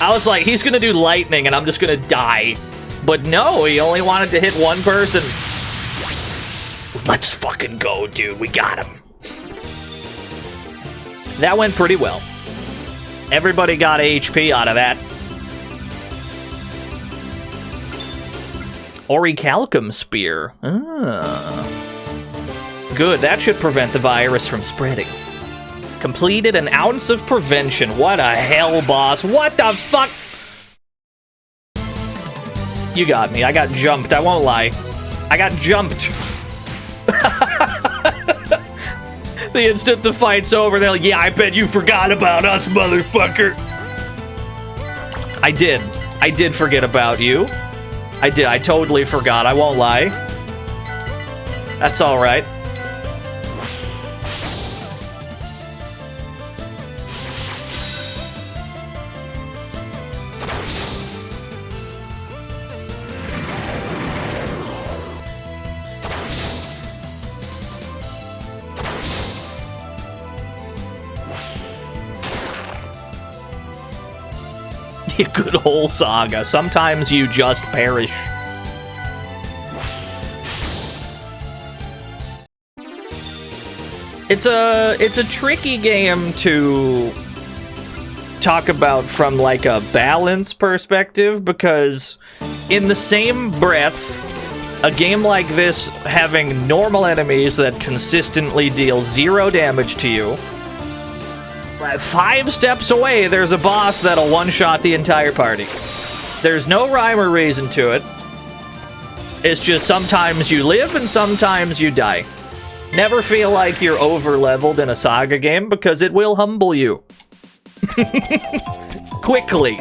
I was like, he's going to do lightning and I'm just going to die. But no, he only wanted to hit one person. Let's fucking go, dude. We got him. That went pretty well. Everybody got HP out of that. Orichalcum Spear. Ah. Good, that should prevent the virus from spreading. Completed an ounce of prevention. What a hell, boss. What the fuck? You got me. I got jumped. I won't lie. I got jumped. The instant the fight's over, they're like, yeah, I bet you forgot about us, motherfucker. I did. I did forget about you. I did. I totally forgot. I won't lie. That's all right. Good old Saga. Sometimes you just perish. It's a tricky game to talk about from like a balance perspective, because in the same breath, a game like this having normal enemies that consistently deal 0 damage to you, 5 steps away, there's a boss that'll one-shot the entire party. There's no rhyme or reason to it. It's just sometimes you live and sometimes you die. Never feel like you're over-leveled in a Saga game, because it will humble you. Quickly.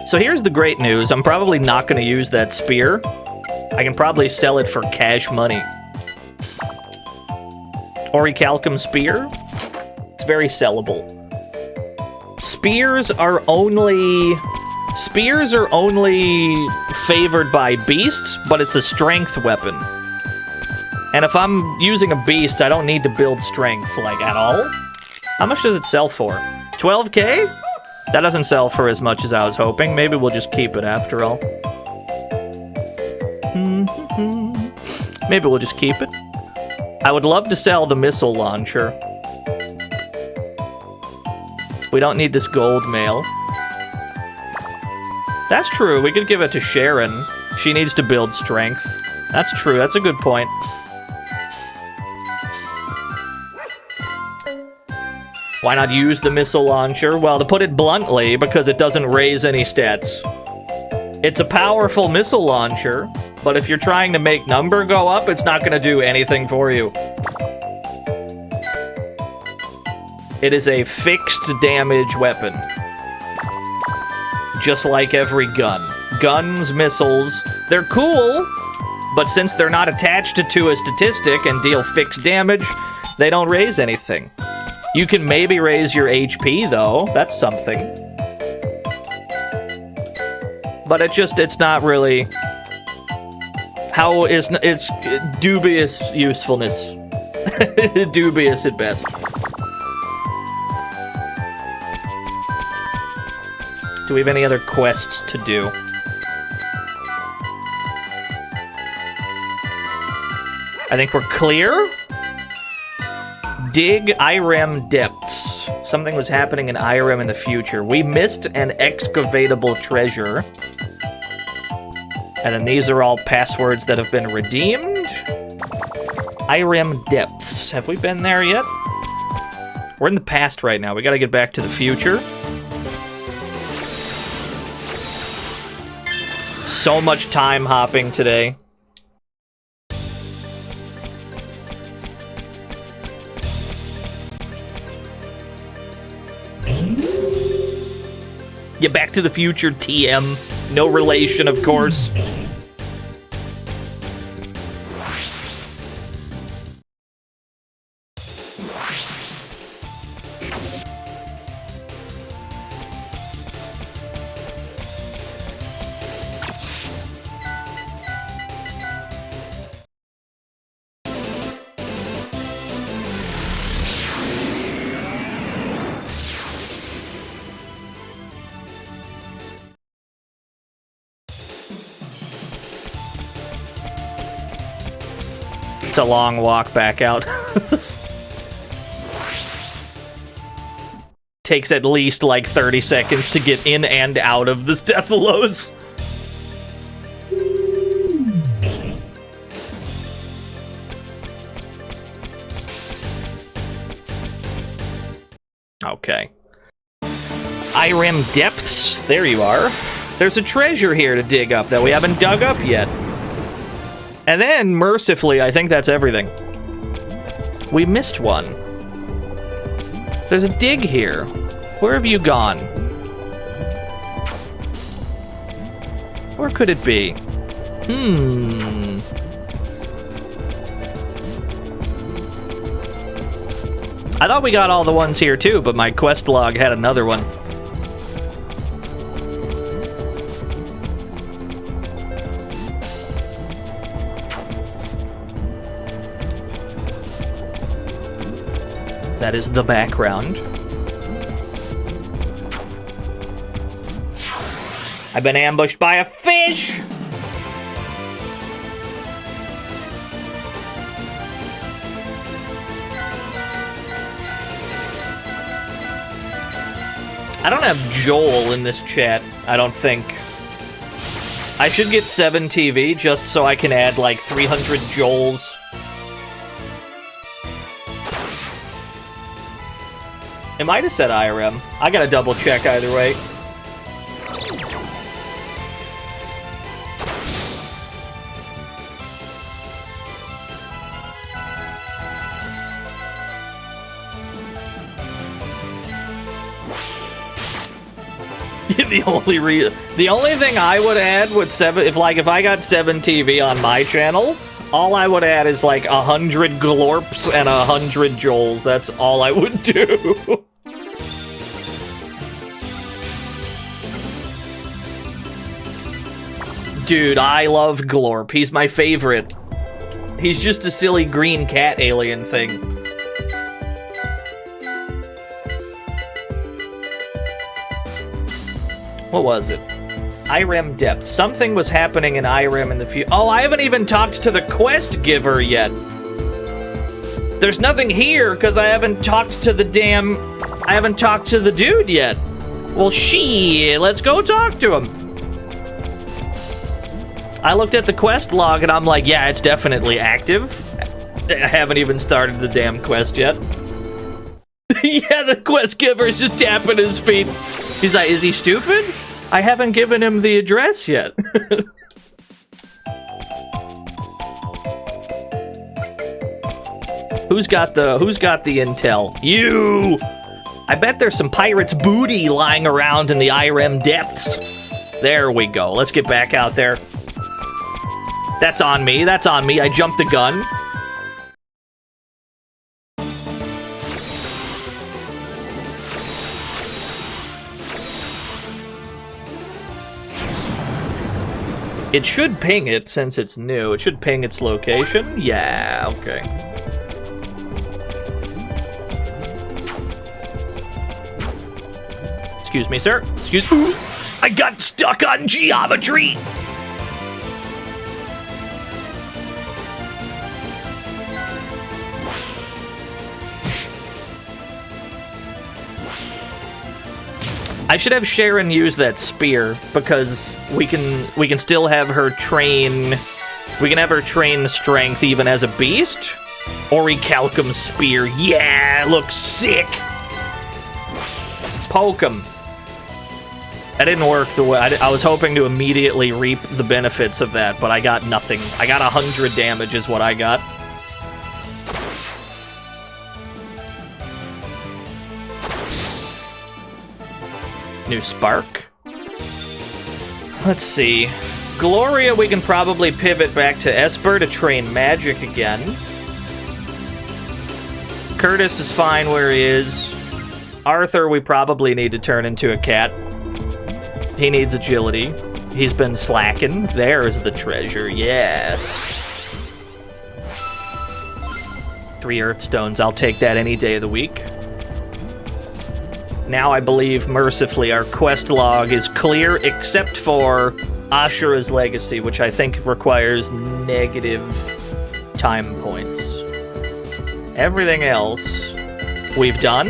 So here's the great news. I'm probably not going to use that spear. I can probably sell it for cash money. Orichalcum Spear. It's very sellable. Spears are only favored by beasts, but it's a strength weapon. And if I'm using a beast, I don't need to build strength, like, at all. How much does it sell for? 12k? That doesn't sell for as much as I was hoping. Maybe we'll just keep it after all. Maybe we'll just keep it. I would love to sell the missile launcher. We don't need this gold mail. That's true. We could give it to Sharon. She needs to build strength. That's true. That's a good point. Why not use the missile launcher? Well, to put it bluntly, because it doesn't raise any stats. It's a powerful missile launcher, but if you're trying to make number go up, it's not going to do anything for you. It is a fixed damage weapon. Just like every gun. Guns, missiles, they're cool, but since they're not attached to a statistic and deal fixed damage, they don't raise anything. You can maybe raise your HP, though. That's something. But it's not really... It's dubious usefulness. Dubious at best. Do we have any other quests to do? I think we're clear. Dig Irem Depths. Something was happening in Irem in the future. We missed an excavatable treasure. And then these are all passwords that have been redeemed. Irem Depths. Have we been there yet? We're in the past right now. We gotta get back to the future. So much time hopping today. Yeah, Back to the Future TM. No relation, of course. It's a long walk back out. Takes at least like 30 seconds to get in and out of the Stephalos. Okay. Irem Depths. There you are. There's a treasure here to dig up that we haven't dug up yet. And then, mercifully, I think that's everything. We missed one. There's a dig here. Where have you gone? Where could it be? I thought we got all the ones here too, but my quest log had another one. That is the background. I've been ambushed by a fish! I don't have Joel in this chat, I don't think. I should get 7 TV just so I can add like 300 Joels. It might have said IRM. I gotta double check either way. The only thing I would add would if I got 7 TV on my channel, all I would add is like 100 Glorps and 100 Joels. That's all I would do. Dude, I love Glorp. He's my favorite. He's just a silly green cat alien thing. What was it? Irem Depths. Something was happening in Irem in the future. Oh, I haven't even talked to the quest giver yet. There's nothing here because I haven't talked to the I haven't talked to the dude yet. Well, shit, let's go talk to him. I looked at the quest log and I'm like, yeah, it's definitely active. I haven't even started the damn quest yet. Yeah, the quest giver is just tapping his feet. He's like, is he stupid? I haven't given him the address yet. Who's got the intel? You! I bet there's some pirate's booty lying around in the Irem Depths. There we go. Let's get back out there. That's on me. That's on me. I jumped the gun. It should ping it since it's new. It should ping its location. Yeah, okay. Excuse me, sir. Excuse me. I got stuck on geometry. I should have Sharon use that spear because we can still have her train. We can have her train strength even as a beast. Orichalcum spear. Yeah, looks sick. Poke him. That didn't work the way I was hoping to immediately reap the benefits of that, but I got nothing. I got 100 damage is what I got. New spark. Let's see. Gloria, we can probably pivot back to Esper to train magic again. Curtis is fine where he is. Arthur, we probably need to turn into a cat. He needs agility. He's been slacking. There's the treasure, yes. 3 earth stones, I'll take that any day of the week. Now I believe, mercifully, our quest log is clear, except for Ashura's Legacy, which I think requires negative time points. Everything else we've done.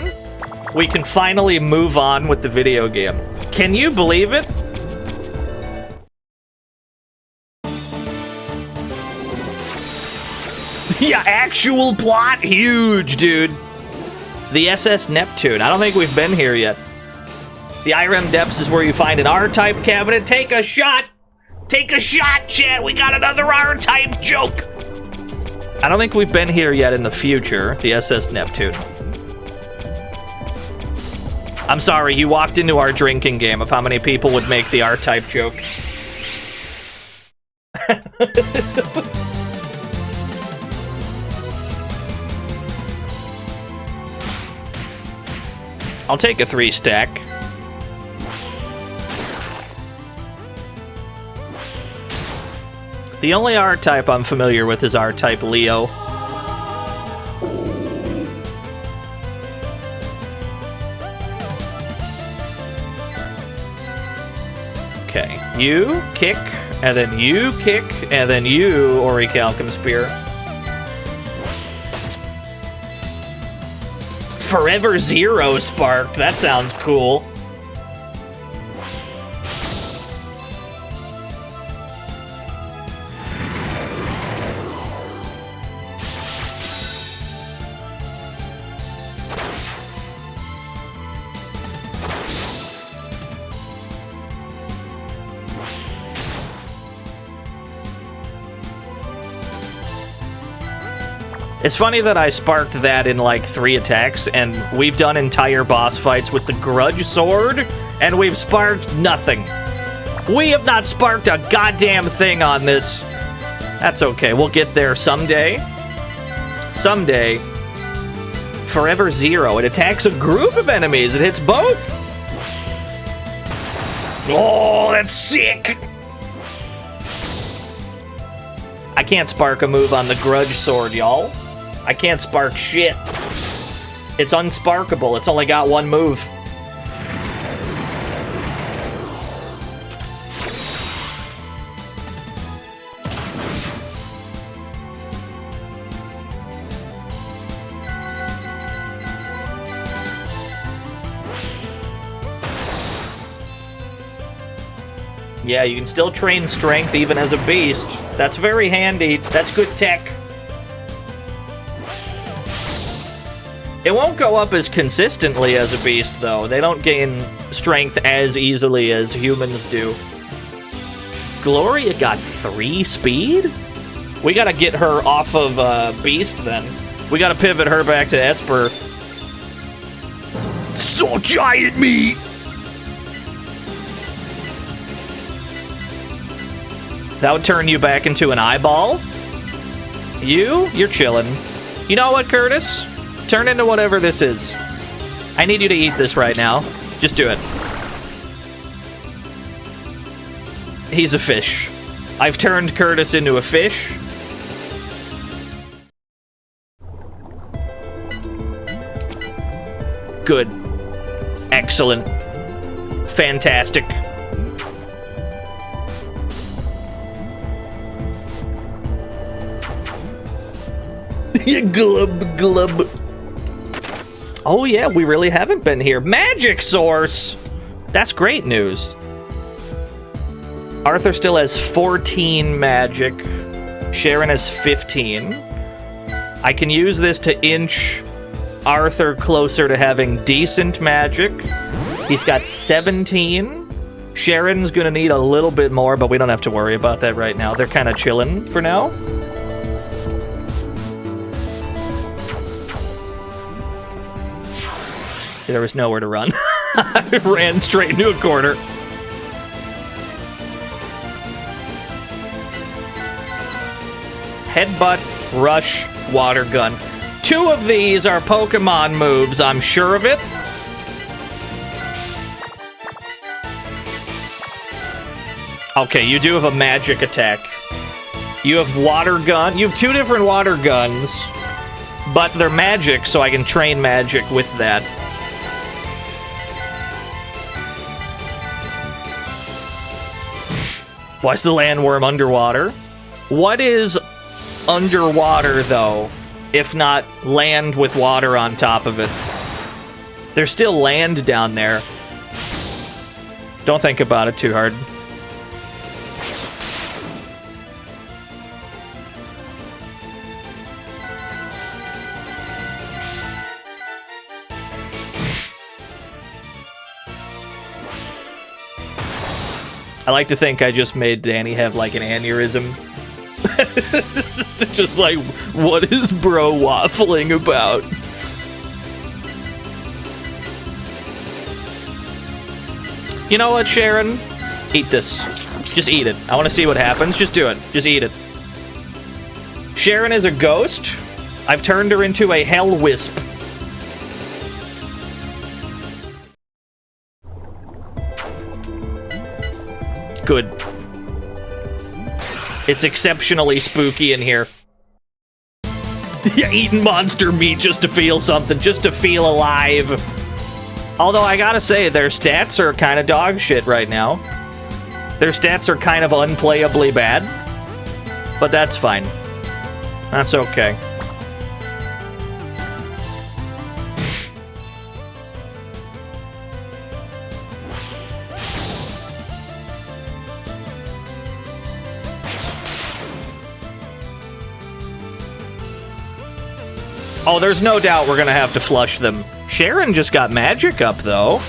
We can finally move on with the video game. Can you believe it? Yeah, actual plot, huge, dude. The SS Neptune. I don't think we've been here yet. The IREM Depths is where you find an R-type cabinet. Take a shot! Take a shot, chat! We got another R-type joke! I don't think we've been here yet in the future. The SS Neptune. I'm sorry, you walked into our drinking game of how many people would make the R-type joke. I'll take a 3-stack. The only R-type I'm familiar with is R-type Leo. Okay, you kick, and then you kick, and then you Orichalcum Spear. Forever Zero sparked. That sounds cool. It's funny that I sparked that in like 3 attacks, and we've done entire boss fights with the Grudge Sword, and we've sparked nothing. We have not sparked a goddamn thing on this. That's okay, we'll get there someday. Someday. Forever Zero. It attacks a group of enemies. It hits both. Oh, that's sick. I can't spark a move on the Grudge Sword, y'all. I can't spark shit. It's unsparkable. It's only got 1 move. Yeah, you can still train strength even as a beast. That's very handy. That's good tech. It won't go up as consistently as a beast, though. They don't gain strength as easily as humans do. Gloria got 3 speed? We gotta get her off of beast, then. We gotta pivot her back to Esper. So giant meat! That would turn you back into an eyeball? You're chilling. You know what, Curtis? Turn into whatever this is. I need you to eat this right now. Just do it. He's a fish. I've turned Curtis into a fish. Good. Excellent. Fantastic. Glub, glub. Oh yeah, we really haven't been here. Magic source! That's great news. Arthur still has 14 magic. Sharon has 15. I can use this to inch Arthur closer to having decent magic. He's got 17. Sharon's gonna need a little bit more, but we don't have to worry about that right now. They're kind of chilling for now. There was nowhere to run. I ran straight into a corner. Headbutt, Rush, Water Gun. 2 of these are Pokemon moves, I'm sure of it. Okay, you do have a magic attack. You have Water Gun. You have 2 different Water Guns, but they're magic, so I can train magic with that. Why is the landworm underwater? What is underwater, though, if not land with water on top of it. There's still land down there. Don't think about it too hard. I like to think I just made Danny have like an aneurysm. It's just like, what is bro waffling about? You know what, Sharon? Eat this. Just eat it. I want to see what happens. Just do it. Just eat it. Sharon is a ghost. I've turned her into a hell wisp. Good. It's exceptionally spooky in here. Yeah, eating monster meat just to feel something, just to feel alive. Although I gotta say, their stats are kind of dog shit right now. Their stats are kind of unplayably bad. But that's fine. That's okay. Oh, there's no doubt we're gonna have to flush them. Sharon just got magic up, though.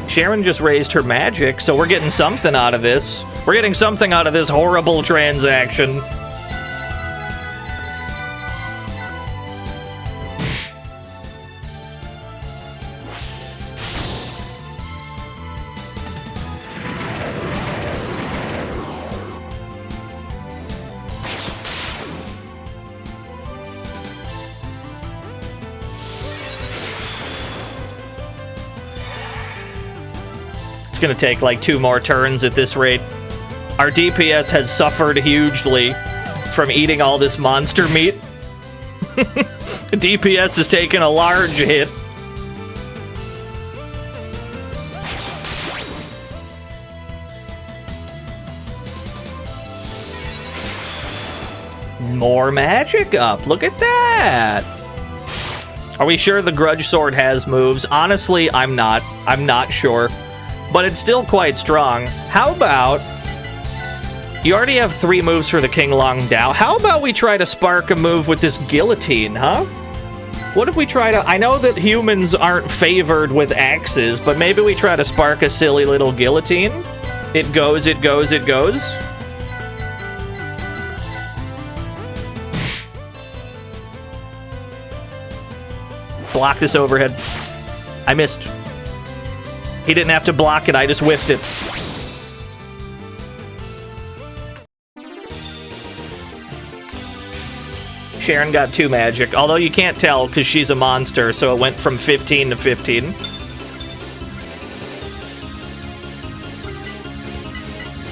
Sharon just raised her magic, so we're getting something out of this. We're getting something out of this horrible transaction. It's gonna take like 2 more turns at this rate. Our DPS has suffered hugely from eating all this monster meat. DPS has taken a large hit. More magic up. Look at that. Are we sure the Grudge Sword has moves? Honestly, I'm not. I'm not sure. But it's still quite strong. How about... You already have 3 moves for the King Long Dao. How about we try to spark a move with this guillotine, huh? What if we try to... I know that humans aren't favored with axes, but maybe we try to spark a silly little guillotine? It goes, it goes, it goes. Block this overhead. I missed. He didn't have to block it, I just whiffed it. Sharon got 2 magic, although you can't tell because she's a monster, so it went from 15 to 15.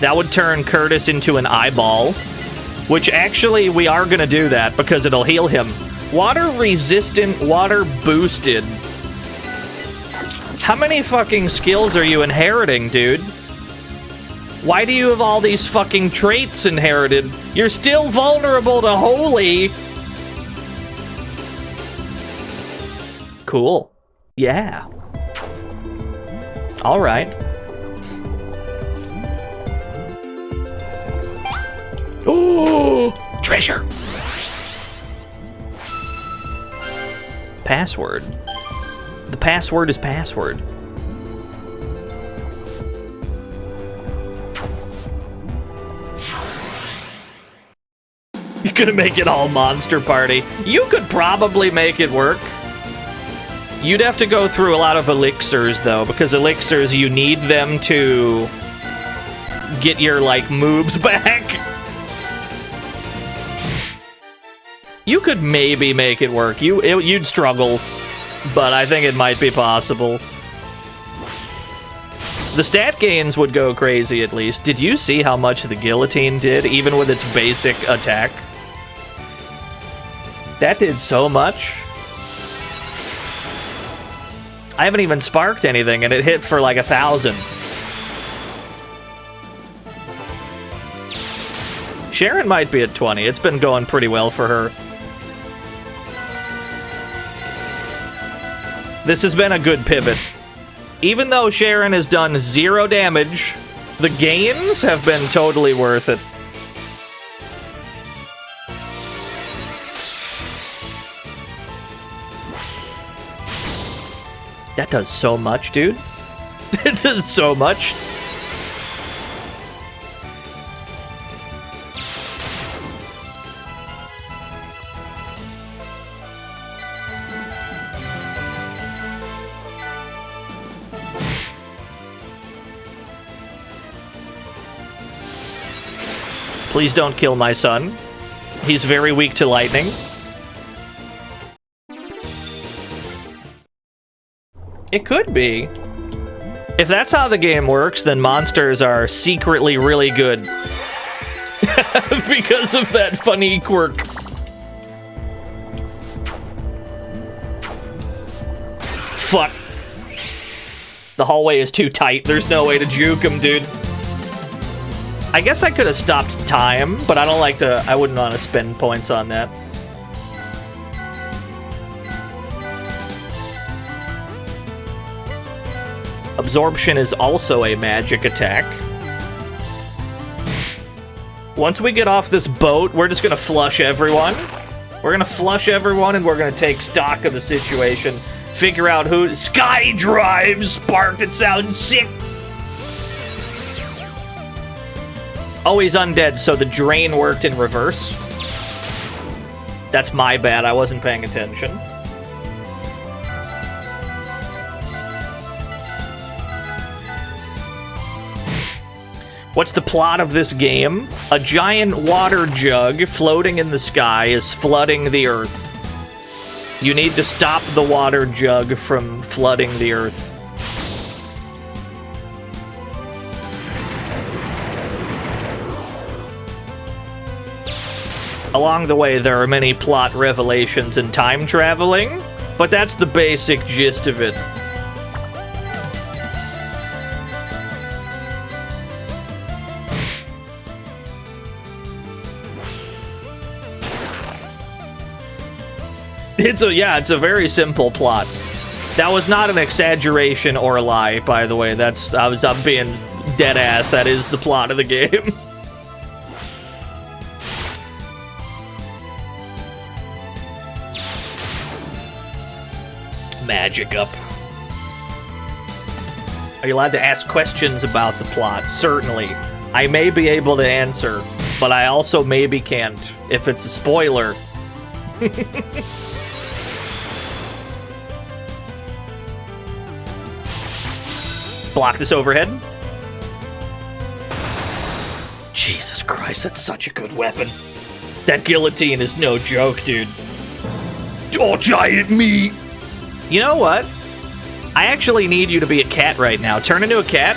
That would turn Curtis into an eyeball, which actually we are going to do that because it'll heal him. Water resistant, water boosted. How many fucking skills are you inheriting, dude? Why do you have all these fucking traits inherited? You're still vulnerable to holy. Cool. Yeah. All right. Oh, treasure. Password. The password is password. You're gonna make it all Monster Party. You could probably make it work. You'd have to go through a lot of elixirs, though, because elixirs, you need them to get your, like, moves back. You could maybe make it work. You'd struggle, but I think it might be possible. The stat gains would go crazy, at least. Did you see how much the guillotine did, even with its basic attack? That did so much. I haven't even sparked anything, and it hit for like 1,000. Sharon might be at 20. It's been going pretty well for her. This has been a good pivot. Even though Sharon has done 0 damage, the gains have been totally worth it. That does so much, dude. It does so much. Please don't kill my son. He's very weak to lightning. It could be. If that's how the game works, then monsters are secretly really good. Because of that funny quirk. Fuck. The hallway is too tight. There's no way to juke him, dude. I guess I could have stopped time, but I don't like to... I wouldn't want to spend points on that. Absorption is also a magic attack. Once we get off this boat, we're just gonna flush everyone. We're gonna flush everyone, and we're gonna take stock of the situation. Figure out who... Sky Drive sparked! It sounds sick! Oh, he's undead, so the drain worked in reverse. That's my bad, I wasn't paying attention. What's the plot of this game? A giant water jug floating in the sky is flooding the earth. You need to stop the water jug from flooding the earth. Along the way, there are many plot revelations and time traveling, but that's the basic gist of it. It's a very simple plot. That was not an exaggeration or a lie, by the way. I'm being dead ass. That is the plot of the game. Magic up. Are you allowed to ask questions about the plot? Certainly. I may be able to answer, but I also maybe can't, if it's a spoiler. Block this overhead. Jesus Christ, that's such a good weapon. That guillotine is no joke, dude. Oh, giant meat! You know what? I actually need you to be a cat right now. Turn into a cat.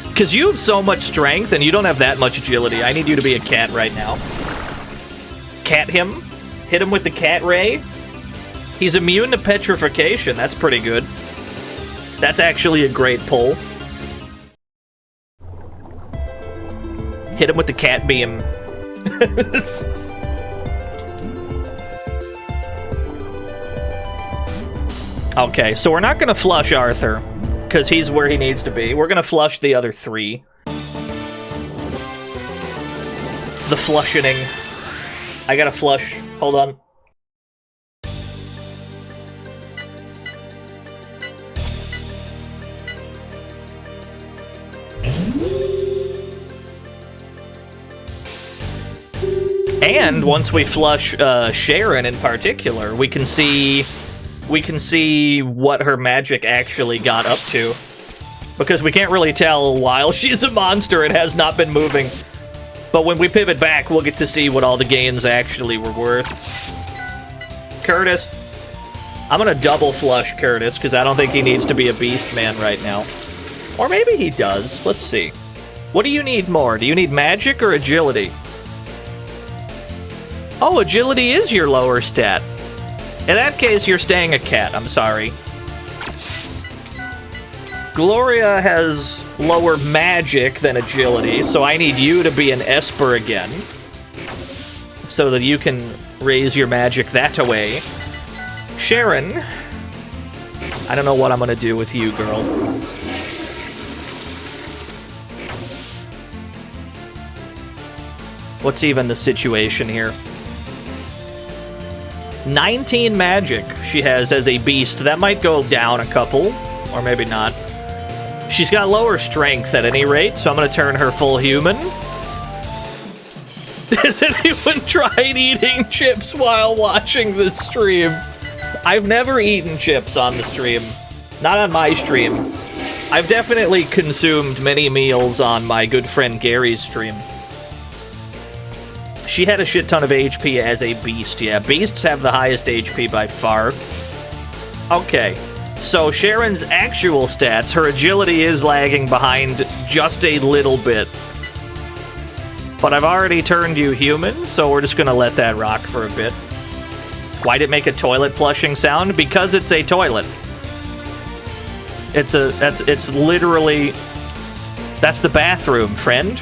Because you have so much strength and you don't have that much agility. I need you to be a cat right now. Cat him. Hit him with the cat ray. He's immune to petrification. That's pretty good. That's actually a great pull. Hit him with the cat beam. Okay, so we're not going to flush Arthur, because he's where he needs to be. We're going to flush the other 3. The flushioning. I gotta flush. Hold on. And once we flush Sharon in particular, we can see what her magic actually got up to. Because we can't really tell while she's a monster, it has not been moving. But when we pivot back, we'll get to see what all the gains actually were worth. Curtis. I'm gonna double flush Curtis, because I don't think he needs to be a beast man right now. Or maybe he does. Let's see. What do you need more? Do you need magic or agility? Oh, agility is your lower stat. In that case, you're staying a cat. I'm sorry. Gloria has lower magic than agility, so I need you to be an Esper again. so that you can raise your magic that away. Sharon, I don't know what I'm gonna do with you, girl. What's even the situation here? 19 magic she has as a beast. That might go down a couple, or maybe not. She's got lower strength at any rate, so I'm gonna turn her full human. Has anyone tried eating chips while watching this stream? I've never eaten chips on the stream. Not on my stream. I've definitely consumed many meals on my good friend Gary's stream. She had a shit ton of HP as a beast. Yeah, beasts have the highest HP by far. Okay, so Sharon's actual stats, her agility is lagging behind just a little bit. But I've already turned you human, so we're just gonna let that rock for a bit. Why'd it make a toilet flushing sound? Because it's a toilet. It's literally, that's the bathroom, friend.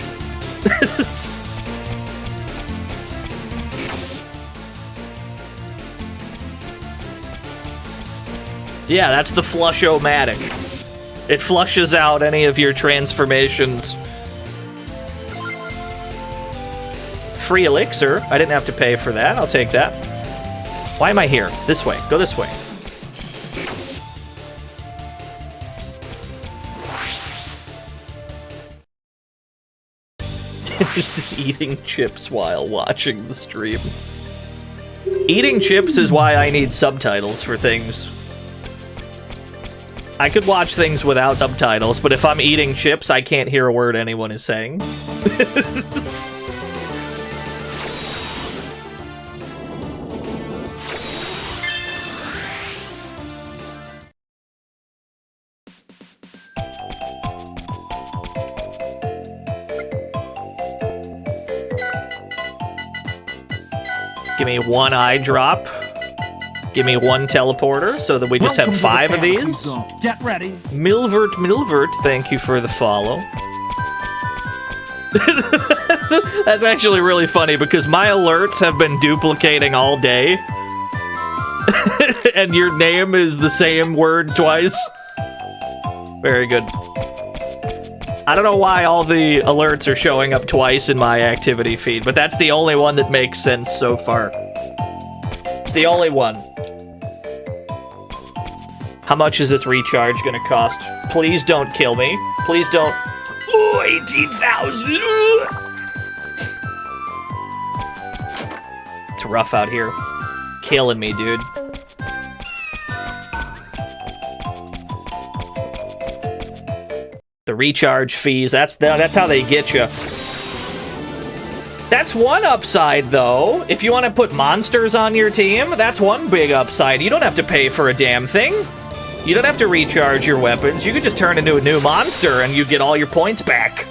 Yeah, that's the flush-o-matic. It flushes out any of your transformations. Free elixir. I didn't have to pay for that. I'll take that. Why am I here? This way. Go this way. Just eating chips while watching the stream. Eating chips is why I need subtitles for things. I could watch things without subtitles, but if I'm eating chips, I can't hear a word anyone is saying. Give me one eye drop. Give me one teleporter so that we just have 5 of these.
Get ready.
Milvert, thank you for the follow. That's actually really funny because my alerts have been duplicating all day. And your name is the same word twice. Very good. I don't know why all the alerts are showing up twice in my activity feed, but that's the only one that makes sense so far. It's the only one. How much is this recharge gonna cost? Please don't kill me. Please don't. Ooh, 18,000. It's rough out here. Killing me, dude. The recharge fees, that's how they get you. That's one upside, though. If you want to put monsters on your team, that's one big upside. You don't have to pay for a damn thing. You don't have to recharge your weapons. You could just turn into a new monster and you get all your points back.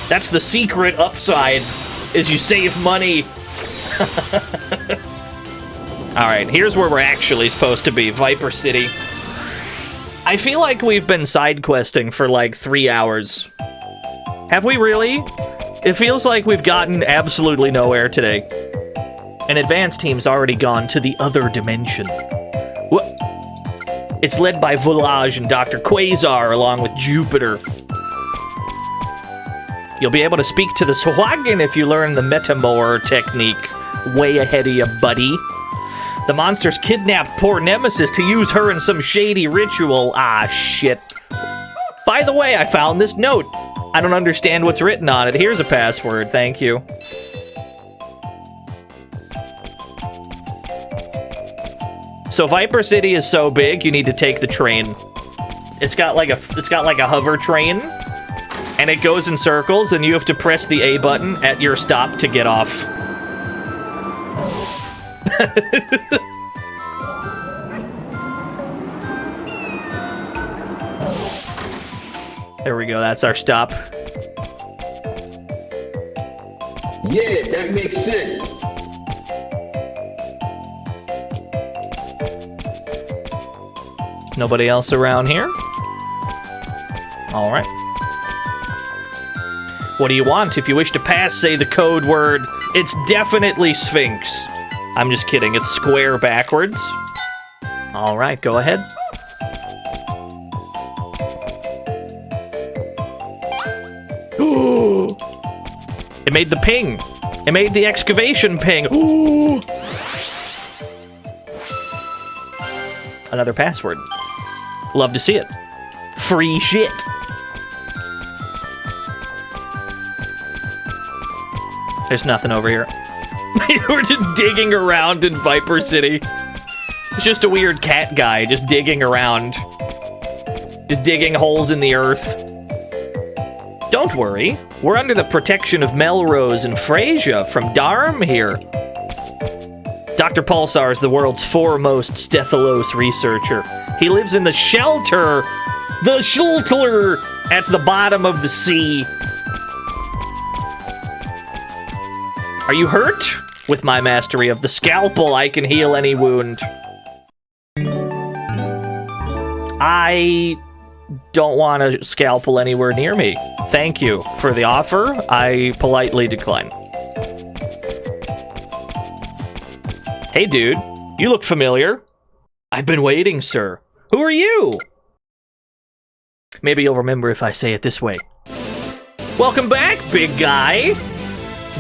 That's the secret upside, is you save money. Alright, here's where we're actually supposed to be, Viper City. I feel like we've been side questing for like 3 hours. Have we really? It feels like we've gotten absolutely nowhere today. An advanced team's already gone to the other dimension. What? It's led by Volage and Dr. Quasar along with Jupiter. You'll be able to speak to the Swaggin if you learn the Metamor technique. Way ahead of you, buddy. The monsters kidnapped poor Nemesis to use her in some shady ritual. Ah, shit. By the way, I found this note. I don't understand what's written on it. Here's a password, thank you. So Viper City is so big, you need to take the train. It's got like a hover train, and it goes in circles, and you have to press the A button at your stop to get off. There we go, that's our stop.
Yeah, that makes sense.
Nobody else around here? Alright. What do you want? If you wish to pass, say the code word It's definitely Sphinx. I'm just kidding. It's square backwards. All right, go ahead. Ooh. It made the ping. It made the excavation ping. Ooh. Another password. Love to see it. Free shit. There's nothing over here. We're just digging around in Viper City. It's just a weird cat guy just digging around. Just digging holes in the earth. Don't worry. We're under the protection of Melrose and Freyja from Darm here. Dr. Pulsar is the world's foremost Stethalos researcher. He lives in the shelter at the bottom of the sea. Are you hurt? With my mastery of the scalpel, I can heal any wound. I don't want a scalpel anywhere near me. Thank you for the offer. I politely decline. Hey, dude. You look familiar. I've been waiting, sir. Who are you? Maybe you'll remember if I say it this way. Welcome back, big guy.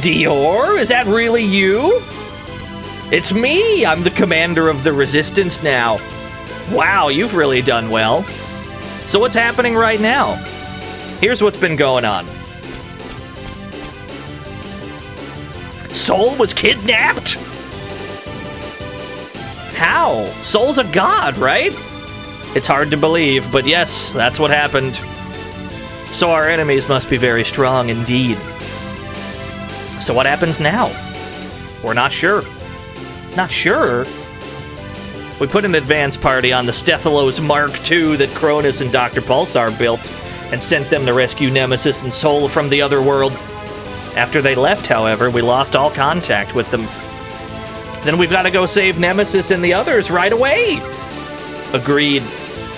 Dior, is that really you? It's me. I'm the commander of the Resistance now. Wow, you've really done well. So what's happening right now? Here's what's been going on. Sol was kidnapped? How? Sol's a god, right? It's hard to believe, but yes, that's what happened. So our enemies must be very strong indeed. So what happens now? We're not sure. Not sure? We put an advance party on the Stethalos Mark II that Cronus and Dr. Pulsar built and sent them to rescue Nemesis and Sol from the other world. After they left, however, we lost all contact with them. Then we've got to go save Nemesis and the others right away. Agreed.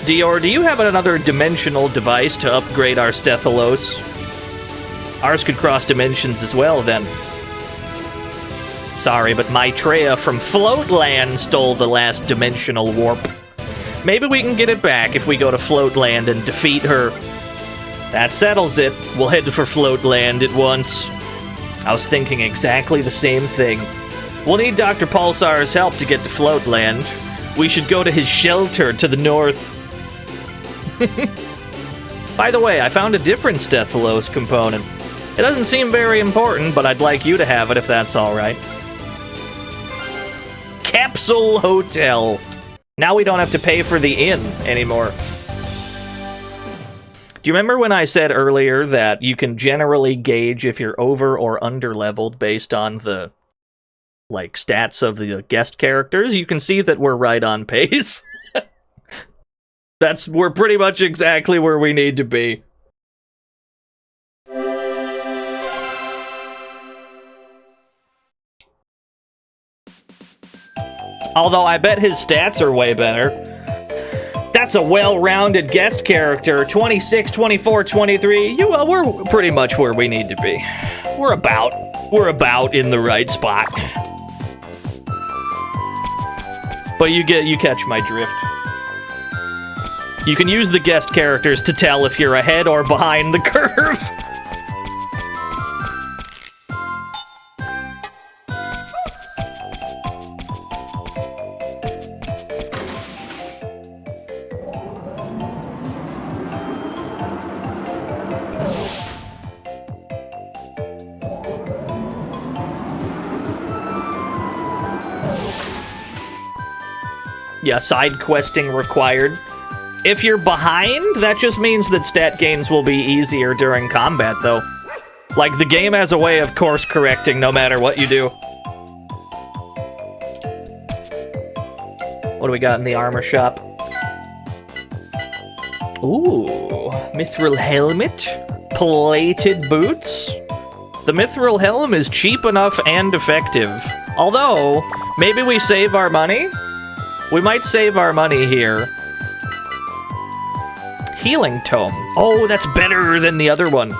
Dior, do you have another dimensional device to upgrade our Stethalos? Ours could cross dimensions as well, then. Sorry, but Maitreya from Floatland stole the last dimensional warp. Maybe we can get it back if we go to Floatland and defeat her. That settles it. We'll head for Floatland at once. I was thinking exactly the same thing. We'll need Dr. Pulsar's help to get to Floatland. We should go to his shelter to the north. By the way, I found a different Stethalos component. It doesn't seem very important, but I'd like you to have it if that's alright. Capsule Hotel. Now we don't have to pay for the inn anymore. Do you remember when I said earlier that you can generally gauge if you're over or under leveled based on the stats of the guest characters? You can see that we're right on pace. We're pretty much exactly where we need to be. Although I bet his stats are way better. That's a well-rounded guest character. 26, 24, 23. We're pretty much where we need to be. We're about in the right spot. But you catch my drift. You can use the guest characters to tell if you're ahead or behind the curve. Yeah, side questing required. If you're behind, that just means that stat gains will be easier during combat, though. Like, the game has a way of course correcting no matter what you do. What do we got in the armor shop? Ooh, mithril helmet, plated boots. The mithril helm is cheap enough and effective. Although, maybe we save our money? We might save our money here. Healing tome. Oh, that's better than the other one.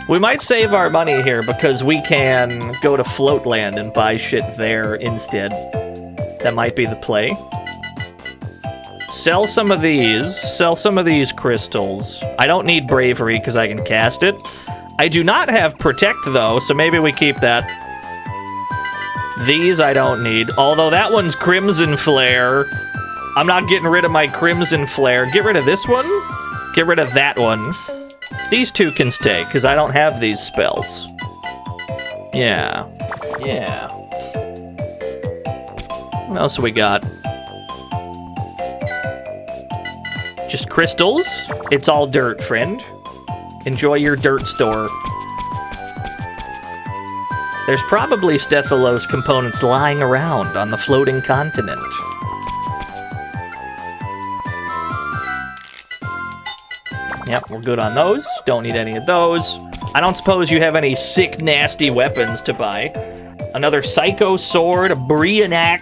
We might save our money here because we can go to Floatland and buy shit there instead. That might be the play. Sell some of these. Sell some of these crystals. I don't need bravery because I can cast it. I do not have protect though, so maybe we keep that. These I don't need. Although that one's Crimson Flare. I'm not getting rid of my Crimson Flare. Get rid of this one. Get rid of that one. These two can stay, because I don't have these spells. Yeah. Yeah. What else we got? Just crystals? It's all dirt, friend. Enjoy your dirt store. There's probably Stethalos components lying around on the floating continent. Yep, we're good on those. Don't need any of those. I don't suppose you have any sick, nasty weapons to buy. Another Psycho Sword, a Brianak.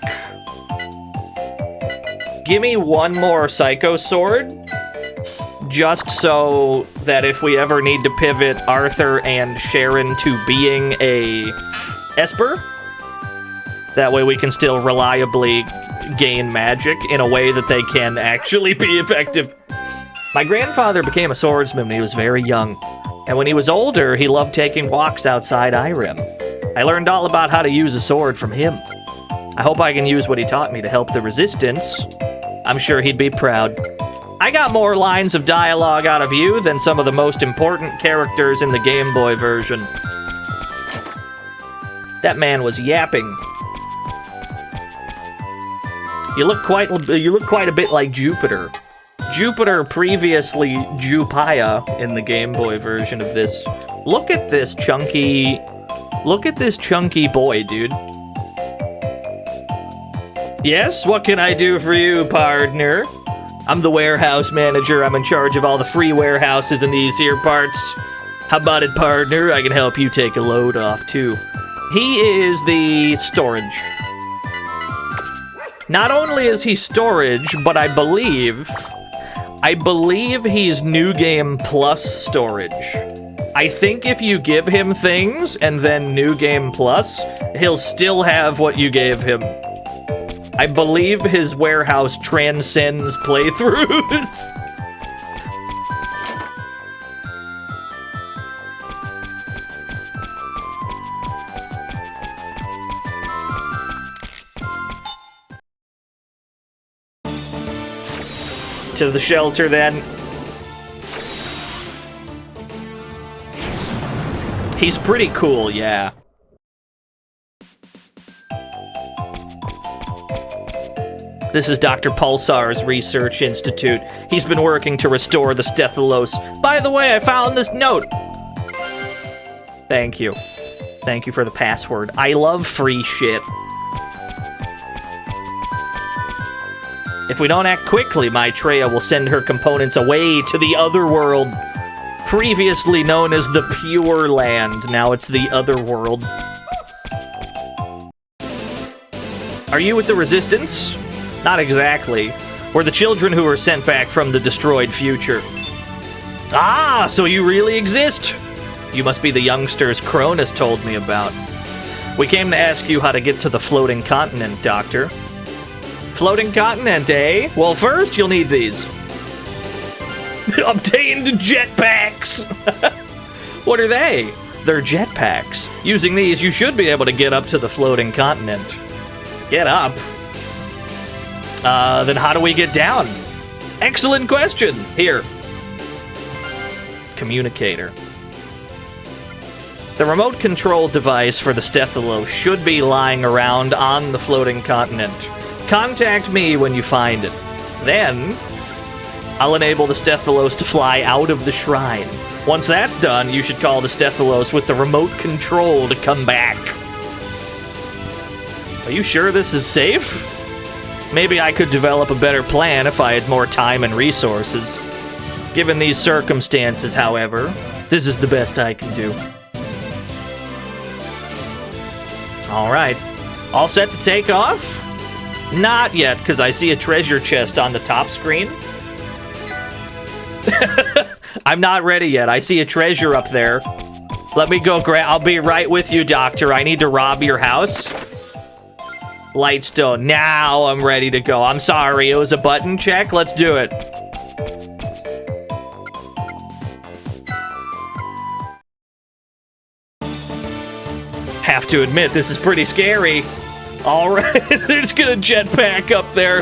Give me one more Psycho Sword. Just so that if we ever need to pivot Arthur and Sharon to being a Esper, that way we can still reliably gain magic in a way that they can actually be effective. My grandfather became a swordsman when he was very young, and when he was older, he loved taking walks outside Irem. I learned all about how to use a sword from him. I hope I can use what he taught me to help the Resistance. I'm sure he'd be proud. I got more lines of dialogue out of you than some of the most important characters in the Game Boy version. That man was yapping. You look quite a bit like Jupiter. Jupiter, previously Jupaya in the Game Boy version of this. Look at this chunky boy, dude. Yes, what can I do for you, partner? I'm the warehouse manager. I'm in charge of all the free warehouses in these here parts. How about it, partner? I can help you take a load off, too. He is the storage. Not only is he storage, but I believe he's New Game Plus storage. I think if you give him things and then New Game Plus, he'll still have what you gave him. I believe his warehouse transcends playthroughs. To the shelter, then. He's pretty cool, yeah. This is Dr. Pulsar's research institute. He's been working to restore the Stethalos. By the way, I found this note. Thank you. Thank you for the password. I love free shit. If we don't act quickly, Maitreya will send her components away to the other world. Previously known as the Pure Land. Now it's the other world. Are you with the Resistance? Not exactly. We're the children who were sent back from the destroyed future. Ah, so you really exist. You must be the youngsters Cronus told me about. We came to ask you how to get to the floating continent, Doctor. Floating continent, eh? Well, first you'll need these. Obtained jetpacks! What are they? They're jetpacks. Using these, you should be able to get up to the floating continent. Get up? Then how do we get down? Excellent question. Here. Communicator. The remote control device for the Stethalos should be lying around on the floating continent. Contact me when you find it. Then, I'll enable the Stethalos to fly out of the shrine. Once that's done, you should call the Stethalos with the remote control to come back. Are you sure this is safe? Maybe I could develop a better plan if I had more time and resources. Given these circumstances, however, this is the best I can do. Alright. All set to take off? Not yet, because I see a treasure chest on the top screen. I'm not ready yet. I see a treasure up there. Let me go grab. I'll be right with you, Doctor. I need to rob your house. Lightstone. Now I'm ready to go. I'm sorry. It was a button check. Let's do it. Have to admit, this is pretty scary. All right. They're just gonna jetpack up there.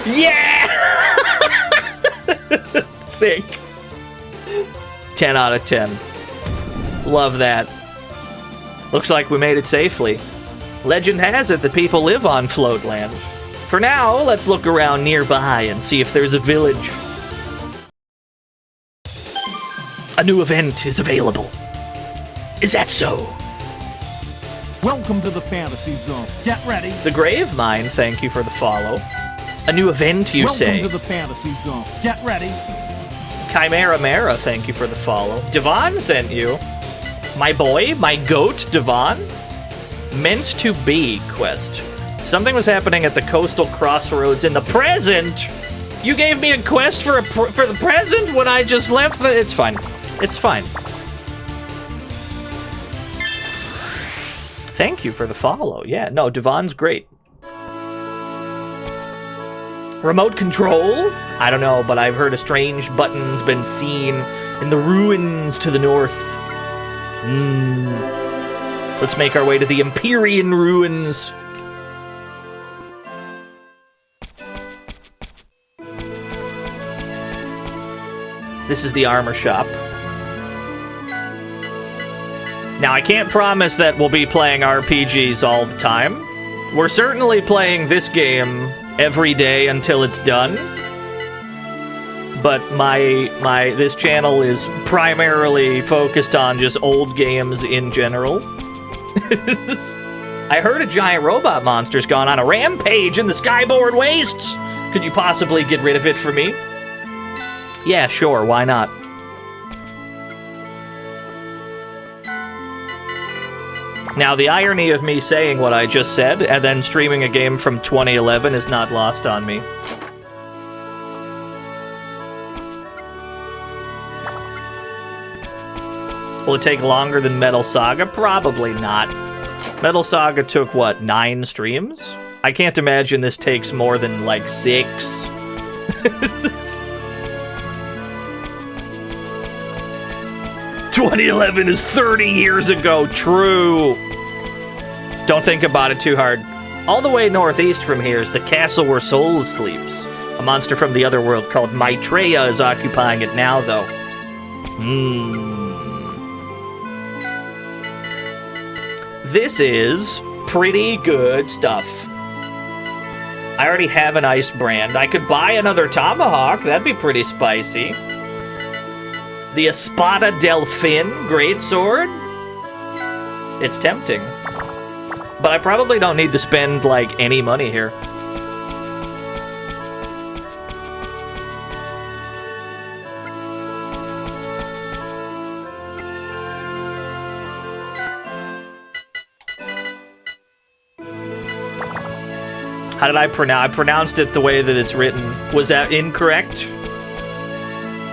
Yeah! Sick. 10 out of 10. Love that. Looks like we made it safely. Legend has it that people live on Floatland. For now, let's look around nearby and see if there's a village. A new event is available. Is that so?
Welcome to the fantasy zone. Get ready.
The Grave Mine, thank you for the follow. A new event, you say?
Welcome to the fantasy zone. Get ready.
Chimera Mara, thank you for the follow. Devon sent you. My boy, my goat, Devon. Meant to be quest. Something was happening at the coastal crossroads in the present. You gave me a quest for the present when I just left. It's fine. It's fine. Thank you for the follow. Yeah, no, Devon's great. Remote control? I don't know, but I've heard a strange button's been seen in the ruins to the north. Let's make our way to the Empyrean ruins. This is the armor shop. Now, I can't promise that we'll be playing RPGs all the time. We're certainly playing this game every day until it's done. But this channel is primarily focused on just old games in general. I heard a giant robot monster's gone on a rampage in the Skyboard Wastes. Could you possibly get rid of it for me? Yeah, sure, why not? Now, the irony of me saying what I just said and then streaming a game from 2011 is not lost on me. Will it take longer than Metal Saga? Probably not. Metal Saga took, what, 9 streams? I can't imagine this takes more than, like, 6. 2011 is 30 years ago, true. Don't think about it too hard. All the way northeast from here is the castle where Souls sleeps. A monster from the other world called Maitreya is occupying it now, though. This is pretty good stuff. I already have an ice brand. I could buy another tomahawk. That'd be pretty spicy. The Espada Delfin greatsword. It's tempting. But I probably don't need to spend, like, any money here. How did I pronounce? I pronounced it the way that it's written. Was that incorrect?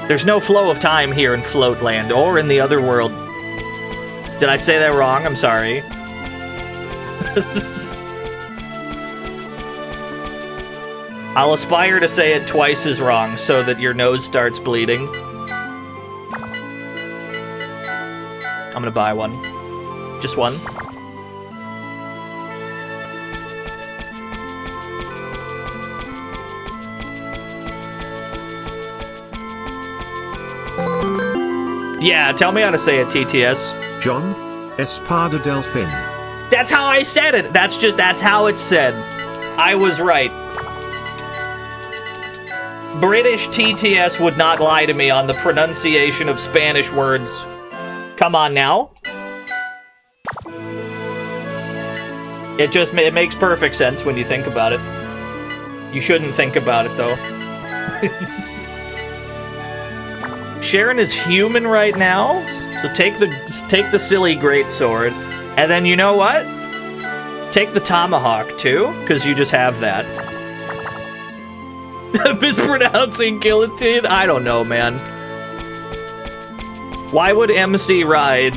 There's no flow of time here in Floatland or in the other world. Did I say that wrong? I'm sorry. I'll aspire to say it twice as wrong so that your nose starts bleeding. I'm gonna buy one. Just one. Yeah, tell me how to say it, TTS.
John, Espada Delfin.
That's how I said it. That's how it's said. I was right. British TTS would not lie to me on the pronunciation of Spanish words. Come on now. It makes perfect sense when you think about it. You shouldn't think about it, though. Sharon is human right now, so take the silly greatsword, and then you know what? Take the tomahawk too, because you just have that. Mispronouncing guillotine? I don't know, man. Why would MC Ride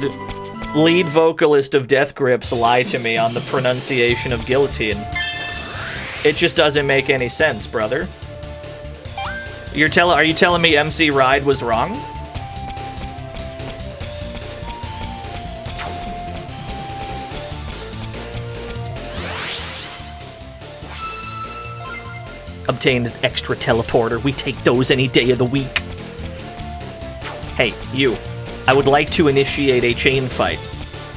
lead vocalist of Death Grips lie to me on the pronunciation of guillotine. It just doesn't make any sense, brother. Are you telling me MC Ride was wrong? Obtained an extra teleporter. We take those any day of the week. Hey, you. I would like to initiate a chain fight.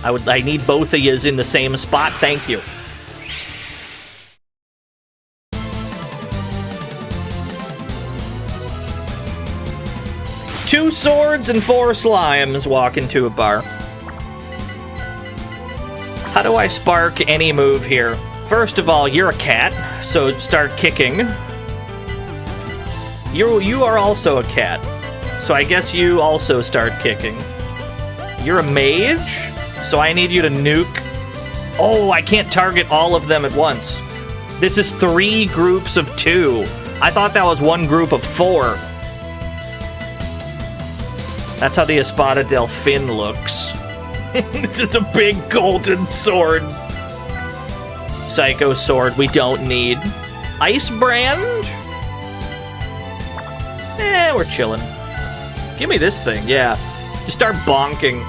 I need both of yous in the same spot. Thank you. Two swords and 4 slimes walk into a bar. How do I spark any move here? First of all, you're a cat, so start kicking. You are also a cat, so I guess you also start kicking. You're a mage, so I need you to nuke. Oh, I can't target all of them at once. This is 3 groups of 2. I thought that was 1 group of 4. That's how the Espada Delfin looks. It's just a big golden sword. Psycho sword we don't need. Ice brand? We're chilling. Give me this thing, yeah. Just start bonking.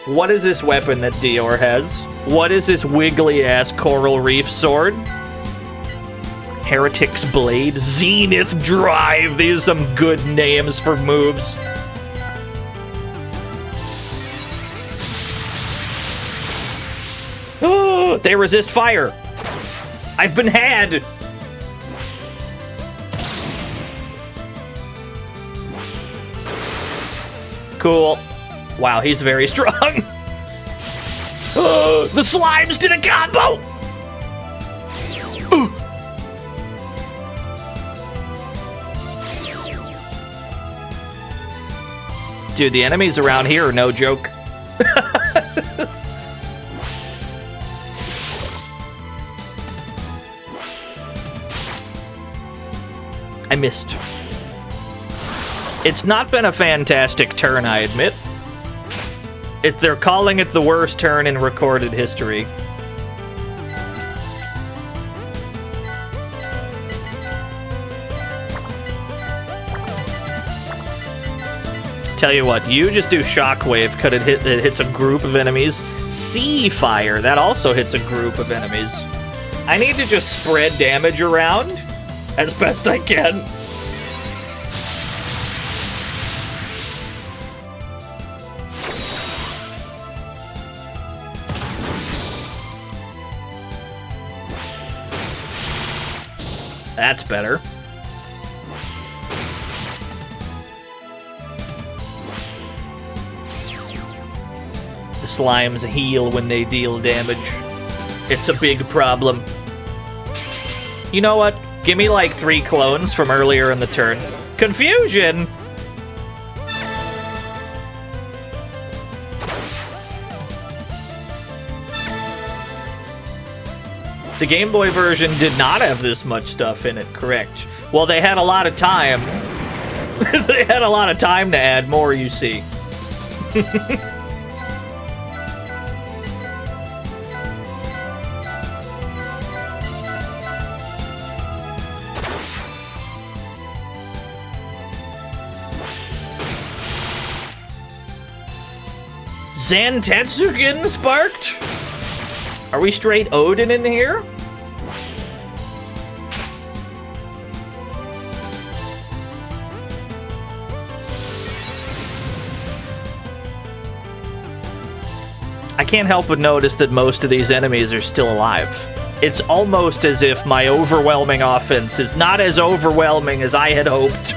What is this weapon that Dior has? What is this wiggly-ass coral reef sword? Heretic's Blade, Zenith Drive. These are some good names for moves. Oh, they resist fire. I've been had. Cool. Wow, he's very strong. The slimes did a combo. Dude, the enemies around here are no joke. I missed. It's not been a fantastic turn, I admit. They're calling it the worst turn in recorded history. Tell you what, you just do Shockwave because it hits a group of enemies. Sea Fire, that also hits a group of enemies. I need to just spread damage around as best I can. That's better. The slimes heal when they deal damage. It's a big problem. You know what? Give me like 3 clones from earlier in the turn. Confusion! The Game Boy version did not have this much stuff in it, correct? Well, they had a lot of time. They had a lot of time to add more, you see. Zantetsugen sparked? Are we straight Odin in here? I can't help but notice that most of these enemies are still alive. It's almost as if my overwhelming offense is not as overwhelming as I had hoped.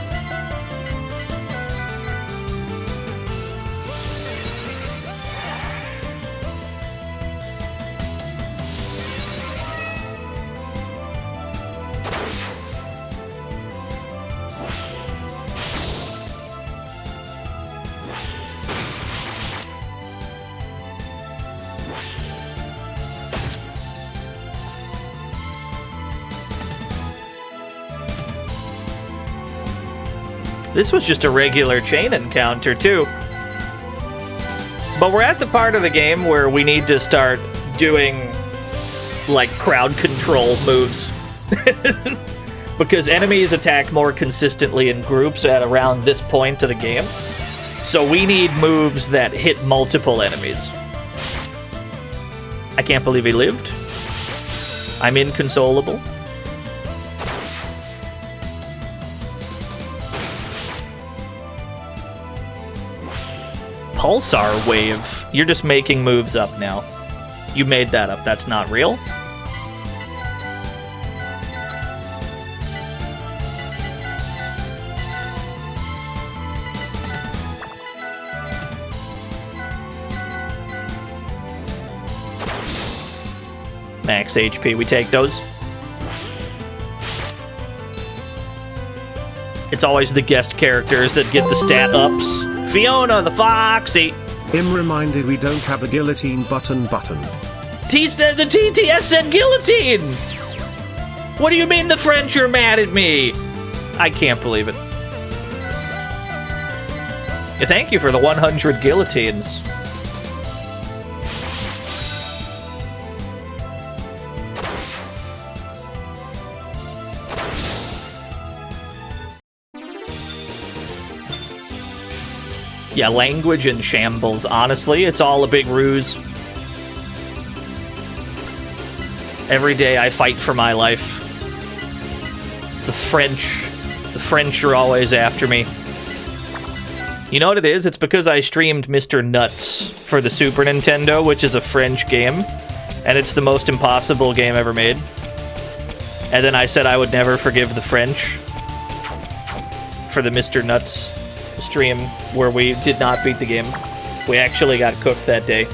This was just a regular chain encounter, too. But we're at the part of the game where we need to start doing, like, crowd control moves. Because enemies attack more consistently in groups at around this point of the game. So we need moves that hit multiple enemies. I can't believe he lived. I'm inconsolable. Pulsar Wave. You're just making moves up now. You made that up. That's not real. Max HP, we take those. It's always the guest characters that get the stat ups. Fiona the Foxy.
I'm reminded we don't have a guillotine button.
The TTS said guillotine! What do you mean the French are mad at me? I can't believe it. Yeah, thank you for the 100 guillotines. Yeah, language in shambles. Honestly, it's all a big ruse. Every day I fight for my life. The French are always after me. You know what it is? It's because I streamed Mr. Nuts for the Super Nintendo, which is a French game, and it's the most impossible game ever made. And then I said I would never forgive the French for the Mr. Nuts stream where we did not beat the game. We actually got cooked that day.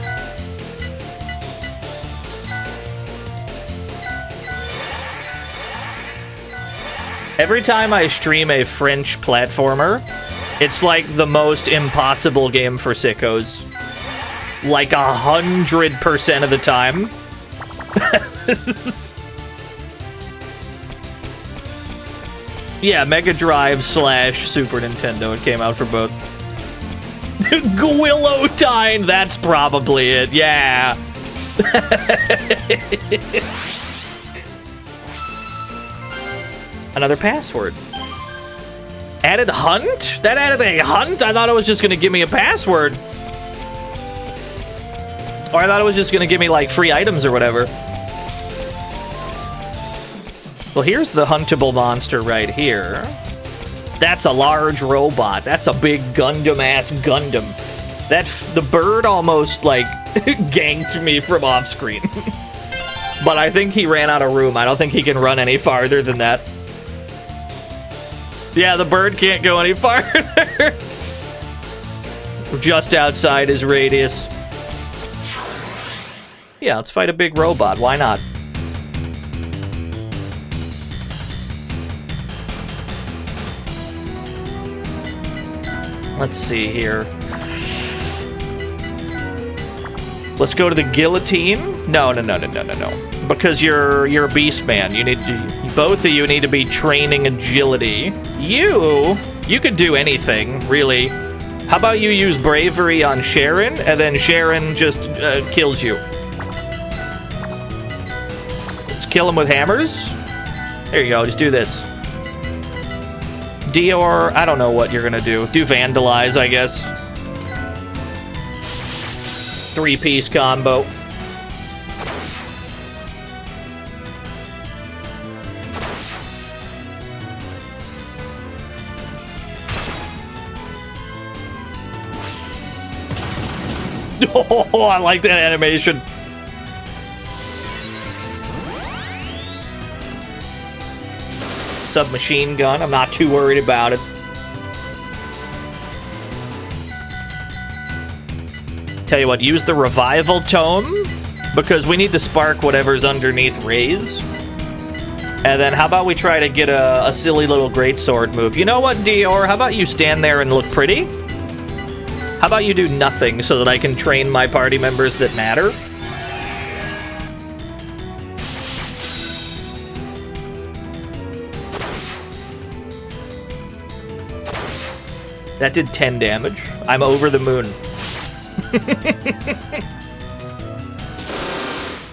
Every time I stream a French platformer, it's like the most impossible game for sickos. Like 100% of the time. Yeah, Mega Drive / Super Nintendo. It came out for both. Guillotine, that's probably it. Yeah. Another password. Added hunt? That added a hunt? I thought it was just gonna give me a password. Or I thought it was just gonna give me like free items or whatever. Well, here's the huntable monster right here. That's a large robot. That's a big Gundam-ass Gundam. The bird almost, like, ganked me from off-screen. But I think he ran out of room. I don't think he can run any farther than that. Yeah, the bird can't go any farther. We're just outside his radius. Yeah, let's fight a big robot. Why not? Let's see here. Let's go to the guillotine. No. Because you're a beast man. You need to, both of you need to be training agility. You could do anything, really. How about you use bravery on Sharon, and then Sharon just kills you. Let's kill him with hammers. There you go. Just do this. Dior, I don't know what you're gonna do. Do vandalize, I guess. 3-piece combo. Oh, I like that animation. Submachine gun. I'm not too worried about it. Tell you what, use the revival tome because we need to spark whatever's underneath Ray's. And then how about we try to get a silly little greatsword move? You know what, Dior? How about you stand there and look pretty? How about you do nothing so that I can train my party members that matter? That did 10 damage. I'm over the moon.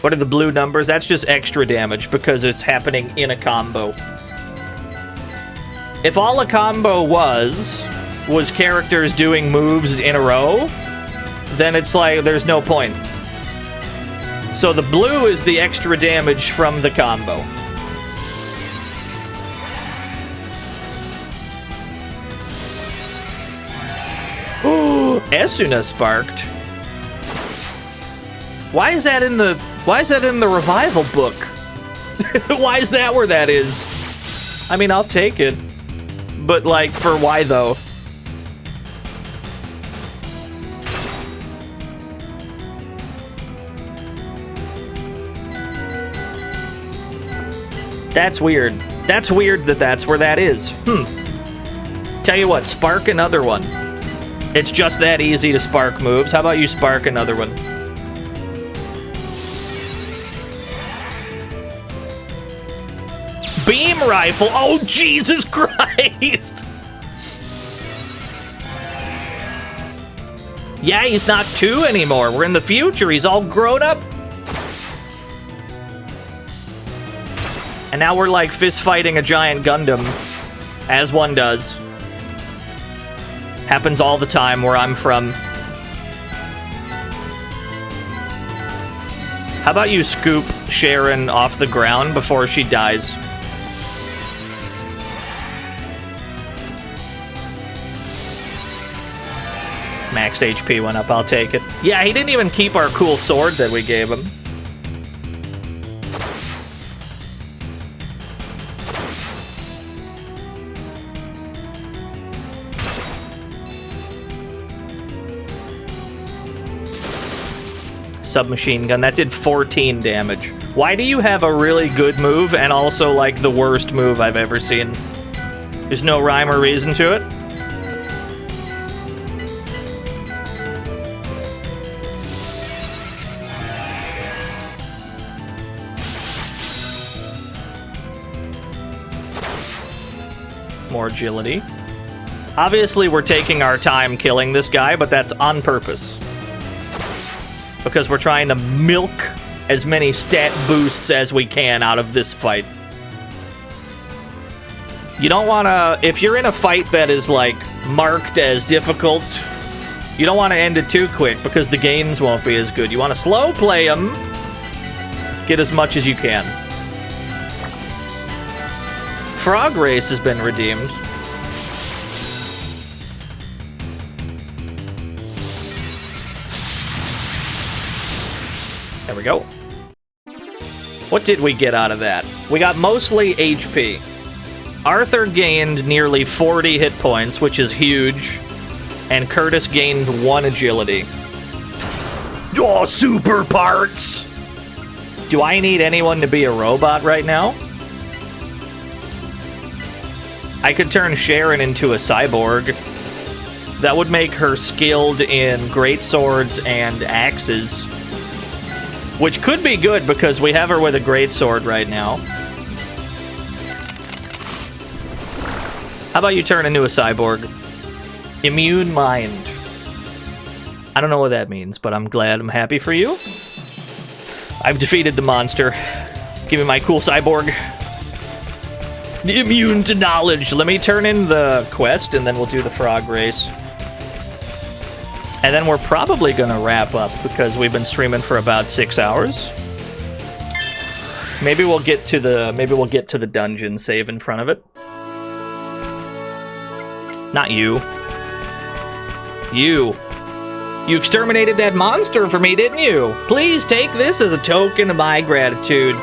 What are the blue numbers? That's just extra damage because it's happening in a combo. If all a combo was characters doing moves in a row, then it's like there's no point. So the blue is the extra damage from the combo. Ooh, Esuna sparked. Why is that in the revival book? Why is that where that is? I mean, I'll take it. But like, for why though? That's weird. That's weird that that's where that is. Tell you what, spark another one. It's just that easy to spark moves. How about you spark another one? Beam rifle. Oh, Jesus Christ. Yeah, he's not 2 anymore. We're in the future. He's all grown up. And now we're like fist fighting a giant Gundam, as one does. Happens all the time where I'm from. How about you scoop Sharon off the ground before she dies? Max HP went up, I'll take it. Yeah, he didn't even keep our cool sword that we gave him. Submachine gun, that did 14 damage. Why do you have a really good move and also like the worst move I've ever seen? There's no rhyme or reason to it. More agility. Obviously, we're taking our time killing this guy, but that's on purpose. Because we're trying to milk as many stat boosts as we can out of this fight. You don't want to... If you're in a fight that is, like, marked as difficult, you don't want to end it too quick, because the gains won't be as good. You want to slow play them, get as much as you can. Frog Race has been redeemed. There we go. What did we get out of that? We got mostly HP. Arthur gained nearly 40 hit points, which is huge. And Curtis gained 1 agility. Oh, super parts! Do I need anyone to be a robot right now? I could turn Sharon into a cyborg. That would make her skilled in greatswords and axes. Which could be good, because we have her with a greatsword right now. How about you turn into a cyborg? Immune mind. I don't know what that means, but I'm glad. I'm happy for you. I've defeated the monster. Give me my cool cyborg. Immune to knowledge. Let me turn in the quest, and then we'll do the frog race. And then we're probably gonna wrap up, because we've been streaming for about 6 hours. Maybe we'll get to the dungeon, save in front of it. Not you. You exterminated that monster for me, didn't you? Please take this as a token of my gratitude.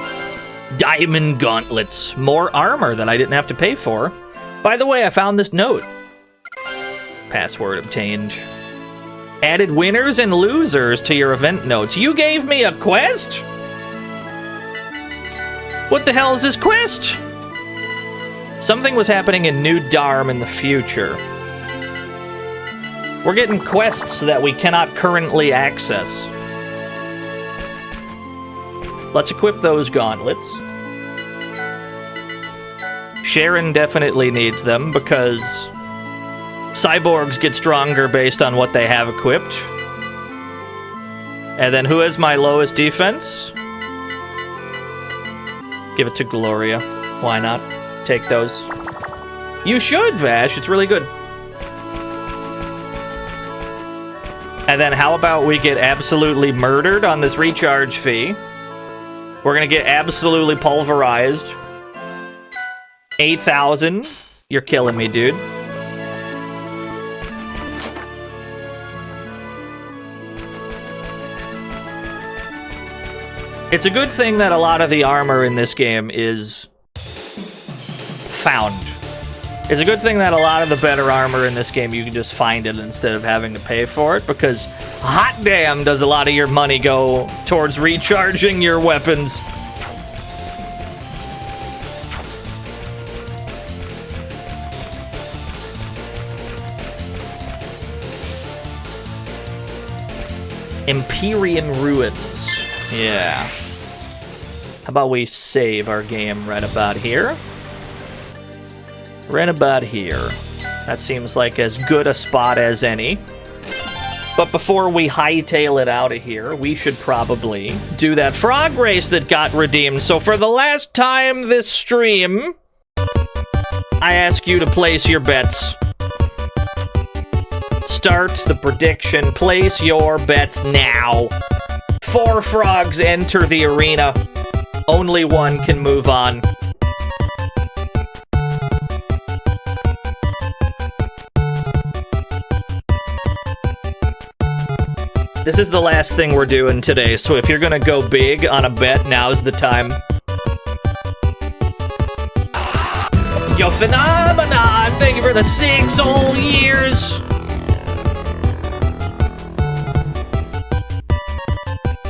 Diamond gauntlets. More armor that I didn't have to pay for. By the way, I found this note. Password obtained. Added winners and losers to your event notes. You gave me a quest? What the hell is this quest? Something was happening in New Dharm in the future. We're getting quests that we cannot currently access. Let's equip those gauntlets. Sharon definitely needs them, because cyborgs get stronger based on what they have equipped. And then who has my lowest defense? Give it to Gloria. Why not? Take those. You should, Vash. It's really good. And then how about we get absolutely murdered on this recharge fee? We're gonna get absolutely pulverized. 8,000. You're killing me, dude. It's a good thing that a lot of the armor in this game is found. It's a good thing that a lot of the better armor in this game, you can just find it instead of having to pay for it, because hot damn does a lot of your money go towards recharging your weapons. Empyrean Ruins. Yeah. How about we save our game right about here? Right about here. That seems like as good a spot as any. But before we hightail it out of here, we should probably do that frog race that got redeemed. So for the last time this stream, I ask you to place your bets. Start the prediction. Place your bets now. 4 frogs enter the arena. Only one can move on. This is the last thing we're doing today, so if you're gonna go big on a bet, now's the time. Yo, Phenomenon! Thank you for the 6 whole years!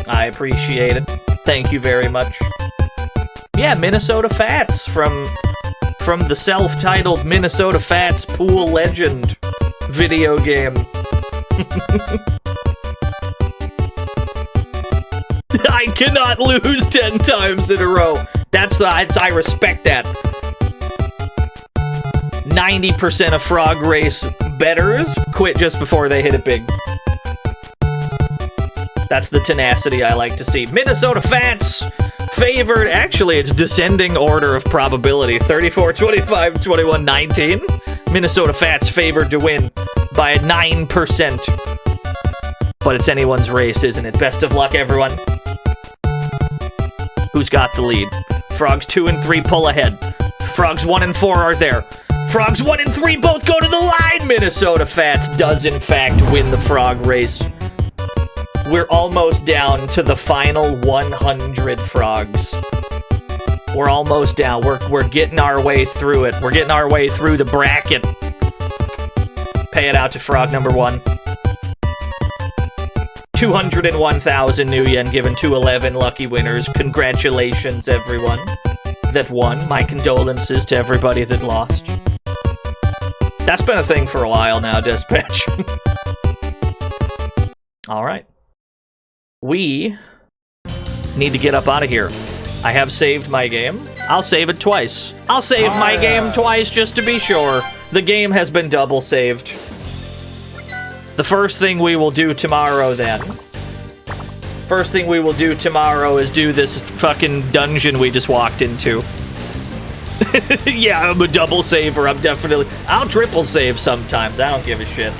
I appreciate it. Thank you very much. Yeah, Minnesota Fats from the self-titled Minnesota Fats Pool Legend video game. I cannot lose 10 times in a row. I respect that. 90% of frog race bettors quit just before they hit it big. That's the tenacity I like to see. Minnesota Fats favored. Actually, it's descending order of probability. 34, 25, 21, 19. Minnesota Fats favored to win by 9%. But it's anyone's race, isn't it? Best of luck, everyone. Who's got the lead? Frogs 2 and 3 pull ahead. Frogs 1 and 4 are there. Frogs 1 and 3 both go to the line. Minnesota Fats does, in fact, win the frog race. We're almost down to the final 100 frogs. We're almost down. We're getting our way through it. We're getting our way through the bracket. Pay it out to frog number 1. 201,000 new yen given to 11 lucky winners. Congratulations, everyone that won. My condolences to everybody that lost. That's been a thing for a while now, Dispatch. All right. We need to get up out of here. I have saved my game. I'll save it twice. I'll save my game twice just to be sure. The game has been double saved. The first thing we will do tomorrow then. First thing we will do tomorrow is do this fucking dungeon we just walked into. Yeah, I'm a double saver. I'll triple save sometimes. I don't give a shit.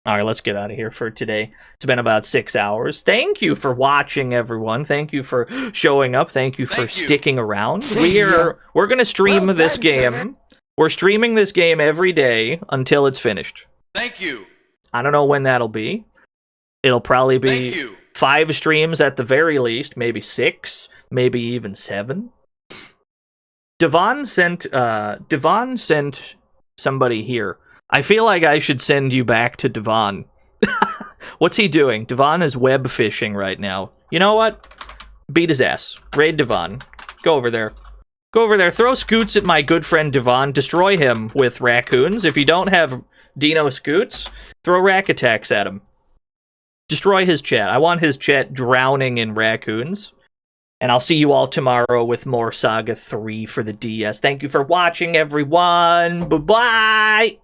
All right, let's get out of here for today. It's been about 6 hours. Thank you for watching, everyone. Thank you for showing up. Thank you for sticking around. We're going to stream this game. We're streaming this game every day until it's finished.
Thank you.
I don't know when that'll be. It'll probably be 5 streams at the very least, maybe 6, maybe even 7. Devon sent somebody here. I feel like I should send you back to Devon. What's he doing? Devon is web fishing right now. You know what? Beat his ass. Raid Devon. Go over there. Go over there. Throw scoots at my good friend Devon. Destroy him with raccoons. If you don't have Dino scoots, throw rack attacks at him. Destroy his chat. I want his chat drowning in raccoons. And I'll see you all tomorrow with more Saga 3 for the DS. Thank you for watching, everyone. Bye-bye.